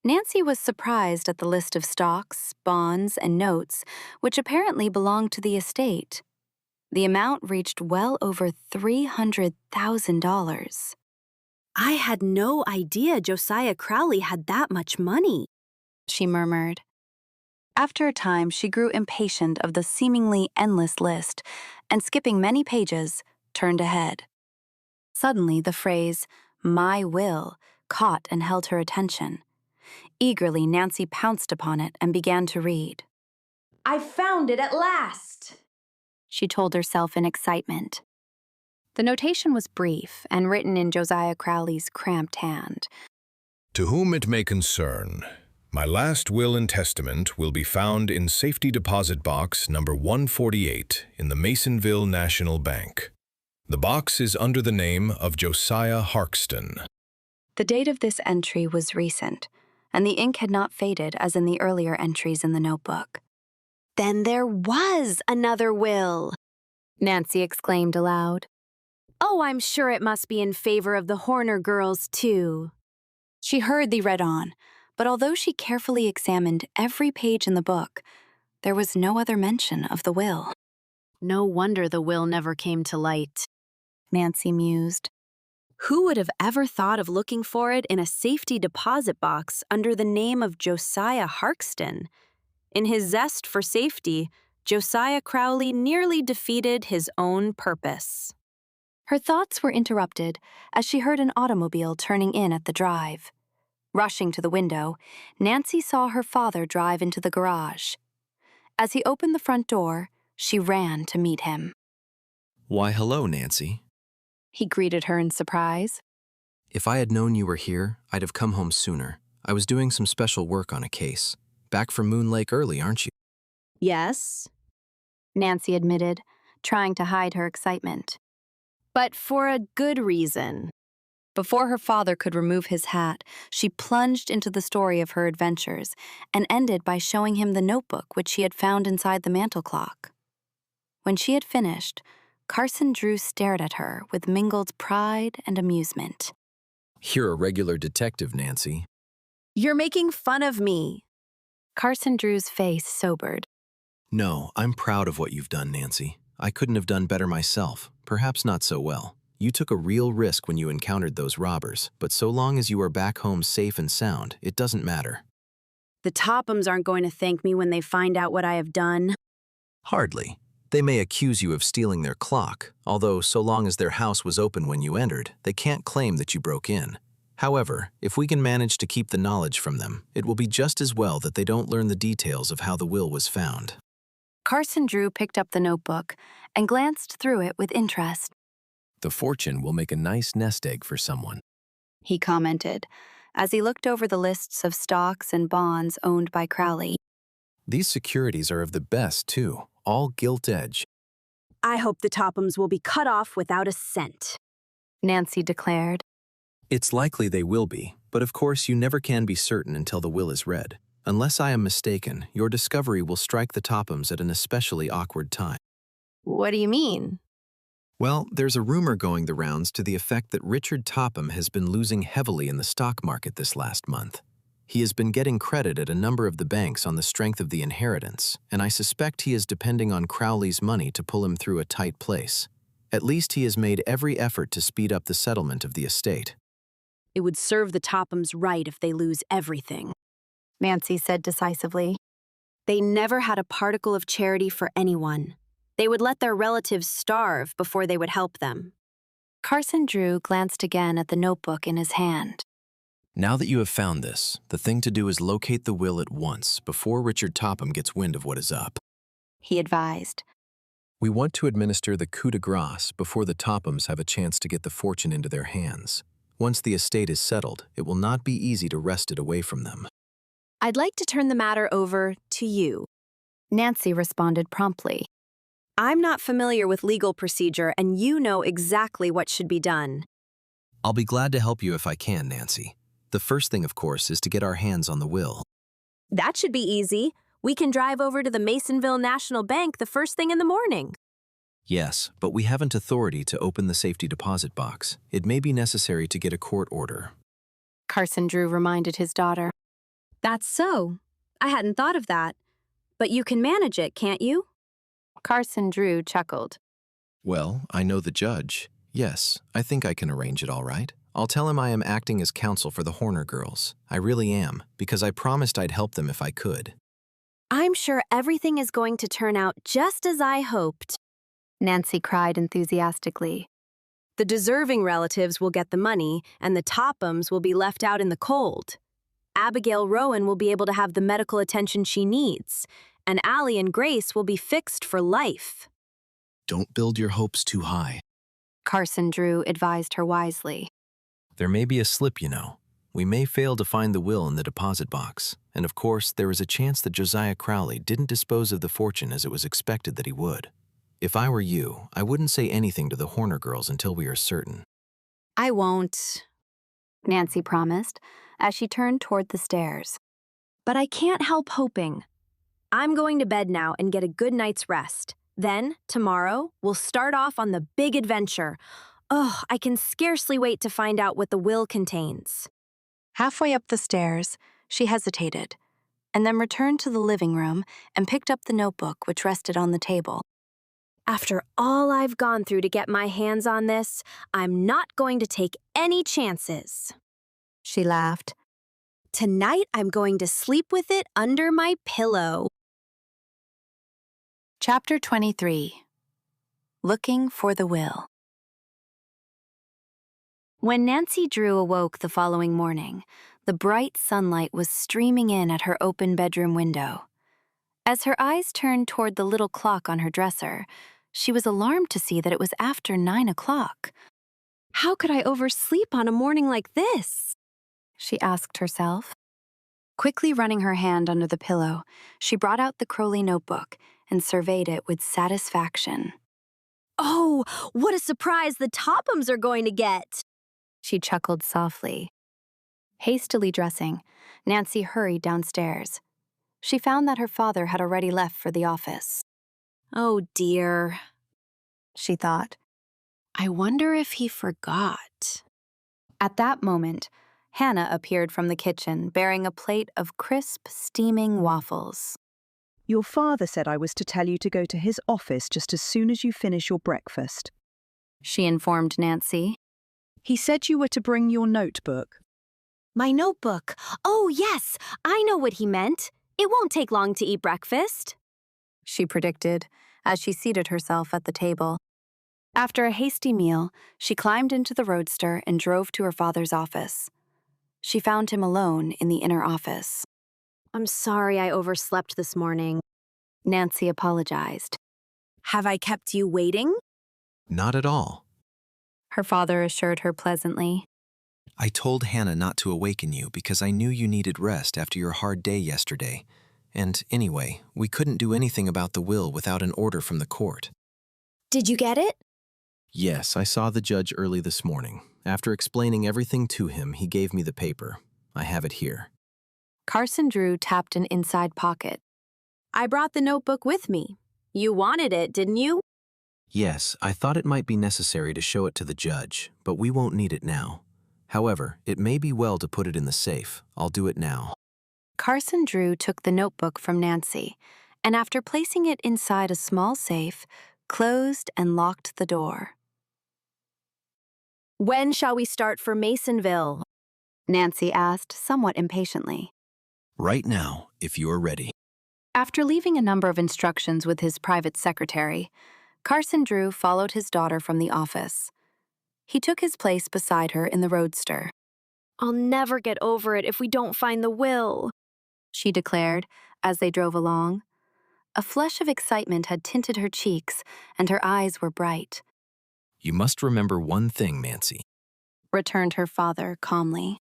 Speaker 1: Nancy was surprised at the list of stocks, bonds, and notes, which apparently belonged to the estate. The amount reached well over $300,000.
Speaker 2: I had no idea Josiah Crowley had that much money,
Speaker 1: she murmured. After a time, she grew impatient of the seemingly endless list, and skipping many pages, turned ahead. Suddenly, the phrase, "my will," caught and held her attention. Eagerly, Nancy pounced upon it and began to read.
Speaker 9: I found it at last,
Speaker 1: she told herself in excitement. The notation was brief and written in Josiah Crowley's cramped hand.
Speaker 12: To whom it may concern, my last will and testament will be found in Safety Deposit Box number 148 in the Masonville National Bank. The box is under the name of Josiah Harkston.
Speaker 1: The date of this entry was recent, and the ink had not faded as in the earlier entries in the notebook.
Speaker 2: Then there was another will,
Speaker 1: Nancy exclaimed aloud.
Speaker 2: Oh, I'm sure it must be in favor of the Horner girls, too.
Speaker 1: She hurriedly read on, but although she carefully examined every page in the book, there was no other mention of the will.
Speaker 2: No wonder the will never came to light,
Speaker 1: Nancy mused.
Speaker 2: Who would have ever thought of looking for it in a safety deposit box under the name of Josiah Harkston? In his zest for safety, Josiah Crowley nearly defeated his own purpose.
Speaker 1: Her thoughts were interrupted as she heard an automobile turning in at the drive. Rushing to the window, Nancy saw her father drive into the garage. As he opened the front door, she ran to meet him.
Speaker 3: Why, hello, Nancy.
Speaker 1: He greeted her in surprise.
Speaker 3: If I had known you were here, I'd have come home sooner. I was doing some special work on a case. Back from Moon Lake early, aren't you?
Speaker 2: Yes,
Speaker 1: Nancy admitted, trying to hide her excitement.
Speaker 2: but for a good reason.
Speaker 1: Before her father could remove his hat, she plunged into the story of her adventures and ended by showing him the notebook which she had found inside the mantel clock. When she had finished, Carson Drew stared at her with mingled pride and amusement.
Speaker 3: You're a regular detective, Nancy.
Speaker 2: You're making fun of me.
Speaker 1: Carson Drew's face sobered.
Speaker 3: No, I'm proud of what you've done, Nancy. I couldn't have done better myself, perhaps not so well. You took a real risk when you encountered those robbers, but so long as you are back home safe and sound, it doesn't matter.
Speaker 2: The Tophams aren't going to thank me when they find out what I have done.
Speaker 3: Hardly. They may accuse you of stealing their clock, although so long as their house was open when you entered, they can't claim that you broke in. However, if we can manage to keep the knowledge from them, it will be just as well that they don't learn the details of how the will was found.
Speaker 1: Carson Drew picked up the notebook and glanced through it with interest.
Speaker 3: The fortune will make a nice nest egg for someone,
Speaker 1: he commented, as he looked over the lists of stocks and bonds owned by Crowley.
Speaker 3: These securities are of the best, too, all gilt-edge.
Speaker 2: I hope the Tophams will be cut off without a cent,
Speaker 1: Nancy declared.
Speaker 3: It's likely they will be, but of course you never can be certain until the will is read. Unless I am mistaken, your discovery will strike the Tophams at an especially awkward time.
Speaker 2: What do you mean?
Speaker 3: Well, there's a rumor going the rounds to the effect that Richard Topham has been losing heavily in the stock market this last month. He has been getting credit at a number of the banks on the strength of the inheritance, and I suspect he is depending on Crowley's money to pull him through a tight place. At least he has made every effort to speed up the settlement of the estate.
Speaker 2: It would serve the Tophams right if they lose everything,
Speaker 1: Nancy said decisively.
Speaker 2: They never had a particle of charity for anyone. They would let their relatives starve before they would help them.
Speaker 1: Carson Drew glanced again at the notebook in his hand.
Speaker 3: Now that you have found this, the thing to do is locate the will at once before Richard Topham gets wind of what is up,
Speaker 1: he advised.
Speaker 3: We want to administer the Coup de Grâce before the Tophams have a chance to get the fortune into their hands. Once the estate is settled, it will not be easy to wrest it away from them.
Speaker 2: I'd like to turn the matter over to you,
Speaker 1: Nancy responded promptly.
Speaker 2: I'm not familiar with legal procedure, and you know exactly what should be done.
Speaker 3: I'll be glad to help you if I can, Nancy. The first thing, of course, is to get our hands on the will.
Speaker 2: That should be easy. We can drive over to the Masonville National Bank the first thing in the morning.
Speaker 3: Yes, but we haven't authority to open the safety deposit box. It may be necessary to get a court order,
Speaker 1: Carson Drew reminded his daughter.
Speaker 2: That's so. I hadn't thought of that. But you can manage it, can't you?
Speaker 1: Carson Drew chuckled.
Speaker 3: Well, I know the judge. Yes, I think I can arrange it all right. I'll tell him I am acting as counsel for the Horner girls. I really am, because I promised I'd help them if I could.
Speaker 2: I'm sure everything is going to turn out just as I hoped,
Speaker 1: Nancy cried enthusiastically.
Speaker 2: The deserving relatives will get the money, and the Tophams will be left out in the cold. Abigail Rowan will be able to have the medical attention she needs, and Allie and Grace will be fixed for life.
Speaker 3: Don't build your hopes too high,
Speaker 1: Carson Drew advised her wisely.
Speaker 3: There may be a slip, you know. We may fail to find the will in the deposit box, and of course, there is a chance that Josiah Crowley didn't dispose of the fortune as it was expected that he would. If I were you, I wouldn't say anything to the Horner girls until we are certain.
Speaker 2: I won't,
Speaker 1: Nancy promised, as she turned toward the stairs.
Speaker 2: But I can't help hoping. I'm going to bed now and get a good night's rest. Then, tomorrow, we'll start off on the big adventure. Oh, I can scarcely wait to find out what the will contains.
Speaker 1: Halfway up the stairs, she hesitated, and then returned to the living room and picked up the notebook which rested on the table.
Speaker 2: After all I've gone through to get my hands on this, I'm not going to take any chances.
Speaker 1: She laughed.
Speaker 2: Tonight, I'm going to sleep with it under my pillow.
Speaker 1: Chapter 23. Looking for the Will. When Nancy Drew awoke the following morning, The bright sunlight was streaming in at her open bedroom window. As her eyes turned toward the little clock on her dresser, she was alarmed to see that it was after 9 o'clock.
Speaker 2: How could I oversleep on a morning like this?
Speaker 1: She asked herself. Quickly running her hand under the pillow, she brought out the Crowley notebook and surveyed it with satisfaction.
Speaker 2: Oh, what a surprise the Tophams are going to get!
Speaker 1: She chuckled softly. Hastily dressing, Nancy hurried downstairs. She found that her father had already left for the office.
Speaker 2: Oh dear,
Speaker 1: she thought.
Speaker 2: I wonder if he forgot.
Speaker 1: At that moment, Hannah appeared from the kitchen bearing a plate of crisp, steaming waffles.
Speaker 14: Your father said I was to tell you to go to his office just as soon as you finish your breakfast,
Speaker 1: she informed Nancy.
Speaker 14: He said you were to bring your notebook.
Speaker 2: My notebook. Oh, yes, I know what he meant. It won't take long to eat breakfast,
Speaker 1: she predicted as she seated herself at the table. After a hasty meal, she climbed into the roadster and drove to her father's office. She found him alone in the inner office.
Speaker 2: I'm sorry I overslept this morning,
Speaker 1: Nancy apologized.
Speaker 2: Have I kept you waiting?
Speaker 3: Not at all,
Speaker 1: her father assured her pleasantly.
Speaker 3: I told Hannah not to awaken you because I knew you needed rest after your hard day yesterday. And anyway, we couldn't do anything about the will without an order from the court.
Speaker 2: Did you get it?
Speaker 3: Yes, I saw the judge early this morning. After explaining everything to him, he gave me the paper. I have it here.
Speaker 1: Carson Drew tapped an inside pocket.
Speaker 2: I brought the notebook with me. You wanted it, didn't you?
Speaker 3: Yes, I thought it might be necessary to show it to the judge, but we won't need it now. However, it may be well to put it in the safe. I'll do it now.
Speaker 1: Carson Drew took the notebook from Nancy, and after placing it inside a small safe, closed and locked the door.
Speaker 2: When shall we start for Masonville?
Speaker 1: Nancy asked somewhat impatiently.
Speaker 3: Right now, if you are ready.
Speaker 1: After leaving a number of instructions with his private secretary, Carson Drew followed his daughter from the office. He took his place beside her in the roadster.
Speaker 2: I'll never get over it if we don't find the will,
Speaker 1: she declared as they drove along. A flush of excitement had tinted her cheeks, and her eyes were bright.
Speaker 3: You must remember one thing, Nancy,
Speaker 1: returned her father calmly.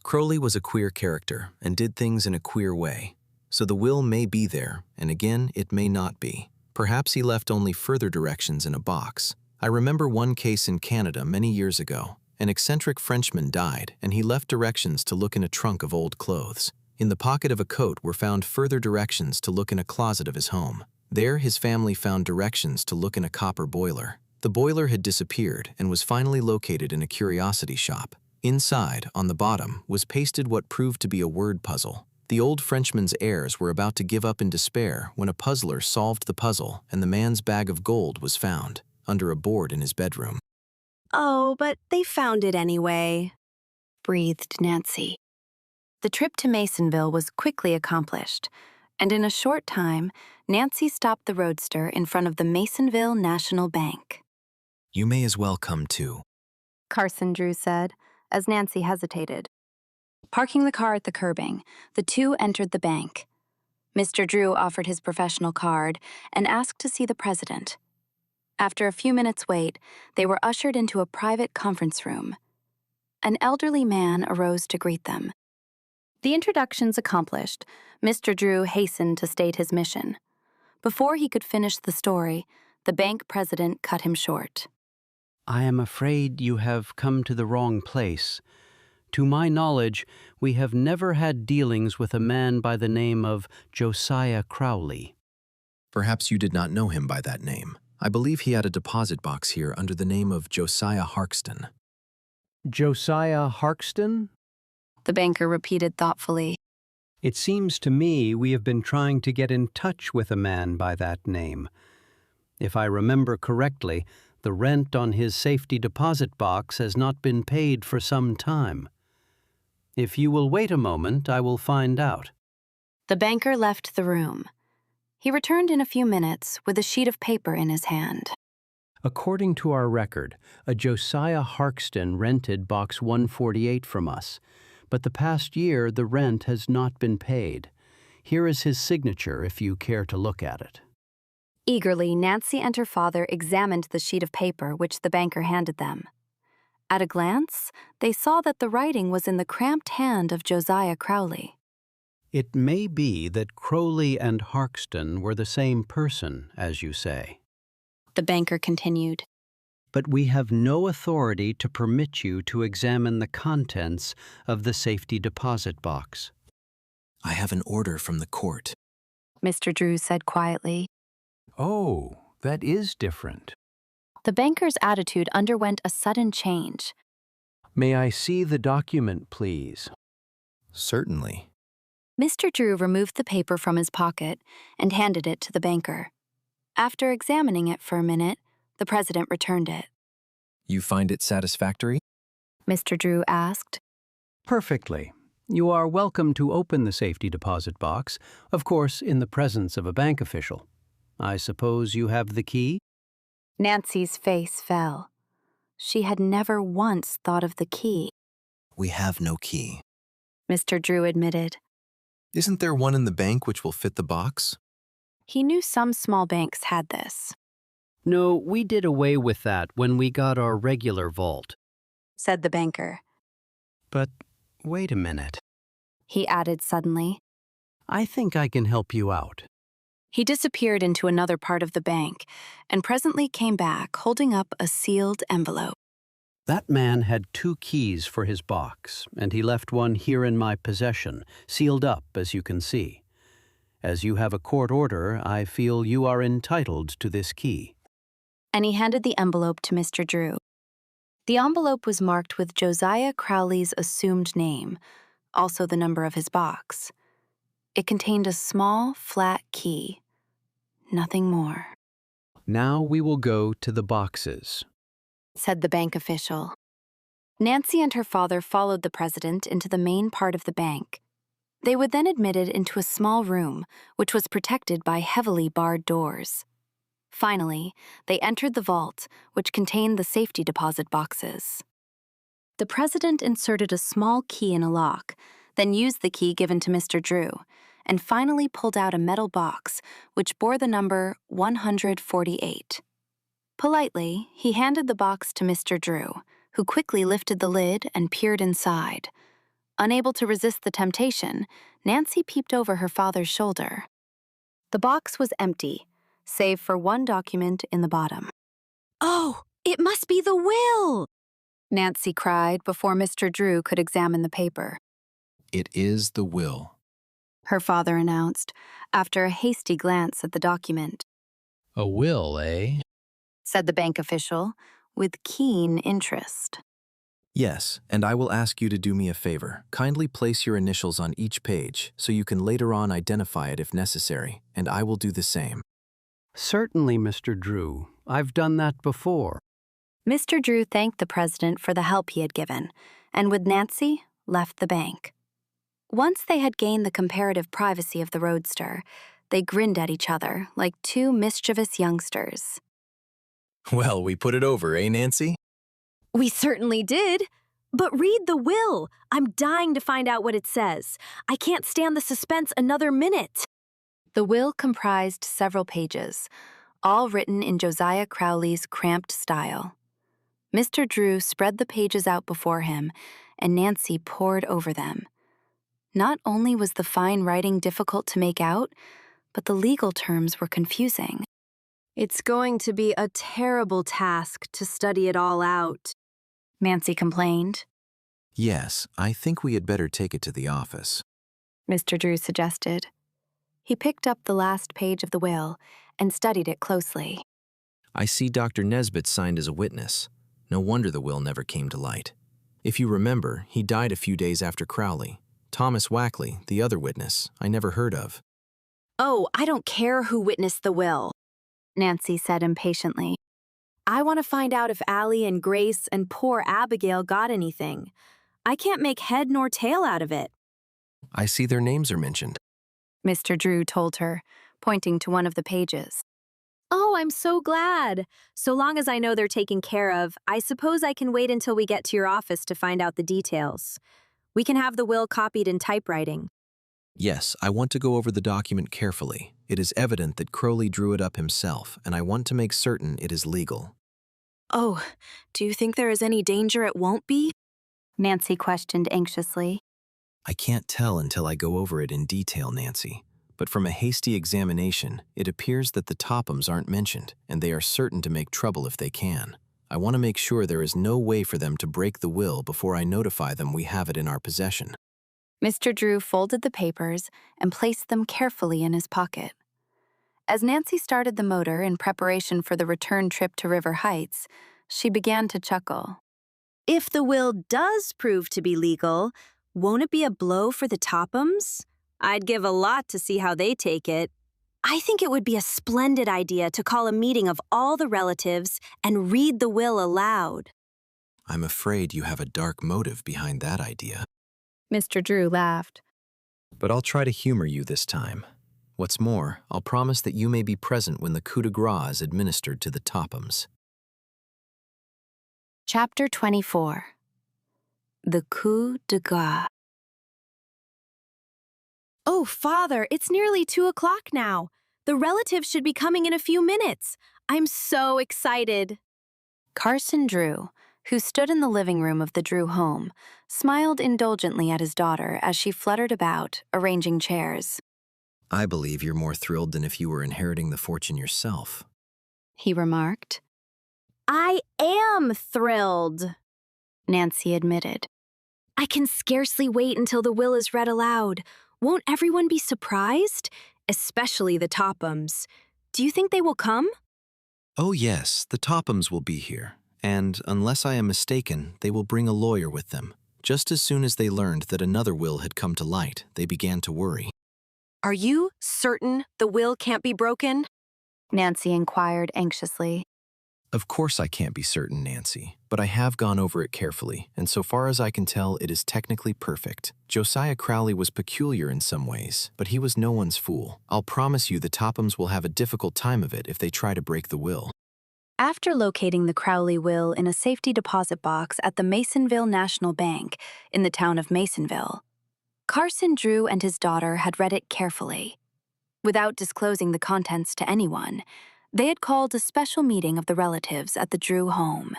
Speaker 3: Crowley was a queer character and did things in a queer way. So the will may be there, and again, it may not be. Perhaps he left only further directions in a box. I remember one case in Canada many years ago. An eccentric Frenchman died, and he left directions to look in a trunk of old clothes. In the pocket of a coat were found further directions to look in a closet of his home. There, his family found directions to look in a copper boiler. The boiler had disappeared and was finally located in a curiosity shop. Inside, on the bottom, was pasted what proved to be a word puzzle. The old Frenchman's heirs were about to give up in despair when a puzzler solved the puzzle and the man's bag of gold was found under a board in his bedroom.
Speaker 2: Oh, but they found it anyway,
Speaker 1: breathed Nancy. The trip to Masonville was quickly accomplished, and in a short time, Nancy stopped the roadster in front of the Masonville National Bank.
Speaker 3: You may as well come too,
Speaker 1: Carson Drew said, as Nancy hesitated. Parking the car at the curbing, the two entered the bank. Mr. Drew offered his professional card and asked to see the president. After a few minutes' wait, they were ushered into a private conference room. An elderly man arose to greet them. The introductions accomplished, Mr. Drew hastened to state his mission. Before he could finish the story, the bank president cut him short.
Speaker 22: I am afraid you have come to the wrong place. To my knowledge, we have never had dealings with a man by the name of Josiah Crowley.
Speaker 3: Perhaps you did not know him by that name. I believe he had a deposit box here under the name of Josiah Harkston.
Speaker 22: Josiah Harkston?
Speaker 1: The banker repeated thoughtfully.
Speaker 22: It seems to me we have been trying to get in touch with a man by that name. If I remember correctly, the rent on his safety deposit box has not been paid for some time. If you will wait a moment, I will find out.
Speaker 1: The banker left the room. He returned in a few minutes with a sheet of paper in his hand.
Speaker 22: According to our record, a Josiah Harkston rented box 148 from us, but the past year the rent has not been paid. Here is his signature if you care to look at it."
Speaker 1: Eagerly, Nancy and her father examined the sheet of paper which the banker handed them. At a glance, they saw that the writing was in the cramped hand of Josiah Crowley.
Speaker 22: "It may be that Crowley and Harkston were the same person, as you say,"
Speaker 1: the banker continued.
Speaker 22: "but we have no authority to permit you to examine the contents of the safety deposit box."
Speaker 3: "I have an order from the court,"
Speaker 1: Mr. Drew said quietly.
Speaker 22: "Oh, that is different."
Speaker 1: The banker's attitude underwent a sudden change.
Speaker 22: "May I see the document, please?"
Speaker 3: "Certainly."
Speaker 1: Mr. Drew removed the paper from his pocket and handed it to the banker. After examining it for a minute, the president returned it.
Speaker 3: "You find it satisfactory?"
Speaker 1: Mr. Drew asked.
Speaker 22: "Perfectly. You are welcome to open the safety deposit box, of course in the presence of a bank official. I suppose you have the key?"
Speaker 1: Nancy's face fell. She had never once thought of the key.
Speaker 3: "We have no key,"
Speaker 1: Mr. Drew admitted.
Speaker 3: "Isn't there one in the bank which will fit the box?"
Speaker 1: He knew some small banks had this.
Speaker 22: "No, we did away with that when we got our regular vault,"
Speaker 1: said the banker.
Speaker 22: "But wait a minute,"
Speaker 1: he added suddenly.
Speaker 22: "I think I can help you out."
Speaker 1: He disappeared into another part of the bank and presently came back holding up a sealed envelope.
Speaker 22: "That man had 2 keys for his box, and he left one here in my possession, sealed up, as you can see. As you have a court order, I feel you are entitled to this key."
Speaker 1: And he handed the envelope to Mr. Drew. The envelope was marked with Josiah Crowley's assumed name, also the number of his box. It contained a small, flat key. Nothing more.
Speaker 22: "Now we will go to the boxes,"
Speaker 1: said the bank official. Nancy and her father followed the president into the main part of the bank. They were then admitted into a small room, which was protected by heavily barred doors. Finally, they entered the vault, which contained the safety deposit boxes. The president inserted a small key in a lock, then used the key given to Mr. Drew, and finally pulled out a metal box, which bore the number 148. Politely, he handed the box to Mr. Drew, who quickly lifted the lid and peered inside. Unable to resist the temptation, Nancy peeped over her father's shoulder. The box was empty, save for one document in the bottom.
Speaker 2: "Oh, it must be the will!"
Speaker 1: Nancy cried before Mr. Drew could examine the paper.
Speaker 3: "It is the will,"
Speaker 1: her father announced, after a hasty glance at the document.
Speaker 22: "A will, eh?"
Speaker 1: said the bank official, with keen interest.
Speaker 3: "Yes, and I will ask you to do me a favor. Kindly place your initials on each page so you can later on identify it if necessary, and I will do the same."
Speaker 22: "Certainly, Mr. Drew. I've done that before."
Speaker 1: Mr. Drew thanked the president for the help he had given, and with Nancy, left the bank. Once they had gained the comparative privacy of the roadster, they grinned at each other like 2 mischievous youngsters.
Speaker 3: "Well, we put it over, eh, Nancy?"
Speaker 2: We certainly did. But read the will. I'm dying to find out what it says. I can't stand the suspense another minute.
Speaker 1: The will comprised several pages, all written in Josiah Crowley's cramped style. Mr. Drew spread the pages out before him, and Nancy pored over them. Not only was the fine writing difficult to make out, but the legal terms were confusing.
Speaker 2: It's going to be a terrible task to study it all out,
Speaker 1: Nancy complained.
Speaker 3: "Yes, I think we had better take it to the office,"
Speaker 1: Mr. Drew suggested. He picked up the last page of the will and studied it closely.
Speaker 3: "I see Dr. Nesbitt signed as a witness. No wonder the will never came to light. If you remember, he died a few days after Crowley. Thomas Wackley, the other witness, I never heard of."
Speaker 2: "Oh, I don't care who witnessed the will,"
Speaker 1: Nancy said impatiently.
Speaker 2: "I want to find out if Allie and Grace and poor Abigail got anything. I can't make head nor tail out of it."
Speaker 3: "I see their names are mentioned,"
Speaker 1: Mr. Drew told her, pointing to one of the pages.
Speaker 2: "Oh, I'm so glad. So long as I know they're taken care of, I suppose I can wait until we get to your office to find out the details. We can have the will copied in typewriting.
Speaker 3: Yes, I want to go over the document carefully. It is evident that Crowley drew it up himself, and I want to make certain it is legal.
Speaker 10: Oh, do you think there is any danger it won't be?
Speaker 1: Nancy questioned anxiously.
Speaker 3: I can't tell until I go over it in detail, Nancy. But from a hasty examination, it appears that the Tophams aren't mentioned, and they are certain to make trouble if they can. I want to make sure there is no way for them to break the will before I notify them we have it in our possession.
Speaker 1: Mr. Drew folded the papers and placed them carefully in his pocket. As Nancy started the motor in preparation for the return trip to River Heights, she began to chuckle.
Speaker 2: If the will does prove to be legal, won't it be a blow for the Tophams? I'd give a lot to see how they take it. I think it would be a splendid idea to call a meeting of all the relatives and read the will aloud.
Speaker 3: I'm afraid you have a dark motive behind that idea.
Speaker 1: Mr. Drew laughed.
Speaker 3: But I'll try to humor you this time. What's more, I'll promise that you may be present when the Coup de Grâce is administered to the Tophams.
Speaker 1: Chapter 24. The Coup de Grâce.
Speaker 2: Oh, Father, it's nearly 2 o'clock now. The relatives should be coming in a few minutes. I'm so excited.
Speaker 1: Carson Drew, who stood in the living room of the Drew home, smiled indulgently at his daughter as she fluttered about, arranging chairs.
Speaker 3: I believe you're more thrilled than if you were inheriting the fortune yourself,
Speaker 1: he remarked.
Speaker 2: I am thrilled,
Speaker 1: Nancy admitted.
Speaker 2: I can scarcely wait until the will is read aloud. Won't everyone be surprised? Especially the Tophams. Do you think they will come?
Speaker 3: Oh yes, the Tophams will be here, and unless I am mistaken, they will bring a lawyer with them. Just as soon as they learned that another will had come to light, they began to worry.
Speaker 10: Are you certain the will can't be broken?
Speaker 1: Nancy inquired anxiously.
Speaker 3: Of course I can't be certain, Nancy, but I have gone over it carefully, and so far as I can tell, it is technically perfect. Josiah Crowley was peculiar in some ways, but he was no one's fool. I'll promise you the Tophams will have a difficult time of it if they try to break the will.
Speaker 1: After locating the Crowley will in a safety deposit box at the Masonville National Bank in the town of Masonville, Carson Drew and his daughter had read it carefully. Without disclosing the contents to anyone, they had called a special meeting of the relatives at the Drew home.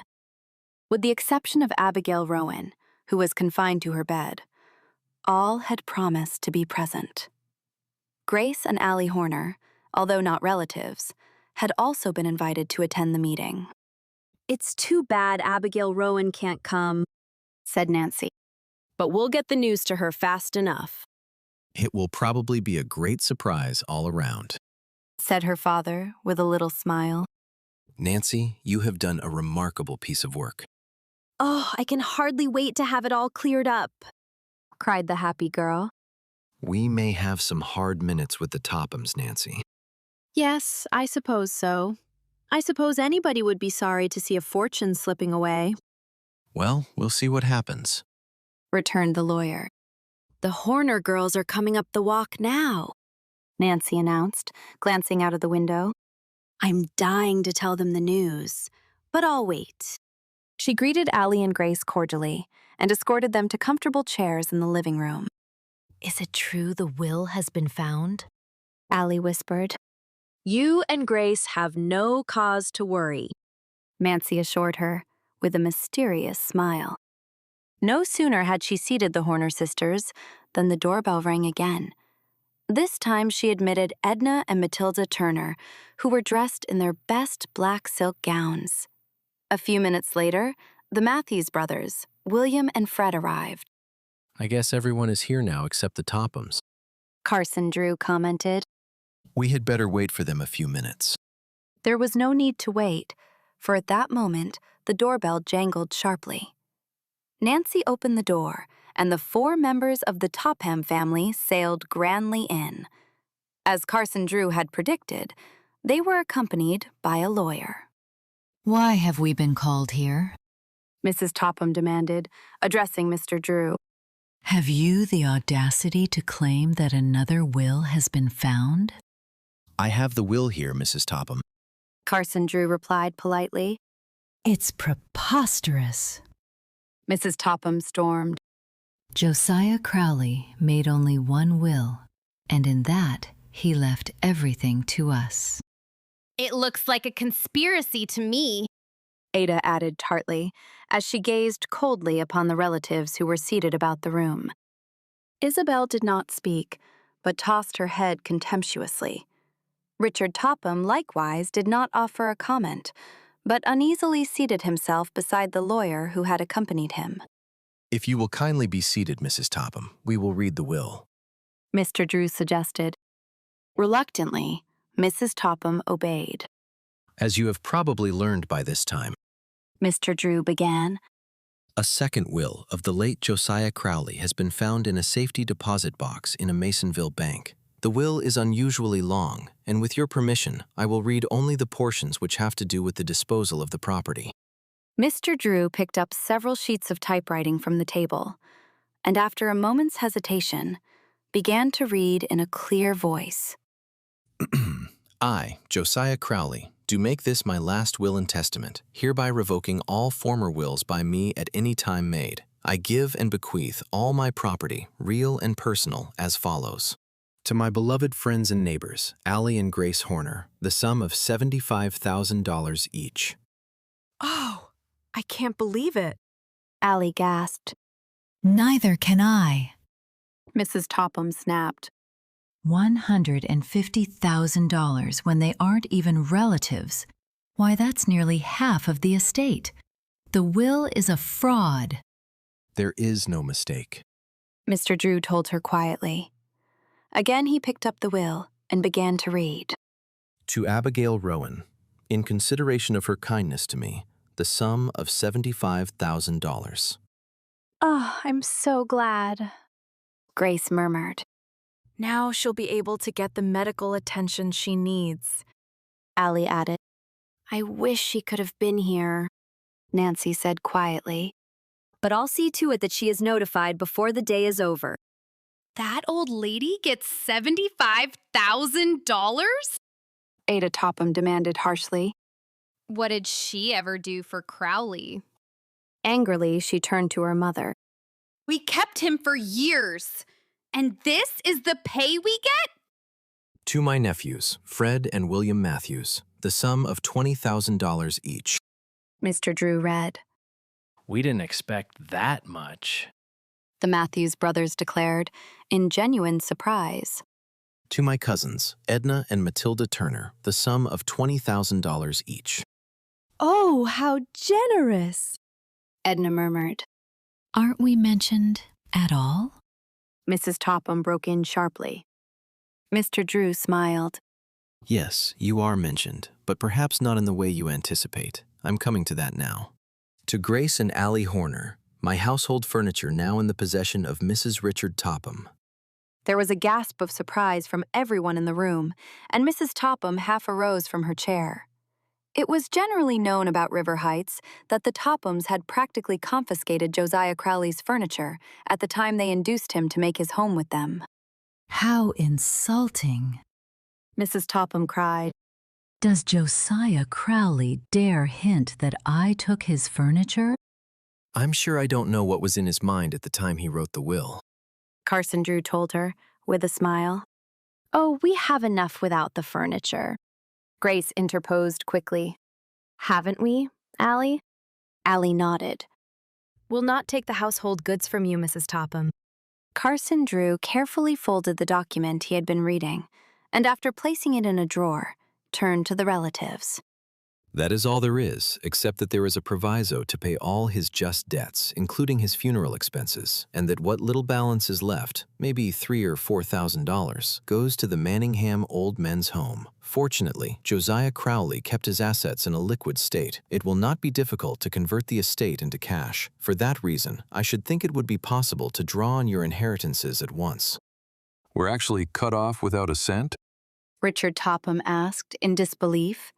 Speaker 1: With the exception of Abigail Rowan, who was confined to her bed, all had promised to be present. Grace and Allie Horner, although not relatives, had also been invited to attend the meeting.
Speaker 2: It's too bad Abigail Rowan can't come,
Speaker 1: said Nancy.
Speaker 2: But we'll get the news to her fast enough.
Speaker 3: It will probably be a great surprise all around,
Speaker 1: said her father with a little smile.
Speaker 3: Nancy, you have done a remarkable piece of work.
Speaker 2: Oh, I can hardly wait to have it all cleared up,
Speaker 1: cried the happy girl.
Speaker 3: We may have some hard minutes with the Tophams, Nancy.
Speaker 2: Yes, I suppose so. I suppose anybody would be sorry to see a fortune slipping away.
Speaker 3: Well, we'll see what happens,
Speaker 1: returned the lawyer.
Speaker 2: The Horner girls are coming up the walk now,
Speaker 1: Nancy announced, glancing out of the window.
Speaker 2: I'm dying to tell them the news, but I'll wait.
Speaker 1: She greeted Allie and Grace cordially and escorted them to comfortable chairs in the living room.
Speaker 10: Is it true the will has been found?
Speaker 1: Allie whispered.
Speaker 2: You and Grace have no cause to worry,
Speaker 1: Nancy assured her, with a mysterious smile. No sooner had she seated the Horner sisters than the doorbell rang again. This time she admitted Edna and Matilda Turner, who were dressed in their best black silk gowns. A few minutes later, the Matthews brothers, William and Fred, arrived.
Speaker 3: I guess everyone is here now except the Tophams,
Speaker 1: Carson Drew commented.
Speaker 3: We had better wait for them a few minutes.
Speaker 1: There was no need to wait, for at that moment, the doorbell jangled sharply. Nancy opened the door, and the 4 members of the Topham family sailed grandly in. As Carson Drew had predicted, they were accompanied by a lawyer.
Speaker 18: Why have we been called here?
Speaker 1: Mrs. Topham demanded, addressing Mr. Drew.
Speaker 18: Have you the audacity to claim that another will has been found?
Speaker 3: I have the will here, Mrs. Topham,
Speaker 1: Carson Drew replied politely.
Speaker 18: It's preposterous.
Speaker 1: Mrs. Topham stormed.
Speaker 18: Josiah Crowley made only one will, and in that he left everything to us.
Speaker 4: It looks like a conspiracy to me,
Speaker 1: Ada added tartly, as she gazed coldly upon the relatives who were seated about the room. Isabel did not speak, but tossed her head contemptuously. Richard Topham likewise did not offer a comment, but uneasily seated himself beside the lawyer who had accompanied him.
Speaker 3: If you will kindly be seated, Mrs. Topham, we will read the will,
Speaker 1: Mr. Drew suggested. Reluctantly, Mrs. Topham obeyed.
Speaker 3: As you have probably learned by this time,
Speaker 1: Mr. Drew began.
Speaker 3: A second will of the late Josiah Crowley has been found in a safety deposit box in a Masonville bank. The will is unusually long, and with your permission, I will read only the portions which have to do with the disposal of the property.
Speaker 1: Mr. Drew picked up several sheets of typewriting from the table, and after a moment's hesitation, began to read in a clear voice.
Speaker 3: I, Josiah Crowley, do make this my last will and testament, hereby revoking all former wills by me at any time made. I give and bequeath all my property, real and personal, as follows. To my beloved friends and neighbors, Allie and Grace Horner, the sum of $75,000 each.
Speaker 10: Oh, I can't believe it.
Speaker 1: Allie gasped.
Speaker 18: Neither can I.
Speaker 1: Mrs. Topham snapped.
Speaker 18: $150,000 when they aren't even relatives. Why, that's nearly half of the estate. The will is a fraud.
Speaker 3: There is no mistake,
Speaker 1: Mr. Drew told her quietly. Again he picked up the will and began to read.
Speaker 3: To Abigail Rowan, in consideration of her kindness to me, the sum of $75,000.
Speaker 13: Oh, I'm so glad,
Speaker 1: Grace murmured.
Speaker 10: Now she'll be able to get the medical attention she needs,
Speaker 1: Allie added. I wish she could have been here, Nancy said quietly.
Speaker 2: But I'll see to it that she is notified before the day is over.
Speaker 4: That old lady gets $75,000?
Speaker 1: Ada Topham demanded harshly.
Speaker 4: What did she ever do for Crowley?
Speaker 1: Angrily, she turned to her mother.
Speaker 4: We kept him for years, and this is the pay we get?
Speaker 3: To my nephews, Fred and William Matthews, the sum of $20,000 each.
Speaker 1: Mr. Drew read.
Speaker 16: We didn't expect that much,
Speaker 1: The Matthews brothers declared, in genuine surprise.
Speaker 3: To my cousins, Edna and Matilda Turner, the sum of $20,000 each.
Speaker 10: Oh, how generous,
Speaker 1: Edna murmured.
Speaker 18: Aren't we mentioned at all?
Speaker 1: Mrs. Topham broke in sharply. Mr. Drew smiled.
Speaker 3: Yes, you are mentioned, but perhaps not in the way you anticipate. I'm coming to that now. To Grace and Allie Horner, my household furniture now in the possession of Mrs. Richard Topham.
Speaker 1: There was a gasp of surprise from everyone in the room, and Mrs. Topham half arose from her chair. It was generally known about River Heights that the Tophams had practically confiscated Josiah Crowley's furniture at the time they induced him to make his home with them.
Speaker 18: How insulting,
Speaker 1: Mrs. Topham cried.
Speaker 18: Does Josiah Crowley dare hint that I took his furniture?
Speaker 3: I'm sure I don't know what was in his mind at the time he wrote the will,
Speaker 1: Carson Drew told her, with a smile. Oh, we have enough without the furniture, Grace interposed quickly.
Speaker 2: Haven't we, Allie?
Speaker 1: Allie nodded.
Speaker 2: We'll not take the household goods from you, Mrs. Topham.
Speaker 1: Carson Drew carefully folded the document he had been reading, and after placing it in a drawer, turned to the relatives.
Speaker 3: That is all there is, except that there is a proviso to pay all his just debts, including his funeral expenses, and that what little balance is left, maybe $3,000 or $4,000, goes to the Manningham Old Men's Home. Fortunately, Josiah Crowley kept his assets in a liquid state. It will not be difficult to convert the estate into cash. For that reason, I should think it would be possible to draw on your inheritances at once.
Speaker 19: We're actually cut off without a cent?
Speaker 1: Richard Topham asked in disbelief.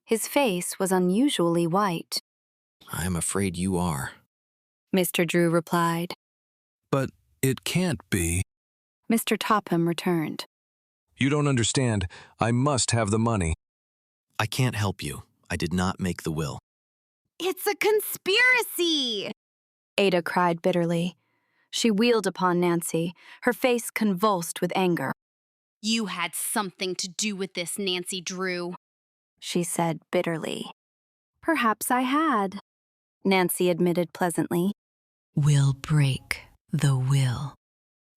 Speaker 1: His face was unusually white.
Speaker 3: I am afraid you are,
Speaker 1: Mr. Drew replied.
Speaker 19: But it can't be.
Speaker 1: Mr. Topham returned.
Speaker 19: You don't understand. I must have the money.
Speaker 3: I can't help you. I did not make the will.
Speaker 4: It's a conspiracy!
Speaker 1: Ada cried bitterly. She wheeled upon Nancy, her face convulsed with anger.
Speaker 4: You had something to do with this, Nancy Drew,
Speaker 1: she said bitterly.
Speaker 2: Perhaps I had,
Speaker 1: Nancy admitted pleasantly.
Speaker 18: We'll break the will,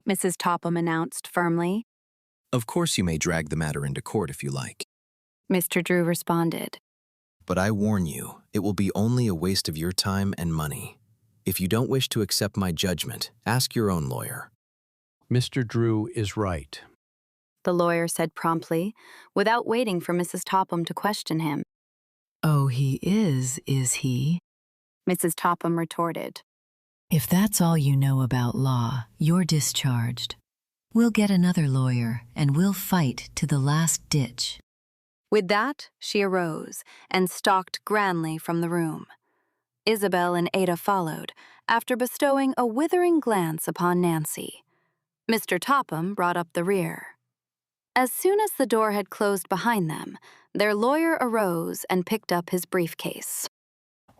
Speaker 1: Mrs. Topham announced firmly.
Speaker 3: Of course you may drag the matter into court if you like,
Speaker 1: Mr. Drew responded.
Speaker 3: but I warn you, it will be only a waste of your time and money. If you don't wish to accept my judgment, ask your own lawyer.
Speaker 22: Mr. Drew is right,
Speaker 1: The lawyer said promptly, without waiting for Mrs. Topham to question him.
Speaker 18: Oh, he is he?
Speaker 1: Mrs. Topham retorted.
Speaker 18: If that's all you know about law, you're discharged. We'll get another lawyer, and we'll fight to the last ditch.
Speaker 1: With that, she arose and stalked grandly from the room. Isabel and Ada followed, after bestowing a withering glance upon Nancy. Mr. Topham brought up the rear. As soon as the door had closed behind them, their lawyer arose and picked up his briefcase.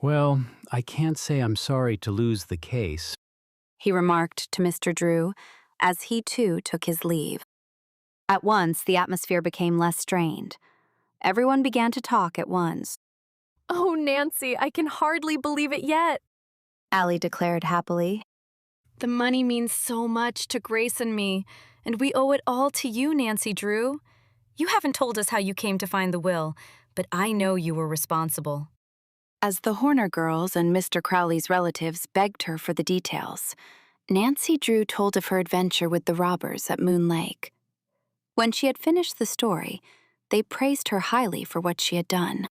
Speaker 22: Well, I can't say I'm sorry to lose the case,
Speaker 1: he remarked to Mr. Drew, as he too took his leave. At once, the atmosphere became less strained. Everyone began to talk at once.
Speaker 8: Oh, Nancy, I can hardly believe it yet.
Speaker 1: Allie declared happily.
Speaker 8: The money means so much to Grace and me, and we owe it all to you, Nancy Drew. You haven't told us how you came to find the will, but I know you were responsible.
Speaker 1: As the Horner girls and Mr. Crowley's relatives begged her for the details, Nancy Drew told of her adventure with the robbers at Moon Lake. When she had finished the story, they praised her highly for what she had done.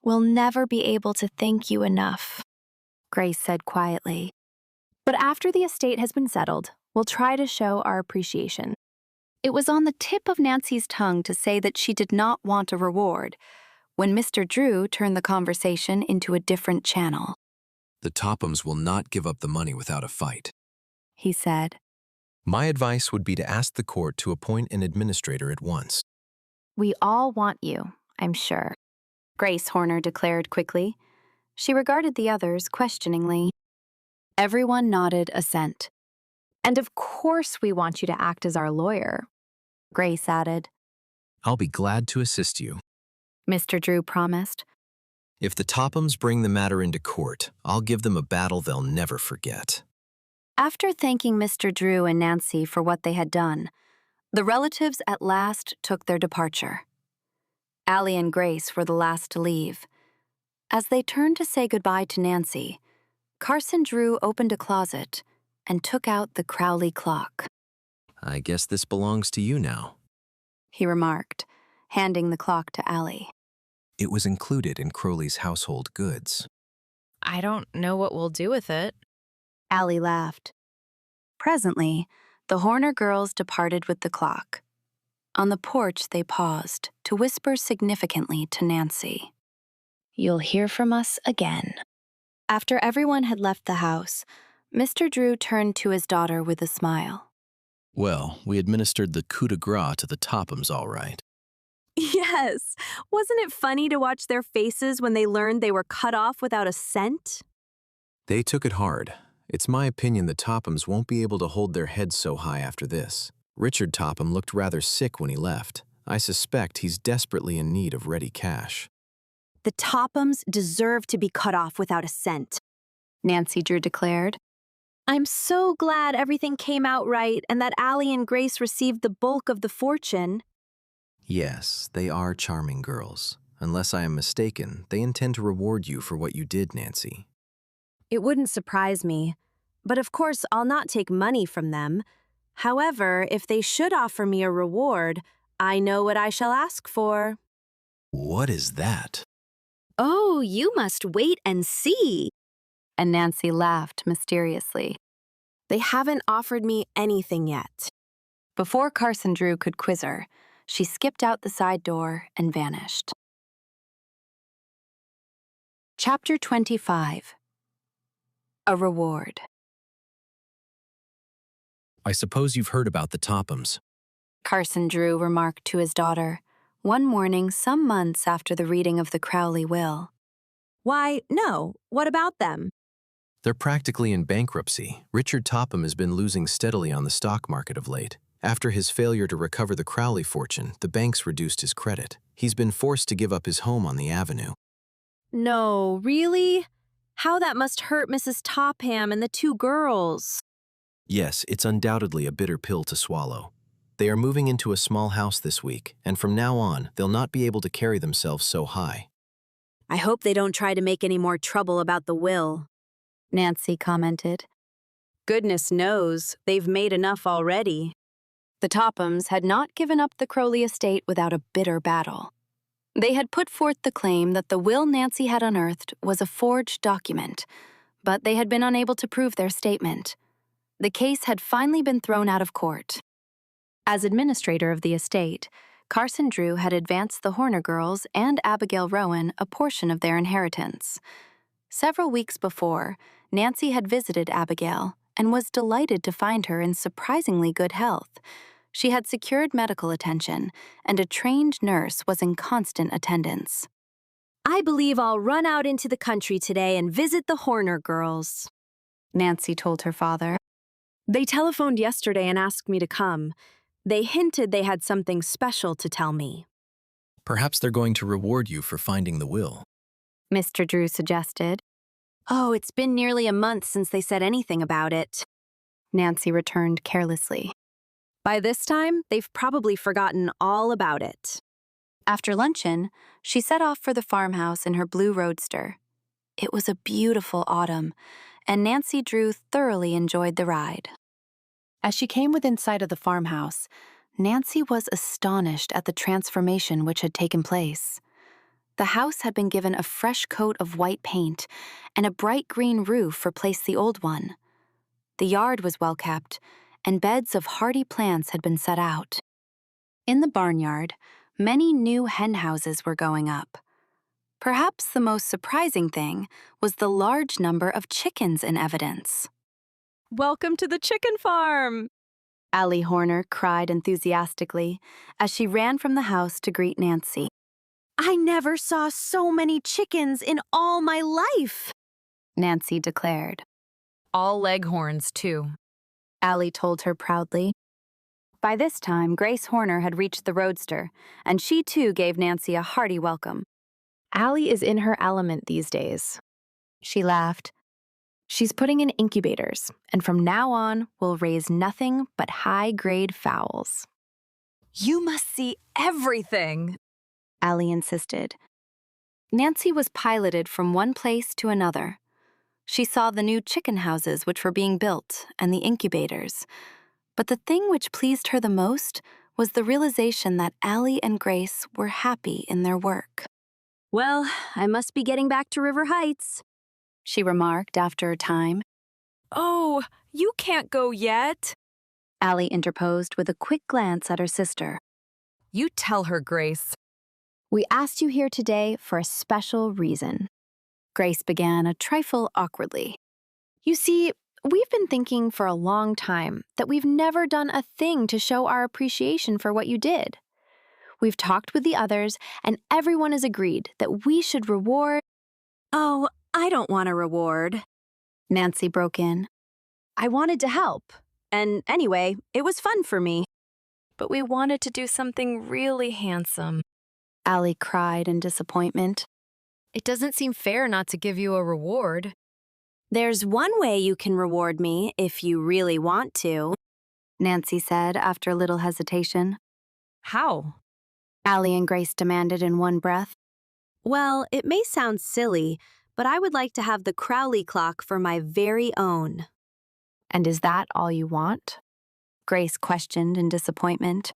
Speaker 6: We'll never be able to thank you enough,
Speaker 1: Grace said quietly.
Speaker 2: but after the estate has been settled, we'll try to show our appreciation.
Speaker 1: It was on the tip of Nancy's tongue to say that she did not want a reward, when Mr. Drew turned the conversation into a different channel.
Speaker 3: The Tophams will not give up the money without a fight,
Speaker 1: he said.
Speaker 3: My advice would be to ask the court to appoint an administrator at once.
Speaker 1: We all want you, I'm sure, Grace Horner declared quickly. She regarded the others questioningly. Everyone nodded assent.
Speaker 2: And of course we want you to act as our lawyer,
Speaker 1: Grace added.
Speaker 3: I'll be glad to assist you.
Speaker 1: Mr. Drew promised.
Speaker 3: If the Tophams bring the matter into court, I'll give them a battle they'll never forget.
Speaker 1: After thanking Mr. Drew and Nancy for what they had done, the relatives at last took their departure. Allie and Grace were the last to leave. As they turned to say goodbye to Nancy, Carson Drew opened a closet and took out the Crowley clock.
Speaker 3: I guess this belongs to you now,
Speaker 1: he remarked, handing the clock to Allie.
Speaker 3: It was included in Crowley's household goods.
Speaker 8: I don't know what we'll do with it.
Speaker 1: Allie laughed. Presently, the Horner girls departed with the clock. On the porch, they paused to whisper significantly to Nancy. You'll hear from us again. After everyone had left the house, Mr. Drew turned to his daughter with a smile.
Speaker 3: Well, we administered the coup de grâce to the Tophams all right.
Speaker 2: Yes. Wasn't it funny to watch their faces when they learned they were cut off without a cent?
Speaker 3: They took it hard. It's my opinion the Tophams won't be able to hold their heads so high after this. Richard Topham looked rather sick when he left. I suspect he's desperately in need of ready cash.
Speaker 2: The Tophams deserve to be cut off without a cent,
Speaker 1: Nancy Drew declared.
Speaker 2: I'm so glad everything came out right and that Allie and Grace received the bulk of the fortune.
Speaker 3: Yes, they are charming girls. Unless I am mistaken, they intend to reward you for what you did, Nancy.
Speaker 2: It wouldn't surprise me, but of course I'll not take money from them. However, if they should offer me a reward, I know what I shall ask for.
Speaker 3: What is that?
Speaker 2: Oh, you must wait and see.
Speaker 1: And Nancy laughed mysteriously.
Speaker 2: They haven't offered me anything yet.
Speaker 1: Before Carson Drew could quiz her, she skipped out the side door and vanished. Chapter 25. A Reward.
Speaker 3: I suppose you've heard about the Tophams.
Speaker 1: Carson Drew remarked to his daughter, one morning some months after the reading of the Crowley will.
Speaker 2: Why, no. What about them?
Speaker 3: They're practically in bankruptcy. Richard Topham has been losing steadily on the stock market of late. After his failure to recover the Crowley fortune, the banks reduced his credit. He's been forced to give up his home on the avenue.
Speaker 2: No, really? How that must hurt Mrs. Topham and the two girls.
Speaker 3: Yes, it's undoubtedly a bitter pill to swallow. They are moving into a small house this week, and from now on, they'll not be able to carry themselves so high.
Speaker 10: I hope they don't try to make any more trouble about the will,
Speaker 1: Nancy commented.
Speaker 2: Goodness knows, they've made enough already.
Speaker 1: The Tophams had not given up the Crowley estate without a bitter battle. They had put forth the claim that the will Nancy had unearthed was a forged document, but they had been unable to prove their statement. The case had finally been thrown out of court. As administrator of the estate, Carson Drew had advanced the Horner girls and Abigail Rowan a portion of their inheritance. Several weeks before, Nancy had visited Abigail and was delighted to find her in surprisingly good health. She had secured medical attention, and a trained nurse was in constant attendance.
Speaker 10: I believe I'll run out into the country today and visit the Horner girls,
Speaker 1: Nancy told her father.
Speaker 2: They telephoned yesterday and asked me to come. They hinted they had something special to tell me.
Speaker 3: Perhaps they're going to reward you for finding the will,
Speaker 1: Mr. Drew suggested.
Speaker 2: Oh, it's been nearly a month since they said anything about it,
Speaker 1: Nancy returned carelessly.
Speaker 2: By this time, they've probably forgotten all about it.
Speaker 1: After luncheon, she set off for the farmhouse in her blue roadster. It was a beautiful autumn, and Nancy Drew thoroughly enjoyed the ride. As she came within sight of the farmhouse, Nancy was astonished at the transformation which had taken place. The house had been given a fresh coat of white paint, and a bright green roof replaced the old one. The yard was well kept, and beds of hardy plants had been set out. In the barnyard, many new hen houses were going up. Perhaps the most surprising thing was the large number of chickens in evidence.
Speaker 2: Welcome to the chicken farm,
Speaker 1: Allie Horner cried enthusiastically as she ran from the house to greet Nancy.
Speaker 10: I never saw so many chickens in all my life,
Speaker 1: Nancy declared.
Speaker 8: All leghorns, too,
Speaker 1: Allie told her proudly. By this time, Grace Horner had reached the roadster, and she too gave Nancy a hearty welcome. Allie is in her element these days. She laughed. She's putting in incubators, and from now on, will raise nothing but high-grade fowls.
Speaker 8: You must see everything,
Speaker 1: Allie insisted. Nancy was piloted from one place to another. She saw the new chicken houses which were being built and the incubators. But the thing which pleased her the most was the realization that Allie and Grace were happy in their work.
Speaker 10: Well, I must be getting back to River Heights,
Speaker 1: she remarked after a time.
Speaker 8: Oh, you can't go yet,
Speaker 1: Allie interposed with a quick glance at her sister.
Speaker 8: You tell her, Grace.
Speaker 1: We asked you here today for a special reason. Grace began a trifle awkwardly. You see, we've been thinking for a long time that we've never done a thing to show our appreciation for what you did. We've talked with the others, and everyone has agreed that we should reward—
Speaker 10: Oh, I don't want a reward,
Speaker 1: Nancy broke in.
Speaker 10: I wanted to help, and anyway, it was fun for me.
Speaker 8: But we wanted to do something really handsome,
Speaker 1: Allie cried in disappointment.
Speaker 8: It doesn't seem fair not to give you a reward.
Speaker 10: There's one way you can reward me if you really want to,
Speaker 1: Nancy said after a little hesitation.
Speaker 8: How?
Speaker 1: Allie and Grace demanded in one breath.
Speaker 10: Well, it may sound silly, but I would like to have the Crowley clock for my very own.
Speaker 1: And is that all you want? Grace questioned in disappointment.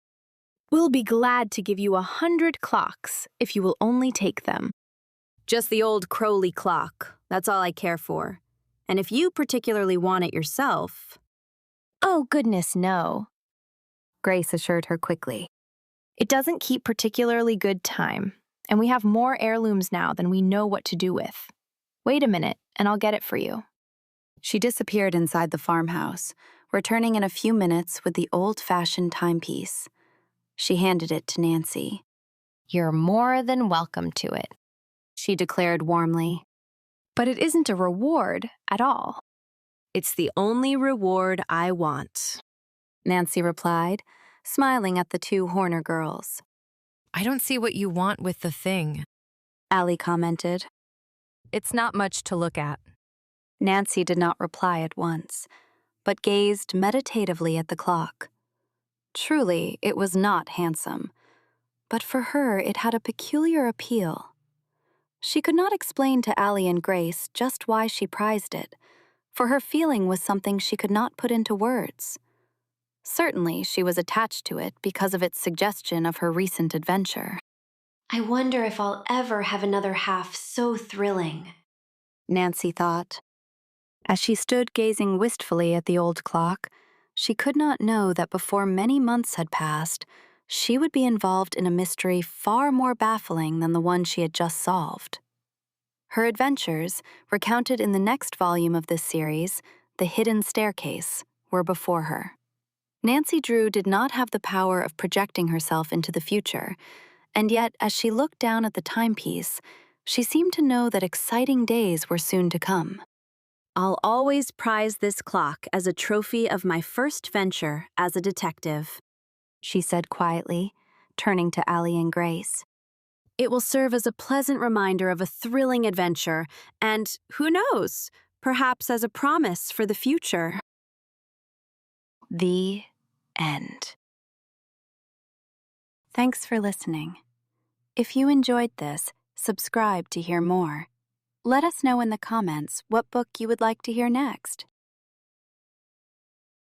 Speaker 13: We'll be glad to give you 100 clocks if you will only take them.
Speaker 10: Just the old Crowley clock. That's all I care for. And if you particularly want it yourself—
Speaker 13: Oh, goodness, no,
Speaker 1: Grace assured her quickly.
Speaker 13: It doesn't keep particularly good time, and we have more heirlooms now than we know what to do with. Wait a minute, and I'll get it for you.
Speaker 1: She disappeared inside the farmhouse, returning in a few minutes with the old-fashioned timepiece. She handed it to Nancy.
Speaker 13: You're more than welcome to it,
Speaker 1: she declared warmly. But it isn't a reward at all.
Speaker 2: It's the only reward I want,
Speaker 1: Nancy replied, smiling at the two Horner girls.
Speaker 8: I don't see what you want with the thing,
Speaker 1: Allie commented.
Speaker 8: It's not much to look at.
Speaker 1: Nancy did not reply at once, but gazed meditatively at the clock. Truly, it was not handsome, but for her it had a peculiar appeal. She could not explain to Allie and Grace just why she prized it, for her feeling was something she could not put into words. Certainly, she was attached to it because of its suggestion of her recent adventure.
Speaker 9: I wonder if I'll ever have another half so thrilling,
Speaker 1: Nancy thought. As she stood gazing wistfully at the old clock, she could not know that before many months had passed, she would be involved in a mystery far more baffling than the one she had just solved. Her adventures, recounted in the next volume of this series, The Hidden Staircase, were before her. Nancy Drew did not have the power of projecting herself into the future, and yet, as she looked down at the timepiece, she seemed to know that exciting days were soon to come.
Speaker 2: I'll always prize this clock as a trophy of my first venture as a detective,
Speaker 1: she said quietly, turning to Allie and Grace.
Speaker 2: It will serve as a pleasant reminder of a thrilling adventure, and who knows, perhaps as a promise for the future.
Speaker 1: The end. Thanks for listening. If you enjoyed this, subscribe to hear more. Let us know in the comments what book you would like to hear next.